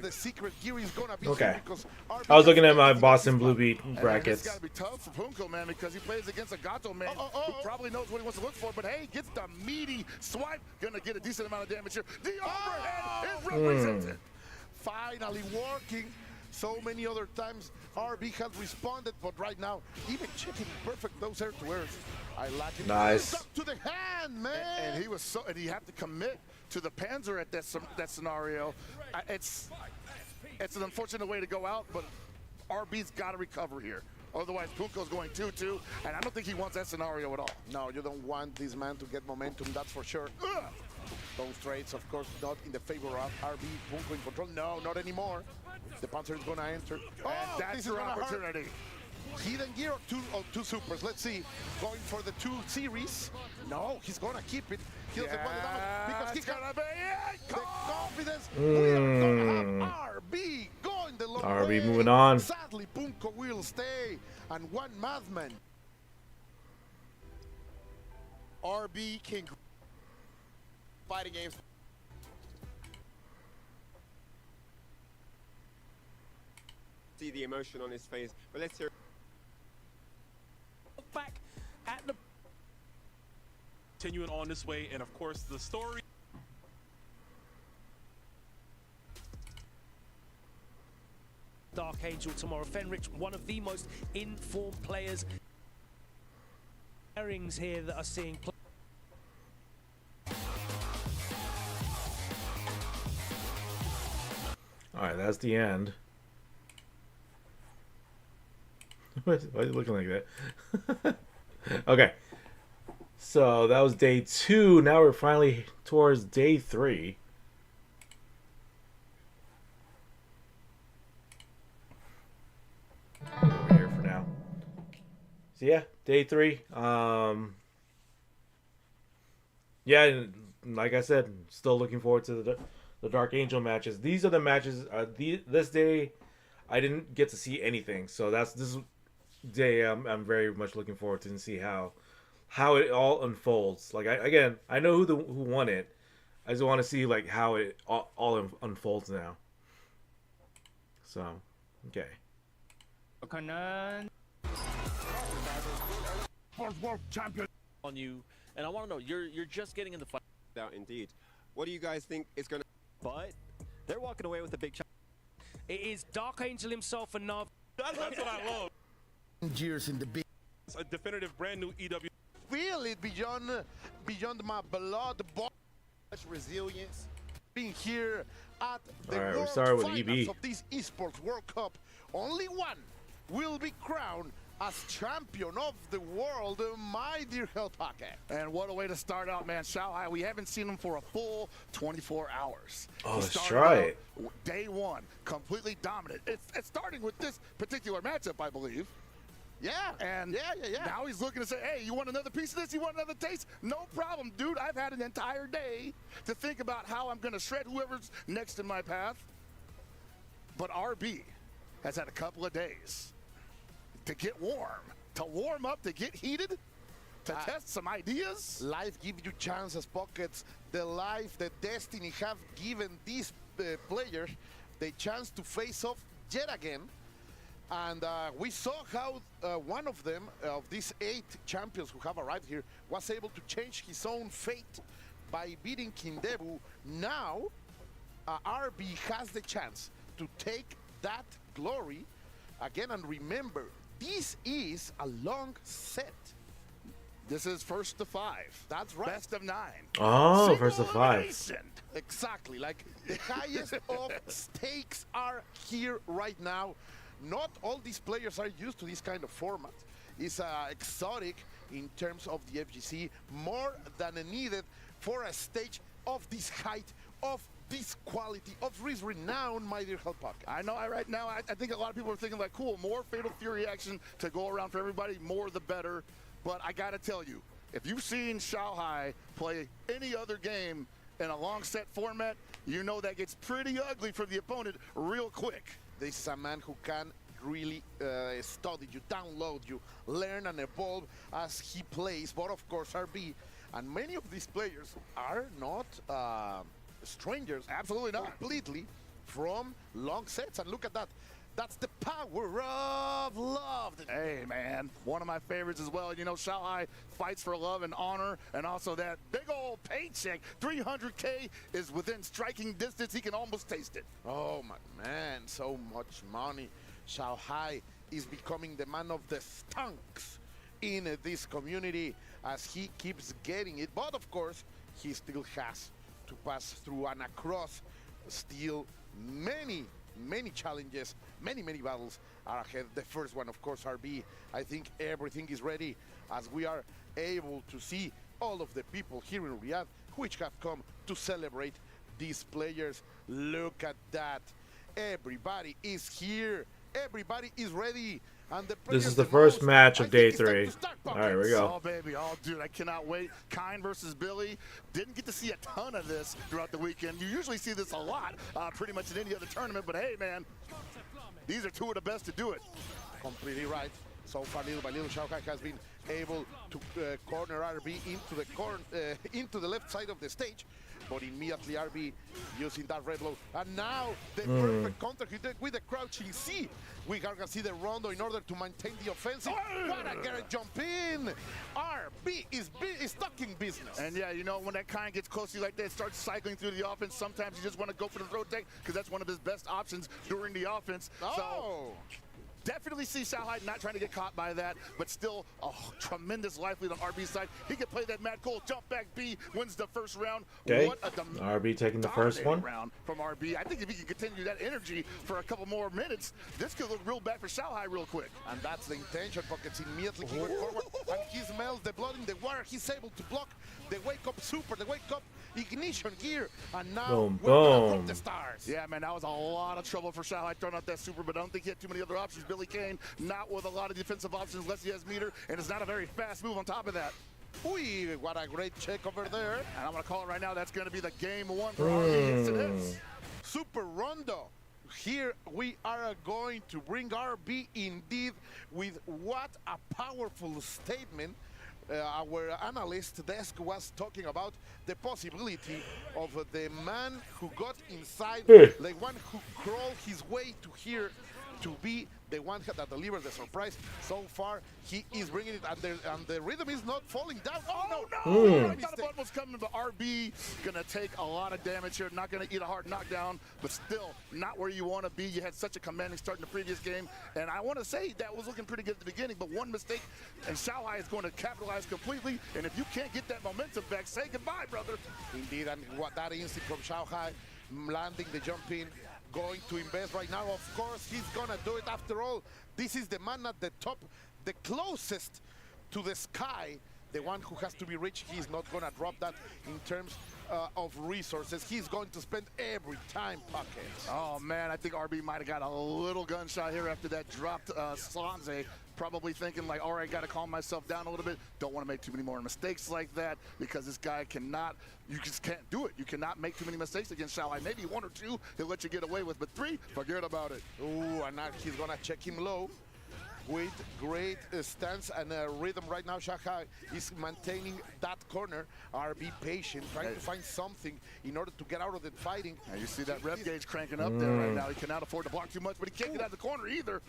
the secret gear is gonna be okay. Because I was looking at my Boston Blue Beat brackets. It's gotta be tough for Punko, man, because he plays against a Gato man who probably knows what he wants to look for. But hey, gets the meaty swipe, gonna get a decent amount of damage here. The overhead is represented. Finally working So many other times RB has responded, but right now, even checking perfect those air to airs. I like it. Nice. Up to the hand, man. And he was and he had to commit to the Panzer at that scenario. It's an unfortunate way to go out, but RB's got to recover here. Otherwise, Punko's going 2-2, and I don't think he wants that scenario at all. No, you don't want this man to get momentum, that's for sure. Ugh. Those trades, of course, not in the favor of RB. Punko in control. No, not anymore. The Panzer is going to enter. Oh, that's your opportunity. Hidden gear or two supers. Let's see. Going for the 2 series. No, he's going to keep it. He doesn't want the damage because he's going to be the confidence. We are going to have RB going the long way. RB moving on. Sadly, Punko will stay. And one Madman. RB can fighting games. See the emotion on his face, but let's hear. Back at the Continuing on this way, and of course the story. Dark Angel tomorrow. Fenrich, one of the most informed players. Pairings here that are seeing. All right, that's the end. Why is it looking like that? Okay. So that was day 2. Now we're finally towards day 3. Over here for now. So yeah, day 3. Yeah, like I said, still looking forward to the Dark Angel matches. These are the matches. This day, I didn't get to see anything, so this day I'm very much looking forward to see how it all unfolds. Like I know who won it. I just want to see like how it all unfolds now. So, okay. First world champion on you, and I want to know you're just getting in the fight. Out indeed. What do you guys think is going to? But they're walking away with a big challenge. It is Dark Angel himself and Nav. That's what I love. Years in the big. It's a definitive brand new EW. Feel it beyond my blood. Resilience. Being here at the World Finals of this Esports World Cup, only one will be crowned as champion of the world, my dear Hellpocket. And what a way to start out, man. Shanghai, we haven't seen him for a full 24 hours. Oh, let's try it. Day 1, completely dominant. It's starting with this particular matchup, I believe. Yeah. And now he's looking to say, hey, you want another piece of this? You want another taste? No problem, dude. I've had an entire day to think about how I'm going to shred whoever's next in my path. But RB has had a couple of days to get warm, to warm up, to get heated, to test some ideas. Life gives you chances, Pockets. The life, the destiny have given these players the chance to face off yet again. And we saw how one of them, of these 8 champions who have arrived here, was able to change his own fate by beating Kindebu. Now, RB has the chance to take that glory again. And remember, this is a long set. This is first to 5. That's right. Best of 9. Oh, first to 5. Exactly. Like the highest of stakes are here right now. Not all these players are used to this kind of format. It's exotic in terms of the FGC, more than needed for a stage of this height, of this quality, of this renown, my dear Hellpocket. I know right now, I think a lot of people are thinking like, cool, more Fatal Fury action to go around for everybody, more the better. But I gotta tell you, if you've seen Shanghai play any other game in a long set format, you know that gets pretty ugly for the opponent real quick. This is a man who can really study you, download you, learn and evolve as he plays. But of course, RB and many of these players are not strangers. Absolutely not. Completely from long sets. And look at that. That's the power of love. Hey, man, one of my favorites as well. You know, Shanghai fights for love and honor, and also that big old paycheck. 300K is within striking distance. He can almost taste it. Oh, my man, so much money. Shanghai is becoming the man of the stunks in this community as he keeps getting it. But, of course, he still has to pass through and across still many challenges, many battles are ahead. The first one, of course, RB. I think everything is ready as we are able to see all of the people here in Riyadh which have come to celebrate these players. Look at that. Everybody is here. Everybody is ready. And this is the first match of day 3. All right, here we go. Oh, baby. Oh, dude, I cannot wait. Kine versus Billy. Didn't get to see a ton of this throughout the weekend. You usually see this a lot, pretty much in any other tournament. But, hey, man, these are two of the best to do it. Completely right. So far, little by little, Shanghai has been able to corner RB into the left side of the stage. But immediately RB using that red blow. And now the perfect counter he did with the crouching C. We are going to see the rondo in order to maintain the offensive. What a Garrett jump in. RB is stuck in business. And yeah, you know, when that kind gets close to you like that, starts cycling through the offense, sometimes you just want to go for the throw tech because that's one of his best options during the offense. So definitely see Shanghai not trying to get caught by that, but still a tremendous life lead on RB's side. He can play that Mad Cole jump back B, wins the first round. Okay, what a RB taking the first one. Round from RB. I think if he can continue that energy for a couple more minutes, this could look real bad for Shanghai real quick. And that's the intention. Pockets immediately he went forward, and he smells the blood in the water. He's able to block the wake up super, the wake up ignition gear, and now we're gonna put the stars. Yeah, man, that was a lot of trouble for Shanghai throwing out that super, but I don't think he had too many other options. Billy Kane not with a lot of defensive options unless he has meter, and it's not a very fast move on top of that. Ooh, what a great check over there. And I'm gonna call it right now, that's gonna be the game 1 for RB. Super Rondo. Here we are going to bring RB indeed with what a powerful statement. Our analyst desk was talking about the possibility of the man who got inside, the one who crawled his way to here to be the one that delivers the surprise. So far, he is bringing it, and the rhythm is not falling down. Oh, no! I thought a button was coming, but RB gonna take a lot of damage here. Not gonna eat a hard knockdown, but still not where you want to be. You had such a commanding start in the previous game, and I want to say that was looking pretty good at the beginning, but one mistake, and Shanghai is going to capitalize completely, and if you can't get that momentum back, say goodbye, brother. Indeed, and what that instinct from Shanghai, landing the jump in, going to invest right now. Of course, he's gonna do it. After all, this is the man at the top, the closest to the sky, the one who has to be rich. He's not gonna drop that in terms of resources. He's going to spend every time pockets. Oh man, I think RB might have got a little gunshot here after that dropped Sanze. Probably thinking like, all right, got to calm myself down a little bit. Don't want to make too many more mistakes like that because this guy cannot, you just can't do it. You cannot make too many mistakes against Shanghai. Maybe 1 or 2 he'll let you get away with, but 3, forget about it. Ooh, and now he's gonna check him low with great stance and rhythm right now. Shanghai is maintaining that corner. RB patient, trying to find something in order to get out of the fighting. And you see that rev gauge cranking up there right now. He cannot afford to block too much, but he can't get out of the corner either.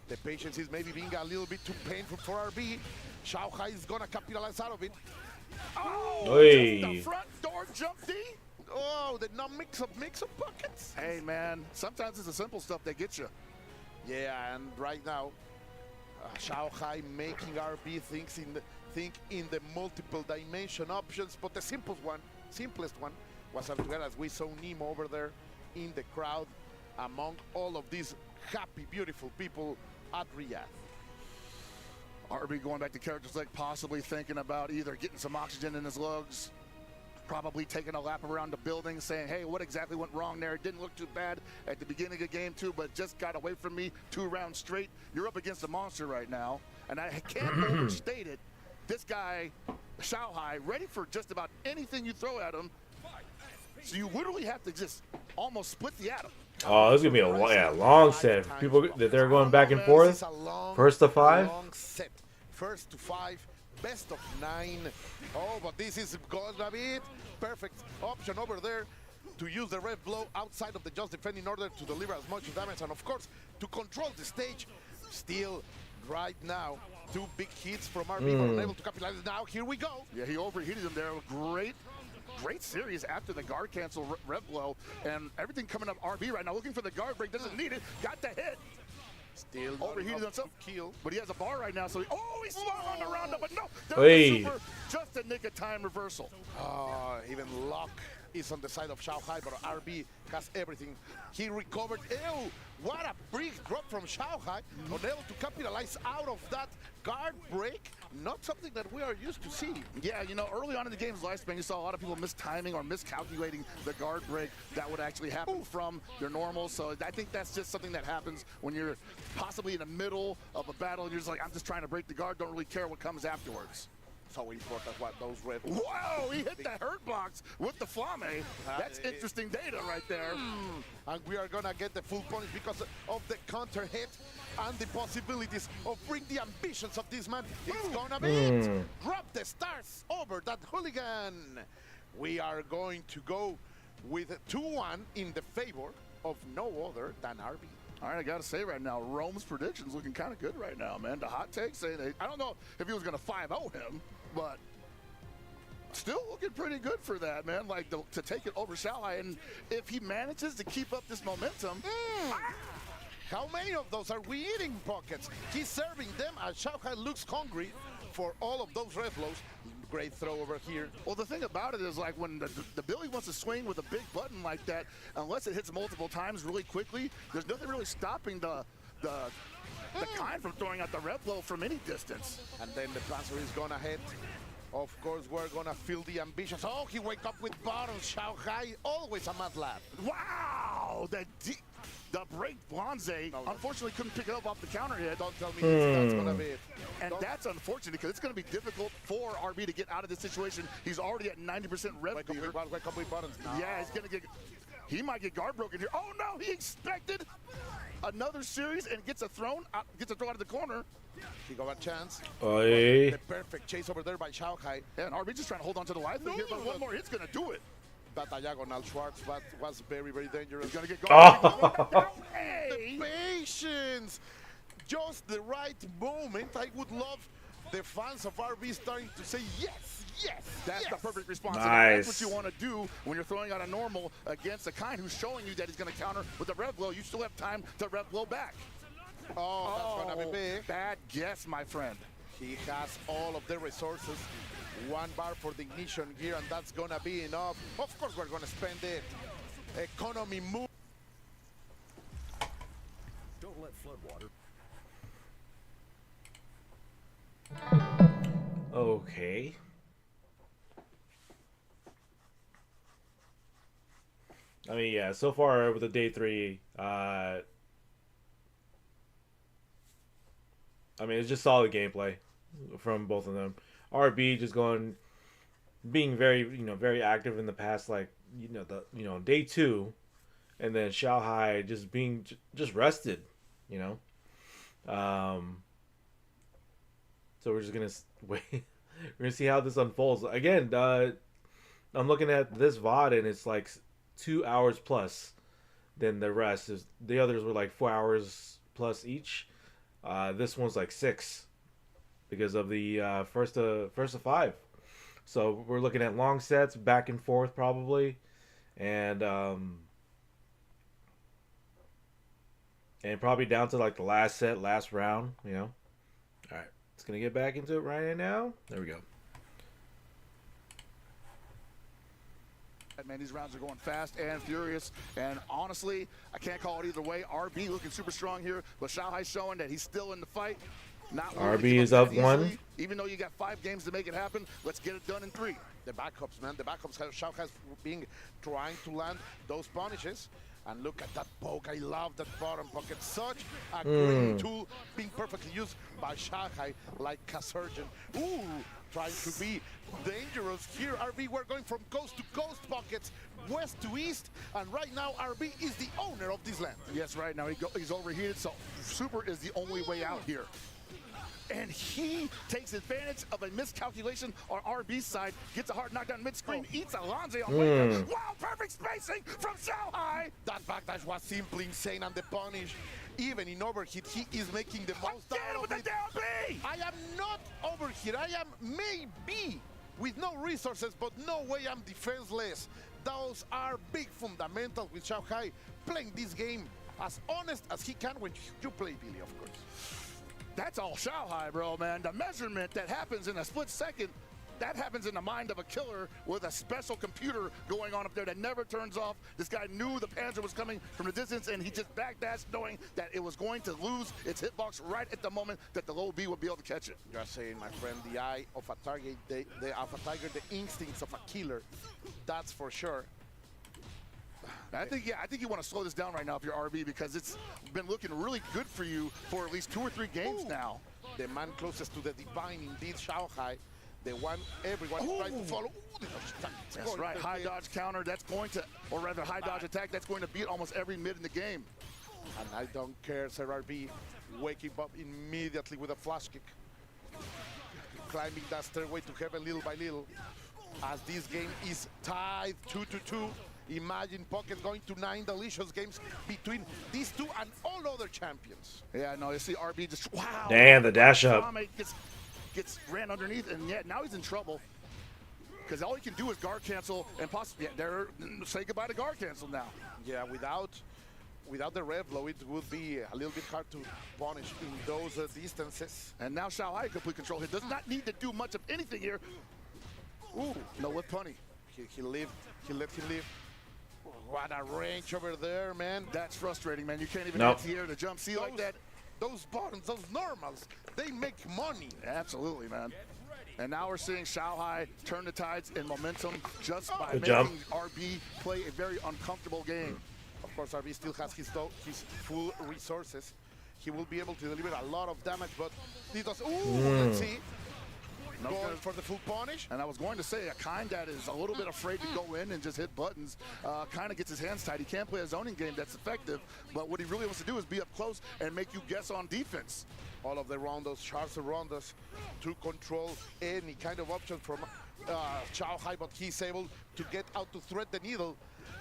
The patience is maybe being a little bit too painful for RB. Shanghai is gonna capitalize out of it. Oh, the front door jump D. Oh, the mix-up buckets. Hey, man, sometimes it's the simple stuff that gets you. Yeah, and right now, Shanghai making RB think in the multiple dimension options, but the simplest one was Artugar, as we saw Nemo over there in the crowd among all of these happy, beautiful people at Riyadh. RB going back to character select, possibly thinking about either getting some oxygen in his lungs, probably taking a lap around the building, saying, hey, what exactly went wrong there? It didn't look too bad at the beginning of game 2, but just got away from me 2 rounds straight. You're up against a monster right now, and I can't overstate it. This guy, Shanghai, ready for just about anything you throw at him. So you literally have to just almost split the atom. Oh, this is gonna be a long set. People that they're going back and forth. First to 5. Long set. First to 5. Best of 9. Oh, but this is gonna be it. Perfect option over there. to use the red blow outside of the just defend in order to deliver as much damage and, of course, to control the stage. Still, right now, 2 big hits from RB, but unable to capitalize. Now, here we go. Yeah, he overheated him there. Great series after the guard cancel red blow, and everything coming up RB right now, looking for the guard break, doesn't need it, got the hit. Still overheated himself, kill, but he has a bar right now, so he swung on the roundup, but no, Hey. super, just a nick of time reversal. Even luck is on the side of Shanghai, but RB has everything. He recovered. Ew, what a big drop from Shanghai, unable to capitalize out of that guard break. Not something that we are used to see. Yeah, you know, early on in the game's lifespan, you saw a lot of people mistiming or miscalculating the guard break that would actually happen from your normal. So I think that's just something that happens when you're possibly in the middle of a battle and you're just like, I'm just trying to break the guard, don't really care what comes afterwards. So important what those red. Whoa, he hit the hurt box with the Flame. That's interesting data right there. And we are gonna get the full punish because of the counter hit and the possibilities of bring the ambitions of this man. It's gonna be it. Drop the stars over that hooligan. We are going to go with 2-1 in the favor of no other than RB. All right, I got to say right now, Rome's prediction's looking kind of good right now, man. The hot take saying, I don't know if he was going to 5-0 him, but still looking pretty good for that, man. Like, to take it over Shanghai, and if he manages to keep up this momentum. How many of those are we eating, Pockets? He's serving them, and Shanghai looks hungry for all of those red blows. Great throw over here. Well, the thing about it is, like, when the Billy wants to swing with a big button like that, unless it hits multiple times really quickly, there's nothing really stopping the kind from throwing out the red blow from any distance. And then the transfer is gonna hit. Of course, we're gonna feel the ambitions. Oh, he wake up with bottom. Shanghai, always a mad lad. Wow! The break Bronze, unfortunately couldn't pick it up off the counter hit. Don't tell me that's gonna be it. And that's unfortunate because it's going to be difficult for RB to get out of this situation. He's already at 90% rev Wake up with buttons. No. Yeah, he might get guard broken here. Oh no, he expected another series and gets a throw out of the corner. He got a chance. Oy. The perfect chase over there by Shanghai. Yeah, and RB just trying to hold on to the life here, but one more hit's going to do it. That diagonal Schwartz was very, very dangerous. He's going to get going. The patience! Just the right moment. I would love the fans of RB starting to say yes, yes. That's the perfect response. Nice. That's what you want to do when you're throwing out a normal against a kind who's showing you that he's going to counter with a red blow. You still have time to red blow back. Oh, that's going to be big. Bad guess, my friend. He has all of the resources. 1 bar for the ignition gear, and that's going to be enough. Of course, we're going to spend it. Economy move. Don't let floodwater. Okay. I mean, yeah, so far with the day 3, I mean, it's just solid gameplay from both of them. RB just being very, very active in the past, like, day 2, and then Shanghai just being just rested, So we're just gonna wait. We're gonna see how this unfolds. Again, I'm looking at this VOD and it's like 2 hours plus than the rest. The others were like 4 hours plus each. This one's like 6 because of the first of 5. So we're looking at long sets, back and forth probably, and probably down to like the last set, last round. All right. It's going to get back into it right now. There we go. Man, these rounds are going fast and furious, and honestly, I can't call it either way. RB looking super strong here, but Shanghai showing that he's still in the fight. Not RB is up 1. Even though you got 5 games to make it happen, let's get it done in 3. The backups, man. The backups have Shanghai's trying to land those punishes. And look at that poke. I love that bottom pocket. Such a great tool being perfectly used by Shanghai like a surgeon. Ooh, trying to be dangerous here. RB, we're going from coast to coast pockets, west to east. And right now, RB is the owner of this land. Yes, right now he's overheated, so super is the only way out here. And he takes advantage of a miscalculation on RB's side, gets a hard knockdown mid-screen, eats Alonze on way. Wow, perfect perfect spacing from Xiaohai. That backdash was simply insane, and the punish, even in overheat, he is making the most out of it. I am not overheat. I am maybe with no resources, but no way I'm defenseless. Those are big fundamentals with Xiaohai playing this game as honest as he can when you play Billy, of course. That's all Xiaohai, bro, man. The measurement that happens in a split second, that happens in the mind of a killer with a special computer going on up there that never turns off. This guy knew the Panzer was coming from the distance, and he just backdashed knowing that it was going to lose its hitbox right at the moment that the low B would be able to catch it. You are saying, my friend, the eye of a target, the of a tiger, the instincts of a killer. That's for sure. I think you want to slow this down right now if you're RB, because it's been looking really good for you for at least 2 or 3 games now. The man closest to the divine, indeed, Xiaohai. The one everyone is trying to follow. That's right, high dodge counter, that's going to, or rather high dodge attack, that's going to beat almost every mid in the game. And I don't care, Sir RB, waking up immediately with a flash kick. Climbing that stairway to heaven little by little. As this game is tied 2-2. Imagine Pocket going to 9 delicious games between these two and all other champions. Yeah, no, you see RB just, wow. Damn, the dash up. Gets ran underneath, and yeah, now he's in trouble. Because all he can do is guard cancel and possibly say goodbye to guard cancel now. Yeah, without the rev low, it would be a little bit hard to punish in those distances. And now Xiaohai complete control. He does not need to do much of anything here. Ooh, no whip punny. He lived. He let him live. What a range over there, man. That's frustrating, man. You can't even hit the air to jump C like that. Those buttons, those normals, they make money. Absolutely, man. And now we're seeing Xiaohai turn the tides in momentum just by Good making job. RB play a very uncomfortable game. Of course, RB still has his full resources. He will be able to deliver a lot of damage, but he does. Ooh, let's see. Going for the full punish. And I was going to say, a kind that is a little bit afraid to go in and just hit buttons, kind of gets his hands tied. He can't play a zoning game that's effective, but what he really wants to do is be up close and make you guess on defense. All of the roundos, sharps around us to control any kind of option from Xiaohai, but he's able to get out to thread the needle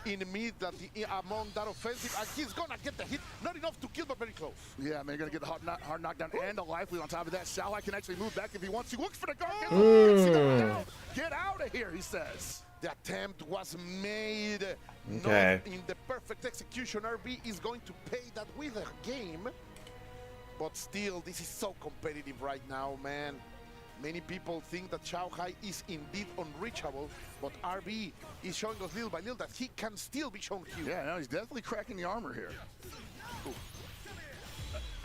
immediately among that offensive, and he's gonna get the hit. Not enough to kill, but very close. Yeah, man, you're gonna get the hard knockdown and a life lead on top of that. Xiaohai can actually move back if he wants. He looks for the guard. Get out of here, he says. The attempt was made. Okay. Not in the perfect execution. RB is going to pay that with a game. But still, this is so competitive right now, man. Many people think that Xiaohai is indeed unreachable, but RB is showing us little by little that he can still be shown here. Yeah, no, he's definitely cracking the armor here.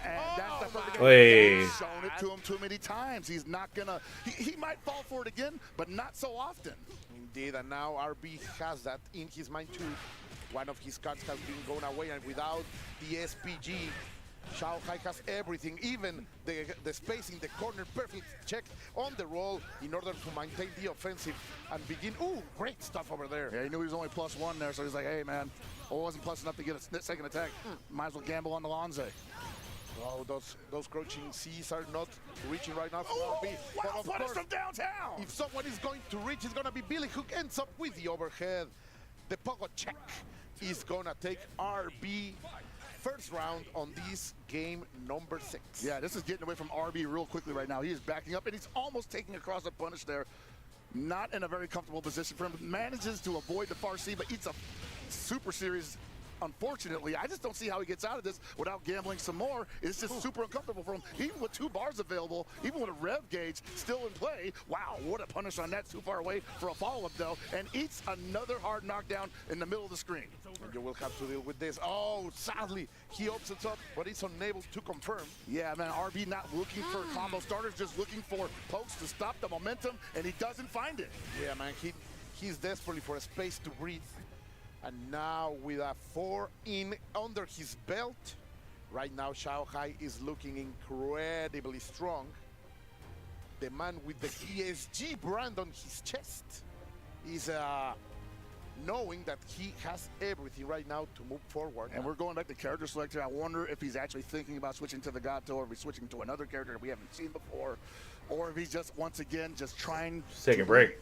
And that's the first Hey. shown it to him too many times. He's not gonna, he might fall for it again, but not so often. Indeed, and now RB has that in his mind too. One of his cards has been going away, and without the SPG, Xiaohai has everything, even the space in the corner, perfect check on the roll in order to maintain the offensive and begin. Ooh, great stuff over there. Yeah, he knew he was only +1 there, so he's like, hey, man, I wasn't plus enough to get a second attack. Might as well gamble on the Lonze. Oh, those crouching C's are not reaching right now for RB. Wow, But of punish course, from downtown! if someone is going to reach, it's going to be Billy, who ends up with the overhead. The pogo check is going to take RB first round on this game number 6. Yeah, this is getting away from RB real quickly right now. He is backing up, and he's almost taking across a punish there. Not in a very comfortable position for him. Manages to avoid the far C, but eats a super series. Unfortunately, I just don't see how he gets out of this without gambling some more. It's just super uncomfortable for him. Even with 2 bars available, even with a rev gauge still in play. Wow, what a punish on that, too far away for a follow-up, though. And eats another hard knockdown in the middle of the screen. And you will have to deal with this. Oh, sadly, he opens up, but he's unable to confirm. Yeah, man, RB not looking for combo starters, just looking for pokes to stop the momentum, and he doesn't find it. Yeah, man, he's desperately for a space to breathe. And now with a 4 in under his belt, right now Xiaohai is looking incredibly strong. The man with the ESG brand on his chest is knowing that he has everything right now to move forward. And we're going back to character selector. I wonder if he's actually thinking about switching to the Gato, or if he's switching to another character that we haven't seen before, or if he's just, once again, just trying Take a break.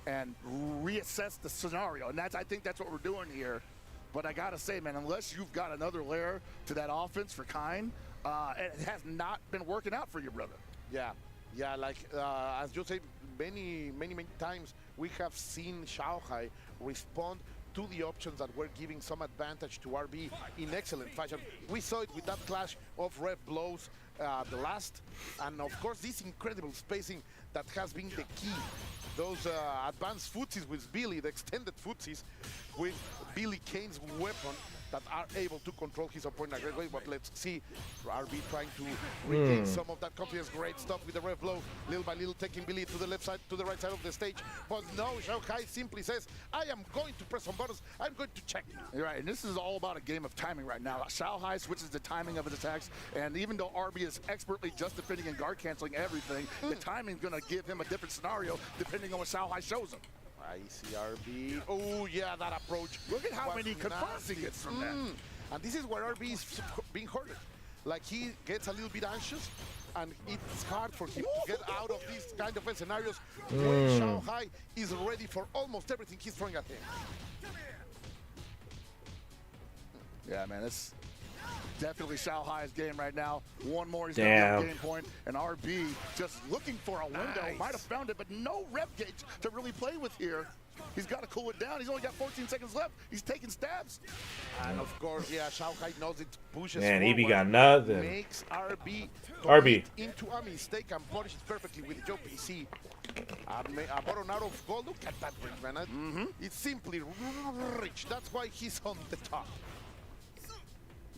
and reassess the scenario. And I think that's what we're doing here. But I gotta say, man, unless you've got another layer to that offense for Kine, it has not been working out for you, brother. Yeah, like as you said, many times we have seen Shanghai respond to the options that were giving some advantage to RB in excellent fashion. We saw it with that clash of rev blows, the last, and of course this incredible spacing that has been the key. Those advanced footsies with Billy, the extended footsies with Billy Kane's weapon that are able to control his opponent aggressively. But let's see RB trying to regain some of that confidence. Great stuff with the rev blow, little by little taking Billy to the left side, to the right side of the stage. But no, Shanghai simply says, I am going to press some buttons, I'm going to check. You're right, and this is all about a game of timing right now. Shanghai switches the timing of his attacks, and even though RB is expertly just defending and guard canceling everything, the timing's gonna give him a different scenario depending on what Shanghai shows him. I see RB. Oh, yeah, that approach. Look at how many confronts he gets from that. And this is where RB is being hurted. Like, he gets a little bit anxious, and it's hard for him to get out of these kind of scenarios when Shanghai is ready for almost everything he's throwing at him. Yeah, man, it's definitely Shanghai's game right now. One more, he's going to get a game point. And RB just looking for a window. Might have found it, but no rev gauge to really play with here. He's got to cool it down. He's only got 14 seconds left. He's taking stabs. And of course, yeah, Shanghai knows it pushes Man, forward. EV got nothing. Makes RB into a mistake and punishes perfectly with Joe PC. A bottom out of goal. Look at that ring, man. It's simply rich. That's why he's on the top.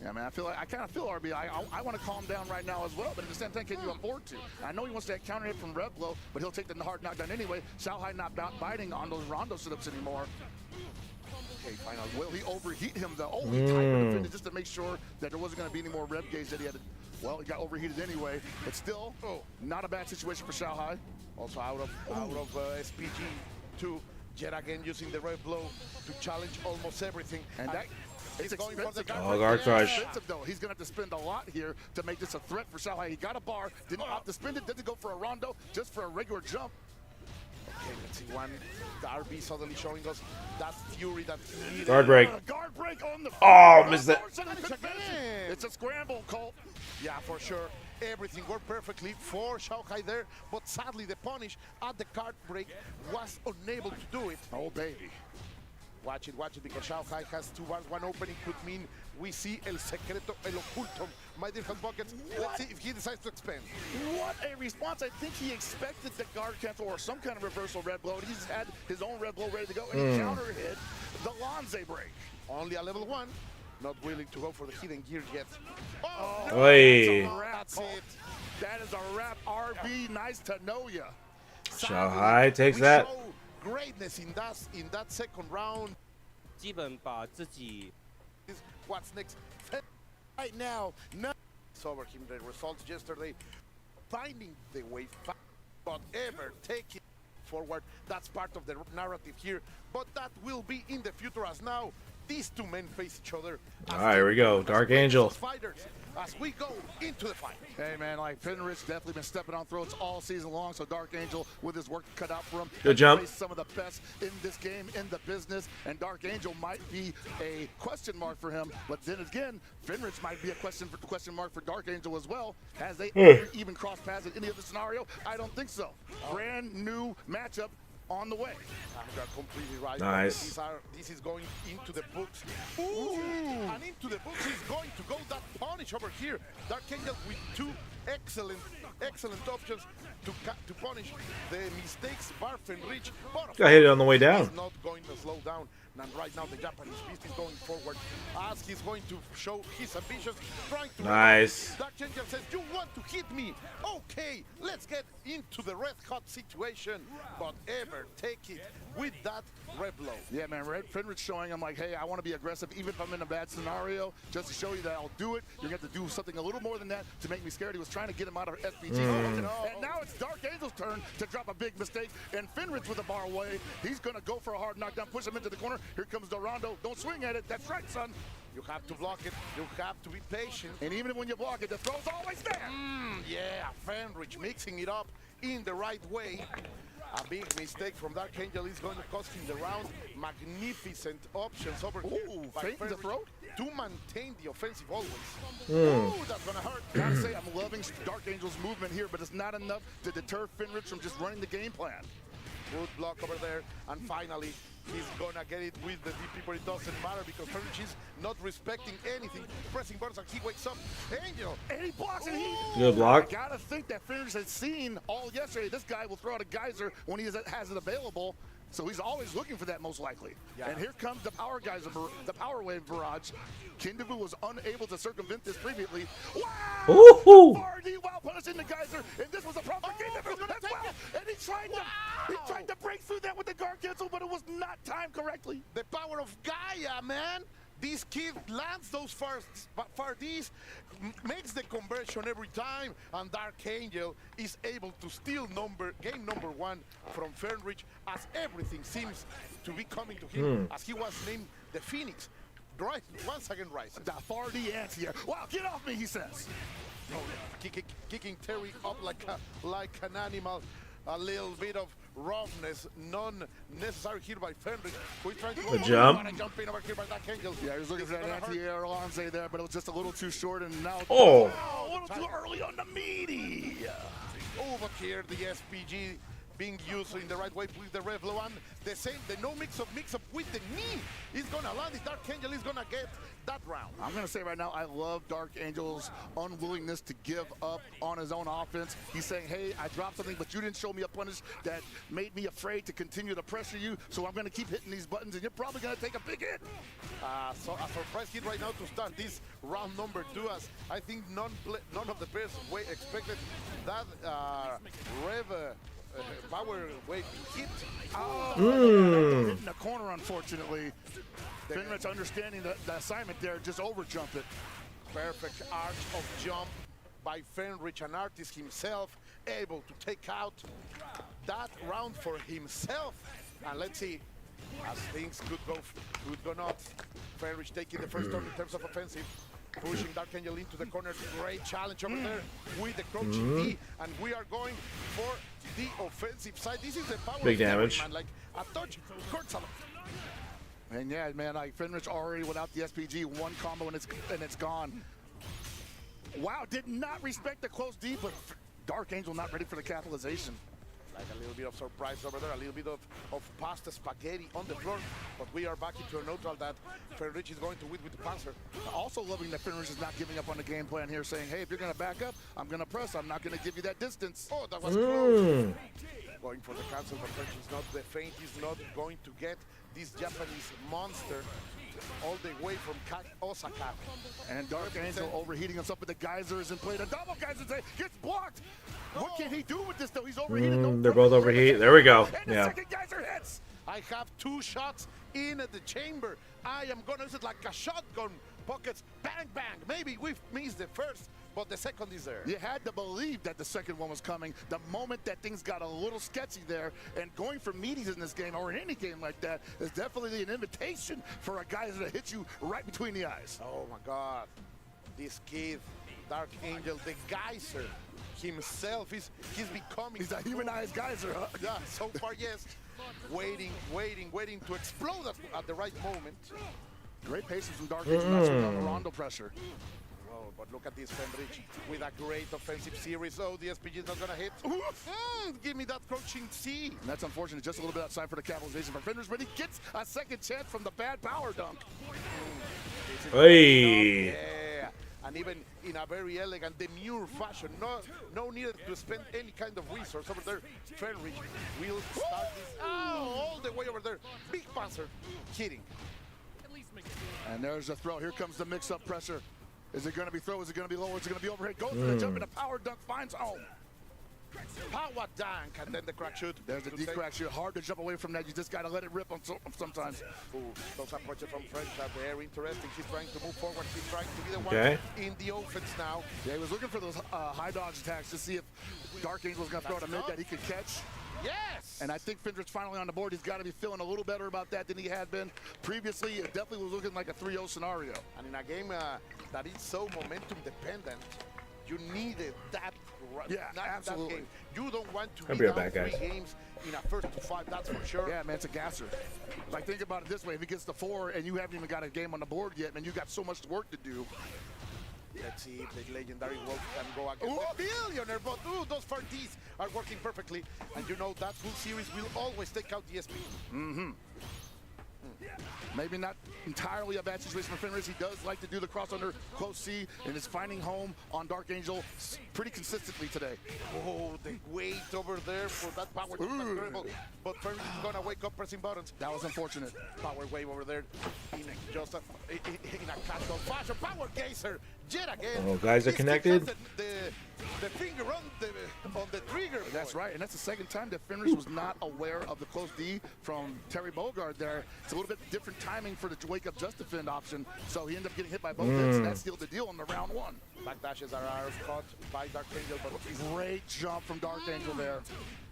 Yeah, man, I kind of feel RB. I want to calm down right now as well, but at the same time, can you afford to? I know he wants that counter hit from rev blow, but he'll take the hard knockdown anyway. Shanghai not biting on those rondo sit-ups anymore. Okay, finally. Will he overheat him, though? Oh, he defended just to make sure that there wasn't going to be any more rev gauge that he had to. Well, he got overheated anyway. It's still not a bad situation for Shanghai. Also out of SPG to Jet again using the rev blow to challenge almost everything. And that. It's going for the guard crush. He's going to have to spend a lot here to make this a threat for Shanghai. He got a bar, didn't opt to spend it, didn't go for a rondo, just for a regular jump. Okay, let's see one. The RB suddenly showing us that fury that he needed. Guard break. Guard break on the missed it. It's a scramble, Colt. Yeah, for sure. Everything worked perfectly for Shanghai there, but sadly the punish at the guard break was unable to do it. Oh, baby. Watch it, because Shanghai has 2 bars. One opening could mean we see El Secreto, El Oculto. My dear buckets. Let's see if he decides to expand. What a response. I think he expected the guard cancel or some kind of reversal red blow. He's had his own red blow ready to go, and he counter hit the Lonze break. Only a level 1. Not willing to go for the hidden gear yet. Oh, no, that's it. That is a wrap. RB, nice to know ya. Shanghai takes that. Greatness in that second round. 基本把自己 What's next? Right now, it's over him. The results yesterday, finding the way, whatever, taking forward. That's part of the narrative here, but that will be in the future. As now, these two men face each other. All right, here we go. Dark Angel. Fighters, as we go into the fight. Hey, man, like Finrich definitely been stepping on throats all season long, so Dark Angel with his work cut out for him. Good jump. Some of the best in this game, in the business, and Dark Angel might be a question mark for him, but then again, Finrich might be a question mark for Dark Angel as well. Has they ever even crossed paths in any other scenario? I don't think so. Brand new matchup on the way. You're completely right. Nice. This is going into the books. Ooh. And into the books is going to go that punish over here. Dark Angel with 2 excellent options to punish the mistakes Barf and Rich. Got hit it on the way down. He's not going to slow down. And right now the Japanese beast is going forward as he's going to show his ambitions, trying to nice. Dark Angel says, you want to hit me? Okay, let's get into the red hot situation, but ever take it with that red blow. Yeah, man, Finrich showing him like, hey, I want to be aggressive even if I'm in a bad scenario, just to show you that I'll do it. You're going to have to do something a little more than that to make me scared. He was trying to get him out of SPG. And now it's Dark Angel's turn to drop a big mistake, and Finrich with the bar away. He's going to go for a hard knockdown, push him into the corner. Here comes the rondo. Don't swing at it. That's right, son. You have to block it. You have to be patient. And even when you block it, the throw's always there. Yeah, Finrich mixing it up in the right way. A big mistake from Dark Angel is going to cost him the round. Magnificent options over here. Fake the throw to maintain the offensive always. Ooh, that's gonna hurt. Gotta say, I'm loving Dark Angel's movement here, but it's not enough to deter Finrich from just running the game plan. Good block over there, and finally, he's gonna get it with the DP, but it doesn't matter because Finrich is not respecting anything. Pressing buttons, and he wakes up. Angel, and he blocks, and he... Good block. I gotta think that Finrich has seen all yesterday. This guy will throw out a geyser when he has it available. So he's always looking for that, most likely. Yeah. And here comes the power geyser, the power wave barrage. Kindavu was unable to circumvent this previously. Wow! Ooh! Vardy while punishing the geyser, and this was a problem for Kindavu as well. And he tried to break through that with the guard cancel, but it was not timed correctly. The power of Gaia, man. This kid lands those far Ds, makes the conversion every time, and Dark Angel is able to steal game number 1 from Fenrich, as everything seems to be coming to him, as he was named the Phoenix. Right, once again rising. The 4D ants here. Wow, get off me, he says. Oh, kicking Terry up like an animal. A little bit of roughness, non-necessary here by Fenrich. We're trying to jump in over here by Dark Angel. Yeah, he was looking for that anti-air Alonze there, but it was just a little too short, and now a little too early on the meaty. Over here, the SPG being used in the right way with the Revlo, and the no mix-up with the knee is gonna land. The Dark Angel is gonna get that round. I'm gonna say right now, I love Dark Angel's unwillingness to give up on his own offense. He's saying, hey, I dropped something, but you didn't show me a punish that made me afraid to continue to pressure you, so I'm gonna keep hitting these buttons, and you're probably gonna take a big hit. So a surprise hit right now to start this round number 2, as I think none of the players expected that power wave hit. Hit in the corner, unfortunately. Finrich understanding the assignment there, just overjumped it. Perfect arch of jump by Fenrich, an artist himself, able to take out that round for himself. And let's see, as things could go not. Fenrich taking the first turn in terms of offensive. Pushing Dark Angel into the corner. Great challenge over there with the crouching D. And we are going for the offensive side. This is the power big damage. Man. Like a touch hurts a lot. And yeah, man, like Finrich already without the SPG, one combo and it's gone. Wow, did not respect the close D, but Dark Angel not ready for the capitalization. Like a little bit of surprise over there, a little bit of pasta spaghetti on the floor, but we are back into a neutral that Fenrich is going to win with the Panzer. Also loving that Fenrich is not giving up on the game plan here, saying, hey, if you're going to back up, I'm going to press. I'm not going to give you that distance. Oh, that was close. Going for the cancel, but Fenrich is not the feint. He's not going to get this Japanese monster all the way from Osaka. And Dark Angel overheating himself, but the geyser is in play. The double geyser gets blocked. What can he do with this, though? He's overheated. They're both overheated. There we go. And the second geyser hits. I have 2 shots in the chamber. I am going to use it like a shotgun. Pockets, bang, bang. Maybe we've missed the first, but the second is there. You had to believe that the second one was coming. The moment that things got a little sketchy there, and going for meaties in this game, or in any game like that, is definitely an invitation for a geyser to hit you right between the eyes. Oh, my God. This kid, Dark Angel, the geyser himself, he's becoming... He's a humanized geyser, huh? Yeah, so far, yes. Waiting to explode at the right moment. Great patience from Dark Angel, not showing on the rondo pressure. Oh, but look at this Fenrich with a great offensive series. Oh, the SPG is not going to hit. Give me that crouching C. And that's unfortunate, just a little bit outside for the capitalization for Fenrich, but he gets a second chance from the bad power dunk. Hey. Yeah, and even in a very elegant, demure fashion. No need to spend any kind of resource over there. Fenrich will start this all the way over there. Big Panzer hitting. And there's a throw. Here comes the mix-up pressure. Is it going to be throw? Is it going to be low? Is it going to be overhead? Goes for the jump and a power dunk finds home. Power dunk and then the crack shoot. There's a deep crack shoot. Hard to jump away from that. You just got to let it rip on sometimes. Ooh, those approaches from French are very interesting. He's trying to move forward. He's trying to be the one in the offense now. Yeah, he was looking for those high dodge attacks to see if Dark Angel was going to throw it a mid that he could catch. Yes! And I think Fenrich's finally on the board. He's got to be feeling a little better about that than he had been. Previously, it definitely was looking like a 3-0 scenario. And in a game that is so momentum dependent, you needed that Yeah, not absolutely. That game. You don't want to I'll be be right down back, guys. 3 games in a first to 5, that's for sure. Yeah, man, it's a gasser. Like, think about it this way. If he gets to 4 and you haven't even got a game on the board yet, man, you got so much work to do. Let's see if the legendary wolf can go against the billionaire, but those 4Ds are working perfectly. And you know that full series will always take out the SP. Mm-hmm. Maybe not entirely a bad situation for Fenris. He does like to do the cross under close C and is finding home on Dark Angel pretty consistently today. Oh, the weight over there for that power terrible. But Fenris is gonna wake up pressing buttons. That was unfortunate. Power wave over there in a casual fashion. Power geyser yet again. Oh, guys are connected. The finger on the trigger. That's right, and that's the second time that Fenris was not aware of the close D from Terry Bogard there. It's a little bit different timing for the wake up just defend option, so he ended up getting hit by both hits, and that sealed the deal in the round 1. Back dashes are caught by Dark Angel, but great jump from Dark Angel there.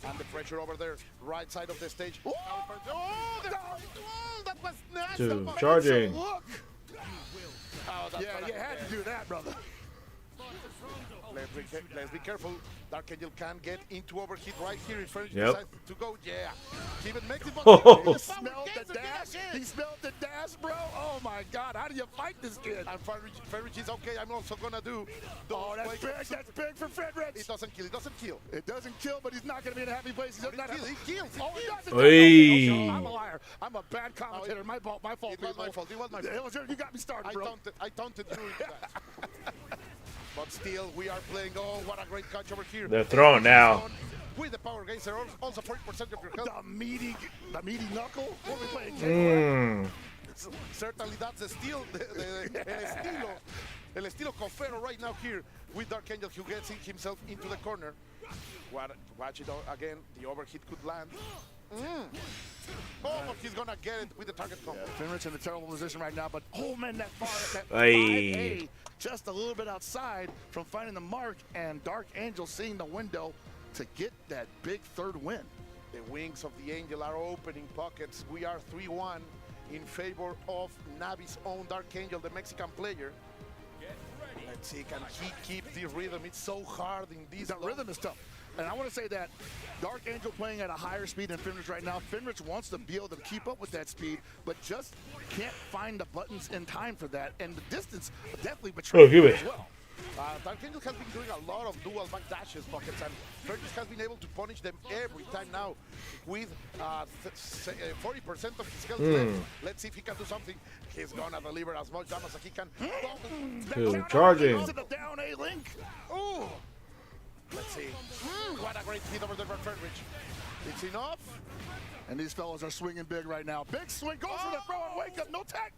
And the pressure over there, right side of the stage. Oh, that was nice. Dude, charging. Look. Yeah, you had to do that, brother. Let's be careful. Dark Angel can get into overheat right here if Fenris decides to go. Yeah. Even makes it. He smelled the dash. He smelled the dash, bro. Oh my God. How do you fight this kid? And Fenris is okay. I'm also gonna do. Oh, that's big. That's big for Fenris. It doesn't kill. It doesn't kill. It doesn't kill, but he's not gonna be in a happy place. He kills. Oh, he doesn't. Hey. Oh, I'm a liar. I'm a bad commentator. My fault. It was my fault. It was my fault. You got me started, bro. I taunted you with that. But still, we are playing. Oh, what a great catch over here. They're throwing now. With the power geyser, also 40% of your health. The meaty knuckle. What are we playing? Certainly, that's the steal. El estilo Cofero right now here with Dark Angel, who gets himself into the corner. Watch it again. The overheat could land. Oh, but he's gonna get it with the target combo. Yeah, Fenris in a terrible position right now, but oh man, that 5A just a little bit outside from finding the mark, and Dark Angel seeing the window to get that big third win. The wings of the Angel are opening pockets. We are 3-1 in favor of Navi's own Dark Angel, the Mexican player. Let's see, can he keep the rhythm? It's so hard in this. The rhythm is tough. And I want to say that Dark Angel playing at a higher speed than Fenris right now. Fenris wants to be able to keep up with that speed, but just can't find the buttons in time for that. And the distance definitely betrays him as well. Dark Angel has been doing a lot of dual back dashes pockets, and Fenris has been able to punish them every time now with 40% of his health left. Let's see if he can do something. He's gonna deliver as much damage as he can. Dude, charging. To the down A link. Ooh. Let's see. What a great hit over there from Fenris. It's enough. And these fellows are swinging big right now. Big swing, goes for the throw and wake up, no tag.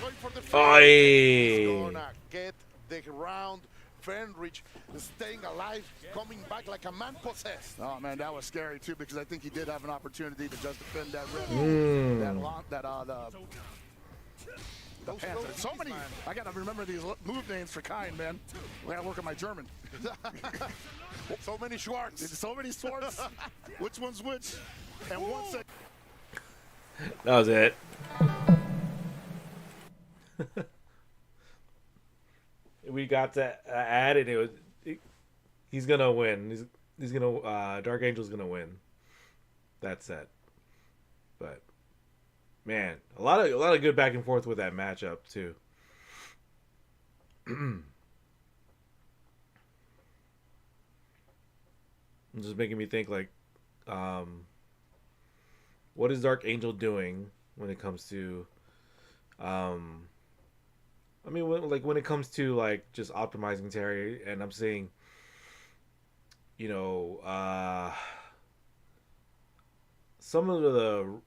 Going for the He's gonna get the round. Fenris staying alive, coming back like a man possessed. Oh man, that was scary too, because I think he did have an opportunity to just defend that rim. The Panther. So many. I gotta remember these move names for kind, man. I gotta work on my German. So many Schwartz. So many Schwartz. Which one's which? And 1 second. That was it. We got to add it. He's gonna win. He's gonna. Dark Angel's gonna win. That's it. But man, a lot of good back and forth with that matchup too. It's just making me think like, what is Dark Angel doing when it comes to, I mean, when it comes to like just optimizing Terry, and I'm seeing, you know, some of the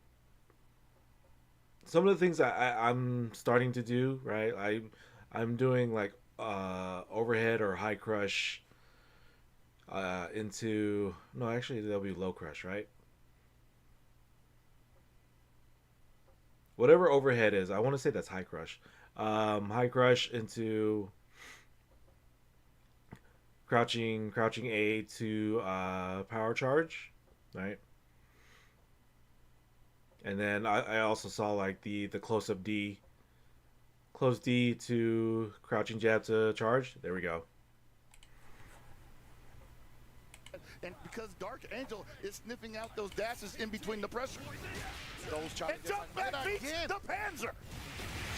things I'm starting to do, right? I'm doing like overhead or high crush into, no, actually that'll be low crush, right? Whatever overhead is, I want to say that's high crush. High crush into crouching A to power charge, right? And then I also saw like the close up D, close D to crouching jab to charge. There we go. and because Dark Angel is sniffing out those dashes in between the pressure. Those And challenges jump back beats again. the Panzer.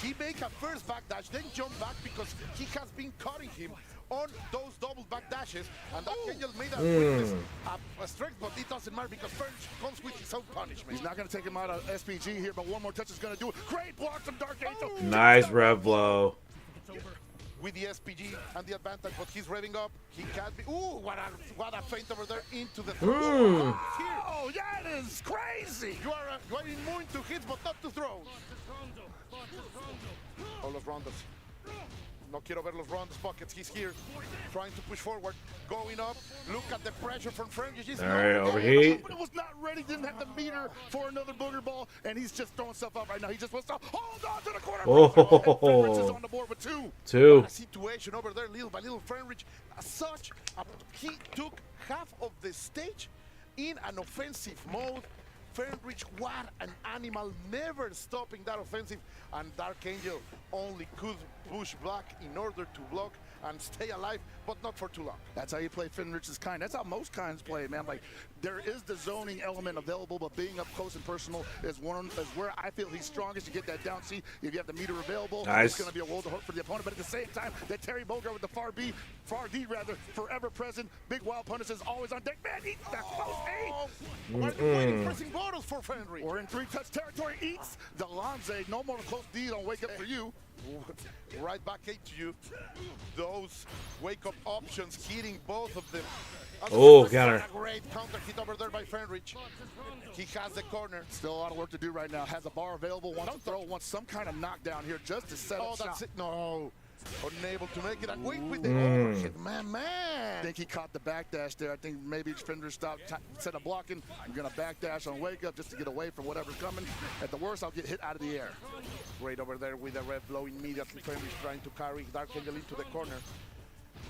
He make a first back dash, then jump back because he has been cutting him on those double back dashes, and that Angel made a weakness, a strength, but it doesn't matter because French comes with his own punishment. He's not going to take him out of SPG here, but one more touch is going to do it. Great block from Dark Angel. Nice rev blow. With the SPG and the advantage, but he's revving up. He can't be. Ooh, what a feint over there into the. Oh, that is crazy. You are immune to hits, but not to throws. Oh, los rondos. No quiero ver los rondos pockets. He's here, trying to push forward, going up. Look at the pressure from Frank. All right, overheat. But it was not ready. Didn't have the meter for another booger ball, and he's just throwing stuff up right now. He just wants to hold on to the corner. Oh. And is on the board with two. Two. What a situation over there, little by little. Fenrich, as such, he took half of the stage in an offensive mode. Fenrich, what an animal, never stopping that offensive, and Dark Angel only could push back in order to block and stay alive, but not for too long. That's how you play Fenrich's kind. That's how most kinds play, man. Like, there is the zoning element available, but being up close and personal is where I feel he's strongest. You get that down C, if you have the meter available, nice. It's going to be a world of hurt for the opponent. But at the same time, that Terry Bogard with the far D, forever present. Big wild punish is always on deck. Man, eat that close A. Why are you waiting, pressing bottles for Fenrich? We're in 3-touch territory. Eats the Lanze. No more close D. Don't wake up for you. Right back to you. Those wake-up options hitting both of them. Oh, counter. A great counter hit over there by Fenrich. He has the corner. Still a lot of work to do right now. Has a bar available, wants to throw, wants some kind of knockdown here just to set up shop. That's it. No. Unable to make it. And wait with the overhead. Man. I think he caught the backdash there. I think maybe Fender stopped, instead of blocking, I'm going to backdash on wake up just to get away from whatever's coming. At the worst, I'll get hit out of the air. Great over there with the red blow immediately. Fenrich trying to carry Dark Angel into the corner.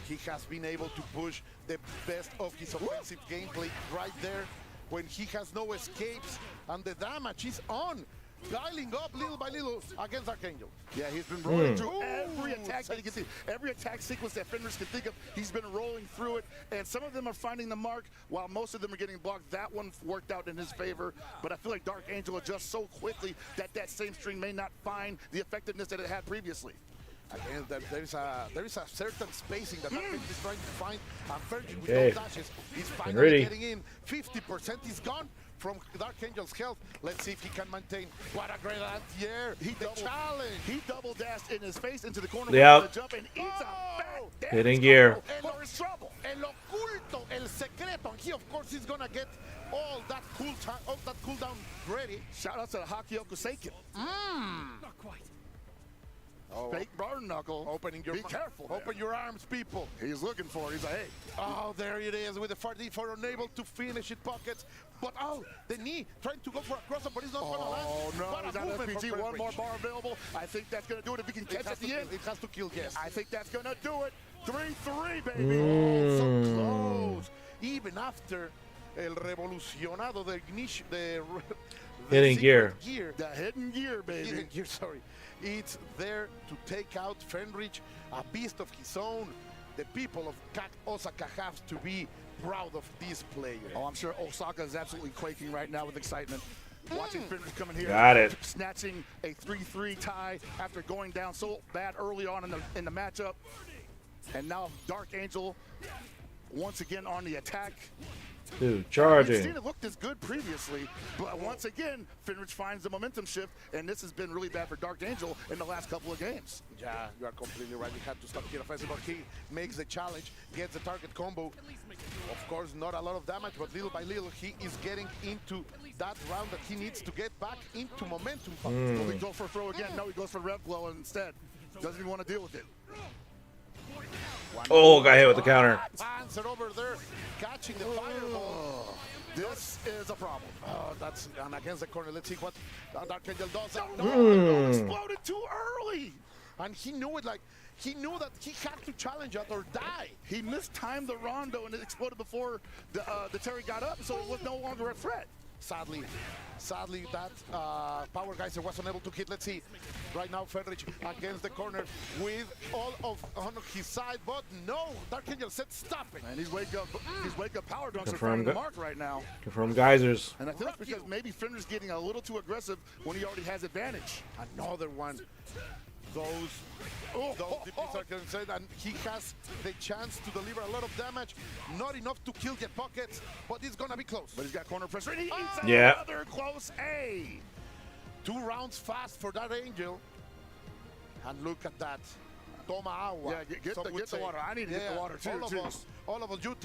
He has been able to push the best of his offensive gameplay right there when he has no escapes and the damage is on. Dialing up little by little against Dark Angel. Yeah, he's been rolling through every attack that he can see. Every attack sequence that Fenders can think of, he's been rolling through it. And some of them are finding the mark, while most of them are getting blocked. That one worked out in his favor. But I feel like Dark Angel adjusts so quickly that that same string may not find the effectiveness that it had previously. Again, there is a certain spacing that Fenrich is trying to find. And Fenrich with those dashes, he's finally getting in. 50% is gone from Dark Angel's health. Let's see if he can maintain. What a great anti-air. Challenge. He double dashed in his face into the corner. Yep. Jump and eats a back Hitting gear. Trouble. El oculto, el secreto. And he, of course, is going to get all that cooldown ready. Shout out to the Hakioku Seiken. Not quite. Oh. Fake barn knuckle. Opening your Be careful. Open your arms, people. He's looking for it. He's like, hey. Oh, there it is with the 4D4 unable to finish it pockets. But the knee trying to go for a cross-up, but he's not going to land. Oh, no, What a he's on movement FPG. from One more Fenrich. bar available. I think that's going to do it if he can catch at the end. It has to kill, yes. I think that's going to do it. 3-3, baby. Oh, so close. Even after el revolucionado de ignition, the Hitting gear. The hidden gear, baby. Hidden gear, sorry. It's there to take out Fenrich, a beast of his own. The people of Osaka have to be proud of this player. Oh, I'm sure Osaka is absolutely quaking right now with excitement. Watching Fenrich coming here. Got it. Snatching a 3-3 tie after going down so bad early on in the matchup. And now Dark Angel once again on the attack. Dude, We've charging. seen it look this good previously, but once again, Fenrich finds the momentum shift, and this has been really bad for Dark Angel in the last couple of games. Yeah, you are completely right. You had to stop here offensive, but he makes the challenge, gets the target combo. Of course, not a lot of damage, but little by little, he is getting into that round that he needs to get back into momentum. Will he go for a throw again? No, he goes for rev blow instead. Doesn't even want to deal with it. Oh, got hit with the counter. Panzer over there, catching the fireball. This is a problem. That's and against the corner. Let's see what Dark Angel does. Exploded too early. And he knew it, like, he knew that he had to challenge it or die. He mistimed the rondo and it exploded before the Terry got up, so it was no longer a threat. Sadly, that Power Geyser was unable to hit. Let's see. Right now, Fenrich against the corner with all of on his side, but no, Dark Angel said stop it. Mm. And his wake up power dunks are finding the mark right now. Confirm geysers. And I think that's because maybe Fenrir's getting a little too aggressive when he already has advantage. Another one. Those DPs are concerned, and he has the chance to deliver a lot of damage. Not enough to kill the pockets, but it's gonna be close. But he's got corner pressure. And he eats another close A. 2 rounds fast for that Angel. And look at that. Toma agua. Yeah, get the water. I need to get the water too. All of us, you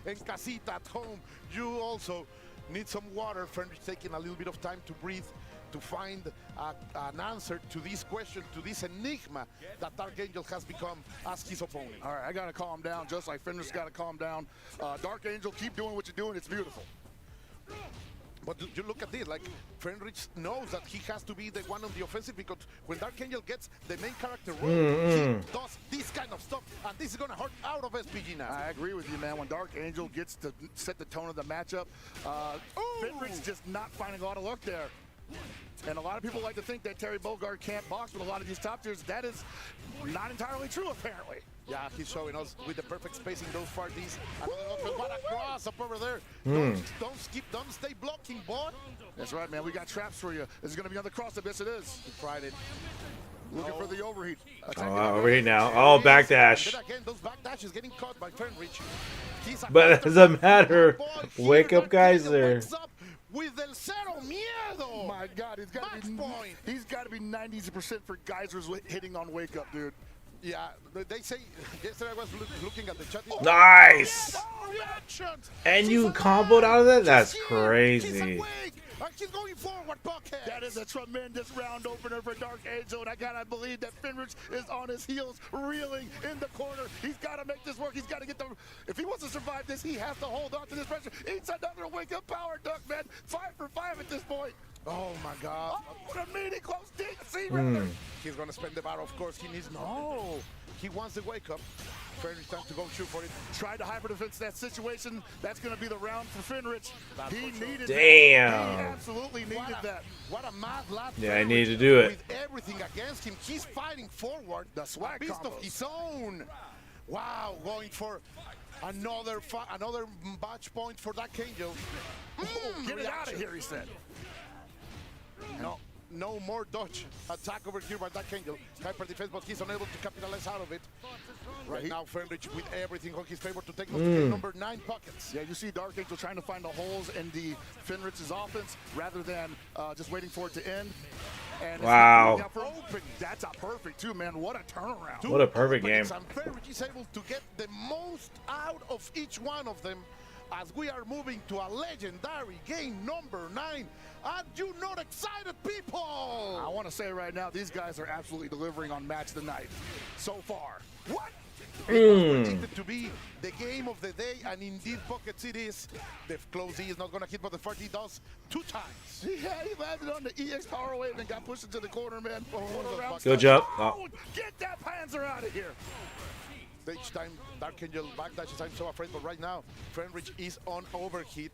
in casita at home, you also need some water. Fenrich taking a little bit of time to breathe, to find an answer to this question, to this enigma that Dark Angel has become as his opponent. All right, I got to calm down, just like Fenrir's got to calm down. Dark Angel, keep doing what you're doing. It's beautiful. But you look at this, like, Fenrich knows that he has to be the one on the offensive, because when Dark Angel gets the main character role, he does this kind of stuff, and this is going to hurt out of SPG now. I agree with you, man. When Dark Angel gets to set the tone of the matchup, Fenrich's just not finding a lot of luck there. And a lot of people like to think that Terry Bogard can't box, but a lot of these top tiers, that is not entirely true, apparently. Yeah, he's showing us with the perfect spacing those far Ds. What a cross up over there. Don't skip, don't stay blocking, boy. That's right, man. We got traps for you. This is going to be on the cross up. Yes, it is. He tried it. Looking for the overheat. Overheat now. Oh, backdash. Again, those backdashes getting caught by Fenrich. But it doesn't matter. Wake up, geyser. With El Cero Miedo. My God, he's got to be 90% for geysers hitting on wake up, dude. Yeah, they say, yesterday I was looking at the chat. Nice! And you comboed out of that? That's crazy. He's going forward, Buckhead. That is a tremendous round opener for Dark Angel, and I gotta believe that Fenrich is on his heels, reeling in the corner. He's got to make this work. He's got to get the. If he wants to survive this, he has to hold on to this pressure. Eats another wake-up power duck, man. 5 for 5 at this point. Oh my God! Oh, what a meaty close DC rather. He's gonna spend the bar. Of course, he needs. No, he wants the wake-up. Fenrich time to go shoot for it. Tried to hyper defense that situation. That's going to be the round for Fenrich. He needed that. He absolutely needed that. What a mad lad. Yeah, I need to do it. With everything against him, he's fighting forward. The swag beast of his own. Wow, going for another match point for that Angel. Get it out of here, he said. No more dodge attack over here by that Angel. Hyper defense, but he's unable to capitalize out of it. Right now, Fenrich with everything on his favor to take number 9 pockets. Yeah, you see Dark Angel trying to find the holes in the Fenrich's offense rather than just waiting for it to end. And wow. That's a perfect too, man. What a turnaround. What a perfect game. And Fenrich is able to get the most out of each one of them as we are moving to a legendary game number 9. Are you not excited, people? I want to say right now, these guys are absolutely delivering on Match of the Night so far. What? It was predicted to be the game of the day, and indeed, Pockets it is. The close E is not going to hit, but the 40 does 2 times. Yeah, he landed on the EX power wave and got pushed into the corner, man. Good job. Get that Panzer out of here. Each time, Dark Angel backdashes, I'm so afraid, but right now, Fenrich is on overheat.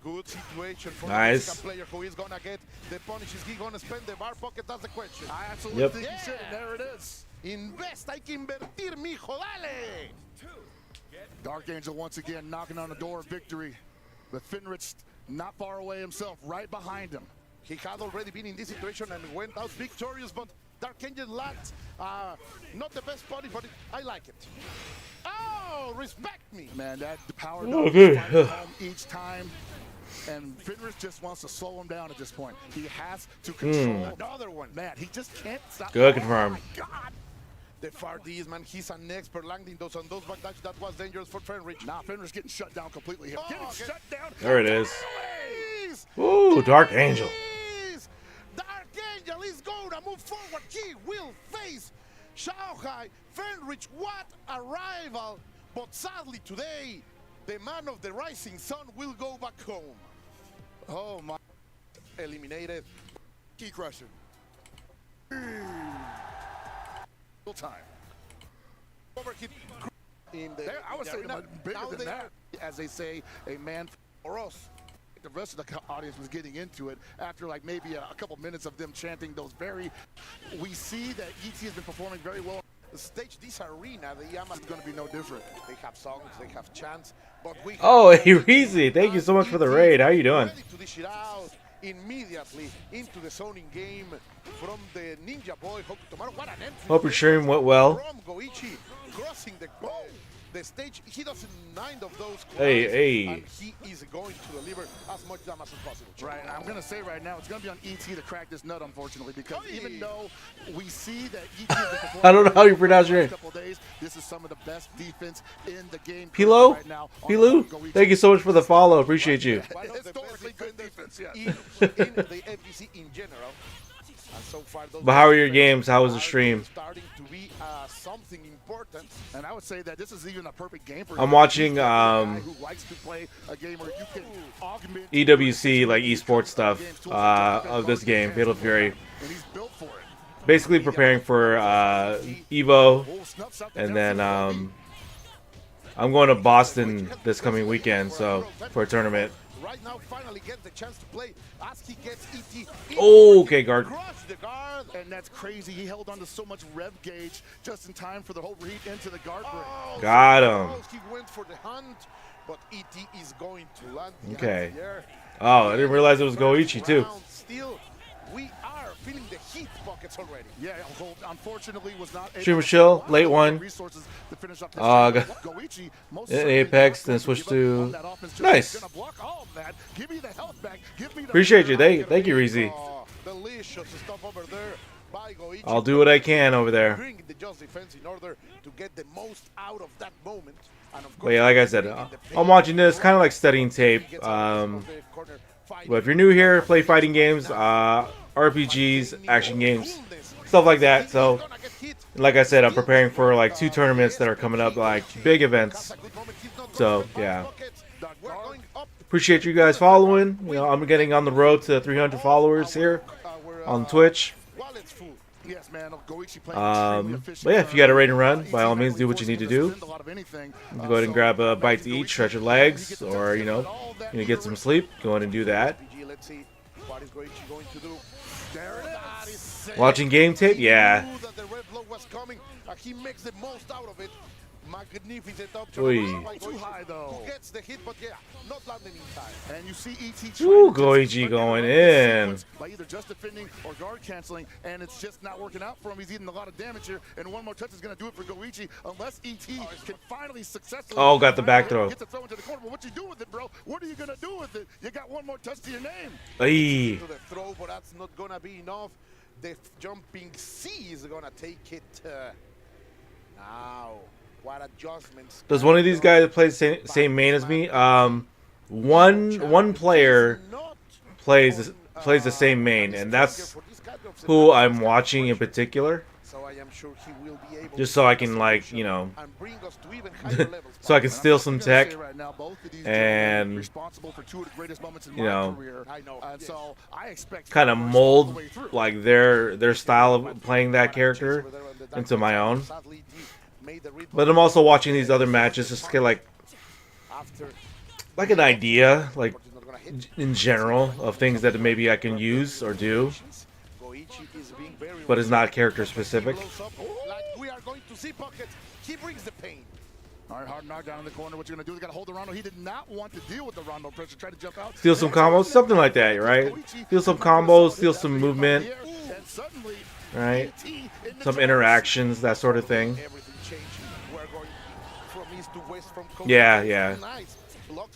Good situation for the player who is going to get the punish. Is he going to spend the bar pocket? That's the question. I absolutely think he should, and there it is. Invest, hay que invertir, mijo, dale! Dark Angel once again knocking on the door of victory. But Fenrich not far away himself, right behind him. He had already been in this situation and went out victorious, but Dark Angel lacked not the best body, but I like it. Oh, respect me. Man, that power dog is fighting home each time. And Fenrich just wants to slow him down at this point. He has to control another one. Man, he just can't stop. Good confirm. Oh my God. The far Ds, man, he's an expert landing those on those backdash. That was dangerous for Fenrich. Nah, Fenrich getting shut down completely here. Shut down. There it is. Ooh, Dark Angel. Dark Angel is going to move forward. He will face Shanghai. Fenrich, what a rival. But sadly today, the man of the rising sun will go back home. Oh my. Eliminated. Key crusher. Time. Overhit in the. I would say bigger than that. As they say, a man for us. The rest of the audience was getting into it after like maybe a couple minutes of them chanting those very. We see that ET has been performing very well. The stage, this arena, the Yamaha is going to be no different. They have songs, they have chants, but we have Oh, Easy, thank you so much for the raid. How you doing? ready to dish it out immediately into the zoning game from the Ninja Boy Hokutomaru. What an entry! Hope your stream went well. From Goichi, crossing the stage. He doesn't mind of those cries, Hey. and he is going to deliver as much damage as possible. Right, and I'm going to say right now, it's going to be on ET to crack this nut, unfortunately, because even though we see that ET has been performing I don't know how you pronounce your name. couple days, this is some of the best defense in the game. Pilo? Right now on Pilu? Thank you so much for the follow. Appreciate you. Historically good defense, yeah. in the FBC in general. And so far, those But how are your games? How was the stream? starting to be something important. And I would say that this is even a perfect game for I'm watching who likes to play a game where you can augment EWC, like esports stuff, of this game. It'll be very basically preparing for EVO, and then I'm going to Boston this coming weekend, so for a tournament. Right now, finally gets the chance to play as he gets ET. Oh, okay, guard. the guard, and that's crazy. He held on to so much rev gauge just in time for the overheat into the guard break. Got him. He went for the hunt, but ET is going to land. Okay. Oh, I didn't realize it was Goichi too. Still, we are feeling the heat buckets already. Yeah, unfortunately was not able Stream chill, late one. resources to finish up this Goichi, Apex, then switch to nice. Appreciate you. Thank you, Reezy. Delicious stuff over there by Goichi. I'll do what I can over there. Bring the just defense in order to get the most out of that moment. And of But yeah, like I said, I'm watching this kind of like studying tape. But if you're new here, play fighting games, RPGs, action games, stuff like that. So, like I said, I'm preparing for like 2 tournaments that are coming up, like big events. So yeah, appreciate you guys following. You know, I'm getting on the road to 300 followers here on Twitch. But yeah, if you got a raid and run, by all means, do what you need to do. Go ahead and grab a bite to eat, stretch your legs, or you know, get some sleep. Go ahead and do that. Let's see what is Goichi going to do. Watching game tape, yeah. That the red blow was coming. He makes the most out of it. Magnificent option. Too high though. Who gets the hit, but yeah, not landing in time. And you see ET Ooh, Goichi going in. By either just defending or guard canceling, and it's just not working out for him. He's eating a lot of damage here, and one more touch is going to do it for Goichi, unless ET can finally successfully. Oh, got the back throw. Get the throw into the corner, but what you do with it, bro? What are you going to do with it? You got one more touch to your name. Ay. To the throw, but that's not going to be enough. The jumping C is going to take it now. What adjustments? Does one of these guys play the same main as me? One player plays the same main, and that's who I'm watching in particular. So I am sure he will be able just so I can, like, you know, so I can steal some tech and, you know, kind of mold like their style of playing that character into my own. But I'm also watching these other matches just to get like an idea, like in general, of things that maybe I can use or do, but it's not character specific. We are going to see Bucket. He brings the pain. All right, hard knockdown in the corner. What you're going to do is got to hold the Rondo. He did not want to deal with the Rondo pressure. Try to jump out. Steal some combos, something like that, right? Steal some combos, steal some movement, right? Some interactions, that sort of thing. Yeah, yeah. Look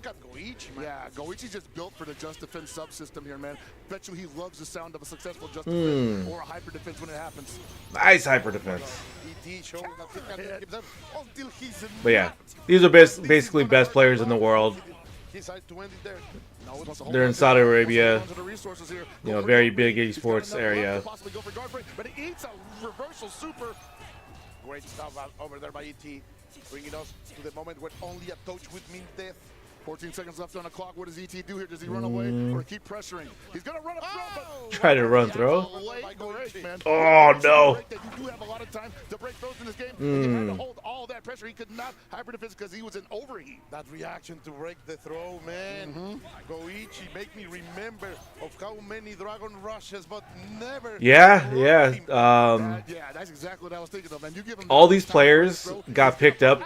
at Goichi, man. Yeah, Goichi's just built for the just defense subsystem here, man. Bet you he loves the sound of a successful just defense or a hyper defense when it happens. Nice hyper defense. But yeah, these are basically best players in the world. They're in Saudi Arabia, you know, very big esports area. But he eats a reversal super. Great stuff over there by ET. Bringing us to the moment when only a touch would mean death. 14 seconds left on the clock. What does ET do here? Does he run away or keep pressuring? He's going to run a throw, but Try to run throw. Man. Oh, no. You do have a lot of time to break throws in this game. He had to hold all that pressure. He could not hyper defense because he was in overheat. That reaction to break the throw, man. Goichi make me remember of how many Dragon Rushes, but never. Yeah. Yeah, that's exactly what I was thinking of. And you give him All these players got picked up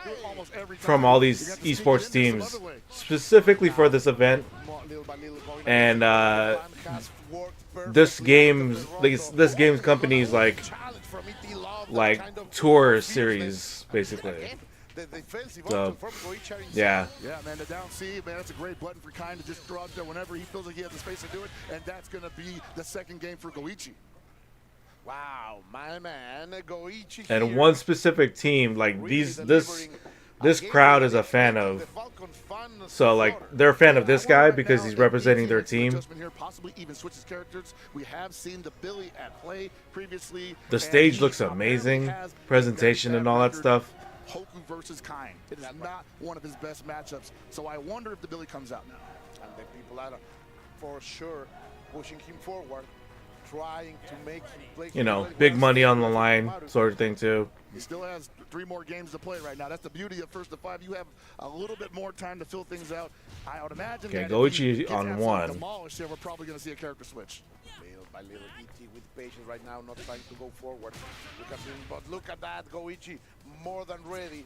from all these esports teams specifically for this event, and this game's company's like tour series basically. So yeah. Yeah, man, the down C, man, that's a great button for Kind to just throw out there whenever he feels like he has the space to do it, and that's going to be the second game for Goichi. Wow, my man, Goichi. And one specific team, like this crowd is a fan of. So like they're a fan of this guy because he's representing their team. Possibly even switches characters. We have seen the Billy at play previously. The stage looks amazing, presentation and all that stuff. Hoku versus Kind. It is not one of his best matchups. So I wonder if the Billy comes out now. And the people are for sure pushing him forward, trying to make him play. You know, big money on the line, sort of thing too. He still has 3 more games to play right now. That's the beauty of first to 5. You have a little bit more time to fill things out. I would imagine. Okay, that Goichi on 1. Demolished here, we're probably going to see a character switch. Little by little, ET with patience right now, not trying to go forward. But look at that, Goichi, more than ready.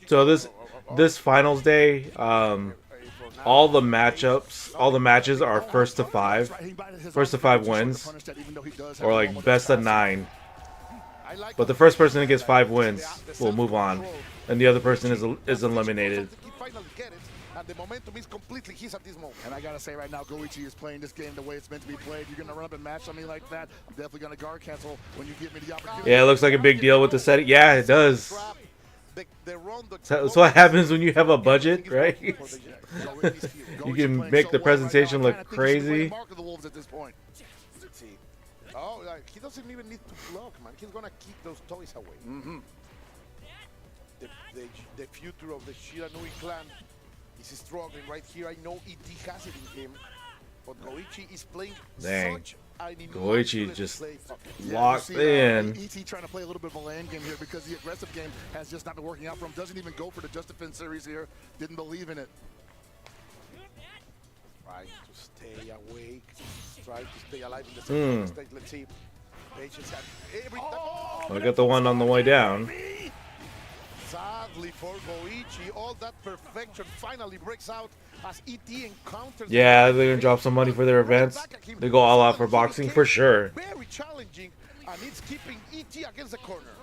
So this finals day, all the matches are first to 5 wins, or like best of 9. But the first person that gets 5 wins will move on, and the other person is eliminated. And the momentum is completely his at this moment. And I gotta say right now, Goichi is playing this game the way it's meant to be played. You're gonna run up and match something like that, I'm definitely gonna guard cancel when you give me the opportunity. Yeah, it looks like a big deal with the setting. Yeah, it does. That's what happens when you have a budget, right? You can make the presentation look crazy. Oh, he doesn't even need to block, man. He's gonna keep those toys away. The future of the Shiranui clan is struggling right here. I know ET has it in him, but Goichi is playing such an Goichi just locked in. ET trying to play a little bit of a lane game here because the aggressive game has just not been working out for him. Doesn't even go for the Just Defense series here. Didn't believe in it. Trying to stay awake, trying to stay alive in the second stage. Let's see. Patience at every I got the one on the way down. Sadly for Goichi, all that perfection finally breaks out as ET encounters. Yeah, they're gonna drop some money for their events. They go all out for boxing for sure. Very challenging, and it's keeping ET against the corner.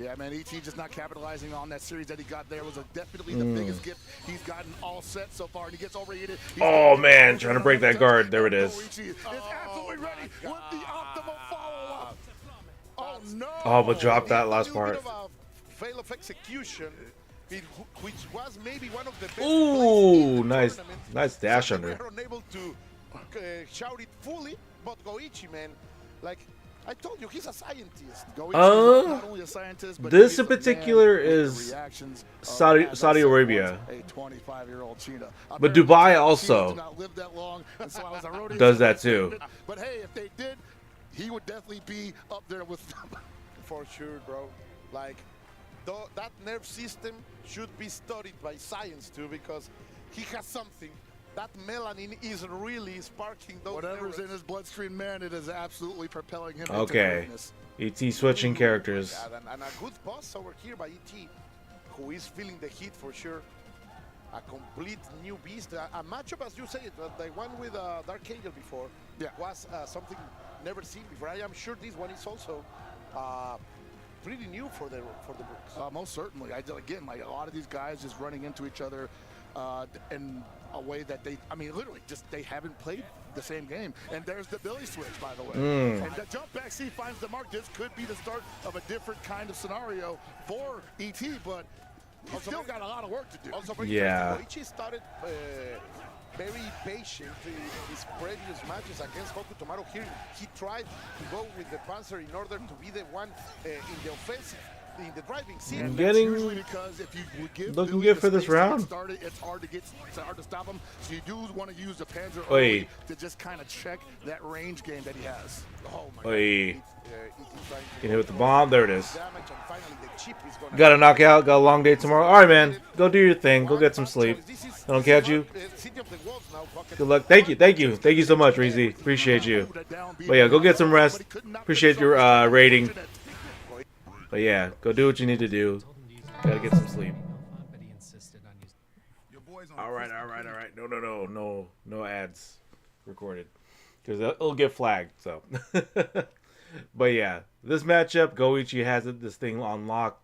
Yeah, man, ET just not capitalizing on that series that he got there. Was definitely the biggest gift he's gotten all set so far, and he gets overheated. Oh man, trying to break that guard. There it is. Goichi is absolutely ready with the optimal follow-up. Oh no! Oh, but drop that last part. Fail of execution, which was maybe one of the best. Ooh, nice dash under. They were unable to shout it fully, but Goichi, man, like I told you, he's a scientist. Not only a scientist, but this in particular is Saudi Arabia. A 25-year-old cheetah. But Dubai also does that too. But hey, if they did, he would definitely be up there with them. For sure, bro. Like, that nerve system should be studied by science too, because he has something. That melanin is really sparking those. Whatever's in his bloodstream, man, it is absolutely propelling him. Okay, ET switching characters. And a good boss over here by ET, who is feeling the heat for sure. A complete new beast. A matchup, as you say, the one with Dark Angel before, was something never seen before. I am sure this one is also pretty new for the books. Most certainly. Again, like a lot of these guys just running into each other in a way that literally just they haven't played the same game. And there's the Billy switch, by the way. And the jump back C finds the mark. This could be the start of a different kind of scenario for ET, but he's still got a lot of work to do. Also, Goichi started very patient in his previous matches against Hokutomaru here. He tried to go with the Panzer in order to be the one in the offensive. in the driving seat. I'm That's getting usually because if you give looking Billy good the for this space to get round. started, it's hard to stop him. So you do want to use the Panzer Oi. early to just kind of check that range game that he has. Oh my Oi. God. Get hit with the bomb. There it is. Damage, and finally the chip is gonna Got a knockout. Got a long day tomorrow. All right, man. Go do your thing. Go get some sleep. I don't catch you. City of the Wolves now, Pocket. Good luck. Thank you. Thank you. Thank you so much, Reezy. Appreciate you. But yeah, go get some rest. Appreciate your rating. But yeah, go do what you need to do. Gotta get some sleep. All right. No ads recorded because it'll get flagged. So, but yeah, this matchup, Goichi has this thing on lock.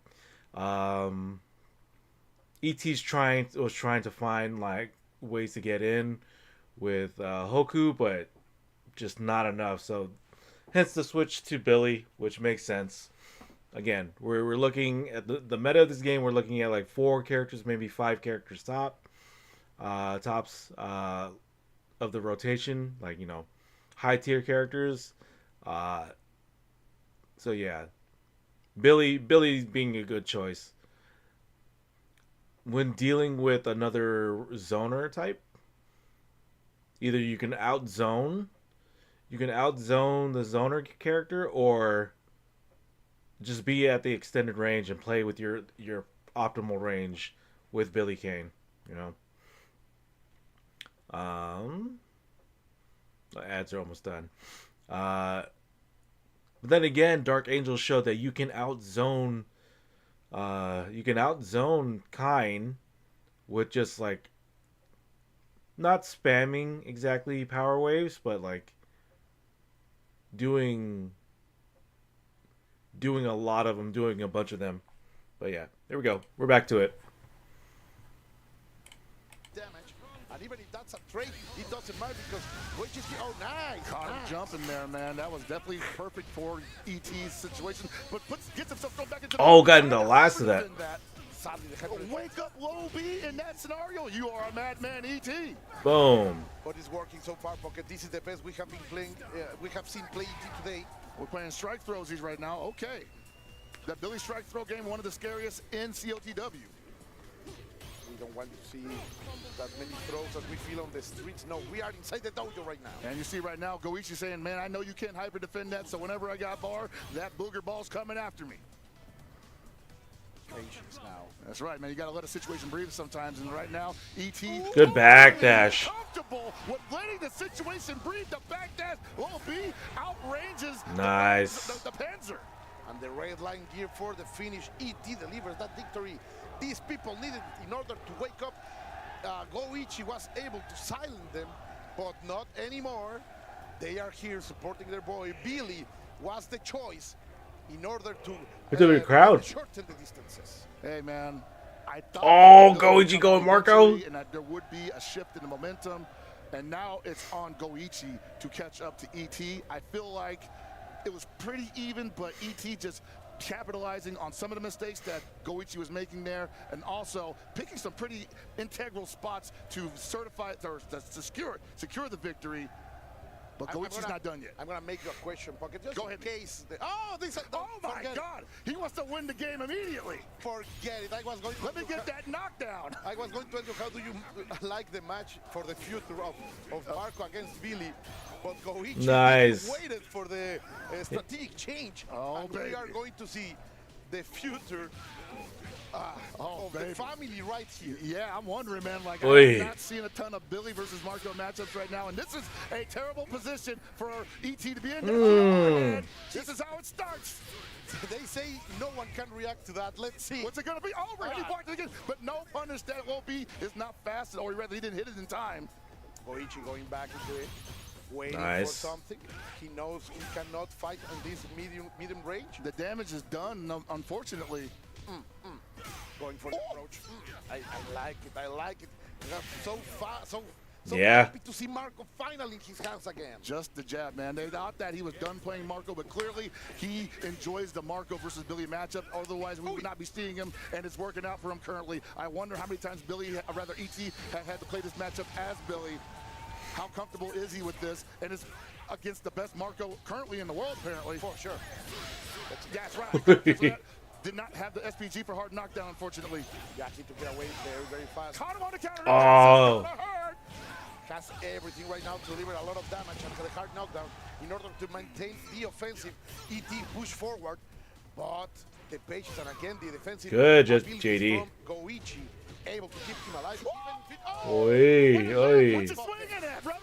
ET's was trying to find like ways to get in with Hoku, but just not enough. So, hence the switch to Billy, which makes sense. Again, we're looking at the meta of this game. We're looking at like 4 characters, maybe 5 characters tops of the rotation, like, you know, high tier characters. So yeah, Billy being a good choice when dealing with another zoner type. Either you can outzone the zoner character, or just be at the extended range and play with your optimal range with Billy Kane, you know. The ads are almost done. But then again, Dark Angel showed that you can outzone Kine with just like not spamming exactly power waves, but like doing a lot of them, doing a bunch of them. But yeah, there we go. We're back to it. Damage. And even if that's a trade, it doesn't matter because oh, nice. Caught him jumping there, man. That was definitely perfect for ET's situation. But gets himself going back into got into the last of that. Wake up, low B in that scenario. You are a madman, ET. Boom. But it's working so far, Pocket. This is the best we have been playing. We have seen play ET today. We're playing strike throws right now. Okay. That Billy strike throw game, one of the scariest in COTW. We don't want to see that many throws as we feel on the streets. No, we are inside the dojo right now. And you see right now, Goichi saying, man, I know you can't hyper defend that, so whenever I got bar, that booger ball's coming after me. Patience now. That's right, man. You got to let a situation breathe sometimes. And right now, ET. Good backdash. Comfortable with letting the situation breathe. The backdash, low B, outranges nice. the Panzer. And the red line gear for the finish. ET delivers that victory these people needed in order to wake up. Goichi was able to silence them, but not anymore. They are here supporting their boy. Billy was the choice in order to crowd. Shorten the distances. Hey, man. I thought Goichi going Marco. And that there would be a shift in the momentum. And now it's on Goichi to catch up to ET. I feel like it was pretty even, but ET just capitalizing on some of the mistakes that Goichi was making there, and also picking some pretty integral spots to certify or to secure the victory. But Goichi's not done yet. I'm going to make you a question, Pocket. Just Go in ahead. case. Oh my God. He wants to win the game immediately. Forget it. I was going to Let me get that knockdown. I was going to ask you, how do you like the match for the future of Marco against Billy? But Goichi waited for the strategic change. And we are going to see the future of the family right here. Yeah, I'm wondering, man. Like, I'm not seeing a ton of Billy versus Marco matchups right now, and this is a terrible position for ET to be in. This is how it starts. They say no one can react to that. Let's see. What's it going to be? Over. He blocked it again. But no punish. That will be is not fast, or rather, he didn't hit it in time. Goichi going back into it, waiting for something. He knows he cannot fight on this medium range. The damage is done, unfortunately. Going for the approach. I like it. I like it. So fast. So happy to see Marco finally in his hands again. Just the jab, man. They thought that he was done playing Marco, but clearly he enjoys the Marco versus Billy matchup. Otherwise, we would not be seeing him, and it's working out for him currently. I wonder how many times ET had to play this matchup as Billy. How comfortable is he with this? And it's against the best Marco currently in the world, apparently. For sure. That's right. did not have the SPG for hard knockdown, unfortunately. Yeah, he took it away very, very fast. Caught him on the counter. Oh. Has everything right now to deliver a lot of damage after the hard knockdown in order to maintain the offensive. ET push forward, but the patience and again the defensive. Good, just abilities JD. from Goichi, able to keep him alive. Oi, oi. What's you swinging at, brother?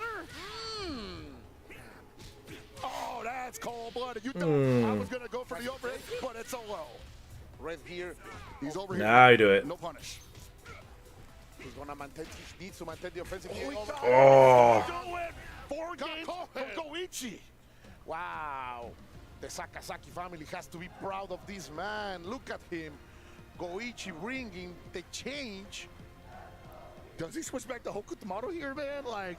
Oh, that's cold-blooded. You thought I was going to go for the overhead, but it's so low. Red here. He's over here. Now you do it. No punish. He's going to maintain, he needs to maintain the offensive. Oh. Do it. 4 games from Goichi. Wow. The Sakazaki family has to be proud of this man. Look at him. Goichi bringing the change. Does he switch back to Hokutomato here, man? Like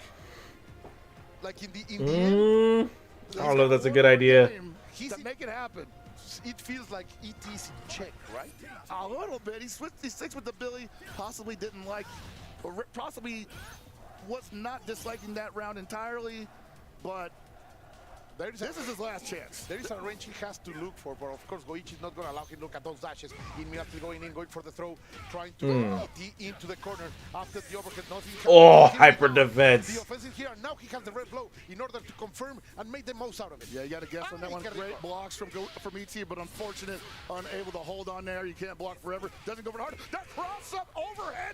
in the end? I don't know if that's a good idea. To make it happen. It feels like ET's in check, right? A little bit. He sticks with the Billy. Possibly didn't like, or was not disliking that round entirely, but this is his last chance. There is a range he has to look for, but of course Goichi is not going to allow him to look at those dashes. Immediately going in, going for the throw, trying to get ET into the corner after the overhead. Oh, hyper defense. The offensive here, and now he has the red blow in order to confirm and make the most out of it. Yeah, you got to guess on that one. Great blocks from ET, but unfortunate, unable to hold on there. You can't block forever. Doesn't go for hard. That cross-up overhead.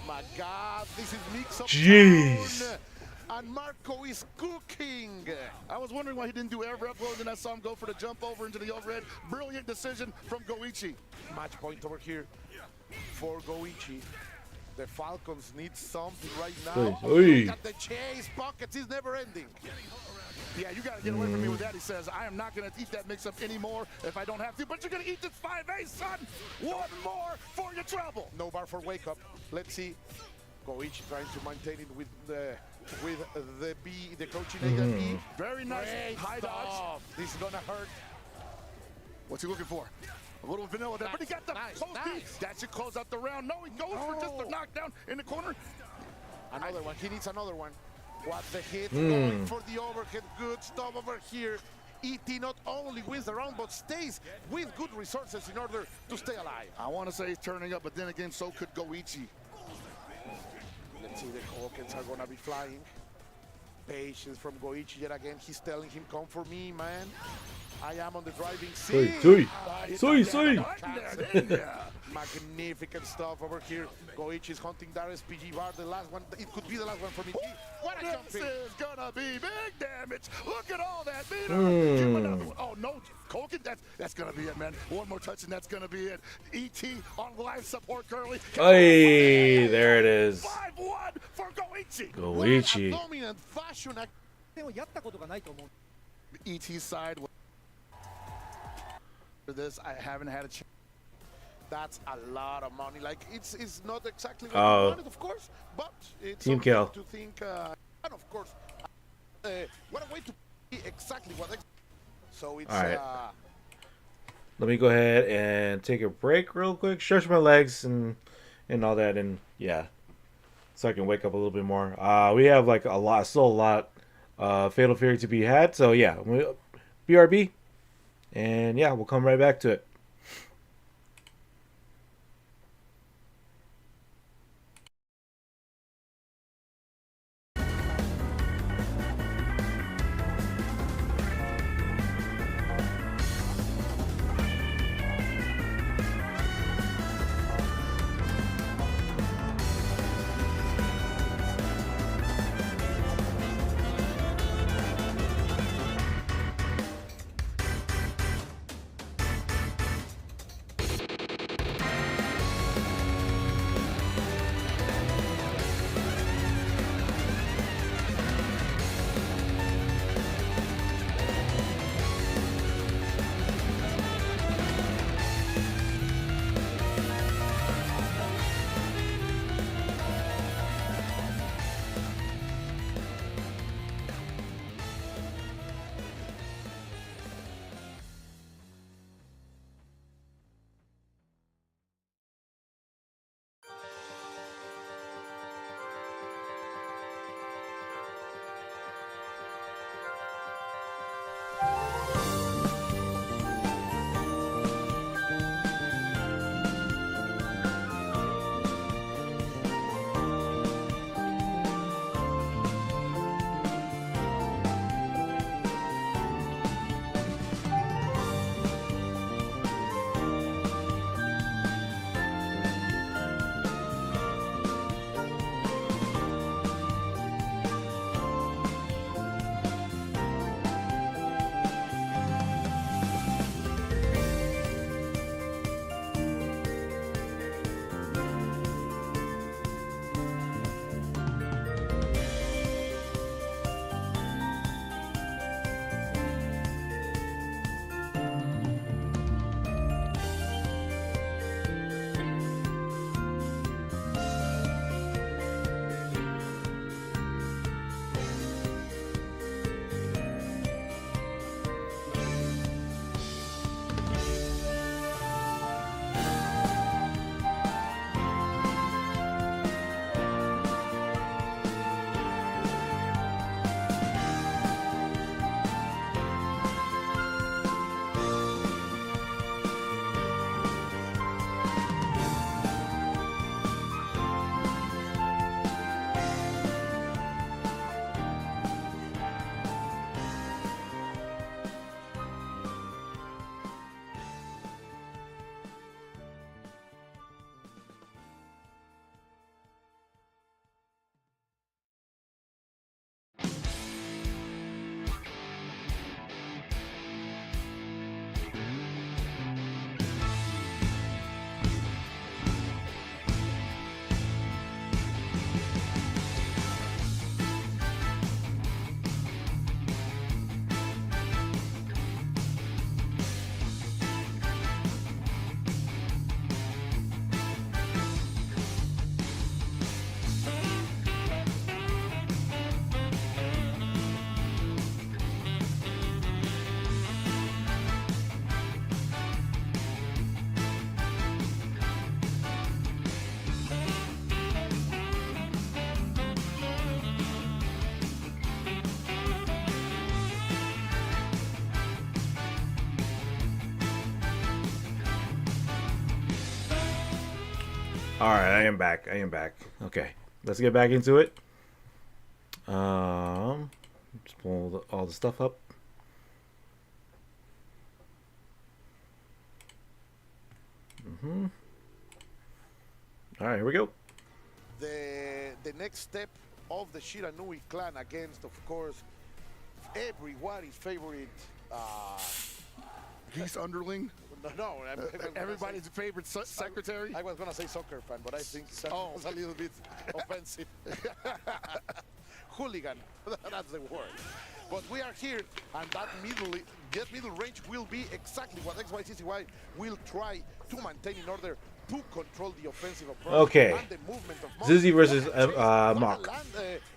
My God, this is mix-up. Jeez. And Marco is cooking. I was wondering why he didn't do air rep low, then I saw him go for the jump over into the overhead. Brilliant decision from Goichi. Match point over here for Goichi. The Falcons need something right now. Look at the chase. Pockets is never ending. Yeah, you got to get away from me with that. He says, I am not going to eat that mix-up anymore if I don't have to, but you're going to eat this 5A, son. One more for your trouble. No bar for wake up. Let's see. Goichi trying to maintain it with the B, the coaching B. Very nice. Great high dodge. This is gonna hurt. What's he looking for? A little vanilla there, but he got the post B. That should close out the round. No, he goes for just the knockdown in the corner. Another one. He needs another one. What's the hit? Going for the overhead. Good stuff over here. ET not only wins the round, but stays with good resources in order to stay alive. I want to say he's turning up, but then again, so could Goichi. Let's see, the Hawkins are gonna be flying. Patience from Goichi yet again. He's telling him, come for me, man. I am on the driving seat. Magnificent stuff over here. Goichi is hunting that SPG bar. The last one, it could be the last one for me. What a This jumping. is gonna be big damage. Look at all that meter. Give him another one. Oh no, Colkin, that's gonna be it, man. One more touch and that's gonna be it. ET on life support currently. Hey, there it is. 5-1 for Goichi. Goichi. Dominant fashion. ET side. For this, I haven't had a chance. That's a lot of money. Like it's not exactly what Oh. you wanted, of course, but it's Team something kill. to think. And of course, what a way to be exactly what. So it's All right. Let me go ahead and take a break real quick, stretch my legs and all that, and yeah, so I can wake up a little bit more. We have like still a lot Fatal Fury to be had, so yeah, BRB, and yeah, we'll come right back to it. All right, I am back. Okay, let's get back into it. Just pull all the stuff up. All right, here we go. The next step of the Shiranui clan against, of course, everybody's favorite. Geese underling. No, everybody's favorite secretary. I was gonna say soccer fan, but I think was a little bit offensive. Hooligan, that's the word. But we are here, and that middle range will be exactly what XYCCY will try to maintain in order to control the offensive approach Okay. and the movement of Mock. Zizzy versus Mock.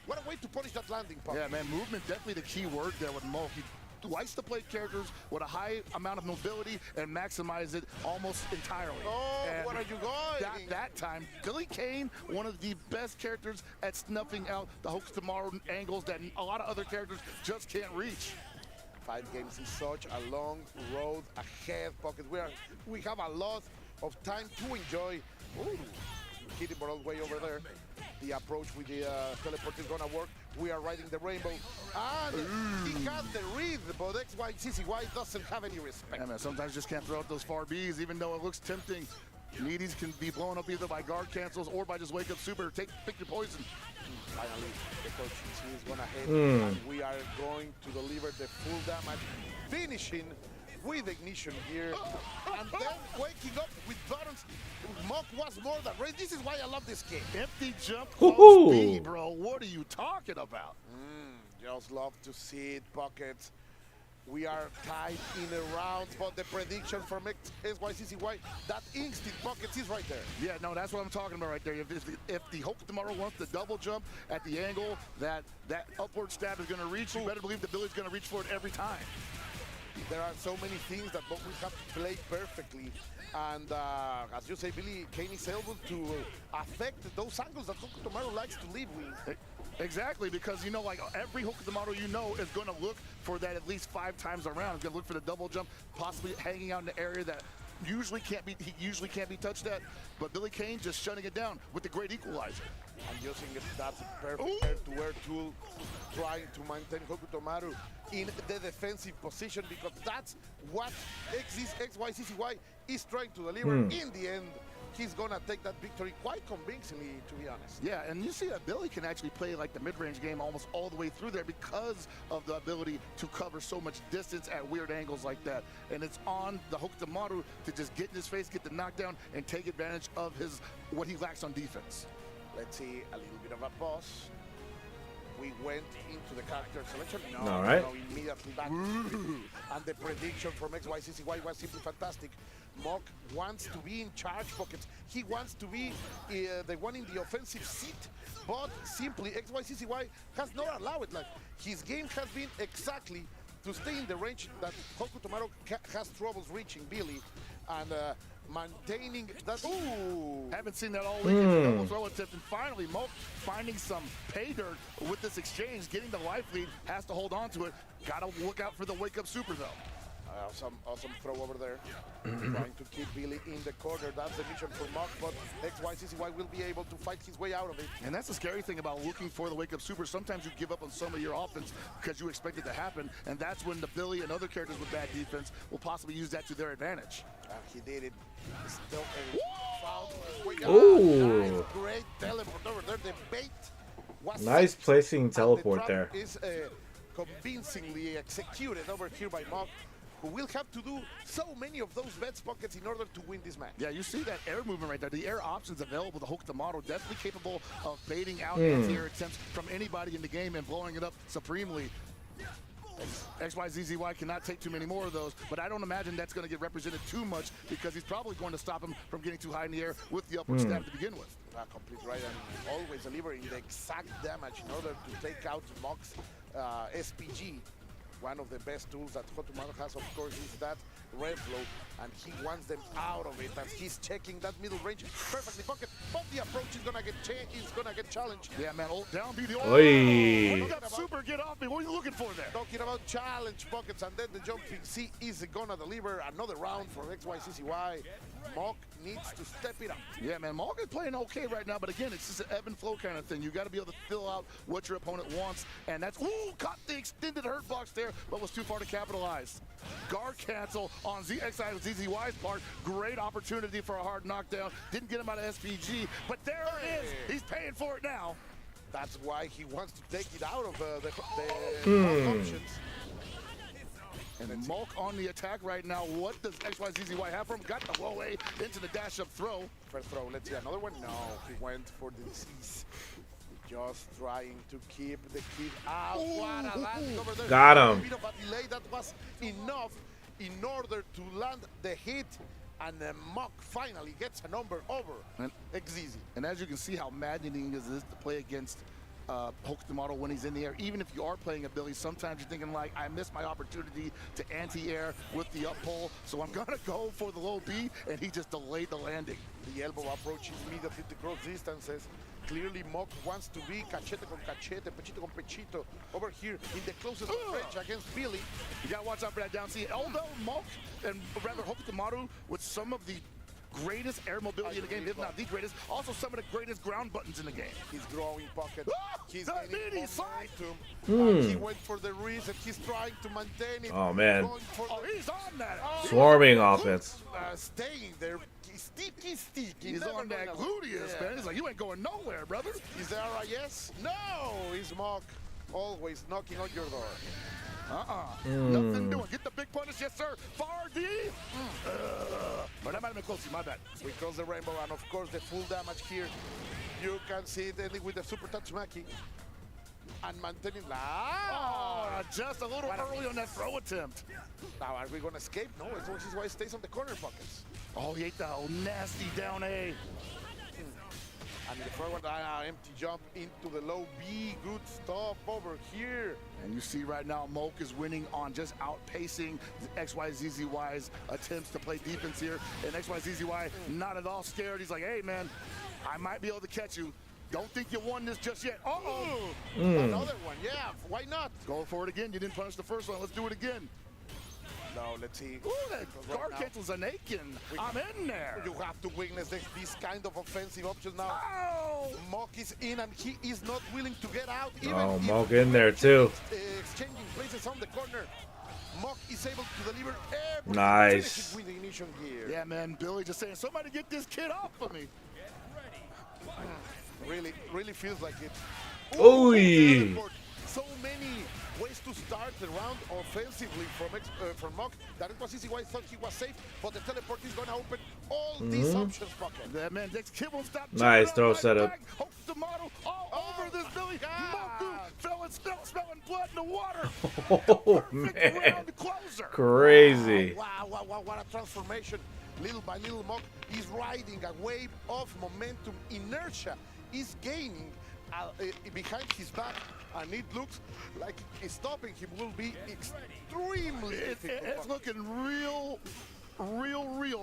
What a way to punish that landing pump. Yeah, man, movement definitely the key word there with Mock. He likes to play characters with a high amount of mobility and maximize it almost entirely. Oh, and where are you going? That time, Billy Kane, one of the best characters at snuffing out the Hoax Tomorrow angles that a lot of other characters just can't reach. 5 games is such a long road ahead, Pocket. We have a lot of time to enjoy. Ooh, hitting ball way over there. The approach with the teleport is gonna work. We are riding the rainbow. And he got the read, but XYCCY doesn't have any respect. Yeah, man, sometimes you just can't throw out those far Bs, even though it looks tempting. Needies can be blown up either by guard cancels or by just wake up super. Pick your poison. Finally, the coach is gonna hit, and we are going to deliver the full damage, finishing with ignition here, and then waking up with buttons. Mock was more than ready. This is why I love this game. Empty jump close B, bro. What are you talking about? Just love to see it, Pockets. We are tied in a round, but the prediction from XYCCY, that instant Pockets is right there. Yeah, no, that's what I'm talking about right there. If the Hope Tomorrow wants to double jump at the angle that upward stab is going to reach, you better believe the Billy's going to reach for it every time. There are so many things that both will have to play perfectly. And as you say, Billy Kane is able to affect those angles that Hokutomaru likes to lead with. Exactly, because you know, like every Hokutomaru you know is going to look for that at least 5 times around. It's going to look for the double jump, possibly hanging out in the area that he usually can't be touched at. But Billy Kane just shutting it down with the great equalizer. And using that perfect air-to-air tool, trying to maintain Hokutomaru in the defensive position, because that's what XYCCY is trying to deliver. In the end, he's gonna take that victory quite convincingly, to be honest. Yeah, and you see that Billy can actually play like the mid-range game almost all the way through there because of the ability to cover so much distance at weird angles like that. And it's on the Hokutomaru to just get in his face, get the knockdown, and take advantage of what he lacks on defense. Let's see a little bit of a pause. We went into the character selection. All right. Immediately back. And the prediction from XYCCY was simply fantastic. Mock wants to be in charge, Pockets. He wants to be the one in the offensive seat, but simply XYCCY has not allowed it. Like, his game has been exactly to stay in the range that Hokutomaru has troubles reaching Billy, and maintaining that. Haven't seen that all weekend. Double throw attempt, and finally Mock finding some pay dirt with this exchange, getting the life lead, has to hold on to it. Gotta look out for the wake up super though. Awesome throw over there. Trying to keep Billy in the corner. That's the mission for Mock, but XYCCY will be able to fight his way out of it. And that's the scary thing about looking for the wake-up super. Sometimes you give up on some of your offense because you expect it to happen, and that's when the Billy and other characters with bad defense will possibly use that to their advantage. He did it. Still Ooh. Great teleport over there. The bait was Nice placing teleport the there. Is convincingly executed over here by Mock, who will have to do so many of those bets, Pockets, in order to win this match. Yeah, you see that air movement right there. The air options available to Hokutomaru, definitely capable of baiting out anti-air attempts from anybody in the game and blowing it up supremely. XYZZY cannot take too many more of those, but I don't imagine that's going to get represented too much because he's probably going to stop him from getting too high in the air with the upward stab to begin with. Complete right, and always delivering the exact damage in order to take out Mock's SPG. One of the best tools that FFCOTW has, of course, is that red flow, and he wants them out of it as he's checking that middle range perfectly pocket. But the approach is gonna get challenged. Yeah, man, down be the Oy. super get off me. What are you looking for there? Talking about challenge pockets, and then the jumping C is gonna deliver another round for XYCCY. Mock needs to step it up. Yeah, man, Mock is playing okay right now, but again, it's just an ebb and flow kind of thing. You got to be able to fill out what your opponent wants, and that's, ooh, caught the extended hurt box there, but was too far to capitalize. Guard cancel on ZZY's part. Great opportunity for a hard knockdown. Didn't get him out of SPG, but there it is. He's paying for it now. That's why he wants to take it out of the options. And Mulk on the attack right now. What does XYZZY have for him? Got the low A into the dash-up throw. First throw, let's see another one. No, he went for the disease. Just trying to keep the kid out. What a land over there. Got him. A bit of a delay that was enough in order to land the hit. And the Mock finally gets a number over XZZ. And as you can see how maddening is this to play against FFCOTW when he's in the air. Even if you are playing a Billy, sometimes you're thinking like, I missed my opportunity to anti-air with the up pull, so I'm gonna go for the low B, and he just delayed the landing. The elbow approach is immediately to cross distances. Clearly Mock wants to be cachete con cachete, pechito con pechito over here in the closest range against Billy. You gotta watch out for that down C. Although Mock, and rather FFCOTW, with some of the greatest air mobility in the game, if not the greatest, also some of the greatest ground buttons in the game. He's growing pocket. He's gaining momentum. He went for the reset. He's trying to maintain it. Oh, man. He's on that. Swarming offense. Staying there. Sticky. He's on that gluteus, man. He's like, you ain't going nowhere, brother. Is there a yes? No! He's Mock. Always knocking on your door. Nothing doing. Get the big punish, yes, sir. Far D. But that might have been close. My bad. We cross the rainbow, and of course, the full damage here. You can see it ending with the super Tatsumaki. And maintaining just a little early on that throw attempt. Now, are we going to escape? No, this is why he stays on the corner pockets. Oh, he ate the nasty down A. And the forward empty jump into the low B. Good stuff over here. And you see right now, Moke is winning on just outpacing XYZZY's attempts to play defense here. And XYZZY not at all scared. He's like, hey, man, I might be able to catch you. Don't think you won this just yet. Another one, yeah, why not? Go for it again. You didn't punish the first one. Let's do it again. No, let's see. Ooh, that guard cancels an Aiken. I'm in there. You have to witness this kind of offensive options now. Mock is in, and he is not willing to get out. Even Mock in there too. Exchanging places on the corner. Mock is able to deliver everything. Nice. With the ignition gear. Yeah, man. Billy just saying, somebody get this kid off of me. Really feels like it. Ooh. So many ways to start the round offensively from Mock. That was easy. I thought he was safe, but the teleport is going to open all these options. Pocket. That man, this kid won't stop. Nice throw setup. The model all over this Billy. Moku fell and smelling blood in the water. Oh man, crazy. Wow, what a transformation. Little by little, Mock is riding a wave of momentum. Inertia is gaining behind his back, and it looks like stopping him will be extremely difficult. It's looking real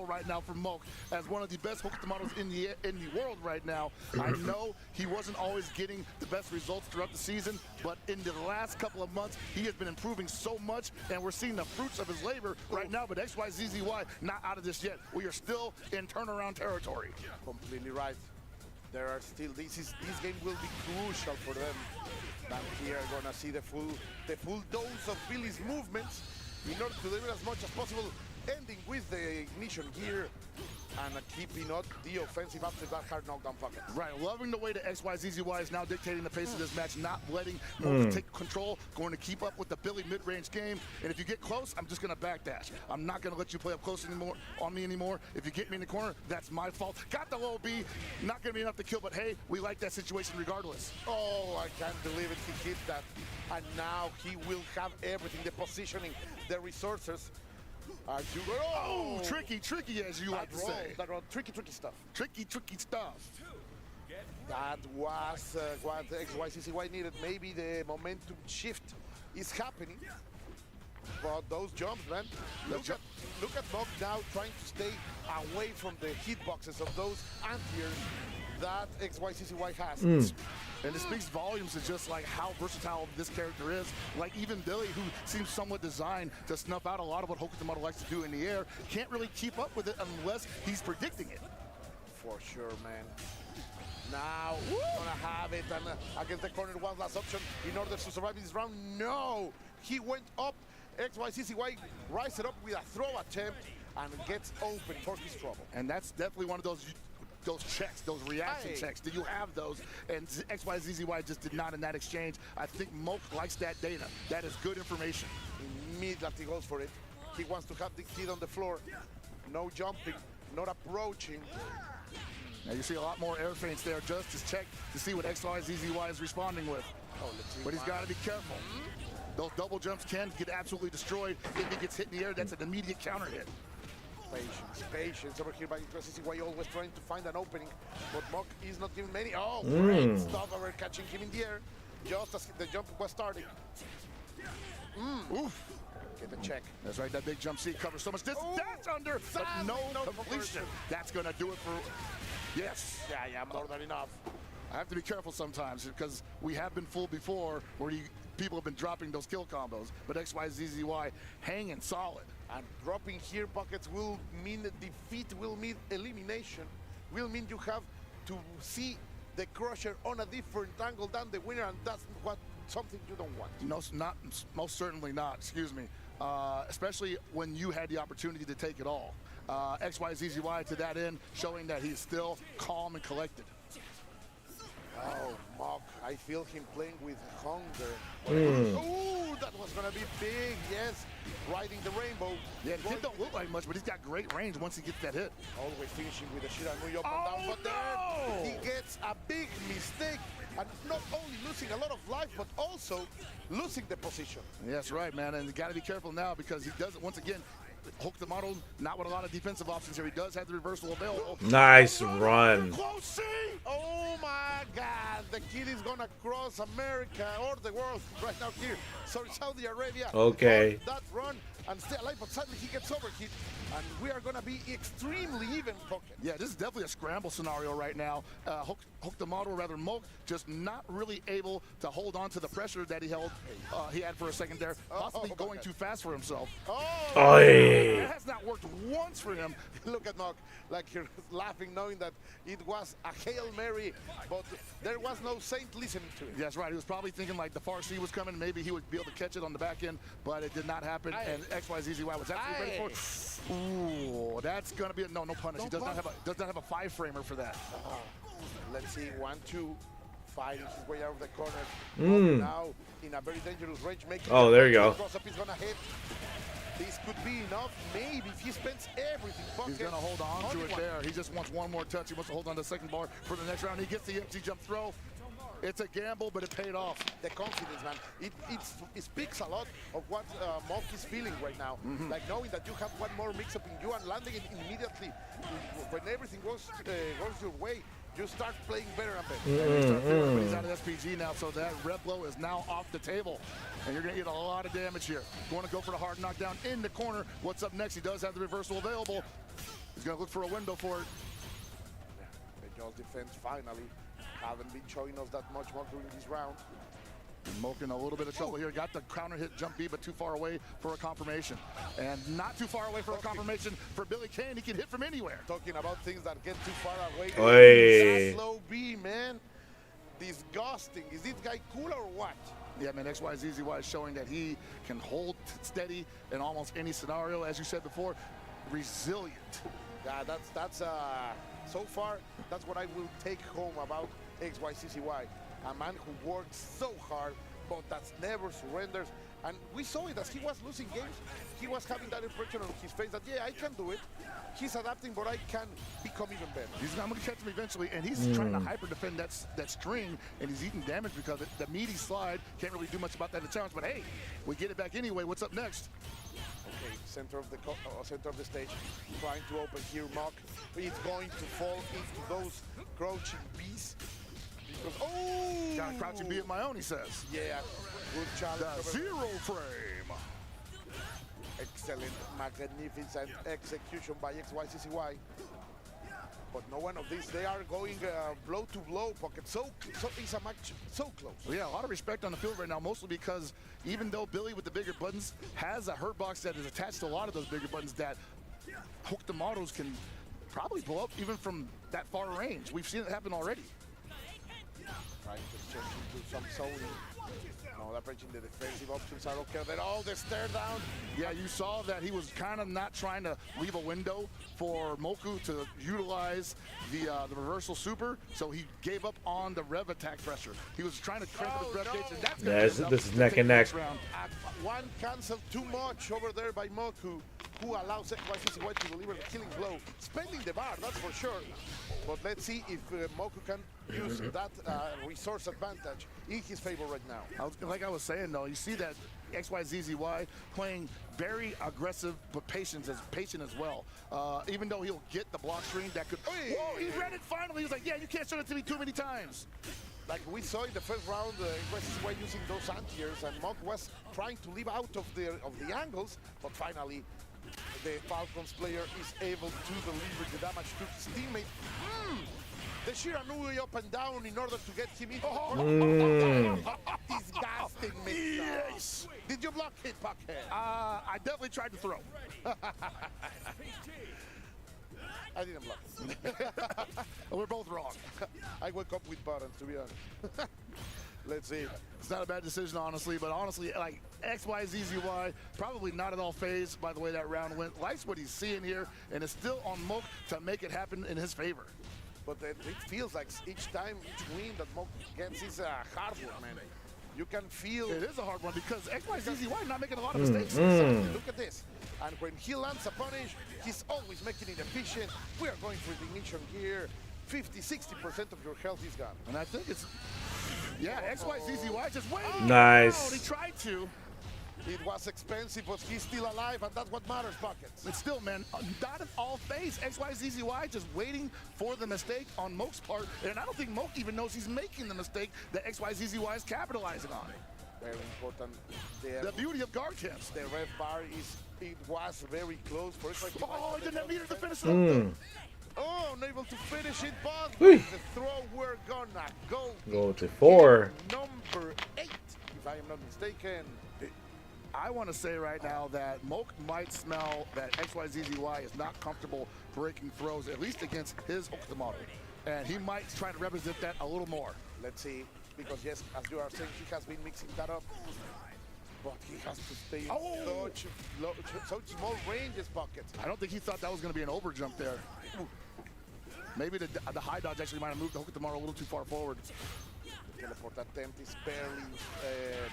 right now for Moke as one of the best FFCOTW in the world right now. I know he wasn't always getting the best results throughout the season, but in the last couple of months, he has been improving so much, and we're seeing the fruits of his labor right now, but XYZZY not out of this yet. We are still in turnaround territory. Completely right. There are still, this game will be crucial for them. And here are gonna see the full dose of Billy's movements in order to deliver as much as possible, ending with the ignition gear and keeping up the offensive after that hard knockdown pocket. Right, loving the way that XYZZY is now dictating the pace of this match, not letting Moke take control, going to keep up with the Billy mid-range game. And if you get close, I'm just going to backdash. I'm not going to let you play up close anymore on me anymore. If you get me in the corner, that's my fault. Got the low B, not going to be enough to kill, but hey, we like that situation regardless. Oh, I can't believe it, he hit that. And now he will have everything, the positioning, the resources. Tricky as you like to say. That was tricky stuff. Tricky stuff. That was what XYZZY needed. Maybe the momentum shift is happening. But those jumps, man. Look at Mock now trying to stay away from the hitboxes of those anti-airs that XYCCY has. And it speaks volumes to just like how versatile this character is. Like even Billy, who seems somewhat designed to snuff out a lot of what Hokutomaru likes to do in the air, can't really keep up with it unless he's predicting it. For sure, man. Now, gonna have it, and against the corner, one last option in order to survive this round. No! He went up, XYCCY rise it up with a throw attempt, and gets open for his trouble. And that's definitely one of those checks, those reaction checks. Do you have those? And XYZZY just did not in that exchange. I think Moke likes that data. That is good information. Immediately goes for it. He wants to have the kid on the floor. No jumping, not approaching. Now you see a lot more air feints there just to check to see what XYZZY is responding with. But he's got to be careful. Those double jumps can get absolutely destroyed. If he gets hit in the air, that's an immediate counter hit. Patience over here by XYZZY, always trying to find an opening, but Mock is not giving many. Oh, great stuff over catching him in the air, just as the jump was starting. Oof. Get the check. That's right, that big jump C covers so much distance. That's under, but no completion. That's gonna do it for, yes. Yeah, more than enough. I have to be careful sometimes because we have been fooled before where people have been dropping those kill combos, but XYZZY hanging solid. And dropping here buckets will mean defeat, will mean elimination, will mean you have to see the Crusher on a different angle than the winner, and that's something you don't want. No, most certainly not, excuse me. Especially when you had the opportunity to take it all. XYZZY to that end, showing that he's still calm and collected. Oh, Mock, I feel him playing with hunger. Ooh, that was gonna be big, yes. Riding the rainbow. Yeah, it don't look like much, but he's got great range once he gets that hit. Always finishing with a Shiranui up and down, but then he gets a big mistake. And not only losing a lot of life, but also losing the position. Yeah, that's right, man, and you gotta be careful now because he does it once again. Hokutomaru, not with a lot of defensive options here. He does have the reversal available. Nice run. Oh my God, the kid is gonna cross America or the world right now here. Sorry, Saudi Arabia. Okay. That run and stay alive, but suddenly he gets overhit, and we are gonna be extremely even pocket. Yeah, this is definitely a scramble scenario right now. Hokutomaru, or rather Moke, just not really able to hold on to the pressure that he had for a second there, possibly going too fast for himself. That has not worked once for him. Look at Mock, like you're laughing, knowing that it was a Hail Mary, but there was no saint listening to it. That's right. He was probably thinking like the far C was coming. Maybe he would be able to catch it on the back end, but it did not happen. And XYZZY was absolutely ready for it. Ooh, that's gonna be a no punish. He does not have a 5-framer for that. Let's see, 1-2, fighting his way out of the corner. Now in a very dangerous range, making. Oh, there you go. Cross-up is gonna hit. This could be enough. Maybe if he spends everything. He's gonna hold on to it there. He just wants one more touch. He wants to hold on to the second bar for the next round. He gets the empty jump throw. It's a gamble, but it paid off. The confidence, man. It speaks a lot of what Mock is feeling right now. Like knowing that you have one more mix-up in you and landing it immediately. When everything goes your way, you start playing better and better. He's out of SPG now, so that red blow is now off the table. And you're going to get a lot of damage here. Going to go for the hard knockdown in the corner. What's up next? He does have the reversal available. He's going to look for a window for it. The Jaws defense finally haven't been showing us that much more during this round. Moke in a little bit of trouble here. Got the counter hit jump B, but too far away for a confirmation. And not too far away for a confirmation for Billy Kane. He can hit from anywhere. Talking about things that get too far away. That low B, man. Disgusting. Is this guy cool or what? Yeah, man, XYZZY is showing that he can hold steady in almost any scenario. As you said before, resilient. Yeah, that's so far, that's what I will take home about XYZZY. A man who works so hard, but that's never surrenders. And we saw it as he was losing games. He was having that impression on his face that, yeah, I can do it. He's adapting, but I can become even better. I'm going to catch him eventually, and he's trying to hyper-defend that string, and he's eating damage because of the meaty slide. Can't really do much about that in the challenge, but hey, we get it back anyway. What's up next? Okay, center of the stage, trying to open here, Mock. It's going to fall into those crouching bees. Because, got a crouching bee of my own, he says. Yeah, good challenge. The 0 frame. Excellent, magnificent execution by XYCCY. But no one of these, they are going blow to blow, Pocket. So it's a match so close. Well, yeah, a lot of respect on the field right now, mostly because even though Billy with the bigger buttons has a hurt box that is attached to a lot of those bigger buttons, that hook the models can probably blow up even from that far range. We've seen it happen already. Trying to change into some zoning. No, leveraging the defensive options are okay. Then all the stare down. Yeah, you saw that he was kind of not trying to leave a window for Moku to utilize the reversal super, so he gave up on the rev attack pressure. He was trying to crank up his rev gates, and that's Yeah, this is neck and neck. One cancel too much over there by Moku, who allows XYCCY to deliver the killing blow. Spending the bar, that's for sure. But let's see if Moku can use that resource advantage in his favor right now. Like I was saying, though, you see that XYZZY playing very aggressive but patient as well. Even though he'll get the block screen that could... Whoa, he read it finally. He was like, yeah, you can't show it to me too many times. Like we saw in the first round, XYZZY using those anti-airs, and Mock was trying to leave out of the angles, but finally the Falcons player is able to deliver the damage to his teammate. The Shiranui up and down in order to get him in. Disgusting mix. Yes. Did you block it, Puckhead? I definitely tried to throw. I didn't block it. We're both wrong. I woke up with buttons, to be honest. Let's see. It's not a bad decision, honestly, but honestly, like XYZZY, probably not at all phased by the way that round went. Likes what he's seeing here, and it's still on Moke to make it happen in his favor. But it feels like each time, each win that Moke gets is a hard one, man. You can feel... It is a hard one because XYZZY not making a lot of mistakes. Look at this. And when he lands a punish, he's always making it efficient. We are going for the ignition gear. 50-60% of your health is gone. And I think it's... Yeah, XYZZY just waiting. Nice. He tried to. It was expensive, but he's still alive, and that's what matters, Buckets. But still, man, not at all phase. XYZZY just waiting for the mistake on Moke's part, and I don't think Moke even knows he's making the mistake that XYZZY is capitalizing on. Very important. The beauty of guard camps. The red bar it was very close for XYZZY. Oh, he didn't have meter to finish it up. Oh, unable to finish it, but Whee. the throw we're gonna go to 4. Number 8, if I am not mistaken. I want to say right now that Moke might smell that XYZZY is not comfortable breaking throws, at least against his Octomodel. And he might try to represent that a little more. Let's see, because yes, as you are saying, he has been mixing that up. But he has to stay in such small ranges, Buckets. I don't think he thought that was going to be an over jump there. Maybe the high dodge actually might have moved the Octomodel a little too far forward. Teleport attempt is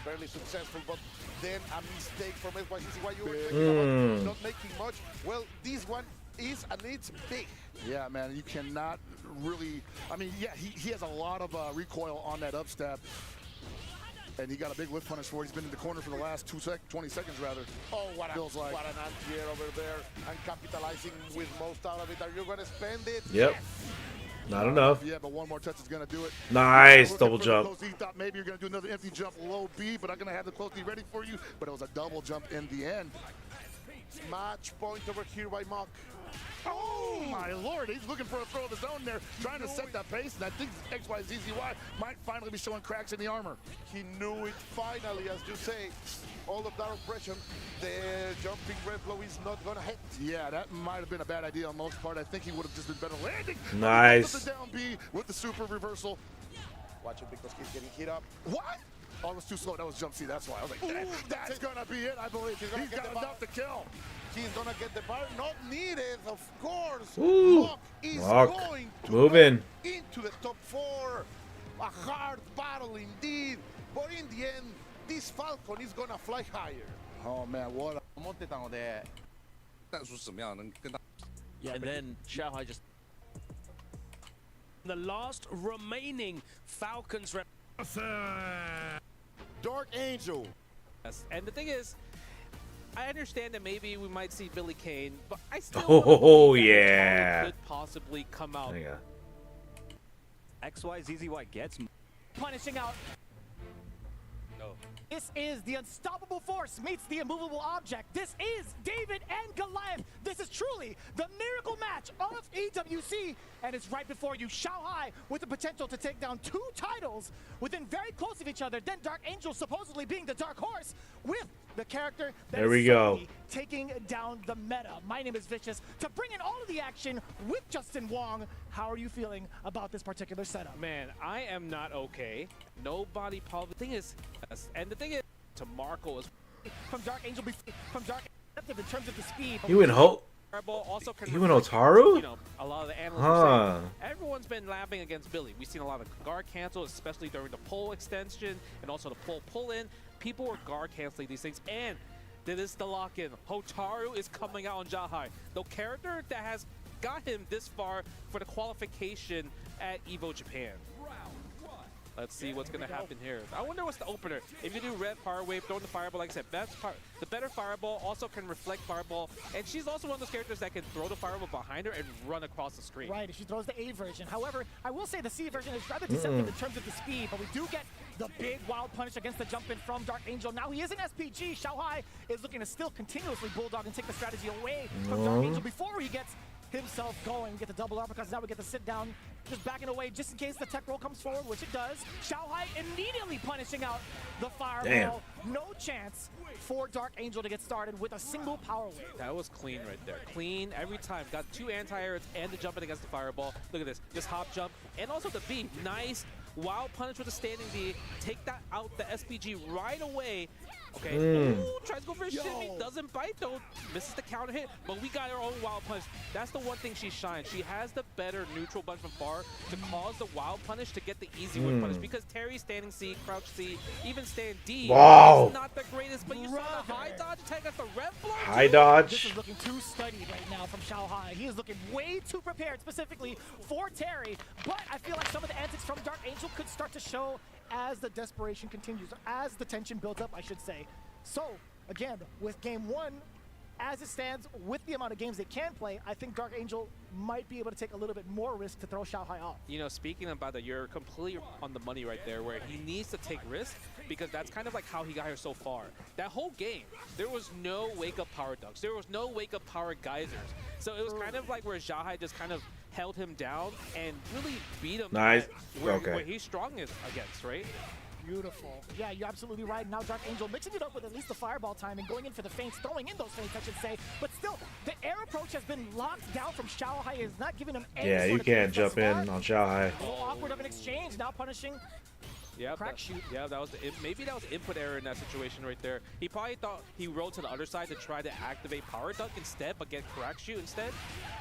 barely successful, but then a mistake from XYZZY. You were talking about not making much. Well, this one is, and it's big. Yeah, man, you cannot really... I mean, yeah, he has a lot of recoil on that upstep, and he got a big whiff punish for it. He's been in the corner for the last 20 seconds, rather. Oh, what an like. anti-air over there, and capitalizing with most out of it. Are you going to spend it? Yep. Yes. Not enough. Yeah, but one more touch is going to do it. Nice double jump. He thought maybe you're going to do another empty jump low B, but I'm going to have the close D ready for you. But it was a double jump in the end. Match point over here by Mock. Oh my lord, he's looking for a throw of his own there, trying to set that pace, and I think XYZZY might finally be showing cracks in the armor. He knew it finally, as you say. All of that oppression, the jumping red blow is not gonna hit. Yeah, that might have been a bad idea on most part. I think he would have just been better landing. Nice. The down B with the super reversal. Watch it because he's getting hit up. What? Oh, it was too slow. That was jump C. That's why. I was like, that's gonna be it, I believe. He's got enough to kill. He's gonna get the bar. Not needed, of course. Mock is Mock. going to Moving into the top 4. A hard battle indeed. But in the end, this Falcon is gonna fly higher. Oh man, what a... Yeah, and then Xiaohai just... The last remaining Falcons rep... Dark Angel. Yes. And the thing is, I understand that maybe we might see Billy Kane, but I still yeah. could possibly come out. Yeah. XYZZY gets punishing out. This is the unstoppable force meets the immovable object. This is David and Goliath. This is truly the miracle match of EWC, and it's right before you. Shanghai with the potential to take down 2 titles within very close of each other. Then Dark Angel supposedly being the dark horse with the character that there we is go. taking down the meta. My name is Vicious. To bring in all of the action with Justin Wong, how are you feeling about this particular setup? Man, I am not okay. Nobody probably. The thing is, and the thing is, to Marco is from Dark Angel, from Dark Angel in terms of the speed. He went also He went Otaru? You know, a lot of the analysts Huh. everyone's been lapping against Billy. We've seen a lot of guard cancel, especially during the pull extension and also the pull in. People were guard canceling these things, and this is the lock-in. Hotaru is coming out on Jahai, the character that has got him this far for the qualification at EVO Japan. Let's see what's going to happen here. I wonder what's the opener. If you do red power wave, throwing the fireball, like I said, the better fireball also can reflect fireball. And she's also one of those characters that can throw the fireball behind her and run across the screen. Right, if she throws the A version. However, I will say the C version is rather deceptive in terms of the speed, but we do get the big wild punish against the jump in from Dark Angel. Now he is an SPG. Xiaohai is looking to still continuously bulldog and take the strategy away from Dark Angel before he gets himself going. We get the double uppercuts. Now we get the sit down, just backing away just in case the tech roll comes forward, which it does. Xiaohai immediately punishing out the fireball. No chance for Dark Angel to get started with a single power wave. That was clean right there. Clean every time. Got 2 anti-airs and the jumping against the fireball. Look at this. Just hop jump. And also the B. Nice. Wild punish with a standing D. Take that out the SPG right away. Okay. Ooh, tries to go for a shimmy. Doesn't bite though. Misses the counter hit. But we got our own wild punch. That's the one thing she shines. She has the better neutral bunch from far to cause the wild punish to get the easy win punish. Because Terry standing C, crouch C, even stand D. Wow. Is not the greatest. But you saw the high dodge attack at the red blow. High dodge. This is looking too studied right now from Xiaohai. He is looking way too prepared specifically for Terry. But I feel like some of the antics from Dark Angel could start to show as the desperation continues, as the tension builds up, I should say. So, again, with game 1, as it stands, with the amount of games they can play, I think Dark Angel might be able to take a little bit more risk to throw Xiaohai off. You know, speaking about that, you're completely on the money right there, where he needs to take risks, because that's kind of like how he got here so far. That whole game, there was no wake-up power ducks. There was no wake-up power geysers. So it was kind of like where Xiaohai just kind of held him down and really beat him Nice. where he's strong against, right? Beautiful. Yeah, you're absolutely right. Now Dark Angel mixing it up with at least the fireball timing, going in for the feints, throwing in those feints, I should say. But still, the air approach has been locked down from Xiaohai. Is not giving him any Yeah, you can't jump in on Xiaohai. A little awkward of an exchange. Now punishing. Yeah, crack shoot. Yeah, that was maybe that was input error in that situation right there. He probably thought he rolled to the other side to try to activate power duck instead, but get crack shoot instead.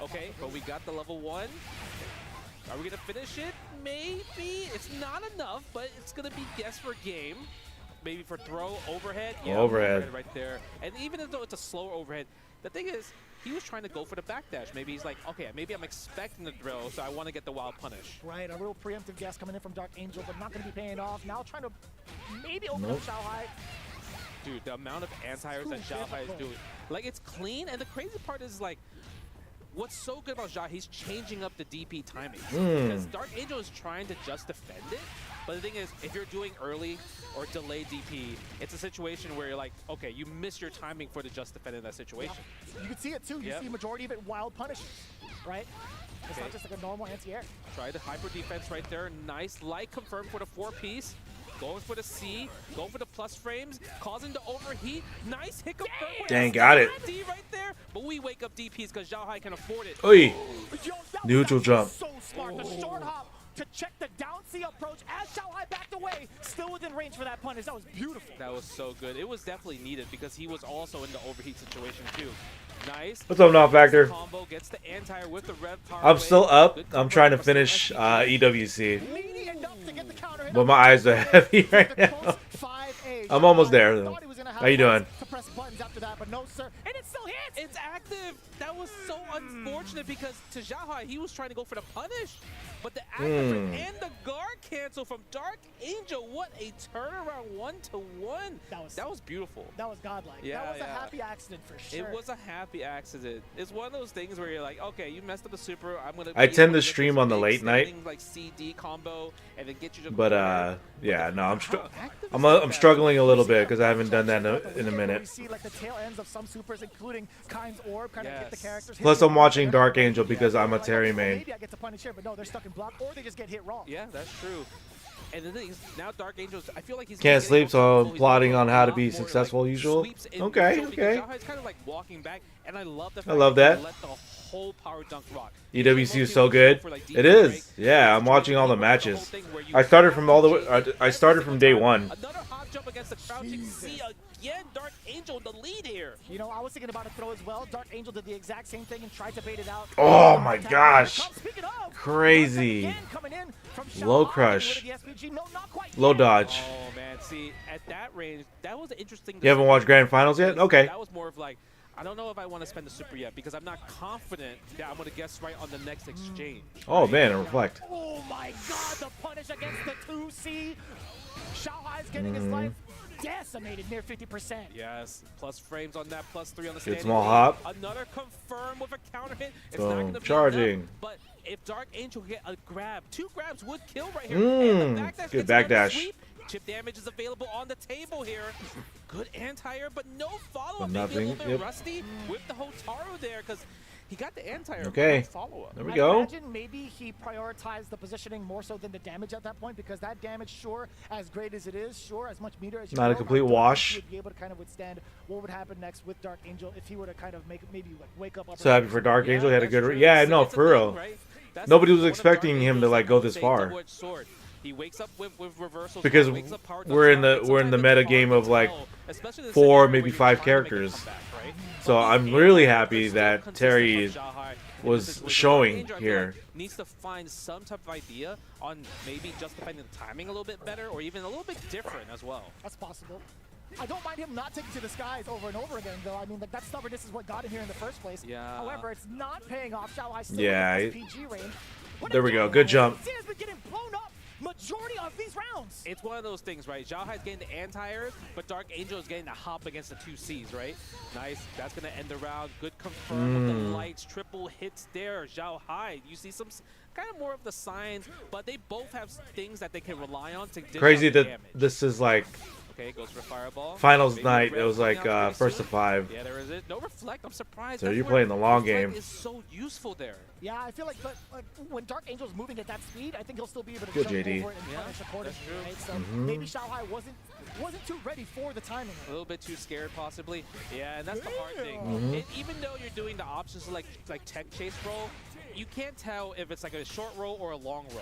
Okay, but we got the level 1. Are we gonna finish it? Maybe. It's not enough, but it's gonna be guess for game. Maybe for throw, overhead. Yeah, overhead right there. And even though it's a slower overhead, the thing is, he was trying to go for the backdash. Maybe he's like, okay, maybe I'm expecting the drill, so I want to get the wild punish. Right, a real preemptive guess coming in from Dark Angel, but not going to be paying off. Now trying to maybe open up Xiaohai. Dude, the amount of anti-airs that Xiaohai is doing. Like, it's clean, and the crazy part is, like, what's so good about Xiaohai, he's changing up the DP timing. Because Dark Angel is trying to just defend it, but the thing is, if you're doing early or delayed DP, it's a situation where you're like, okay, you miss your timing for the just defend in that situation. Yeah. You can see it too. You see majority of it wild punishes, right? It's not just like a normal anti-air. Try the hyper defense right there. Nice light confirmed for the 4-piece. Going for the C, going for the plus frames, causing the overheat. Nice hiccup. Dang, got it. D right there, but we wake up DPs because Xiaohai can afford it. Oi. Neutral jump. So smart. The short hop to check the down C approach as Xiaohai backed away, still within range for that punish. That was beautiful. That was so good. It was definitely needed because he was also in the overheat situation too. Nice. What's up, Not Factor? Combo gets the anti with the red power I'm still up. Good I'm trying to finish EWC. Enough to get the counter hit. But my eyes are heavy right now. I'm almost there though. How you doing? To press buttons after that, but no sir. And it still hits. It's active. That was so unfortunate because to Xiaohai, he was trying to go for the punish. But the active and the guard cancel from Dark Angel. What a turnaround 1-to-1. That was beautiful. That was godlike. Yeah, that was a happy accident for sure. It was a happy accident. It's one of those things where you're like, okay, you messed up the super. I'm gonna. I tend to stream on the late night. Like CD combo and then get you to. But yeah, no, I'm struggling a little bit because I haven't done that in a minute. We see like the tail ends of some supers, including Kind's orb, kind of get the characters. Plus, I'm watching Dark Angel because I'm a Terry main. Maybe I get to punish here, but no, they're stuck in block, or they just get hit wrong. Yeah, that's true. And the thing is, now Dark Angels, I feel like he's can't sleep, so I'm plotting on how to be successful. Usual. Okay. It's kind of like walking back, and I love the fact I love that. Let the whole power dunk rock. EWC is so good. It is. Yeah, I'm watching all the matches. I started from all the way. I started from day one. Another hop jump against the crouching C again. Dark Angel in the lead here. You know, I was thinking about a throw as well. Dark Angel did the exact same thing and tried to bait it out. Oh my gosh. Crazy. Low crush. Low dodge. Oh man, see, at that range, that was interesting. You haven't watched Grand Finals yet? Okay. That was more of like, I don't know if I want to spend the super yet because I'm not confident that I'm going to guess right on the next exchange. Oh man, a reflect. Oh my god, the punish against the 2C. Xiaohai's getting his life decimated near 50%. Yes, plus frames on that, plus 3 on the Good standing. small hop. Another confirm with a counter hit. It's Boom. not going to be Charging. enough, but if Dark Angel get a grab, 2 grabs would kill right here. And the backdash good gets another backdash. sweep. Chip damage is available on the table here. Good anti-air, but no follow-up. But Maybe a little nothing. bit rusty with the Hotaru there because he got the anti-air. Okay. Follow-up. There we go. Imagine maybe he prioritized the positioning more so than the damage at that point because that damage, sure, as great as it is, sure, as much meter as you Not a throw, complete I don't think wash. he would be able to kind of withstand what would happen next with Dark Angel if he were to kind of make maybe like wake up. So happy for Dark Angel. He had a good. Yeah, no, for real. Nobody was expecting him to like go this far. He wakes up with reversals because we're in the meta game of like 4, maybe 5 characters. So I'm really happy that Terry was showing here. Needs to find some type of idea on maybe justifying the timing a little bit better or even a little bit different as well. That's possible. I don't mind him not taking to the skies over and over again, though. I mean, like, that stubbornness is what got him here in the first place. Yeah. However, it's not paying off. Xiaohai still in PG range. There we go. Good jump. He has been getting blown up majority of these rounds. It's one of those things, right? Xiaohai's getting the anti-airs, but Dark Angel is getting the hop against the 2Cs, right? Nice. That's going to end the round. Good confirm with the lights. Triple hits there. Xiaohai, you see some kind of more of the signs, but they both have things that they can rely on to dish Crazy out the that damage. this is like Okay, goes for Fireball. finals Maybe night. red It was coming like out pretty first to soon. 5. Yeah, there is it. No reflect. I'm surprised. So That's you're where playing the long reflect game. is so useful there. Yeah, I feel like, but when Dark Angel's moving at that speed, I think he'll still be able to Good, jump JD. over it and punish accordingly, right? So Mhm. maybe Xiaohai wasn't too ready for the timing. A little bit too scared, possibly. Yeah, and that's the hard thing. Mhm. Even though you're doing the options like tech chase roll, you can't tell if it's like a short roll or a long roll.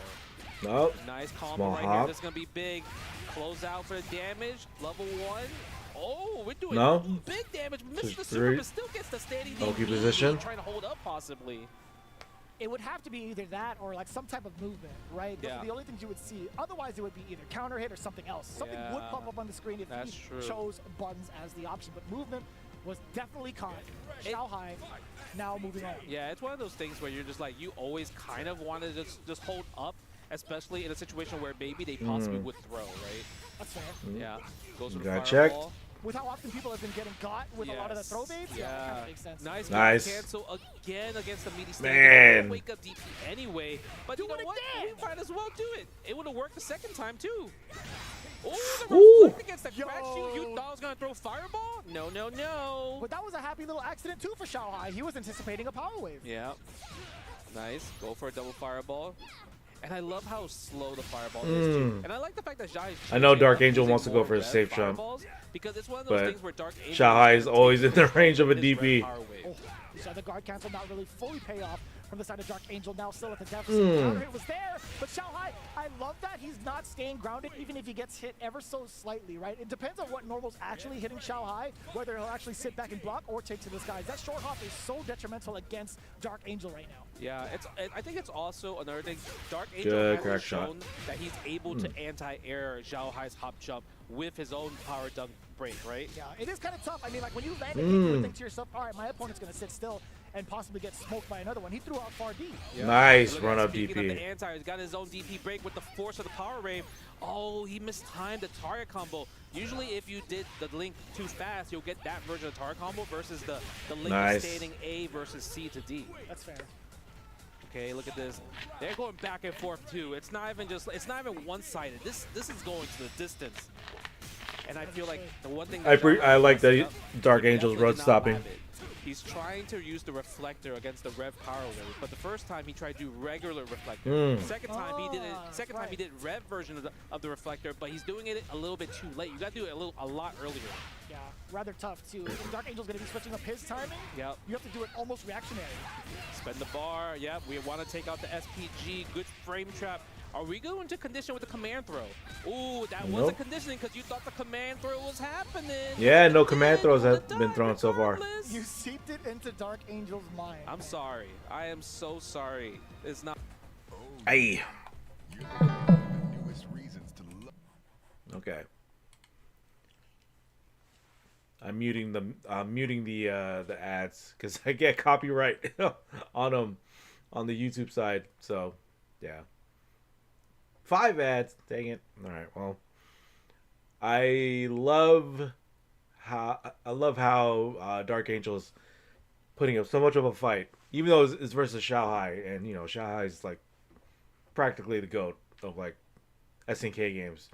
Nope. Nice combo Small right hop. here. This is gonna be big. Close out for the damage. Level 1. Oh, we're doing No. big damage. Missed the Just super, three. but still gets the standing Pokey DP. position. Trying to hold up, possibly. It would have to be either that or like some type of movement, right? Those Yeah. are the only things you would see. Otherwise, it would be either counter hit or something else. Something would pop up on the screen if That's he true. chose buttons as the option. But movement was definitely caught. Xiaohai now moving on. Yeah, it's one of those things where you're just like, you always kind of want to just hold up, especially in a situation where maybe they possibly would throw, right? That's fair. Yeah. Goes with Got Fireball. checked. With how often people have been getting got with a lot of the throw baits, yeah, that kind of makes sense. Nice. Nice. Cancel again against the meaty Man. Wake up DP anyway. But you know what? We might as well do it. It would have worked the second time too. Oh, the reflect against the crash shoot. You thought I was gonna throw Fireball? No, no, no. But that was a happy little accident too for Xiaohai. He was anticipating a power wave. Yeah. Nice. Go for a double Fireball. And I love how slow the Fireball is too. And I like the fact that Xiaohai is I know changing Dark up Angel using wants to go more for a red safe jump, fireballs, because it's one of those but things where Dark Angel Xiaohai is always in the range of a his red DP. power wave. Oh, so the guard cancel not really fully pay off from the side of Dark Angel, now still at the deficit. Counter hit was there, but Xiaohai, I love that he's not staying grounded even if he gets hit ever so slightly, right? It depends on what normal's actually hitting Xiaohai, whether he'll actually sit back and block or take to the skies. That short hop is so detrimental against Dark Angel right now. Yeah, I think it's also another thing. Dark Angel Good hasn't crack shot. shown that he's able to anti-air Xiaohai's hop jump with his own power dunk break, right? Yeah, it is kind of tough. I mean, like when you land a hit, you would think to yourself, all right, my opponent's going to sit still. and possibly get smoked by another one. He threw out far D. Yeah. Nice Look run at up speaking of DP. the anti, he's got his own DP break with the force of the power wave. Oh, he mistimed the target combo. Usually if you did the link too fast, you'll get that version of target combo versus the link Nice. standing A versus C to D. That's fair. Okay, look at this. They're going back and forth too. It's not even one-sided. This is going to the distance. And I feel like the one thing I like the Dark Angel's run stopping. He's trying to use the reflector against the Rev power wave, but the first time he tried to do regular reflector. Second time he did it. Second time he did Rev version of the reflector, but he's doing it a little bit too late. You got to do it a lot earlier. Yeah, rather tough too. If Dark Angel's going to be switching up his timing, Yep. you have to do it almost reactionary. Spend the bar. Yep. We want to take out the SPG. Good frame trap. Are we going to condition with the command throw? Ooh, that was a conditioning because you thought the command throw was happening. Yeah, no command throws have been thrown so far. You seeped it into Dark Angel's mind. I'm sorry. I am so sorry. It's not. Aye. Okay. I'm muting the ads because I get copyright on them on the YouTube side. So, yeah. 5 ads. Dang it. All right. Well, I love how Dark Angel is putting up so much of a fight, even though it's versus Xiaohai, and you know Xiaohai is like practically the GOAT of like SNK games.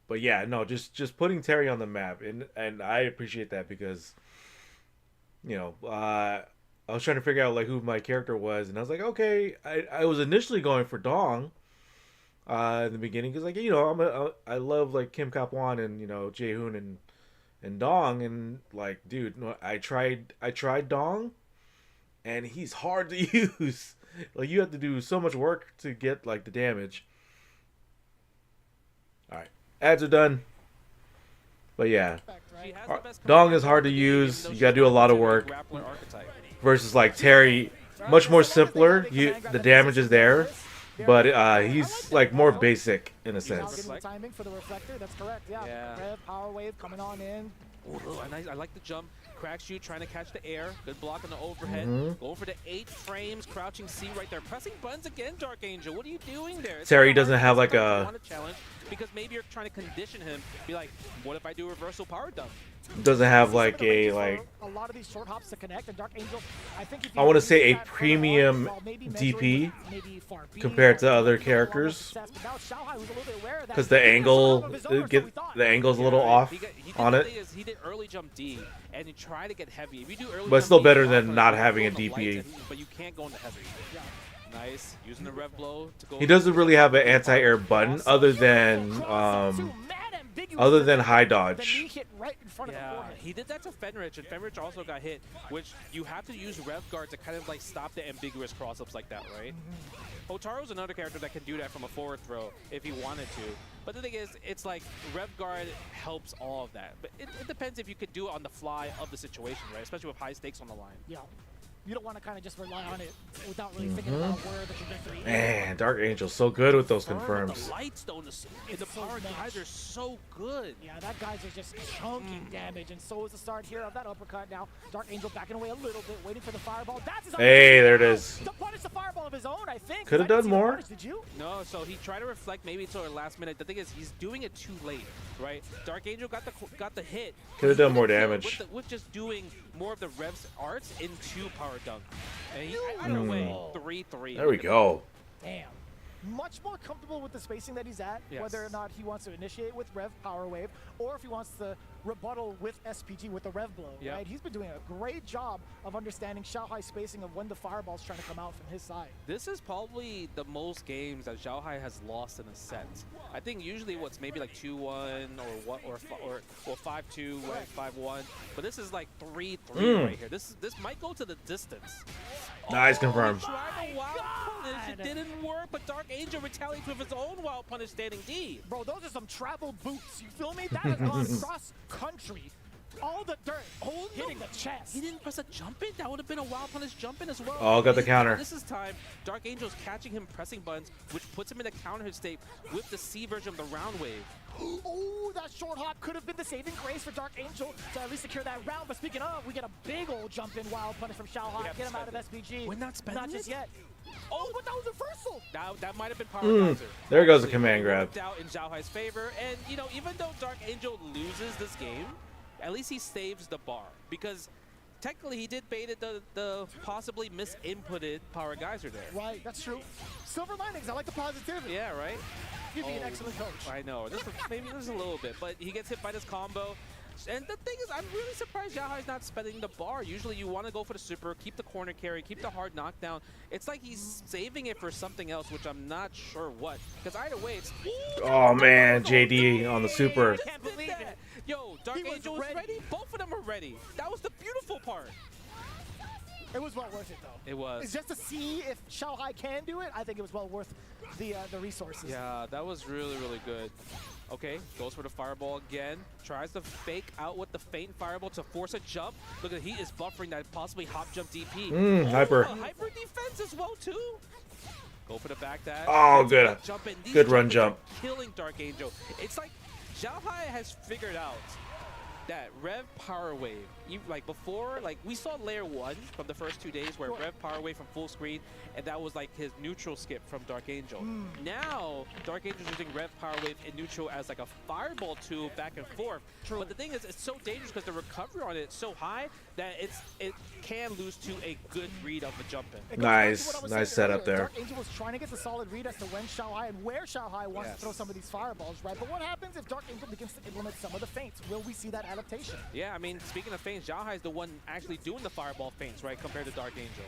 But yeah, no, just putting Terry on the map, and I appreciate that because, you know, I was trying to figure out like who my character was, and I was like, okay, I was initially going for Dong, in the beginning, because like, you know, I love like Kim Kapwan and, you know, Jaehoon and Dong, and like, dude, I tried Dong, and he's hard to use. Like, you have to do so much work to get like the damage. All right. Ads are done. But yeah, Dong is hard to use. You gotta do a lot of work. Versus like Terry, much more simpler. The damage is there, but he's like more basic in a sense. The timing for the reflector, that's correct. Yeah. Rev, power wave coming on in. Ooh, I like the jump. Crack shoot, trying to catch the air. Good block on the overhead. Going for the 8 frames, crouching C right there. Pressing buttons again, Dark Angel. What are you doing there? Terry doesn't have like a challenge because maybe you're trying to condition him. Be like, what if I do reversal power dump? Doesn't have like a lot of these short hops to connect, and Dark Angel, I think if I want to say a premium DP compared to other characters, because the angle's a little off on it. He did early jump D, and you try to get heavy. If you do early But it's still jump better D, than not having a DP. But you can't go into heavy. Nice, using the rev blow to go. He doesn't really have an anti-air button other than high dodge. Yeah, he did that to Fenrich, and Fenrich also got hit, which you have to use rev guard to kind of like stop the ambiguous cross-ups like that, right? Otaro's another character that can do that from a forward throw if he wanted to. But the thing is, it's like rev guard helps all of that. But it depends if you could do it on the fly of the situation, right? Especially with high stakes on the line. Yeah. You don't want to kind of just rely on it without really thinking about where the trajectory is. Man, Dark Angel's so good with those confirms. The lights though, the power guys are so good. Yeah, that guy's are just chunking damage, and so is the start here of that uppercut. Now, Dark Angel backing away a little bit, waiting for the fireball. That's his hey, there it is. To punish the fireball of his own, I think. Could have done more. Punish, did you? No, so he tried to reflect maybe until the last minute. The thing is, he's doing it too late, right? Dark Angel got the hit. Could have done more damage. With just doing more of the revs arts into power dunk. And he got away 3-3. There we go. Damn. Much more comfortable with the spacing that he's at, yes. Whether or not he wants to initiate with Rev Power Wave, or if he wants to rebuttal with SPG with the Rev Blow, right? He's been doing a great job of understanding Xiaohai's spacing of when the fireball's trying to come out from his side. This is probably the most games that Xiaohai has lost in a set. I think usually what's maybe like 2-1 or 5-2, 5-1, but this is like 3-3 right here. This might go to the distance. Nice confirmed. He tried a wild punish. It didn't work, but Dark Angel retaliates with his own wild punish standing D. Bro, those are some travel boots. You feel me? That has gone cross country all the dirt hitting the chest. He didn't press a jump in. That would have been a wild punish jump in as well. Oh, got the counter. This is time. Dark Angel's catching him pressing buttons, which puts him in a counter hit state with the C version of the round wave. Oh, that short hop could have been the saving grace for Dark Angel to at least secure that round. But speaking of, we get a big old jump in wild punish from Xiaohai. Get him out of SPG. We're not spending Not just it? yet. Oh, but that was reversal. That might have been power geyser. There goes the command grab. Worked out in Xiaohai's favor, and you know, even though Dark Angel loses this game, at least he saves the bar because technically he did bait it the possibly misinputted power geyser there. Right, that's true. Silver linings. I like the positivity. Yeah, right. You'd be an excellent coach. I know. Maybe just a little bit, but he gets hit by this combo. And the thing is, I'm really surprised Xiaohai's not spending the bar. Usually you want to go for the super, keep the corner carry, keep the hard knockdown. It's like he's saving it for something else, which I'm not sure what. Because either way, it's... Oh, man. JD on the super. I can't believe it. Yo, Dark Angel was ready. Both of them are ready. That was the beautiful part. It was well worth it, though. It was. It's just to see if Xiaohai can do it, I think it was well worth the resources. Yeah, that was really, really good. Okay, goes for the fireball again. Tries to fake out with the feint fireball to force a jump. Look at he is buffering that possibly hop jump DP. Hyper. Hyper defense as well too. Go for the back dash. Oh, good. Jump in. These Good run jump-ins jump. are killing Dark Angel. It's like Xiaohai has figured out that Rev Power Wave, like before, like we saw layer 1 from the first 2 days where Rev Power Wave from full screen, and that was like his neutral skip from Dark Angel. Now, Dark Angel's using Rev Power Wave in neutral as like a fireball tool back and forth. But the thing is, it's so dangerous because the recovery on it is so high that it can lose to a good read of a jump in. Nice setup there. Dark Angel was trying to get the solid read as to when Xiaohai and where Xiaohai wants to throw some of these fireballs, right? But what happens if Dark Angel begins to implement some of the feints? Will we see that adaptation? Yeah, I mean, speaking of feints, Xiaohai is the one actually doing the fireball feints, right, compared to Dark Angel.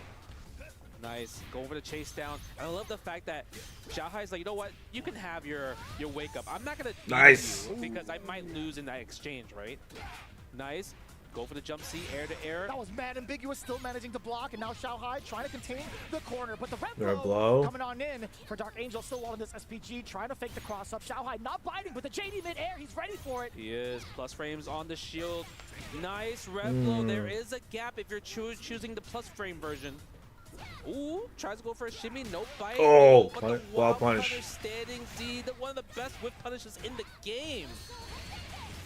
Nice. Go over the chase down. And I love the fact that Xiaohai's like, you know what? You can have your wake up. I'm not going to Nice. you because I might lose in that exchange, right? Nice. Go for the jump C, air to air. That was mad ambiguous, still managing to block, and now Xiaohai trying to contain the corner. But the red Red blow blow. coming on in for Dark Angel, still on this SPG, trying to fake the cross up. Xiaohai not biting, but the JD mid-air, he's ready for it. He is. Plus frames on the shield. Nice red blow. There is a gap if you're choosing the plus frame version. Ooh, tries to go for a shimmy, no bite. Oh, but the wild punish. Standing D, one of the best whip punishes in the game.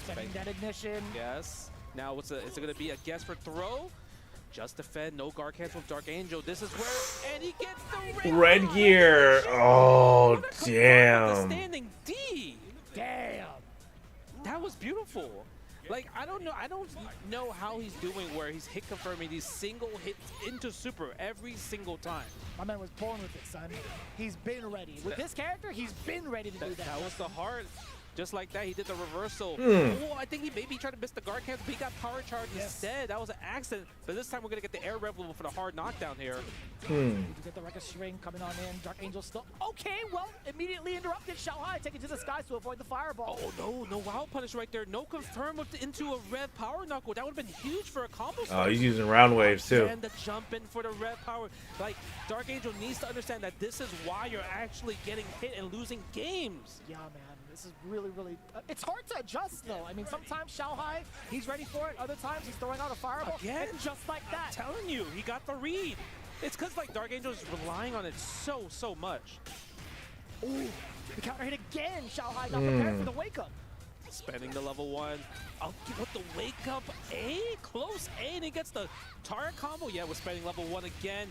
Setting that ignition. Yes. Now, is it going to be a guess for throw? Just defend, no guard cancel with Dark Angel. This is where, and he gets the Red gear. Oh, damn. Standing D. Damn. That was beautiful. Like, I don't know how he's doing where he's hit confirming these single hits into super every single time. My man was born with it, son. He's been ready. With this character, he's been ready to do that. That was the hard. Just like that, he did the reversal. Mm. Oh, I think he maybe tried to miss the guard cancel, but he got power charge instead. That was an accident. But this time we're going to get the air rev level for the hard knockdown here. You get the record string coming on in. Dark Angel still. Okay, well, immediately interrupted. Xiaohai taking to the skies to avoid the fireball. Oh, no wild punish right there. No confirm into a rev power knuckle. That would have been huge for a combo. Oh, he's using round waves too. And the jump in for the rev power. Like, Dark Angel needs to understand that this is why you're actually getting hit and losing games. Yeah, man. This is really, really... it's hard to adjust, though. I mean, sometimes Xiaohai, he's ready for it. Other times, he's throwing out a fireball. Again? And just like that. I'm telling you, he got the read. It's because, like, Dark Angel is relying on it so much. Ooh, the counter hit again. Xiaohai not prepared for the wake-up. Spending the level 1. With the wake-up A? Close A, and he gets the turret combo. Yeah, we're spending level 1 again.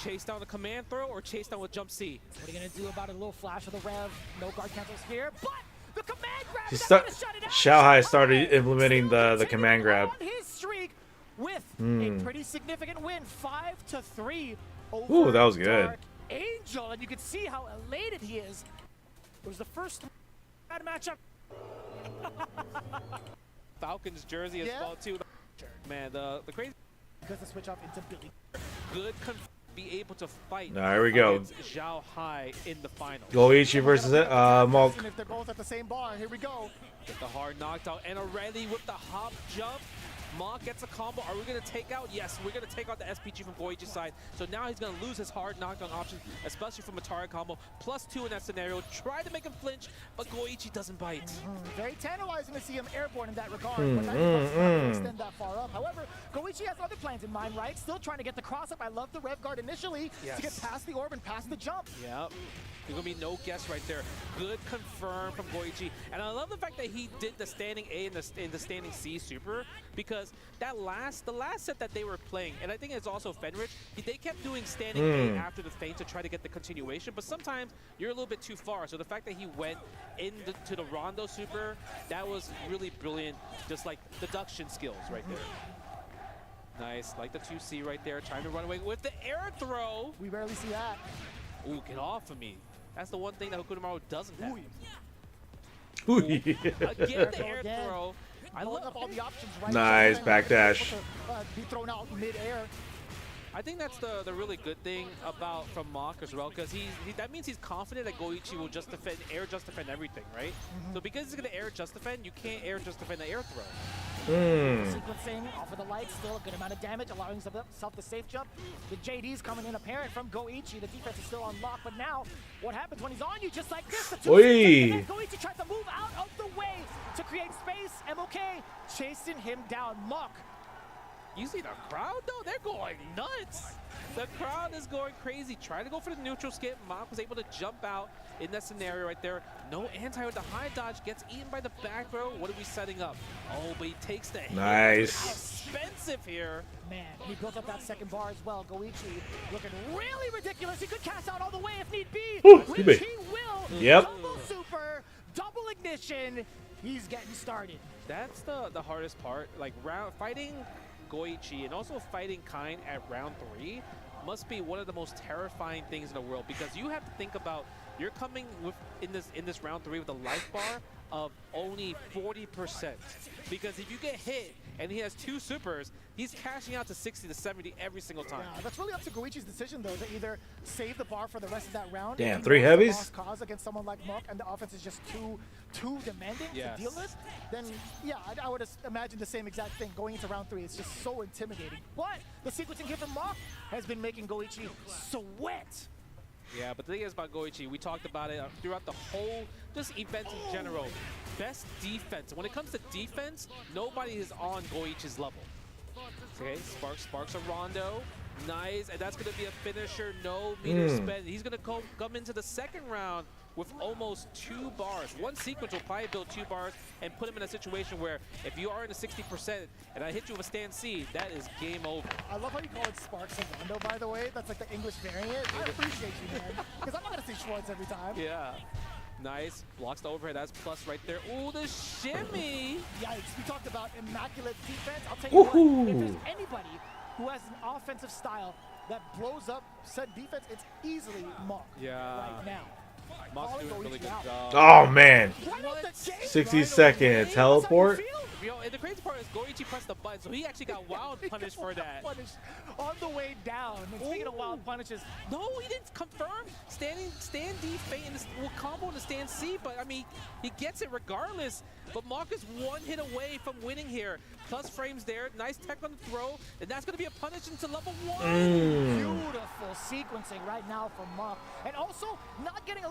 Chase down the command throw or chase down with jump C? What are you going to do about a little flash of the rev? No guard cancels here, but the command grab He is going to shut it out. Xiaohai started implementing the command grab. On his streak with a pretty significant win, 5-3 over Ooh, that was good. Dark Angel, and you can see how elated he is. It was the first bad matchup. Falcons jersey as well too. Man, the crazy because the switch off into Billy. Good be able to fight. Now, here we go. Xiaohai in the final. Goichi versus Mulk. If they're both at the same bar, here we go. Get the hard knockdown and already with the hop jump. Mach gets a combo. Are we going to take out? Yes, we're going to take out the SPG from Goichi's side. So now he's going to lose his hard knockdown option, especially from Atari combo. +2 in that scenario. Try to make him flinch, but Goichi doesn't bite. Very tantalizing to see him airborne in that regard, but that doesn't really extend that far up. However, Goichi has other plans in mind, right? Still trying to get the cross up. I love the rev guard initially to get past the orb and past the jump. Yep. There's going to be no guess right there. Good confirm from Goichi. And I love the fact that he did the standing A and the standing C super, because the last set that they were playing, and I think it's also Fenrich, they kept doing standing A after the feint to try to get the continuation, but sometimes you're a little bit too far. So the fact that he went to the Rondo super, that was really brilliant. Just like deduction skills right there. Nice, like the 2C right there, trying to run away with the air throw. We rarely see that. Ooh, get off of me. That's the one thing that Hokutomaru doesn't have. Again, the air throw. I love up all the options right. Nice backdash. Be thrown out mid-air. I think that's the really good thing about from Mach as well, because that means he's confident that Goichi will just defend, air just defend everything, right? So because he's going to air just defend, you can't air just defend the air throw. Sequencing off of the lights, still a good amount of damage, allowing himself the safe jump. The JD's coming in apparent from Goichi. The defense is still unlocked, but now what happens when he's on you just like this? Goichi tried to move out of the way to create space. MOK chasing him down. Mach. You see the crowd though? They're going nuts. The crowd is going crazy. Trying to go for the neutral skip. Mach was able to jump out in that scenario right there. No anti with the high dodge. Gets eaten by the back row. What are we setting up? Oh, but he takes the hit. Nice. Expensive here. Man, he built up that second bar as well. Goichi looking really ridiculous. He could cast out all the way if need be. Which he will. Yep. Double super, double ignition. He's getting started. That's the hardest part. Like fighting Goichi and also fighting Kain at round 3 must be one of the most terrifying things in the world, because you have to think about you're coming in this round 3 with a life bar of only 40%, because if you get hit and he has 2 supers, he's cashing out to 60 to 70 every single time. Yeah, that's really up to Goichi's decision though, to either save the bar for the rest of that round. Damn, 3 heavies? Lost cause against someone like Mach, and the offense is just too demanding to deal with. Then yeah, I would imagine the same exact thing going into round 3. It's just so intimidating. But the sequencing here from Mach has been making Goichi sweat. Yeah, but the thing is about Goichi, we talked about it throughout the whole event in general. Best defense. When it comes to defense, nobody is on Goichi's level. Okay, sparks a Rondo. Nice, and that's going to be a finisher. No meter spent. He's going to come into the second round with almost 2 bars. One sequence will probably build 2 bars and put him in a situation where if you are in the 60% and I hit you with a stand C, that is game over. I love how you call it Sparks and Rondo, by the way. That's like the English variant. I appreciate you, man. Because I'm not going to see Schwartz every time. Yeah. Nice. Blocks the overhead. That's plus right there. Ooh, the shimmy. Yikes. We talked about immaculate defense. I'll tell you what, if there's anybody who has an offensive style that blows up said defense, it's easily Mach right now. Mach's doing a really good job. Oh, man. 60 second teleport. You know, and the crazy part is Goichi pressed the button, so he actually got wild punished for that. Punished on the way down. And speaking of wild punishes, no, he didn't confirm stand D feint and combo in the stand C, but I mean, he gets it regardless. But Mach is 1 hit away from winning here. Plus frames there, nice tech on the throw, and that's going to be a punish into level 1. Beautiful sequencing right now from Mach, and also not getting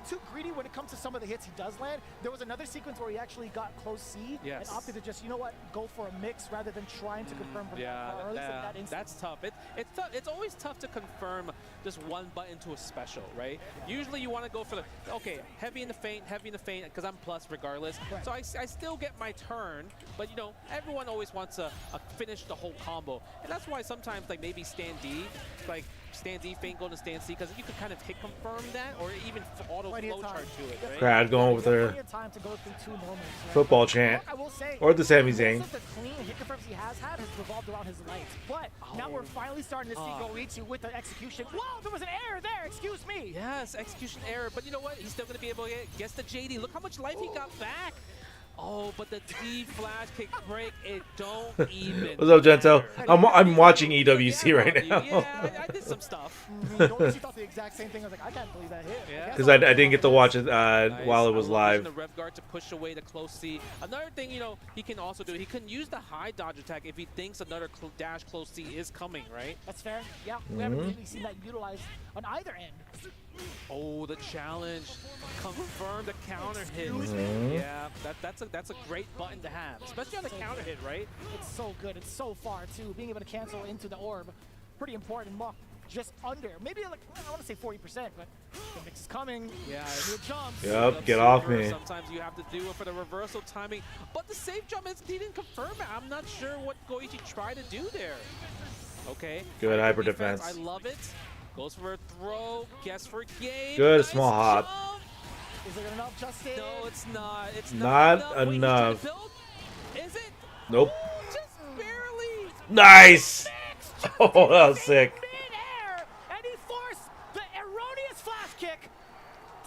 too greedy when it comes to some of the hits he does land. There was another sequence where he actually got close C and opted to just, you know what, go for a mix rather than trying to confirm. That's tough. It's always tough to confirm just one button to a special, right? Usually you want to go for the heavy in the feint, because I'm plus regardless. So I still get my turn, but you know, everyone always wants to finish the whole combo, and that's why sometimes like maybe stand D, like stand D feint go to stand C, because you can kind of hit confirm that or even auto flow chart to it. Right? Crowd going with their football chant or the Sami Zayn. The clean hit confirms he has had has revolved around his lights, but now we're finally starting to see Goichi with the execution. Whoa, there was an error there. Excuse me. Yes, execution error, but you know what? He's still going to be able to get the JD. Look how much life he got back. Oh, but the D flash kick break, it don't even. What's up, Gento? matter. I'm watching EWC right now. Yeah, I did some stuff. Goichi thought the exact same thing. I was like, I can't believe that hit. Yeah. Because I didn't get to watch it Nice. while it was I love live. using the rev guard to push away the close C. Another thing, you know, he can also do, he can use the high dodge attack if he thinks another dash close C is coming, right? That's fair. Yeah, we haven't really seen that utilized on either end. Oh, the challenge. Confirm the counter hit. Yeah, that's a great button to have, especially on the counter hit, right? It's so good. It's so far, too. Being able to cancel into the orb, pretty important. Mach just under. Maybe, like, I don't want to say 40%, but the mix is coming. Yeah. New jumps. Yep, get off me. Sometimes you have to do it for the reversal timing. But the safe jump is, he didn't confirm it. I'm not sure what Goichi tried to do there. Okay. Good hyper defense. I love it. Goes for a throw. Guess for game. Good Nice small hop. jump. Is it enough, Justin? No, it's not. It's Not enough. Wait, he's trying enough. to build? Is it? Nope. Just barely. Nice. Oh, that was sick. Mid-air, and he forced the erroneous flash kick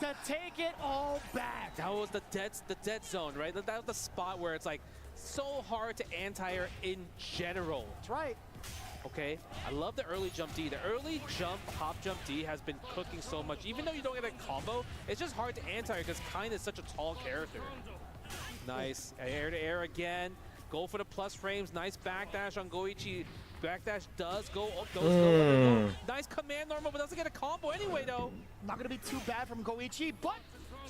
to take it all back. That was the dead zone, right? That was the spot where it's like so hard to anti-air in general. That's right. Okay, I love the early jump D. The early jump, hop jump D has been cooking so much. Even though you don't get a combo, it's just hard to anti-air because Kain is such a tall character. Nice, air to air again. Go for the plus frames. Nice backdash on Goichi. Backdash does go. Nice command normal, but doesn't get a combo anyway, though. Not going to be too bad from Goichi, but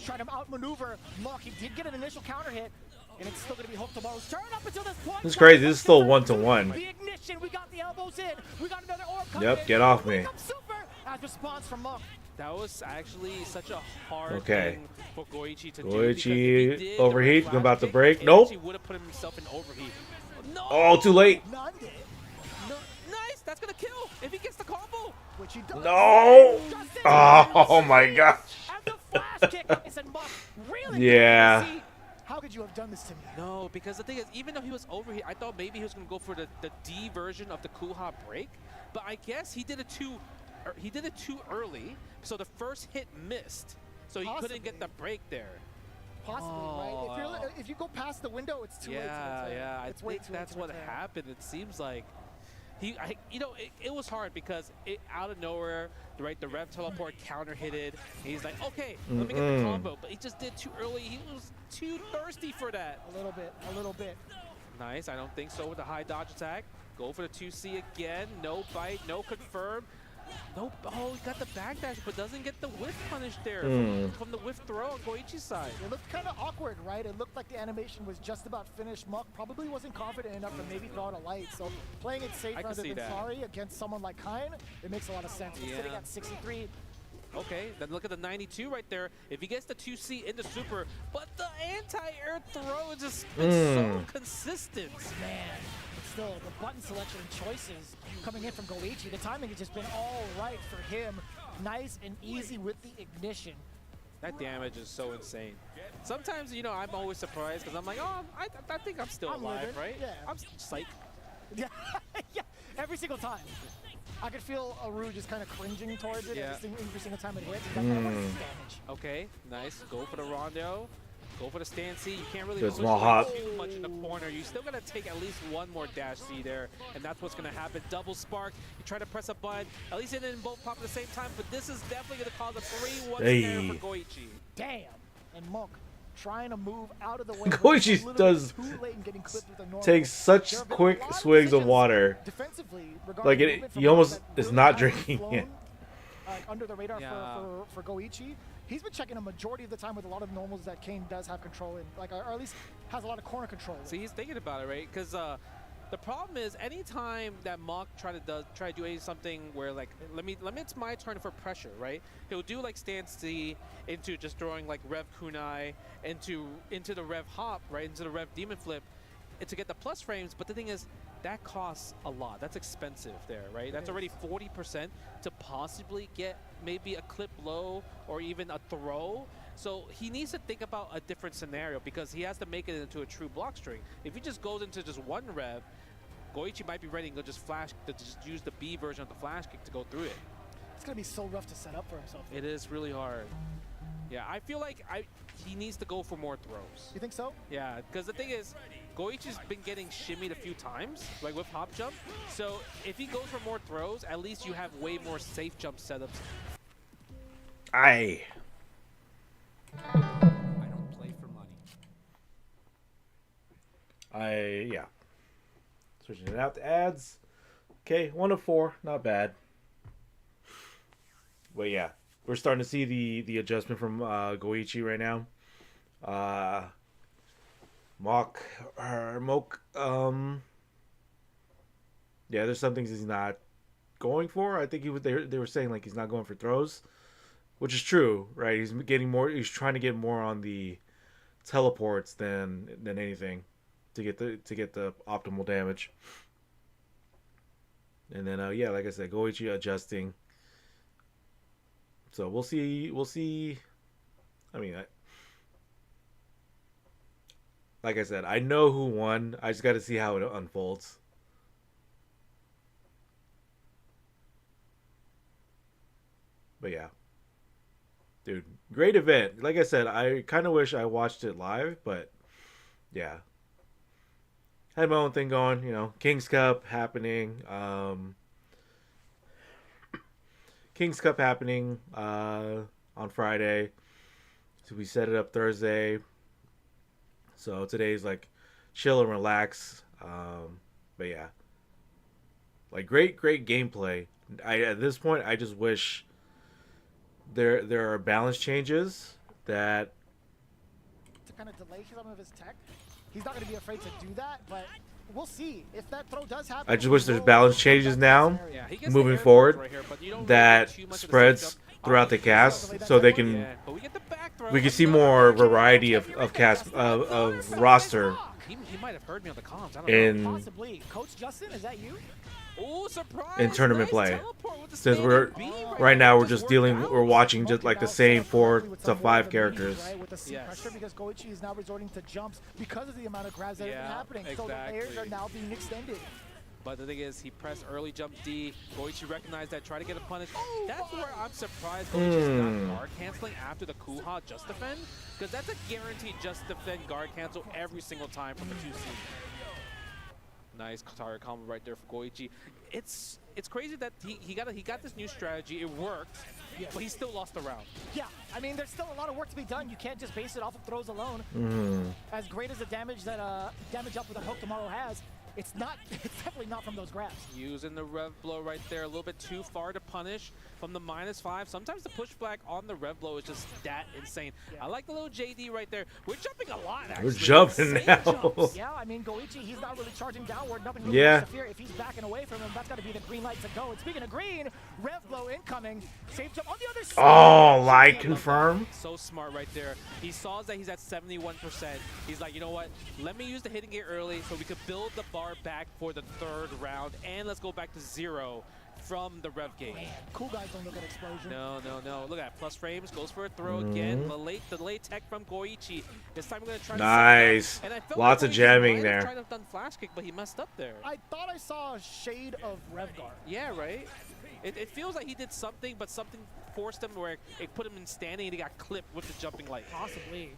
trying to outmaneuver Mach. He did get an initial counter hit, and it's still going to be Hope Tomorrow's turn up until this point. This is crazy. This is still 1-1. The ignition. We got the elbows in. We got another orb coming Yep, in. get off me. Super as response from Mach. That was actually such a hard Okay. thing for Goichi to do. Goichi overheat. I'm about to break. Nope. He would have put himself in overheat. No. Oh, too late. No, nice. That's gonna kill if he gets the combo. Which he does. No. Oh my gosh. And the flash kick. I said, Mach, really? Yeah. How could you have done this to me? No, because the thing is, even though he was overheat, I thought maybe he was gonna go for the D version of the cool hop break, but I guess he did it too early, so the first hit missed, so he couldn't get the break there. Possibly, right? If you go past the window, it's too late. Yeah, It's I way think too that's late to what return. happened. It seems like it was hard because out of nowhere, right? The rev teleport counter hitted. He's like, okay, let me get the combo, but he just did too early. He was too thirsty for that. A little bit. Nice. I don't think so with the high dodge attack. Go for the 2C again. No bite. No confirm. Nope. Oh, he got the backdash, but doesn't get the whiff punish there from the whiff throw on Goichi's side. It looked kind of awkward, right? It looked like the animation was just about finished. Mach probably wasn't confident enough to maybe throw out a light. So playing it safe rather than sorry against someone like Kain, it makes a lot of sense. He's sitting at 63. Okay, then look at the 92 right there. If he gets the 2C into super, but the anti-air throw is just so consistent. Man, but still, the button selection and choices coming in from Goichi, the timing has just been all right for him. Nice and easy with the ignition. That damage is so insane. Sometimes, you know, I'm always surprised because I'm like, oh, I think I'm still alive, living. right? Yeah. I'm psych. Yeah, yeah, every single time. I could feel Aru just kind of cringing towards it every single time it hits. He's like, I want this damage. Okay, nice. Go for the rondo. Go for the stand C. You can't really Good push small hop. too much in the corner. You still gotta take at least one more dash C there, and that's what's gonna happen. Double spark. You try to press a button. At least it didn't both pop at the same time, but this is definitely gonna cause a 3-1 snare for Goichi. Damn. And Monk trying to move out of the way. Goichi does take such quick swigs of water. Defensively, like he almost is not drinking it. Under the radar for Goichi. He's been checking a majority of the time with a lot of normals that Kain does have control in, like, or at least has a lot of corner control. See, he's thinking about it, right? Because the problem is, anytime that Mach try to do something where, like, let me it's my turn for pressure, right? He'll do like stand C into just throwing like Rev Kunai into the Rev Hop, right, into the Rev Demon Flip, to get the plus frames. But the thing is, that costs a lot. That's expensive there, right? That's already 40% to possibly get maybe a clip low or even a throw. So he needs to think about a different scenario because he has to make it into a true block string. If he just goes into just one rev, Goichi might be ready to go just use the B version of the flash kick to go through it. It's going to be so rough to set up for himself. It is really hard. Yeah, I feel like he needs to go for more throws. You think so? Yeah, because the thing is, Goichi's been getting shimmied a few times, like with hop jump. So if he goes for more throws, at least you have way more safe jump setups. I don't play for money. yeah. Switching it out to ads. Okay, 1 of 4, not bad. But yeah, we're starting to see the adjustment from Goichi right now. Mock, yeah, there's some things he's not going for. I think they were saying like he's not going for throws, which is true, right? He's getting more. He's trying to get more on the teleports than anything to get the optimal damage. And then yeah, like I said, Goichi adjusting. So we'll see. I mean, like I said, I know who won. I just got to see how it unfolds. But yeah, dude, great event. Like I said, I kind of wish I watched it live, but yeah, had my own thing going. You know, King's Cup happening. King's Cup happening on Friday. So we set it up Thursday. So today's like chill and relax. But yeah, like great gameplay. At this point, I just wish there are balance changes that to kind of delay some of his tech. He's not going to be afraid to do that, but we'll see if that throw does happen. I just wish there's balance changes now, moving forward, that spreads throughout the cast, so they can we can see more variety of roster. He might have heard me on the comms. I don't know. Possibly. Coach Justin, is that you? Oh, surprise! In tournament play, since we're watching just like the same 4 to 5 characters. Right, with the C pressure, because Goichi is now resorting to jumps because of the amount of grabs that have been happening. Exactly. So the layers are now being extended. But the thing is, he pressed early jump D. Goichi recognized that, tried to get a punish. That's where I'm surprised Goichi's not guard canceling after the Kuha just defend, because that's a guaranteed just defend guard cancel every single time from the 2C. Nice target combo right there for Goichi. It's crazy that he got this new strategy. It worked, but he still lost the round. Yeah, I mean, there's still a lot of work to be done. You can't just base it off of throws alone. As great as the damage that damage up with a hook tomorrow has, it's definitely not from those grabs. Using the rev blow right there, a little bit too far to punish from the -5. Sometimes the pushback on the rev blow is just that insane. I like the little JD right there. We're jumping a lot, actually. We're jumping now. Yeah, I mean, Goichi, he's not really charging downward. Nothing really interfere. If he's backing away from him, that's got to be the green light to go. And speaking of green, rev blow incoming. Safe jump on the other side. Oh, light confirm. So smart right there. He saw that he's at 71%. He's like, you know what? Let me use the hitting gear early so we could build the bar back for the 3rd round, and let's go back to 0 from the rev gate. Man, cool guys don't look at explosion. No. Look at plus frames, goes for a throw again. The late tech from Goichi. This time we're going to try nice. to Lots of jamming there. Tried to have done flash kick, but he messed up there. I thought I saw a shade of rev guard. Yeah, right? It feels like he did something, but something forced him where it put him in standing and he got clipped with the jumping light. Possibly.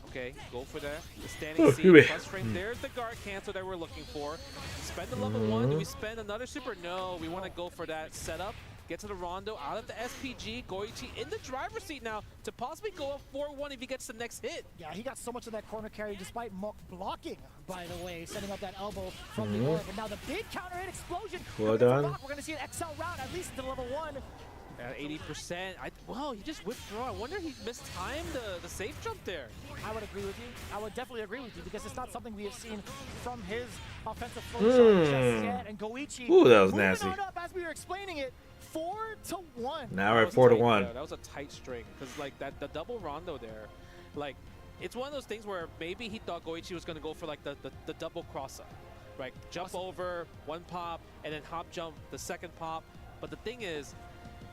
Okay, go for that. The standing C plus frame. There's the guard cancel that we're looking for. Spend the level 1. Do we spend another super? No, we want to go for that setup. Get to the Rondo out of the SPG. Goichi in the driver's seat now to possibly go up 4-1 if he gets the next hit. Yeah, he got so much of that corner carry despite Mock blocking, by the way, setting up that elbow from the north. And now the big counter hit explosion. Well done. We're going to see an XL round at least to level 1. At 80%. Well, he just withdrew. I wonder if he mistimed the safe jump there. I would agree with you. I would definitely agree with you because it's not something we have seen from his offensive flow chart just yet. And Goichi, ooh, that was nasty. On up as we were explaining it, 4-1. Now we're at 4-1. Yeah, that was a tight string because like the double rondo there, like it's one of those things where maybe he thought Goichi was going to go for like the double cross up, right? Jump over, 1 pop, and then hop jump the 2nd pop. But the thing is,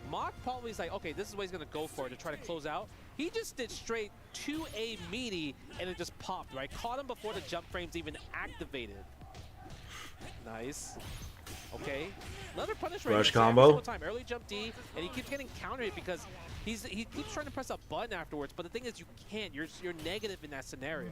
Mock probably is like, okay, this is what he's going to go for to try to close out. He just did straight 2A meaty, and it just popped, right? Caught him before the jump frames even activated. Nice. Okay, another punish right Rush here. So every combo. single time, early jump D, and he keeps getting countered because he keeps trying to press a button afterwards. But the thing is, you can't. You're negative in that scenario.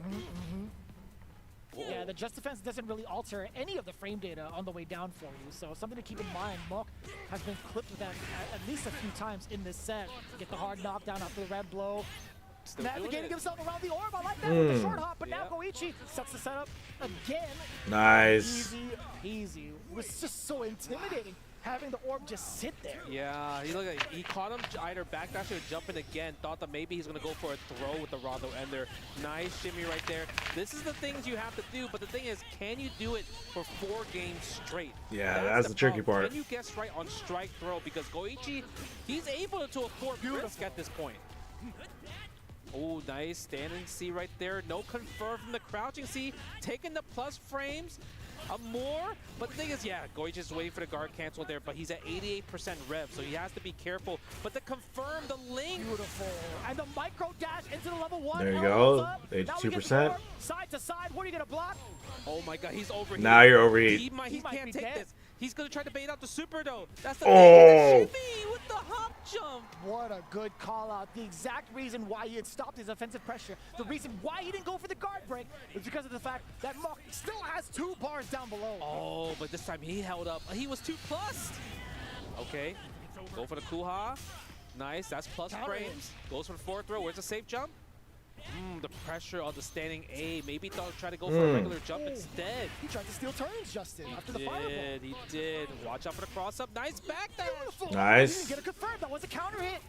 Yeah, the just defense doesn't really alter any of the frame data on the way down for you, so something to keep in mind. Mock has been clipped with that at least a few times in this set. Get the hard knockdown after the red blow. Still Navigating himself around the orb. I like that with the short hop, but now Goichi sets the setup again. Nice. Easy peasy. It was just so intimidating having the orb just sit there. Yeah, he caught him either backdashing or jumping again. Thought that maybe he's going to go for a throw with the Rondo Ender. Nice shimmy right there. This is the things you have to do, but the thing is, can you do it for 4 games straight? Yeah, that's the tricky part. Can you guess right on strike throw? Because Goichi, he's able to afford risk at this point. Oh, nice standing C right there. No confirm from the crouching C. Taking the plus frames. More, but the thing is, yeah, Goichi is waiting for the guard cancel there, but he's at 88% rev, so he has to be careful. But to confirm the link. Beautiful. And the micro dash into the level 1. There you go. 82%. Side to side. What are you going to block? Oh my god, he's overheat. Now you're overheat. He can't take this. He's going to try to bait out the super though. That's the thing. Shimmy with the hop jump. What a good call out. The exact reason why he had stopped his offensive pressure, the reason why he didn't go for the guard break is because of the fact that Mock still has 2 bars down below. Oh, but this time he held up. He was too plus. Okay, go for the Kuha. Nice, that's plus frames. Goes for the 4th throw. Where's the safe jump? The pressure on the standing A. Maybe thought try to go for a regular jump instead. He tried to steal turns, Justin, after the fireball. He did. Watch out for the cross up. Nice back dash. Nice. He didn't get it confirmed. That was a counter hit.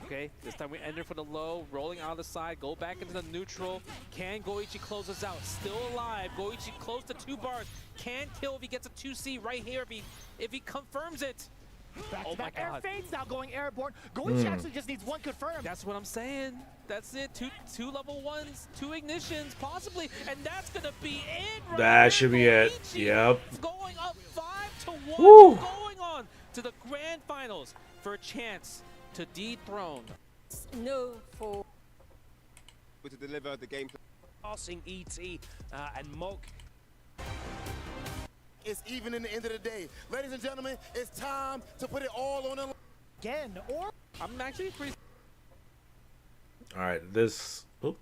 Okay, this time we enter for the low, rolling out of the side, go back into the neutral. Can Goichi close us out? Still alive. Goichi close to 2 bars. Can kill if he gets a 2C right here if he confirms it. Back-to-back air fades now going airborne. Goichi actually just needs 1 confirmed. That's what I'm saying. That's it. Two level 1s, 2 ignitions, possibly, and that's gonna be it. Right That should be it. Yep. Going up 5-1. Woo. Going on to the grand finals for a chance to dethrone. No for. To deliver the game. Passing ET and Mock. It's even in the end of the day. Ladies and gentlemen, it's time to put it all on the line. Again, or I'm actually pretty. All right, this. Oop.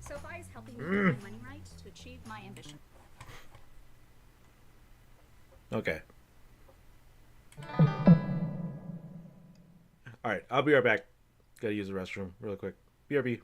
SoFi is helping me get my money right to achieve my ambition. Okay. All right, I'll be right back. Gotta use the restroom really quick. BRB.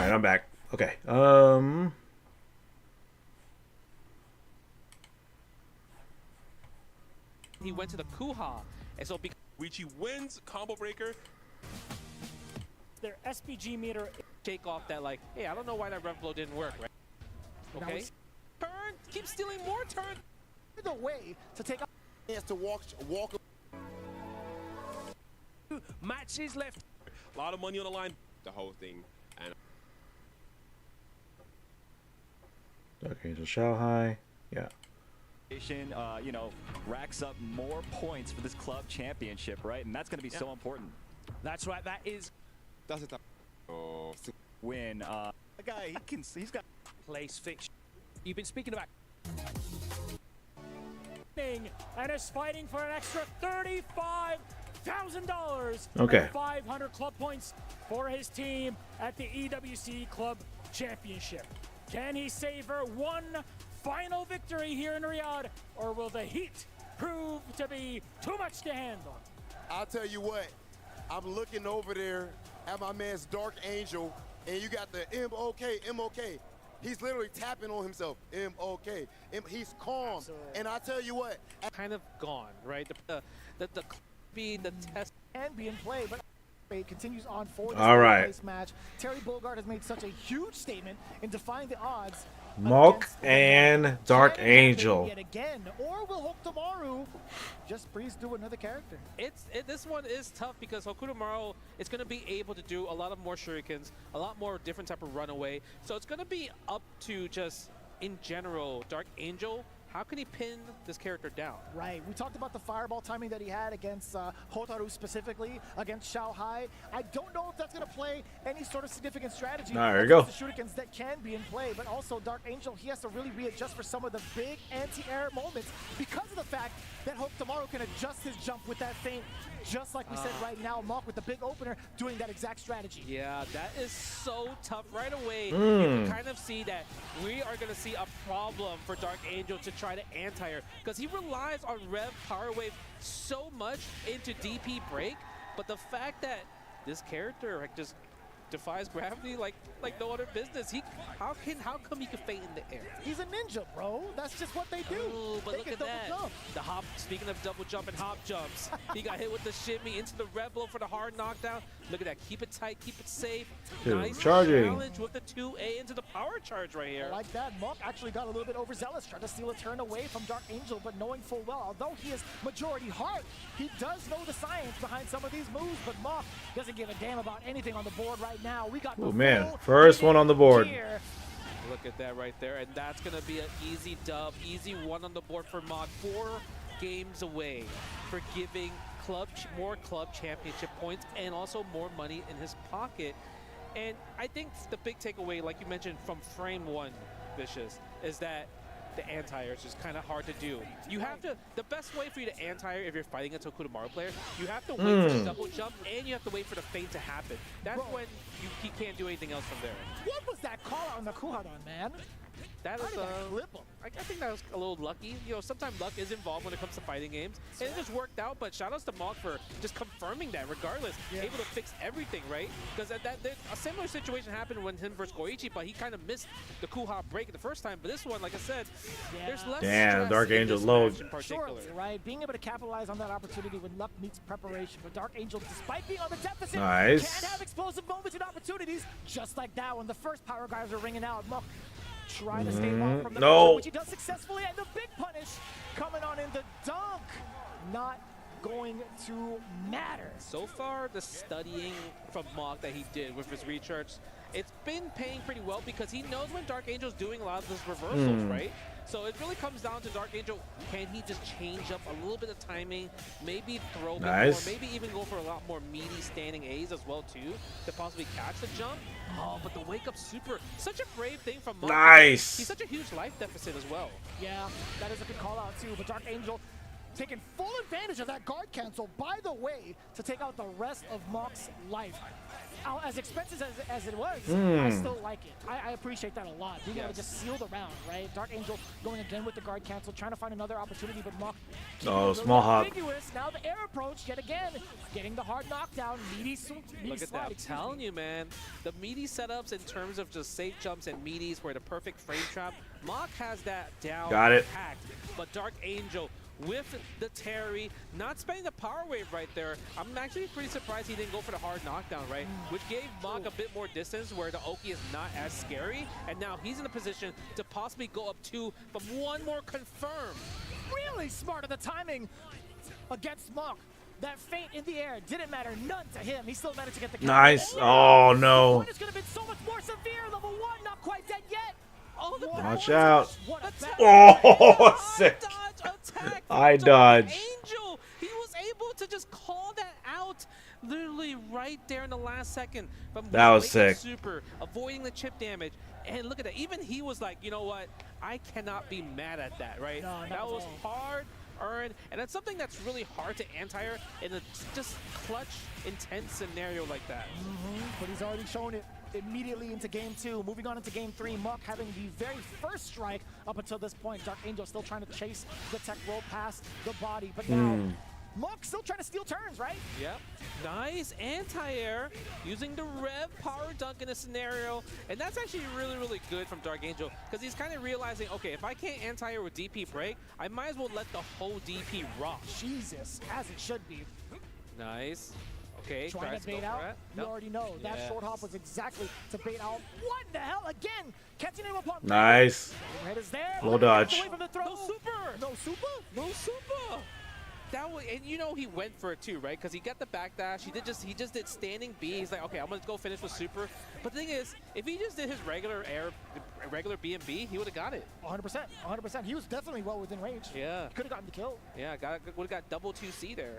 right, I'm back. Okay. He went to the Kuha, and so because Wichi wins combo breaker. Their SPG meter. Shake off that like, hey, I don't know why that rev blow didn't work, right? Okay. Turn, keep stealing more turn. The way to take up He has to walk. Matches left. A lot of money on the line. The whole thing. And Dark Angel Shao Hai. Yeah. You know, racks up more points for this club championship, right? And that's going to be so important. That's right. That is. Does it? When the guy, he's got place fix. You've been speaking about. And is fighting for an extra $35,000. Okay. 500 club points for his team at the EWC Club Championship. Can he savor one final victory here in Riyadh, or will the heat prove to be too much to handle? I'll tell you what. I'm looking over there at my man's Dark Angel, and you got the MOK. He's literally tapping on himself. MOK. He's calm. Absolutely. And I tell you what. Kind of gone, right? The speed, the test can be in play, but it continues on for this All right. place match. Terry Bogard has made such a huge statement in defying the odds. Malk and Dark Angel. Yet again, or will Hokutomaru just breeze through another character? This one is tough because Hokutomaru is going to be able to do a lot of more shurikens, a lot more different type of runaway. So it's going to be up to just, in general, Dark Angel. How can he pin this character down? Right. We talked about the fireball timing that he had against Hotaru specifically, against Shao Hai. I don't know if that's going to play any sort of significant strategy. There you go. The shurikens that can be in play, but also Dark Angel, he has to really readjust for some of the big anti-air moments because of the fact that Hokutomaru can adjust his jump with that feint, just like we said right now. Malk with the big opener doing that exact strategy. Yeah, that is so tough. Right away, you Hmm. can kind of see that we are going to see a problem for Dark Angel to try to anti-air because he relies on Rev Power Wave so much into DP break, but the fact that this character like, just defies gravity like no other business. How come he can feint in the air? He's a ninja, bro. That's just what they do. Ooh, but they look can at double that. jump. The hop, speaking of double jump and hop jumps, he got hit with the shimmy into the red blow for the hard knockdown. Look at that. Keep it tight, keep it safe. Dude, nice charging. challenge with the 2A into the power charge right here. I like that. Malk actually got a little bit overzealous, tried to steal a turn away from Dark Angel, but knowing full well, although he is majority heart, he does know the science behind some of these moves, but Malk doesn't give a damn about anything on the board right now. We got the Oh man, full first one on the board. gear. Look at that right there, and that's going to be an easy dub, easy one on the board for Mod. 4 games away for giving more club championship points and also more money in his pocket. And I think the big takeaway, like you mentioned from frame 1, Vicious, is that the anti-air is just kind of hard to do. You have to, the best way for you to anti-air if you're fighting against a Hokutomaru player, you have to wait for the double jump and you have to wait for the feint to happen. That's when he can't do anything else from there. What was that call out on the Kuhadan, man? That How is did that clip him? I think that was a little lucky. You know, sometimes luck is involved when it comes to fighting games. And it just worked out, but shout outs to Malk for just confirming that regardless. Able to fix everything, right? Because a similar situation happened when him versus Goichi, but he kind of missed the Kuha break the first time. But this one, like I said, there's less Damn, stress Dark in Angel this low. match in particular. Surely, right? Being able to capitalize on that opportunity when luck meets preparation. But Dark Angel, despite being on the deficit, Nice. can have explosive moments and opportunities, just like that when the first power guys are ringing out. Malk trying to stave off from the No. pressure, which he does successfully, and the big punish coming on in the dunk. Not going to matter. So far, the studying from Malk that he did with his recharge, it's been paying pretty well because he knows when Dark Angel's doing a lot of those reversals, right? So it really comes down to Dark Angel. Can he just change up a little bit of timing, maybe throw a bit more, maybe even go for a lot more meaty standing A's as well too, to possibly catch the jump? Oh, but the wake up super, such a brave thing from Malk. Nice. He's such a huge life deficit as well. Yeah, that is a good call out too. But Dark Angel taking full advantage of that guard cancel, by the way, to take out the rest of Mock's life. As expensive as it was, I still like it. I appreciate that a lot. Being able to just seal the round, right? Dark Angel going again with the guard cancel, trying to find another opportunity, but Mock. Small hop. Now the air approach yet again, getting the hard knockdown. Meaty Look at that. I'm telling you, man. The meaty setups in terms of just safe jumps and meaties were the perfect frame trap. Mock has that down. Got it. Packed, but Dark Angel with the Terry, not spending the power wave right there. I'm actually pretty surprised he didn't go for the hard knockdown, right? Which gave Mock a bit more distance where the Oki is not as scary. And now he's in a position to possibly go up 2 from one more confirm. Really smart of the timing against Mock. That feint in the air didn't matter none to him. He still managed to get the kill. Nice. Oh, no. It's going to be so much more severe. Level 1, not quite dead yet. Oh, the Watch out. Oh, sick. I dodged. Angel, he was able to just call that out literally right there in the last second. From that was sick. Super, avoiding the chip damage. And look at that. Even he was like, you know what? I cannot be mad at that, right? No, that was hard earned, and that's something that's really hard to anti-air in a just clutch, intense scenario like that. But he's already shown it immediately into game 2. Moving on into game 3, Mock having the very first strike up until this point. Dark Angel still trying to chase the tech roll past the body, but now Mock still trying to steal turns, right? Yep. Nice anti-air using the Rev power dunk in a scenario. And that's actually really, really good from Dark Angel because he's kind of realizing, okay, if I can't anti-air with DP break, I might as well let the whole DP rock. Jesus, as it should be. Nice. Okay, trying to bait out. You already know that short hop was exactly to bait out. What the hell? Again, catching him upon. Nice. Red is there. Low dodge. No super. No super. No super. That was, and you know he went for it too, right? Because he got the backdash. He just did standing B. He's like, okay, I'm gonna go finish with super. But the thing is, if he just did his regular B and B, he would have got it. 100%. 100%. He was definitely well within range. Yeah. Could have gotten the kill. Yeah, would have got double 2C there.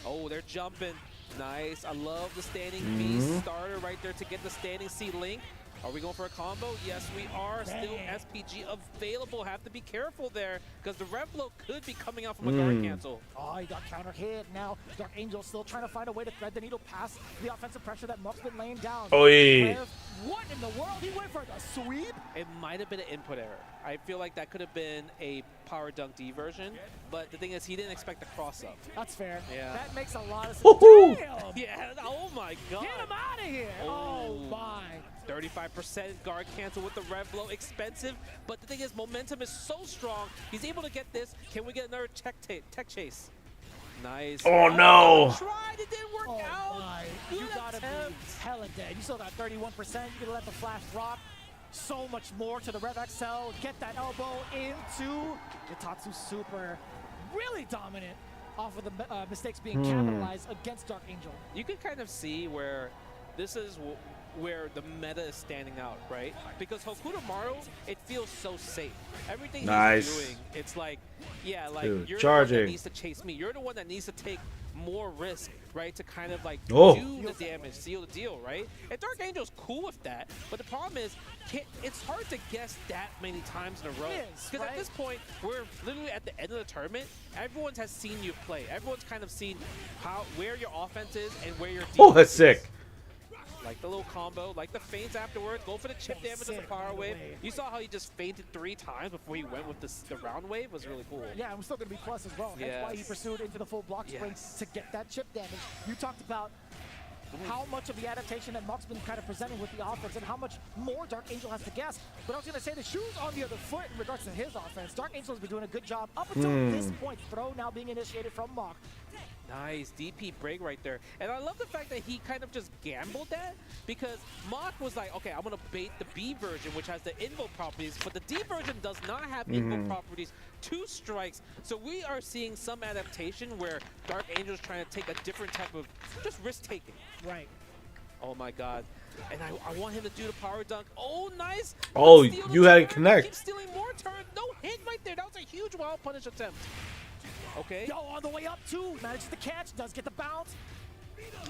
Oh, they're jumping. Nice. I love the standing B starter right there to get the standing C link. Are we going for a combo? Yes, we are. Still SPG available. Have to be careful there because the Rev blow could be coming out from a guard cancel. Oh, he got counter hit. Now Dark Angel still trying to find a way to thread the needle past the offensive pressure that Mock's been laying down. What in the world? He went for the sweep? It might have been an input error. I feel like that could have been a power dunk D version, but the thing is he didn't expect the cross up. That's fair. Yeah. That makes a lot of sense. Damn! Yeah, oh my god. Get him out of here! Oh my. 35% guard cancel with the Rev blow. Expensive, but the thing is momentum is so strong. He's able to get this. Can we get another tech chase? Nice. Oh no. Tried. It didn't work out. My. You gotta be hella dead. You still got 31%. You gotta let the flash rock. So much more to the Rev XL. Get that elbow into Itatsu Super. Really dominant off of the mistakes being capitalized against Dark Angel. You can kind of see where this is where the meta is standing out, right? Because Hokuto Maru, it feels so safe. Everything he's doing, it's like, yeah, like dude, you're charging. the one that needs to chase me. You're the one that needs to take more risk, right? To kind of like do the damage, seal the deal, right? And Dark Angel's cool with that, but the problem is, it's hard to guess that many times in a row. Because at this point, we're literally at the end of the tournament. Everyone has seen you play. Everyone's kind of seen where your offense is and where your defense Oh, that's sick. Like the little combo, like the feints afterwards. Go for the chip damage of the power wave. You saw how he just fainted 3 times before he went with the round wave. It was really cool. Yeah, and we're still going to be plus as well. That's why he pursued into the full block spring to get that chip damage. You talked about how much of the adaptation that Mock's been kind of presenting with the offense and how much more Dark Angel has to guess. But I was going to say the shoe's on the other foot in regards to his offense. Dark Angel has been doing a good job up until this point. Throw now being initiated from Mock. Nice DP break right there. And I love the fact that he kind of just gambled that because Mock was like, okay, I'm going to bait the B version, which has the EVO properties, but the D version does not have EVO properties. 2 strikes. So we are seeing some adaptation where Dark Angel's trying to take a different type of just risk-taking. Right. Oh my god. And I want him to do the power dunk. Oh, nice. Oh, you had to connect. Keep stealing more turns. No hit right there. That was a huge wild punish attempt. Okay. Yo, on the way up too. Manages to catch. Does get the bounce.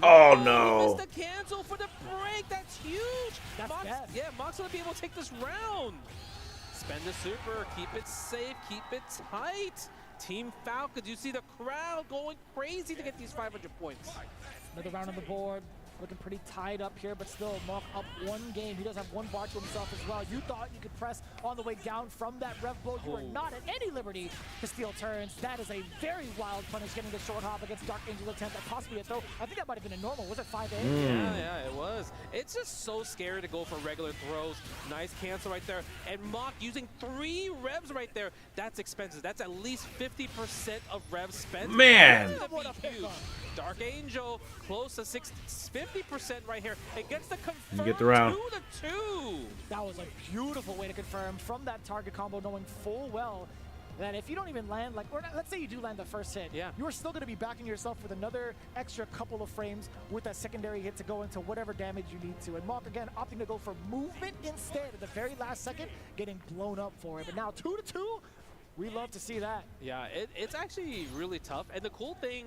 Oh no. He missed the cancel for the break. That's huge. That's bad. Yeah, Mock's gonna be able to take this round. Spend the super. Keep it safe. Keep it tight. Team Falcons, you see the crowd going crazy to get these 500 points. Another round on the board. Looking pretty tied up here, but still Mark up one game. He does have one bar to himself as well. You thought you could press on the way down from that rev blow. You were not at any liberty to steal turns. That is a very wild punish, getting the short hop against Dark Angel attempt. That possibly a throw. I think that might have been a normal. Was it 5A? Yeah, it was. It's just so scary to go for regular throws. Nice cancel right there. And Mock using 3 revs right there. That's expensive. That's at least 50% of revs spent. Man. Dark Angel close to 50% right here. It gets the confirm You get the round. 2-2. That was a beautiful way to confirm from that target combo, knowing full well that if you don't even land, like, or let's say you do land the first hit, you are still going to be backing yourself with another extra couple of frames with that secondary hit to go into whatever damage you need to. And Mark, again, opting to go for movement instead at the very last second, getting blown up for it. But now 2-2. We love to see that. Yeah, it's actually really tough. And the cool thing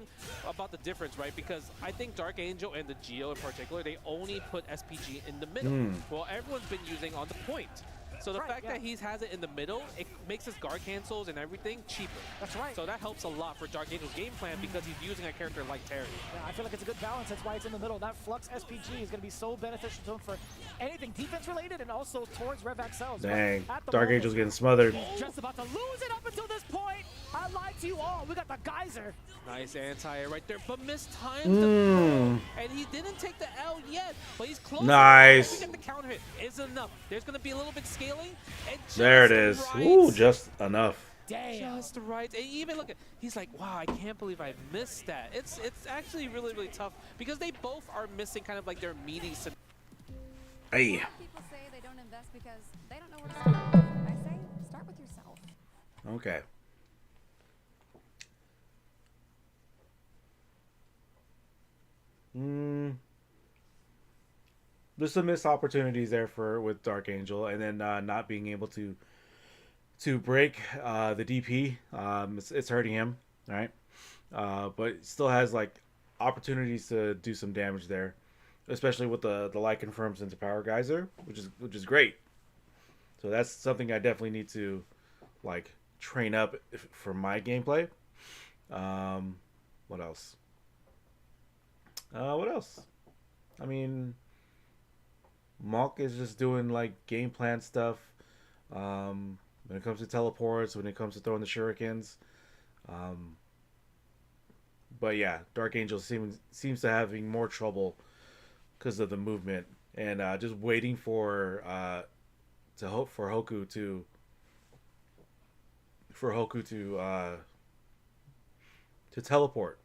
about the difference, right, because I think Dark Angel and the Geo in particular, they only put SPG in the middle. Well, everyone's been using on the point. So the fact that he has it in the middle, it makes his guard cancels and everything cheaper. That's right. So that helps a lot for Dark Angel's game plan because he's using a character like Terry. Yeah, I feel like it's a good balance. That's why it's in the middle. That Flux SPG is going to be so beneficial to him for anything defense related and also towards Rev XL. Dang. Dark Angel's getting smothered. He's just about to lose it up until this point. I lied to you all. We got the geyser. Nice anti-air right there, but mistimed the throw. And he didn't take the L yet, but he's close. Nice. We get the counter hit. Is enough. There's going to be a little bit scaling. And There it is. Right. Ooh, just enough. Damn. Just right. And even look at, he's like, wow, I can't believe I missed that. It's actually really, really tough because they both are missing kind of like their meaty. Hey. People say they don't invest because they don't know where to start. I say, start with yourself. Okay. There's some missed opportunities there with Dark Angel, and then not being able to break the DP. It's hurting him, all right? But still has like opportunities to do some damage there, especially with the light confirms into Power Geyser, which is great. So that's something I definitely need to like train up for my gameplay. What else? What else? I mean, Monk is just doing like game plan stuff. When it comes to teleports, when it comes to throwing the shurikens. But yeah, Dark Angel seems to having more trouble because of the movement and just waiting for Hoku to teleport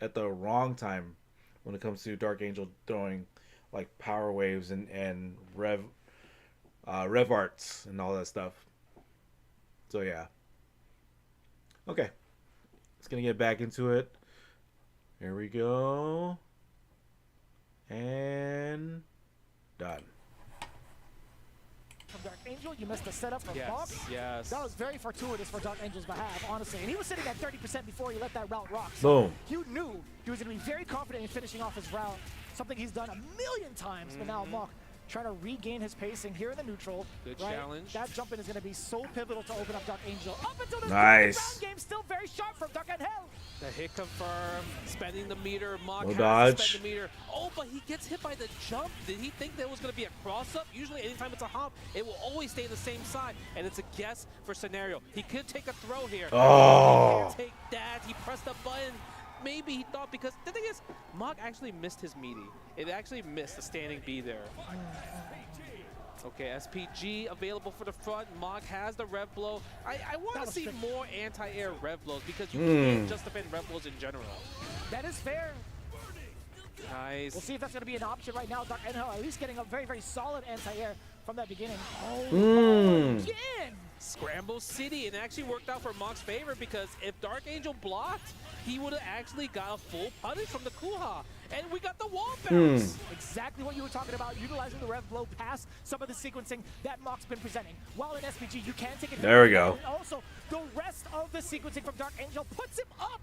at the wrong time when it comes to Dark Angel throwing like power waves and rev arts and all that stuff. So yeah. Okay. It's gonna get back into it. Here we go. And done. From Dark Angel, you missed the setup from Bob. Yes. That was very fortuitous for Dark Angel's behalf, honestly. And he was sitting at 30% before he let that route rock. So boom. You knew he was going to be very confident in finishing off his route, something he's done a million times. But now Mock trying to regain his pacing here in the neutral. Good right? challenge. That jump in is going to be so pivotal to open up Dark Angel. Up until this nice. round game, still very sharp from Dark Angel. The hit confirm, spending the meter, Mock no has dodge. to spend the meter. Oh, but he gets hit by the jump. Did he think there was going to be a cross-up? Usually anytime it's a hop, it will always stay the same side, and it's a guess for scenario. He could take a throw here. Oh. He can't take that. He pressed the button. Maybe he thought, because the thing is, Mock actually missed his meaty. It actually missed the standing B there. Okay, SPG available for the front. Mock has the rev blow. I want to see more anti-air rev blows because you can't just defend rev blows in general. That is fair. Nice. We'll see if that's going to be an option right now. Dark Angel at least getting a very, very solid anti-air from that beginning. Again! Scramble City, and it actually worked out for Mock's favor because if Dark Angel blocked, he would have actually got a full punish from the Kuha. And we got the wall bounce. Exactly what you were talking about, utilizing the rev blow past some of the sequencing that Mock's been presenting. While in SPG, you can take it. There we go. And also, the rest of the sequencing from Dark Angel puts him up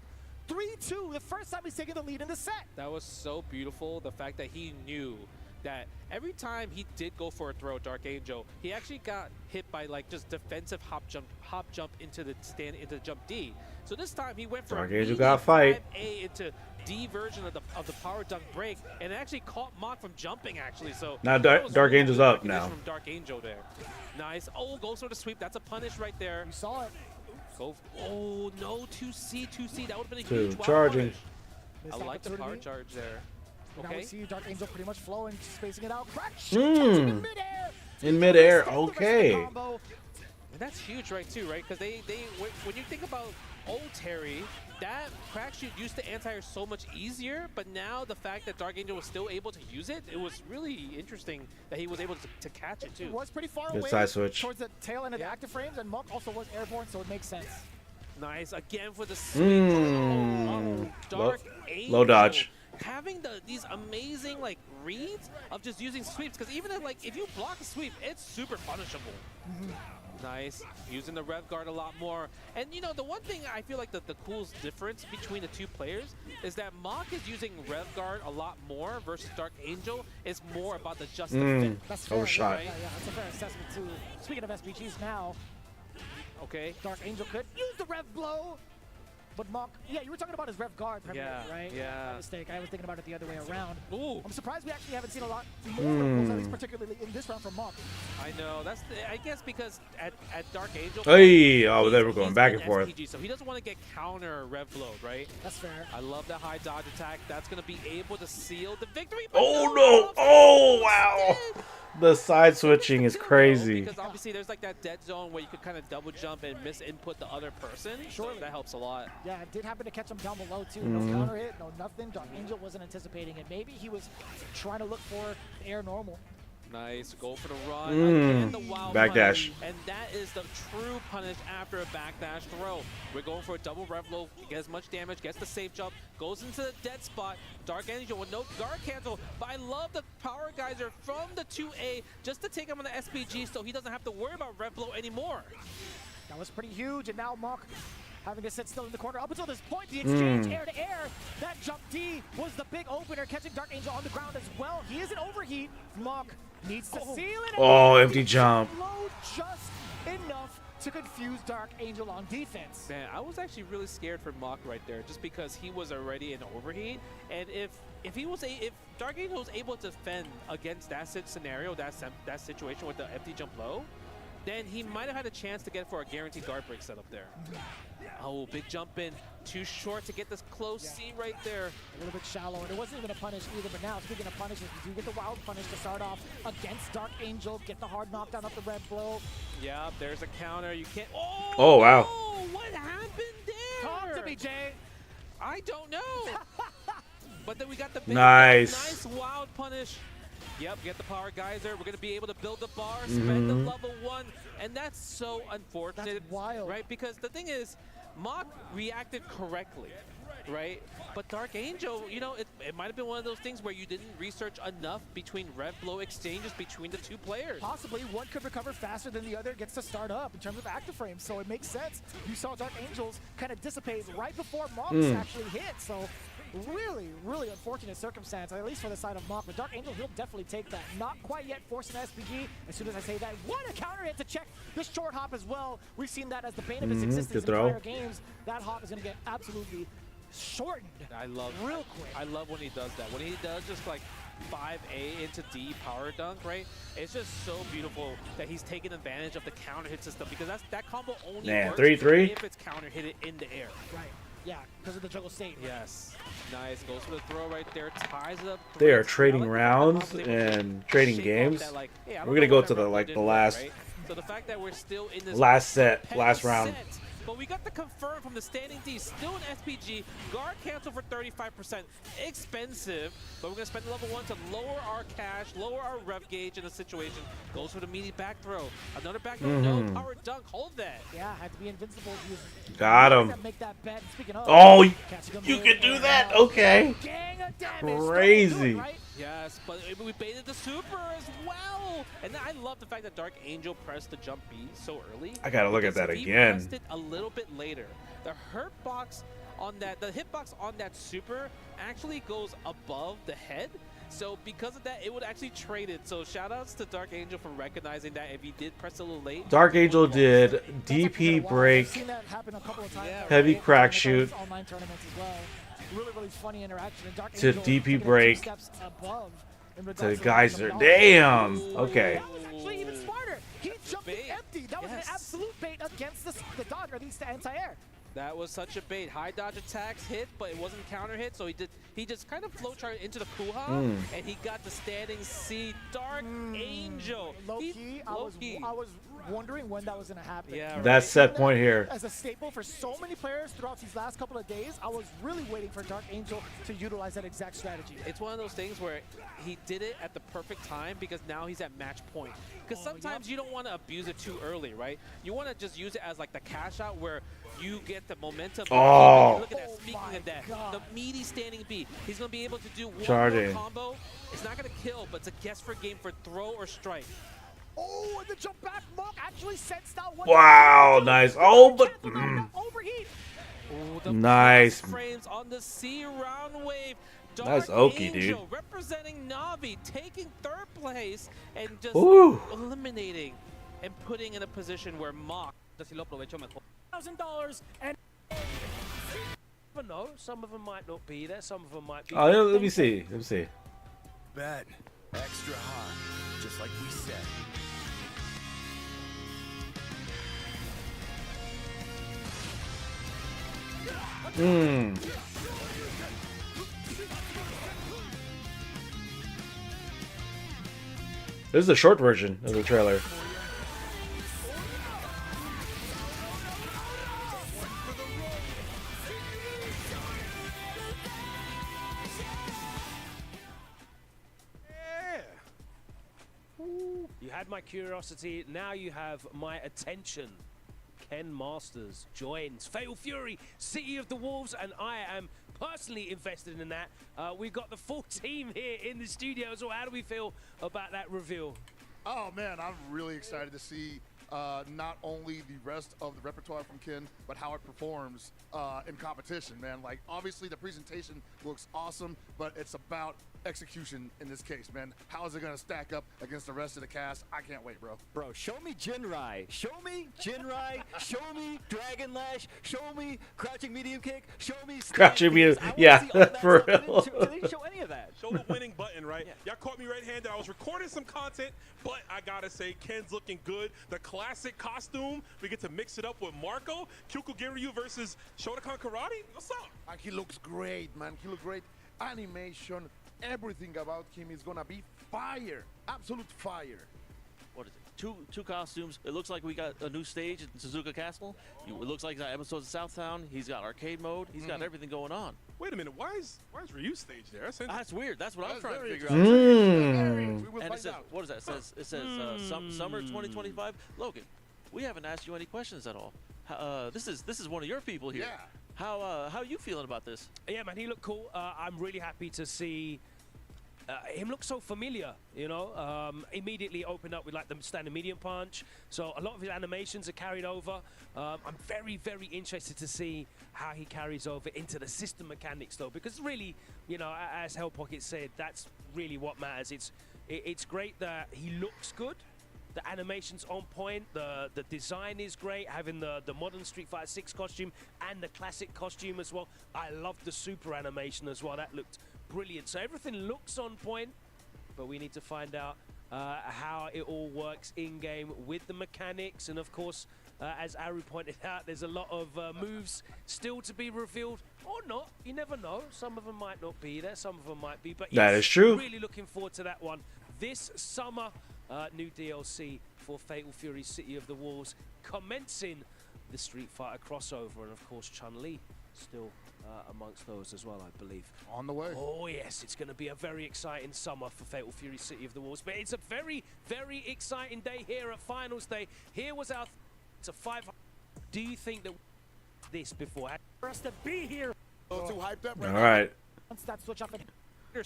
3-2, the first time he's taken the lead in the set. That was so beautiful, the fact that he knew that every time he did go for a throw, Dark Angel, he actually got hit by like just defensive hop jump into the jump D. So this time he went for Dark a Angel got fight. 5A into D version of the power dunk break, and it actually caught Mach from jumping actually. So Now that was Dark really Angel's good up recognition now. From Dark Angel there. Nice. Oh, goes for the sweep. That's a punish right there. You saw it. Go. Oh no, 2C. That would have been a Two, huge wild charging. punish. I like the power charge there. Now Okay. we see Dark Angel pretty much flowing, spacing it out. Crack. In midair. Okay. And that's huge, right? Too, right? Because they when you think about old Terry, that crack shoot used to anti-air so much easier, but now the fact that Dark Angel was still able to use it, it was really interesting that he was able to catch it too. It was pretty far Good away side switch. towards the tail end of the active frames, and Muck also was airborne, so it makes sense. Nice again for the sweep. Dark Angel. Low dodge. Having these amazing like reads of just using sweeps, because even if you block a sweep, it's super punishable. Nice, using the rev guard a lot more. And you know, the one thing I feel like the cool difference between the two players is that Mach is using rev guard a lot more versus Dark Angel is more about the just defense. That's fair. Overshot. Yeah, that's a fair assessment too. Speaking of SPGs now, okay. Dark Angel could use the rev blow. But Monk, yeah, you were talking about his rev guard primarily, right? Yeah. My mistake. I was thinking about it the other way around. Ooh. I'm surprised we actually haven't seen a lot more rev blows, at least particularly in this round from Monk. I know. That's I guess because at Dark Angel. Hey, oh, they were going he's back an and forth. SPG, so he doesn't want to get counter rev blowed, right? That's fair. I love that high dodge attack. That's going to be able to seal the victory. Oh no! Oh wow! The side switching is crazy. Because obviously there's like that dead zone where you could kind of double jump and misinput the other person. Sure. So that helps a lot. Yeah, it did happen to catch him down below too. No counter hit, no nothing. Dark Angel wasn't anticipating it. Maybe he was trying to look for the air normal. Nice, go for the run. Again, the wild Backdash. punish, and that is the true punish after a backdash throw. We're going for a double rev low, get as much damage, gets the safe jump, goes into the dead spot. Dark Angel with no guard cancel, but I love the power geyser from the 2A just to take him on the SPG so he doesn't have to worry about rev blow anymore. That was pretty huge, and now Monk having to sit still in the corner. Up until this point, the exchange air to air, that jump D was the big opener, catching Dark Angel on the ground as well. He is an overheat. Monk needs to seal it. Oh, empty jump. Low just enough to confuse Dark Angel on defense. Man, I was actually really scared for Mach right there, just because he was already in overheat, and if Dark Angel was able to defend against that scenario, that situation with the empty jump low, then he might have had a chance to get for a guaranteed guard break setup there. Oh, big jump in, too short to get this close C right there. A little bit shallow, and it wasn't even a punish either, but now, speaking of punishes, you do get the wild punish to start off against Dark Angel, get the hard knockdown up the red blow. Yeah, there's a counter, you can't, oh wow. Oh, what happened there? Talk to me, Jay. I don't know. But then we got the big nice wild punish. Yep, get the power geyser. We're going to be able to build the bar, spend the level 1, and that's so unfortunate. That's wild. Right? Because the thing is, Mach reacted correctly, right? But Dark Angel, you know, it might have been one of those things where you didn't research enough between rev blow exchanges between the two players. Possibly one could recover faster than the other gets to start up in terms of active frames, so it makes sense. You saw Dark Angels kind of dissipate right before Mox actually hit, so really, really unfortunate circumstance, at least for the side of Mach. But Dark Angel, he'll definitely take that. Not quite yet forcing an SPG. As soon as I say that, what a counter hit to check this short hop as well. We've seen that as the bane of his existence in prior games. That hop is going to get absolutely shortened. I love real quick. I love when he does that. When he does just like 5A into D power dunk, right? It's just so beautiful that he's taking advantage of the counter hit system, because that combo only works 3-3 if it's counter hit it in the air. Right. Yeah, because of the juggle state. Yes. Nice. Goes for the throw right there. Ties it up. They are trading rounds and trading games. We're going to go to the last right? So the fact that we're still in this last round. But we got the confirm from the standing D, still an SPG, guard cancel for 35%, expensive, but we're gonna spend level 1 to lower our cash, lower our rev gauge in the situation. Goes for the meaty back throw, another back throw, no power dunk, hold that. Yeah, had to be invincible. Got him. Make that bet. Speaking of, oh, you can do that? Okay. Crazy. Right? Yes, but we baited the super as well. And I love the fact that Dark Angel pressed the jump B so early. I gotta look at that if he again. pressed it a little bit later, the hitbox on that super actually goes above the head. So because of that, it would actually trade it. So shout outs to Dark Angel for recognizing that if he did press a little late. Dark Angel did DP break, I've seen that happen a couple of times. heavy crack shoot Online tournaments as well. Really, really funny interaction. And Dark to Angel DP taking it 2 break steps above in to regards Geyser. the Damn. Okay. That was actually even smarter. He jumped it empty. That was an absolute bait against the dodge, or at least the anti-air. That was such a bait. High dodge attacks hit, but it wasn't counter hit, so he just kind of flow charted into the Kuha, and he got the standing C. Dark Angel. Low key, I was wondering when that was gonna happen. Yeah, That set point here. As a staple for so many players throughout these last couple of days, I was really waiting for Dark Angel to utilize that exact strategy. It's one of those things where he did it at the perfect time because now he's at match point. Because sometimes you don't want to abuse it too early, right? You want to just use it as like the cash out where you get the momentum. Oh. Look at that. Speaking of that, the meaty standing B. He's going to be able to do one Charging. more combo. It's not going to kill, but it's a guess for game for throw or strike. Oh, and the jump back Monk actually sensed out one. Wow, nice. Oh, but overheat. Ooh, the nice. Frames on the C round wave. Dark Nice Oki, Angel dude. representing Navi, taking 3rd place and just Ooh. eliminating and putting in a position where Mock $1,000 and Never know. Some of them might not be there. Some of them might be. Oh, let me see. Let me see. Bet. Extra hot, just like we said. This is a short version of the trailer. You had my curiosity, now you have my attention. Ken Masters joins Fatal Fury, City of the Wolves, and I am personally invested in that. We've got the full team here in the studio as well. How do we feel about that reveal? Oh man, I'm really excited to see not only the rest of the repertoire from Ken, but how it performs in competition, man. Like, obviously the presentation looks awesome, but it's about execution in this case, man. How is it going to stack up against the rest of the cast? I can't wait, bro. Bro, show me Jinrai. Show me Jinrai. Show me Dragon Lash. Show me Crouching Medium Kick. Show me Crouching Medium. Yeah, for real. They didn't show any of that. Show the winning button, right? Y'all caught me red-handed. I was recording some content, but I gotta say, Ken's looking good. The classic costume, we get to mix it up with Marco. Kyukugiryu versus Shotokan Karate. What's up? And he looks great, man. He looks great. Animation, everything about him is gonna be fire. Absolute fire. What is it? Two costumes. It looks like we got a new stage in Suzuka Castle. It looks like that episodes of Southtown. He's got arcade mode. He's got everything going on. Wait a minute. Why is Ryu stage there? That's weird. That's what I'm That's trying to very figure out. And it says, what is that? It says summer 2025. Logan, we haven't asked you any questions at all. This is one of your people here. Yeah. How are you feeling about this? Yeah, man, he looked cool. I'm really happy to see him look so familiar, you know. Immediately opened up with like the standing medium punch. So a lot of his animations are carried over. I'm very, very interested to see how he carries over into the system mechanics, though, because really, you know, as Hell Pocket said, that's really what matters. It's great that he looks good. The animation's on point, the design is great, having the modern Street Fighter 6 costume and the classic costume as well. I loved the super animation as well, that looked brilliant. So everything looks on point, but we need to find out how it all works in-game with the mechanics. And of course, as Aru pointed out, there's a lot of moves still to be revealed, or not. You never know. Some of them might not be there, some of them might be. But That is true. Really looking forward to that one. This summer, new DLC for Fatal Fury City of the Wolves, commencing the Street Fighter crossover, and of course Chun-Li still amongst those as well, I believe. On the way. Oh yes, it's going to be a very exciting summer for Fatal Fury City of the Wolves, but it's a very, very exciting day here at Finals Day. Here was our it's a 500. Do you think that this before for us to be here? Too hyped up All right. Once that switch off at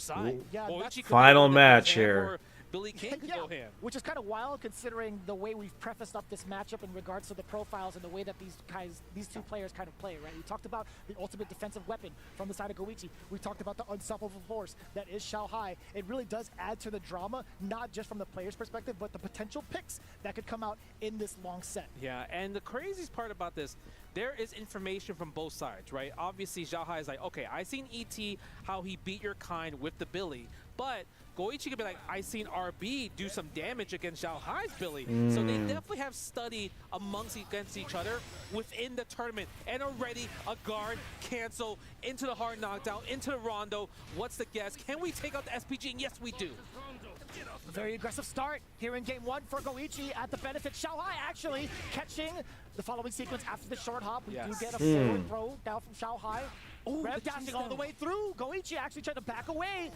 Side. yeah, Final match here. Billy King could go ham. Which is kind of wild considering the way we've prefaced up this matchup in regards to the profiles and the way that these two players kind of play, right? We talked about the ultimate defensive weapon from the side of Goichi. We talked about the unstoppable force that is Xiaohai. It really does add to the drama, not just from the player's perspective, but the potential picks that could come out in this long set. Yeah, and the craziest part about this, there is information from both sides, right? Obviously, Xiaohai is like, okay, I seen ET, how he beat your kind with the Billy, but Goichi could be like, I seen RB do some damage against Xiaohai's Billy. So they definitely have studied against each other within the tournament. And already a guard cancel into the hard knockdown, into the rondo. What's the guess? Can we take out the SPG? And yes, we do. Very aggressive start here in game one for Goichi at the benefit. Xiaohai actually catching the following sequence after the short hop. We do get a forward throw down from Xiaohai. Rev dashing all the way through. Goichi actually tried to back away.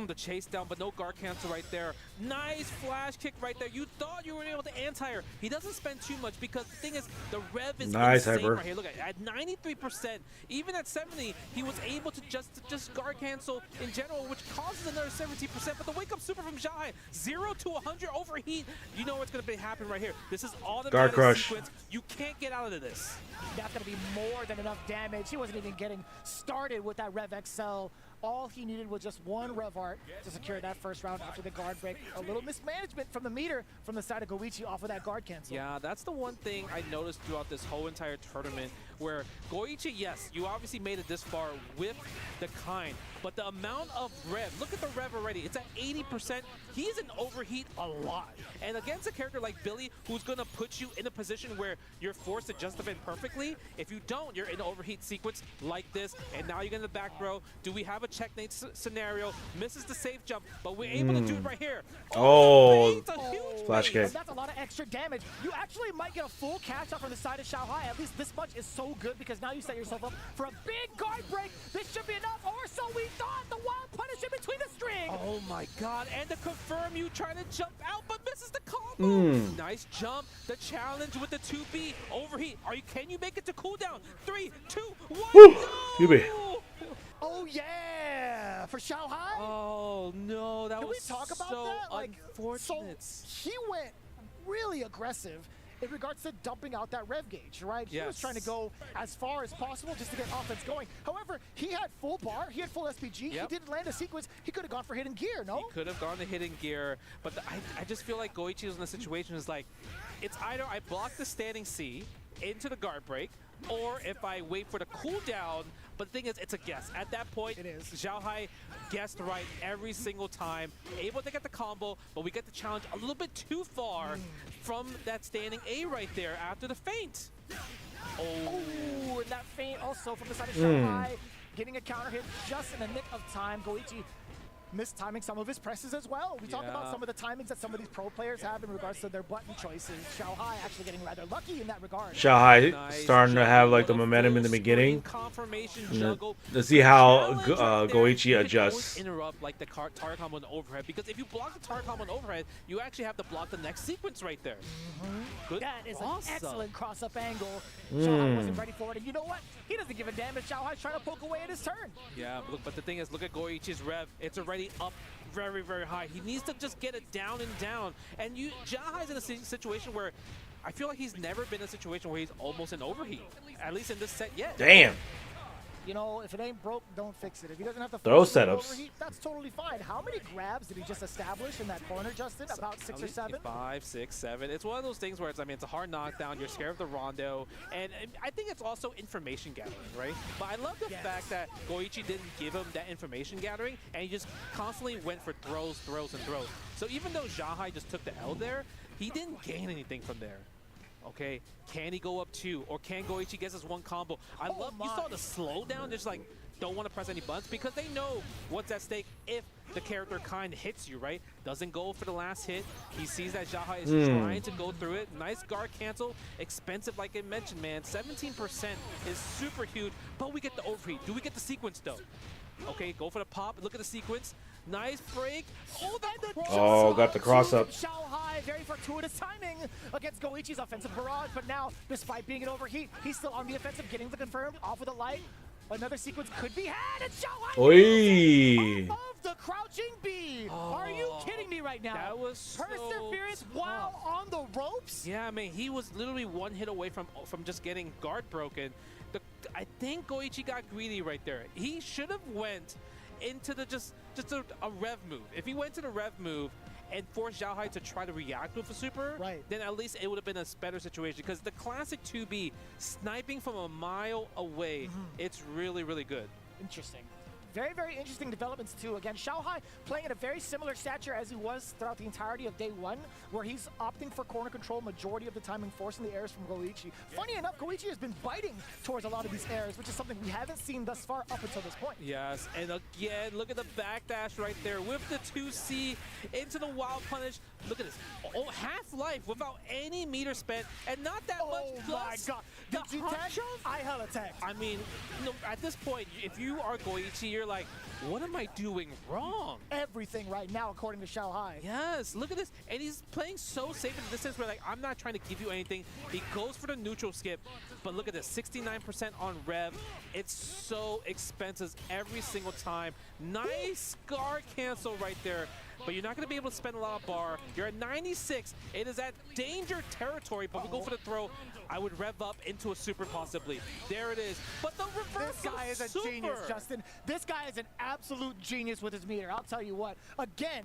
The chase down, but no guard cancel right there. Nice flash kick right there. You thought you were able to anti-her. He doesn't spend too much because the thing is, the rev is insane right here. Look at 93%. Even at 70, he was able to just guard cancel in general, which causes another 17%. But the wake-up super from Xiaohai, 0 to 100 overheat. You know what's going to happen right here. This is automatic sequence. You can't get out of this. That's going to be more than enough damage. He wasn't even getting started with that Rev XL. All he needed was just one Rev Art to secure that first round after the guard break. A little mismanagement from the meter from the side of Goichi off of that guard cancel. Yeah, that's the one thing I noticed throughout this whole entire tournament where Goichi, yes, you obviously made it this far with the kind, but the amount of rev, look at the rev already, it's at 80%. He's in overheat a lot. And against a character like Billy, who's gonna put you in a position where you're forced to just defend perfectly, if you don't, you're in an overheat sequence like this, and now you're in the back row. Do we have a checkmate scenario? Misses the safe jump, but we're able to do it right here. Flash kick. That's a lot of extra damage. You actually might get a full catch up from the side of Xiaohai. At least this much is so good because now you set yourself up for a big guard break. This should be enough, or so we thought. The wild punish in between the string. Oh my god, and to confirm, you trying to jump out, but misses the combo. Nice jump. The challenge with the 2B. Overheat. Can you make it to cooldown? 3, 2, 1, Woo! 2B. Oh yeah, for Xiaohai. Oh no, that was talk about so that? Like, unfortunate. So he went really aggressive in regards to dumping out that rev gauge, right? He was trying to go as far as possible just to get offense going. However, he had full bar, he had full SPG, he didn't land a sequence, he could have gone for hidden gear, no? He could have gone to hidden gear, but I just feel like Goichi was in a situation is like, it's either I block the standing C into the guard break, or if I wait for the cooldown. But the thing is, it's a guess. At that point, Xiaohai guessed right every single time, able to get the combo, but we get the challenge a little bit too far from that standing A right there after the feint. Oh, and that feint also from the side of Xiaohai, getting a counter hit just in the nick of time. Goichi mistiming some of his presses as well. We talked about some of the timings that some of these pro players have in regards to their button choices. Xiaohai actually getting rather lucky in that regard. Xiaohai starting to have like the momentum in the beginning. To see how Goichi adjusts. Interrupt like the target combo and overhead, because if you block the target combo and overhead, you actually have to block the next sequence right there. Good. That is an excellent cross-up angle. Xiaohai wasn't ready for it, and you know what? He doesn't give a damn if Xiaohai's trying to poke away at his turn. Yeah, but the thing is, look at Goichi's rev. It's already up very, very high. He needs to just get it down and down. And Xiaohai's in a situation where I feel like he's never been in a situation where he's almost in overheat, at least in this set yet. Damn. You know, if it ain't broke, don't fix it. If he doesn't have to throw setups, overheat, that's totally fine. How many grabs did he just establish in that corner, Justin? About 6 or 7? 5, 6, 7. It's one of those things where it's, it's a hard knockdown. You're scared of the rondo, and I think it's also information gathering, right? But I love the fact that Goichi didn't give him that information gathering, and he just constantly went for throws, throws, and throws. So even though Xiaohai just took the L there, he didn't gain anything from there. Okay, can he go up 2, or can Goichi get his one combo? You saw the slowdown, just like don't want to press any buttons because they know what's at stake if the character kind of hits you, right? Doesn't go for the last hit. He sees that Xiaohai is trying to go through it. Nice guard cancel, expensive like I mentioned, man. 17% is super huge, but we get the overheat. Do we get the sequence though? Okay, go for the pop, look at the sequence. Nice break. Got the cross up. Xiaohai, very fortuitous timing against Goichi's offensive barrage, but now, despite being in overheat, he's still on the offensive, getting the confirmed off of the light. Another sequence could be had, and Xiaohai Oi! of the crouching B. Are you kidding me right now? That was perseverance so while on the ropes. Yeah, I mean, he was literally one hit away from just getting guard broken. I think Goichi got greedy right there. He should have went into the just a rev move. If he went to the rev move and forced Xiaohai to try to react with a super, then at least it would have been a better situation. Because the classic 2B, sniping from a mile away, it's really, really good. Interesting. Very, very interesting developments too. Again, Xiaohai playing at a very similar stature as he was throughout the entirety of day one, where he's opting for corner control majority of the time and forcing the airs from Goichi. Funny enough, Goichi has been biting towards a lot of these airs, which is something we haven't seen thus far up until this point. Yes, and again, look at the backdash right there with the 2C into the wild punish. Look at this. Oh, half-life without any meter spent and not that much plus. Oh my god. Did you tag? I hella tagged. I mean, at this point, if you are Goichi, you're like, what am I doing wrong? Everything right now, according to Xiaohai. Yes, look at this. And he's playing so safe in the distance where, like, I'm not trying to give you anything. He goes for the neutral skip. But look at this, 69% on rev. It's so expensive every single time. Nice guard cancel right there. But you're not going to be able to spend a lot of bar. You're at 96. It is at danger territory, but we go for the throw. I would rev up into a super possibly. There it is. But the reverse. This guy is a genius, Justin. This guy is an absolute genius with his meter. I'll tell you what. Again,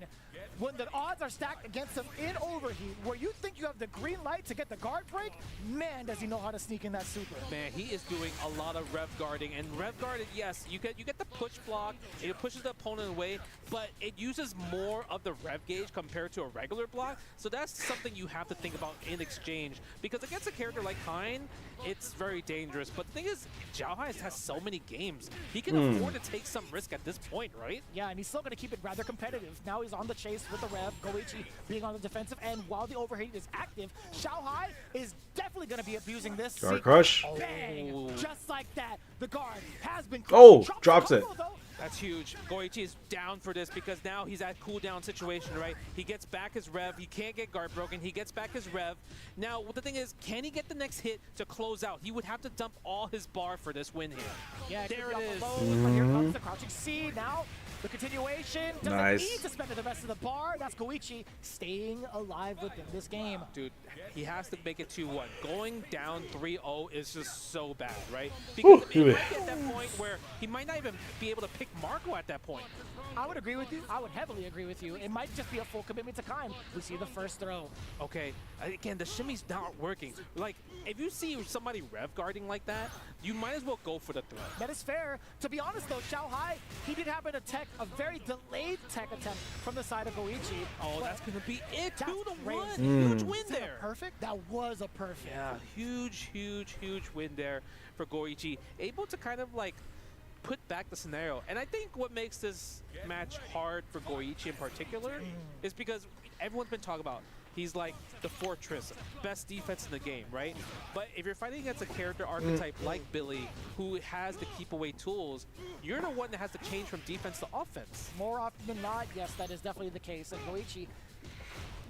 when the odds are stacked against him in overheat, where you think you have the green light to get the guard break, man, does he know how to sneak in that super. Man, he is doing a lot of rev guarding. And rev guarded, yes, you get the push block. It pushes the opponent away, but it uses more of the rev gauge compared to a regular block. So that's something you have to think about in exchange. Because against a character like Hein, it's very dangerous. But the thing is, Xiaohai has so many games. He can afford to take some risk at this point, right? Yeah, and he's still going to keep it rather competitive. Now he's on the chase with the rev, Goichi being on the defensive end while the overheat is active. Xiaohai is definitely going to be abusing this. Guard crush. Bang! Just like that. The guard has been drops it. That's huge. Goichi is down for this because now he's at cooldown situation, right? He gets back his rev. He can't get guard broken. He gets back his rev. Now, the thing is, can he get the next hit to close out? He would have to dump all his bar for this win here. Yeah, there it is. But here comes the crouching C. Now, the continuation. Doesn't need to spend the rest of the bar. That's Goichi staying alive within this game. Dude, he has to make it 2-1. Going down 3-0 is just so bad, right? Because it might be at that point where he might not even be able to pick Marco at that point. I would agree with you. I would heavily agree with you. It might just be a full commitment to Kaim. We see the first throw. Okay, again, the shimmy's not working. Like, if you see somebody rev guarding like that, you might as well go for the throw. That is fair. To be honest, though, Xiaohai, he did have a very delayed tech attempt from the side of Goichi. Oh, that's going to be it. 2-1. Huge win there. Perfect? That was a perfect. Yeah, huge win there for Goichi. Able to kind of like put back the scenario. And I think what makes this match hard for Goichi in particular is because everyone's been talking about he's like the fortress, best defense in the game, right? But if you're fighting against a character archetype like Billy, who has the keep away tools, you're the one that has to change from defense to offense. More often than not, yes, that is definitely the case. And Goichi,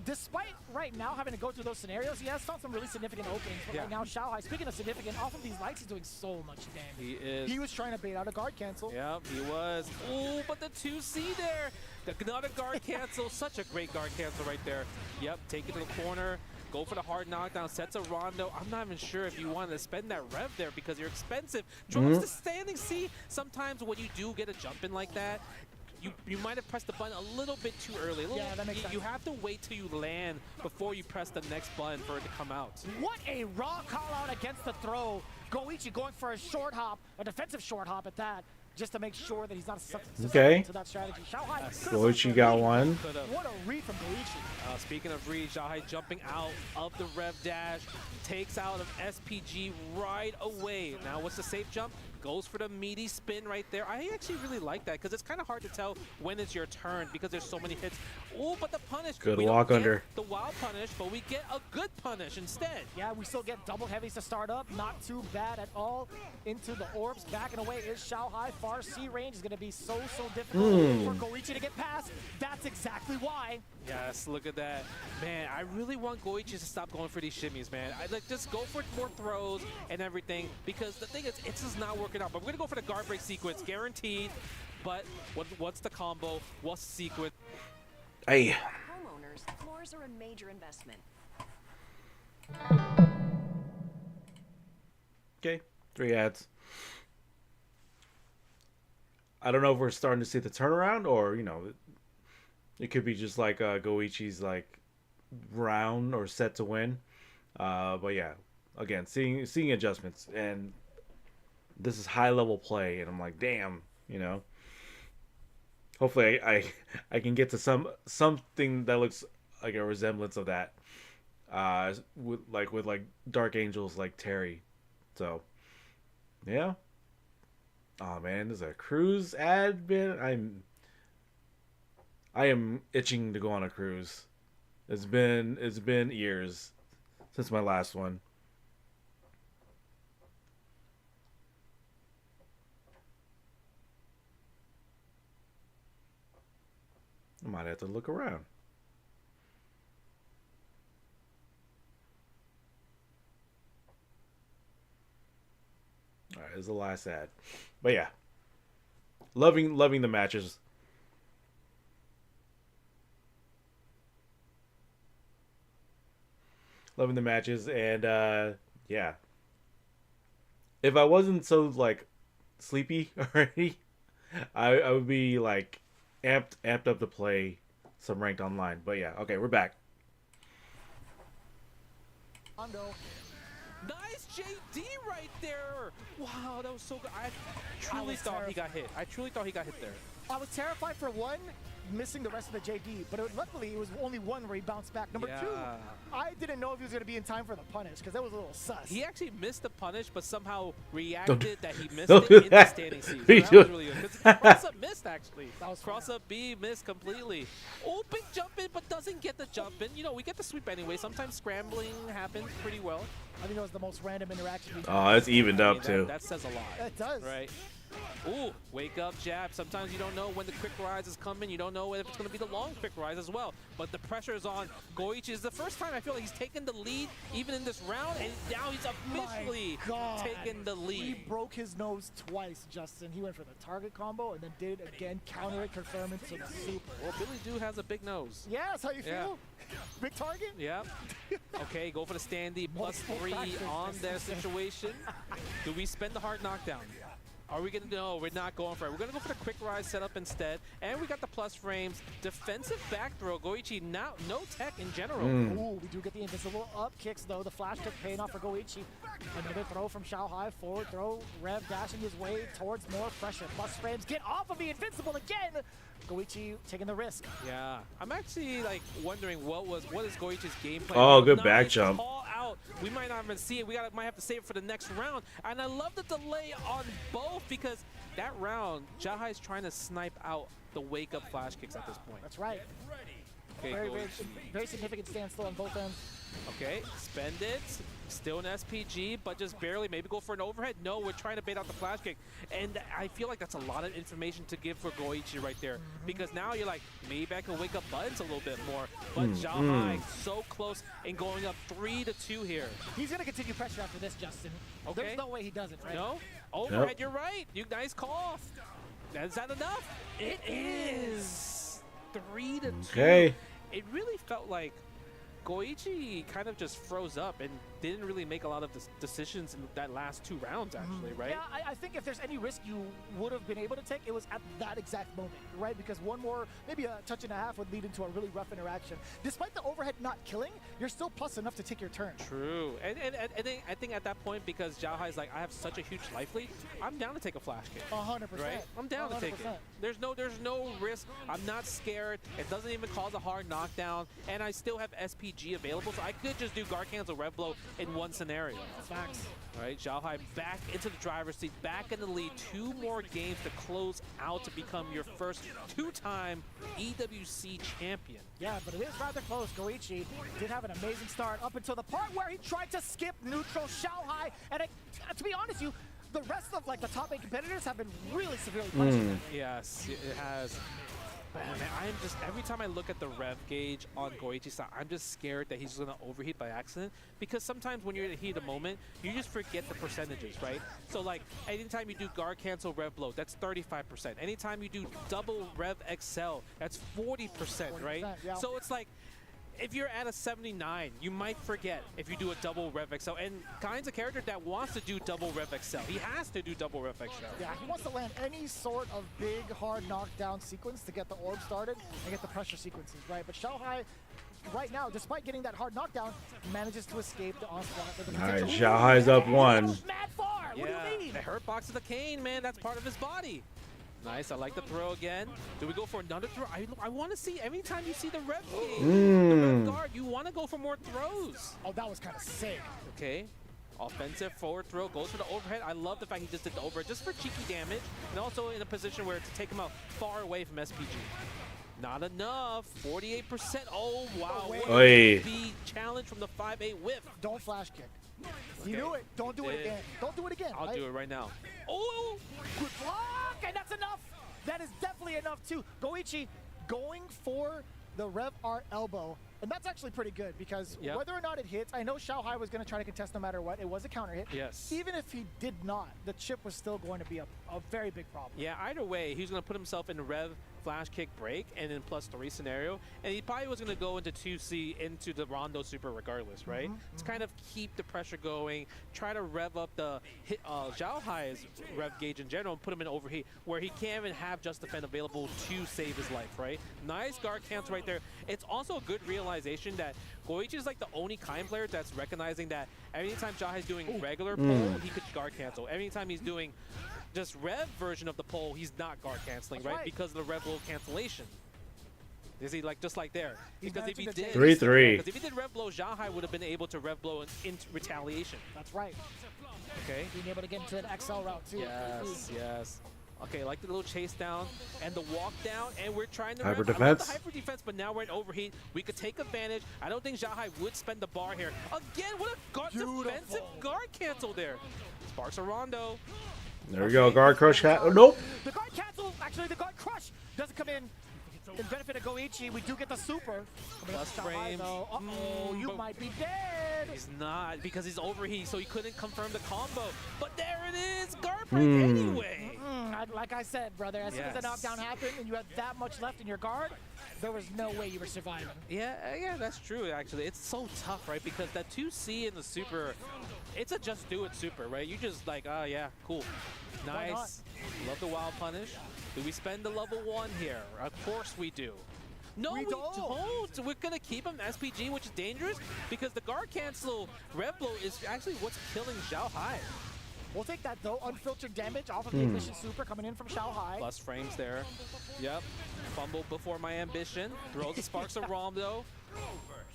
despite right now having to go through those scenarios, he has found some really significant openings. But right now, Xiaohai, speaking of significant, off of these lights, he's doing so much damage. He is. He was trying to bait out a guard cancel. Yep, he was. Ooh, but the 2C there. Another guard cancel. Such a great guard cancel right there. Yep, take it to the corner. Go for the hard knockdown. Sets a rondo. I'm not even sure if you want to spend that rev there because you're expensive. Drops the standing C. Sometimes when you do get a jump in like that, you might have pressed the button a little bit too early. Yeah, that makes sense. You have to wait till you land before you press the next button for it to come out. What a raw call out against the throw. Goichi going for a short hop, a defensive short hop at that, just to make sure that he's not susceptible to that strategy. Goichi got one. What a read from Goichi. Speaking of read, Xiaohai jumping out of the rev dash, takes out of SPG right away. Now what's the safe jump? Goes for the meaty spin right there. I actually really like that because it's kind of hard to tell when it's your turn because there's so many hits. Oh, but the punish. Good we walk don't under. Get the wild punish, but we get a good punish instead. Yeah, we still get double heavies to start up. Not too bad at all. Into the orbs. Backing away is Xiaohai. far C range is going to be so difficult for Goichi to get past. That's exactly why. Yes, look at that. Man, I really want Goichi to stop going for these shimmies, man. I like just go for more throws and everything, because the thing is, it's just not working out. But we're going to go for the guard break sequence, guaranteed. But what's the combo? What's the sequence? Hey. Homeowners, floors are a major investment. Okay, 3 ads. I don't know if we're starting to see the turnaround, or it could be just like Goichi's like round or set to win. But yeah, again, seeing adjustments, and this is high level play, and I'm like, damn, Hopefully I can get to something that looks like a resemblance of that. With Dark Angels like Terry. So yeah. Oh man, there's a cruise ad, man. I am itching to go on a cruise. It's been years since my last one. I might have to look around. All right, this is the last ad. But yeah, loving the matches. Loving the matches, and yeah. If I wasn't so like sleepy already, I would be like amped up to play some ranked online. But yeah, okay, we're back. Nice JD right there. Wow, that was so good. I truly thought he got hit. I truly thought he got hit there. I was terrified for one, missing the rest of the JD, but luckily it was only one where he bounced back. Number two, I didn't know if he was going to be in time for the punish, because that was a little sus. He actually missed the punish, but somehow reacted that he missed it in the standing seat. So that was really good. Cross-up missed, actually. Cross-up B missed completely. Oh, big jump in, but doesn't get the jump in. We get the sweep anyway. Sometimes scrambling happens pretty well. I think it was the most random interaction. Oh, it's evened up, too. That says a lot. It does. Right. Ooh, wake up jab. Sometimes you don't know when the quick rise is coming. You don't know if it's going to be the long quick rise as well. But the pressure is on Goichi. It's the first time I feel like he's taken the lead even in this round, and now he's officially taken the lead. He broke his nose twice, Justin. He went for the target combo and then did it again, counter it, confirm it to the super. Well, Billy Doo has a big nose. Yeah, that's how you feel? Big target? Yeah. Okay, go for the standee +3 on their situation. Do we spend the hard knockdown? Are we going to? No, we're not going for it. We're going to go for the quick rise setup instead. And we got the plus frames. Defensive back throw. Goichi, no tech in general. Ooh, we do get the invisible up kicks, though. The flash kick paying off for Goichi. Another throw from Xiaohai. Forward throw. Rev dashing his way towards more pressure. Plus frames. Get off of the invincible again. Goichi taking the risk. Yeah. I'm actually like wondering what is Goichi's game plan. Oh, good back jump. Call out. We might not even see it. We might have to save it for the next round. And I love the delay on both, because that round, Xiaohai is trying to snipe out the wake up flash kicks at this point. That's right. Okay, very significant standstill on both ends. Okay, spend it. Still an SPG, but just barely. Maybe go for an overhead. No, we're trying to bait out the flash kick. And I feel like that's a lot of information to give for Goichi right there. Because now you're like, maybe I can wake up buttons a little bit more. But Xiaohai so close and going up 3-2 here. He's going to continue pressure after this, Justin. Okay. There's no way he doesn't, right? No? Overhead, you're right. Nice call. Is that enough? It is. 3-2. Okay. It really felt like Goichi kind of just froze up and didn't really make a lot of decisions in that last 2 rounds, actually, right? Yeah, I think if there's any risk you would have been able to take, it was at that exact moment, right? Because one more, maybe a touch and a half would lead into a really rough interaction. Despite the overhead not killing, you're still plus enough to take your turn. True. And I think at that point, because Xiaohai's like, I have such a huge life lead, I'm down to take a flash kick. 100%. Right? I'm down to take it. There's no risk. I'm not scared. It doesn't even cause a hard knockdown. And I still have SPG available, so I could just do guard cancel rev blow in one scenario. Facts. All right, Xiaohai back into the driver's seat, back in the lead. 2 more games to close out to become your first 2-time EWC champion. Yeah, but it is rather close. Goichi did have an amazing start up until the part where he tried to skip neutral Xiaohai. And to be honest, the rest of like the top 8 competitors have been really severely punished. Yes, it has. But man, I'm just, every time I look at the rev gauge on Goichi's side, I'm just scared that he's going to overheat by accident. Because sometimes when you're in a heat of moment, you just forget the percentages, right? So like, anytime you do guard cancel rev blow, that's 35%. Anytime you do double rev excel, that's 40%, right? Yeah. So it's like, if you're at a 79, you might forget if you do a double Rev XL. And Kai's a character that wants to do double Rev XL. He has to do double Rev XL. Yeah, he wants to land any sort of big, hard knockdown sequence to get the orb started and get the pressure sequences, right? But Xiaohai, right now, despite getting that hard knockdown, manages to escape the onslaught. All right, Xiaohai's up 1. Mad far! Yeah, What do you mean? the hurt box of the cane, man. That's part of his body. Nice, I like the throw again. Do we go for another throw? I want to see, every time you see the rev gauge, the rev guard, you want to go for more throws. Oh, that was kind of sick. Okay, offensive forward throw, goes for the overhead. I love the fact he just did the overhead just for cheeky damage, and also in a position where to take him out far away from SPG. Not enough, 48%. Oh, wow. What a big challenge from the 5-8 whiff. Don't flash kick. You knew it. Don't do it again. Don't do it again. I'll do it right now. Oh, good block, and that's enough. That is definitely enough too. Goichi going for the Rev Art elbow, and that's actually pretty good because whether or not it hits, I know Xiaohai was going to try to contest no matter what. It was a counter hit. Yes. Even if he did not, the chip was still going to be a very big problem. Yeah, either way, he's going to put himself in a Rev flash kick break and then +3 scenario, and he probably was going to go into 2C into the Rondo super regardless, right? To kind of keep the pressure going, try to rev up the Xiaohai's rev gauge in general and put him in overheat where he can't even have Just Defend available to save his life, right? Nice guard cancel right there. It's also a good realization that Goichi is like the only Kain player that's recognizing that anytime Xiaohai's doing regular pull, he could guard cancel. Anytime he's doing just rev version of the pole, he's not guard canceling, right? Because of the rev blow cancellation. Is he like just like there? Because if he did 3-3. Because if he did rev blow, Xiaohai would have been able to rev blow in retaliation. That's right. Okay. Being able to get into an XL route too. Yes, yes. Okay, like the little chase down and the walk down, and we're trying to hyper I love defense. the hyper defense, but now we're in overheat. We could take advantage. I don't think Xiaohai would spend the bar here. Again, what a guard defensive guard cancel there. Sparks a Rondo. There we go, guard crush hat. Oh, nope. The guard cancel, actually the guard crush doesn't come in benefit of Goichi. We do get the super. Plus frame. Uh-oh, you might be dead. He's not, because he's overheat, so he couldn't confirm the combo. But there it is, guard break anyway. Like I said, brother, as soon as the knockdown happened and you had that much left in your guard, there was no way you were surviving. Yeah, that's true, actually. It's so tough, right? Because that 2C in the super, it's a just do it super, right? You just like, oh, yeah, cool. Nice. Love the wild punish. Do we spend the level 1 here? Of course we do. No, we don't. We're going to keep him SPG, which is dangerous because the guard cancel rev blow is actually what's killing Xiaohai. We'll take that, though. Unfiltered damage off of the Ignition Super coming in from Xiaohai. Plus frames there. Yep. Fumble before my ambition. Throws the sparks of Rondo.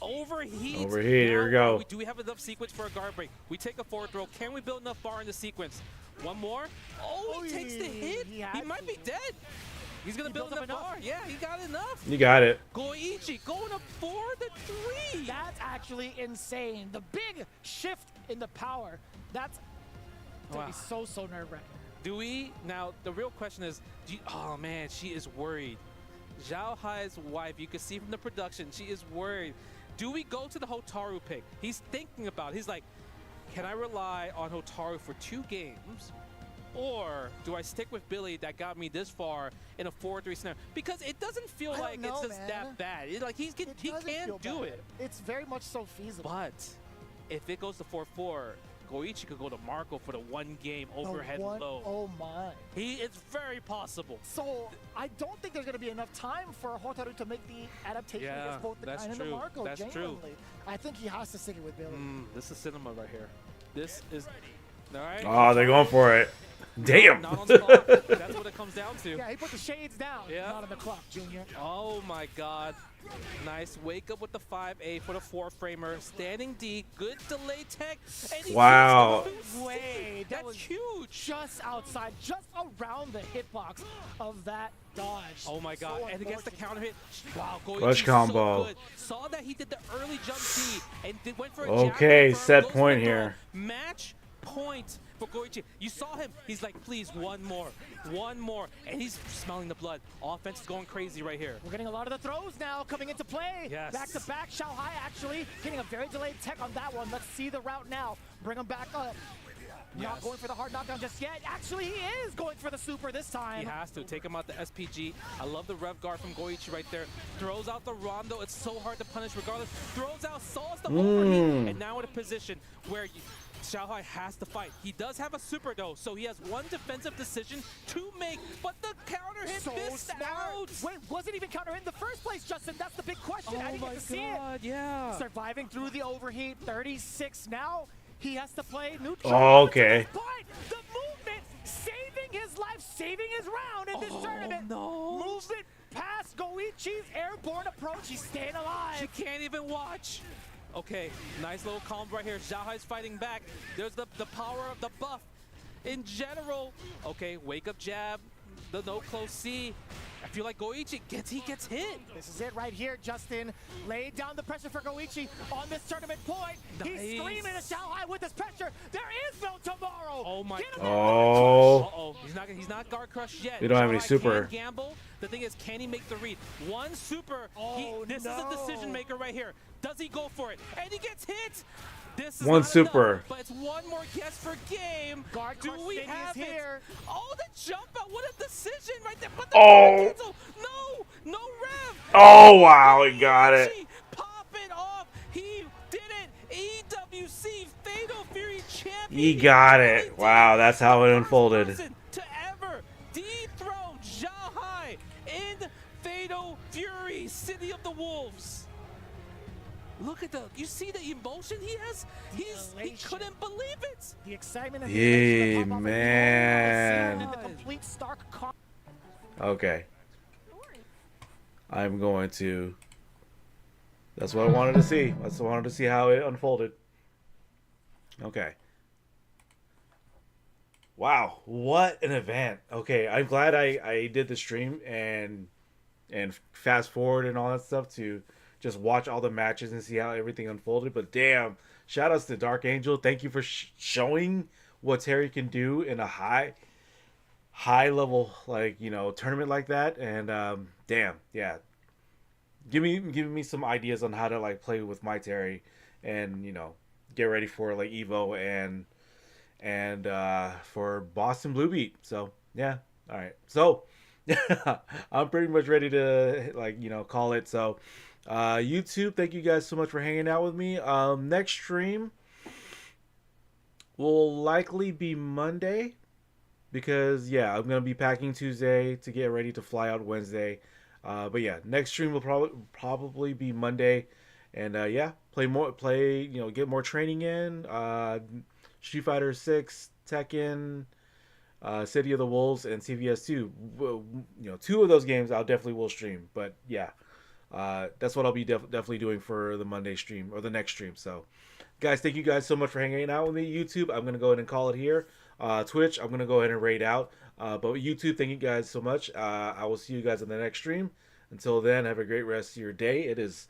Overheat. Overheat, here we go. Do we have enough sequence for a guard break? We take a forward throw. Can we build enough bar in the sequence? One more. Oh, he takes the hit. He might be dead. He's going to build enough bar. Yeah, he got enough. You got it. Goichi going up 4-3. That's actually insane. The big shift in the power. That's going to be so nerve-wracking. Do we? Now, the real question is, oh, man, she is worried. Xiaohai's wife, you can see from the production, she is worried. Do we go to the Hotaru pick? He's thinking about it. He's like, can I rely on Hotaru for 2 games? Or do I stick with Billy that got me this far in a 4-3 scenario? Because it doesn't feel like it's just that bad. He can do it. It's very much so feasible. But if it goes to 4-4, Goichi could go to Marco for the 1 game overhead low. Oh my. It's very possible. So I don't think there's going to be enough time for Hotaru to make the adaptation against both the Kain and the Marco. That's true. I think he has to stick it with Billy. This is cinema right here. This is... All right. Oh, they're going for it. Damn. Not on the clock. That's what it comes down to. Yeah, he put the shades down. Yeah. Not on the clock, Junior. Oh my God. Nice. Wake up with the 5A for the 4-framer. Standing D. Good delay tech. And wow. Wait, that's huge. Just outside, just around the hitbox of that dodge. Oh my God. And against the counter hit. Wow. Clutch combo. So good. Saw that he did the early jump D and went for a okay, jab set point here. Match point for Goichi. You saw him. He's like, please, one more. And he's smelling the blood. Offense is going crazy right here. We're getting a lot of the throws now coming into play. Yes. Back to back. Shanghai actually getting a very delayed tech on that one. Let's see the route now. Bring him back up. Not going for the hard knockdown just yet. Actually, he is going for the super this time. He has to. Take him out the SPG. I love the rev guard from Goichi right there. Throws out the Rondo. It's so hard to punish regardless. Throws out Sauce the overheat. And now in a position where Xiaohai has to fight. He does have a super though, so he has one defensive decision to make, but the counter hit missed out. Wait, wasn't even counter hit in the first place, Justin? That's the big question. I didn't get to see it. Yeah. Surviving through the overheat, 36 now. He has to play neutral. Oh, okay. But the movement, saving his life, saving his round in this tournament. No. Movement past Goichi's airborne approach. He's staying alive. She can't even watch. Okay, nice little combo right here. Xiaohai's fighting back. There's the power of the buff in general. Okay, wake up jab, the no close C. I feel like Goichi gets hit. This is it right here, Justin. Laid down the pressure for Goichi on this tournament point. Nice. He's screaming at Xiaohai with this pressure. There is no tomorrow. Oh my God. Oh. Uh-oh. He's not guard crushed yet. They don't have any Xiaohai super. Can gamble. The thing is, can he make the read? One super. This is a decision maker right here. Does he go for it? And he gets hit. This is One not super. enough, but it's one more guess per game. Guard Do we Sting have is it? here. Oh, the jump out. What a decision right there. But the cancel. No rev. Oh, wow, he got it. Pop it off. He did it. EWC Fatal Fury champion. He got it. Wow, that's how it unfolded. To ever dethrone Xiaohai in Fatal Fury, City of the Wolves. Look at you see the emotion he has? He couldn't believe it. The excitement and Yeah, the man. in the complete stark Okay. I'm going to. That's what I wanted to see. That's what I wanted to see how it unfolded. Okay. Wow, what an event. Okay, I'm glad I did the stream and fast forward and all that stuff to just watch all the matches and see how everything unfolded. But damn, shout outs to Dark Angel. Thank you for showing what Terry can do in a high level, like, tournament like that. And damn, yeah, giving me some ideas on how to like play with my Terry and get ready for like EVO and for Boston Blue Beat. So yeah, all right. So I'm pretty much ready to call it. So YouTube, thank you guys so much for hanging out with me. Next stream will likely be Monday because I'm gonna be packing Tuesday to get ready to fly out Wednesday. But yeah, next stream will probably be Monday, and get more training in. Street Fighter 6, Tekken, City of the Wolves, and CVS 2. Two of those games I'll definitely will stream. But yeah, that's what I'll be definitely doing for the Monday stream or the next stream. So, guys, thank you guys so much for hanging out with me. YouTube, I'm gonna go ahead and call it here. Twitch, I'm gonna go ahead and raid out. But YouTube, thank you guys so much. I will see you guys in the next stream. Until then, have a great rest of your day. It is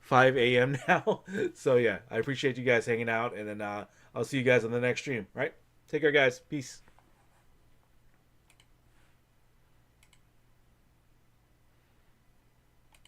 5 a.m. now. So yeah, I appreciate you guys hanging out, and then I'll see you guys on the next stream. Right? Take care, guys. Peace.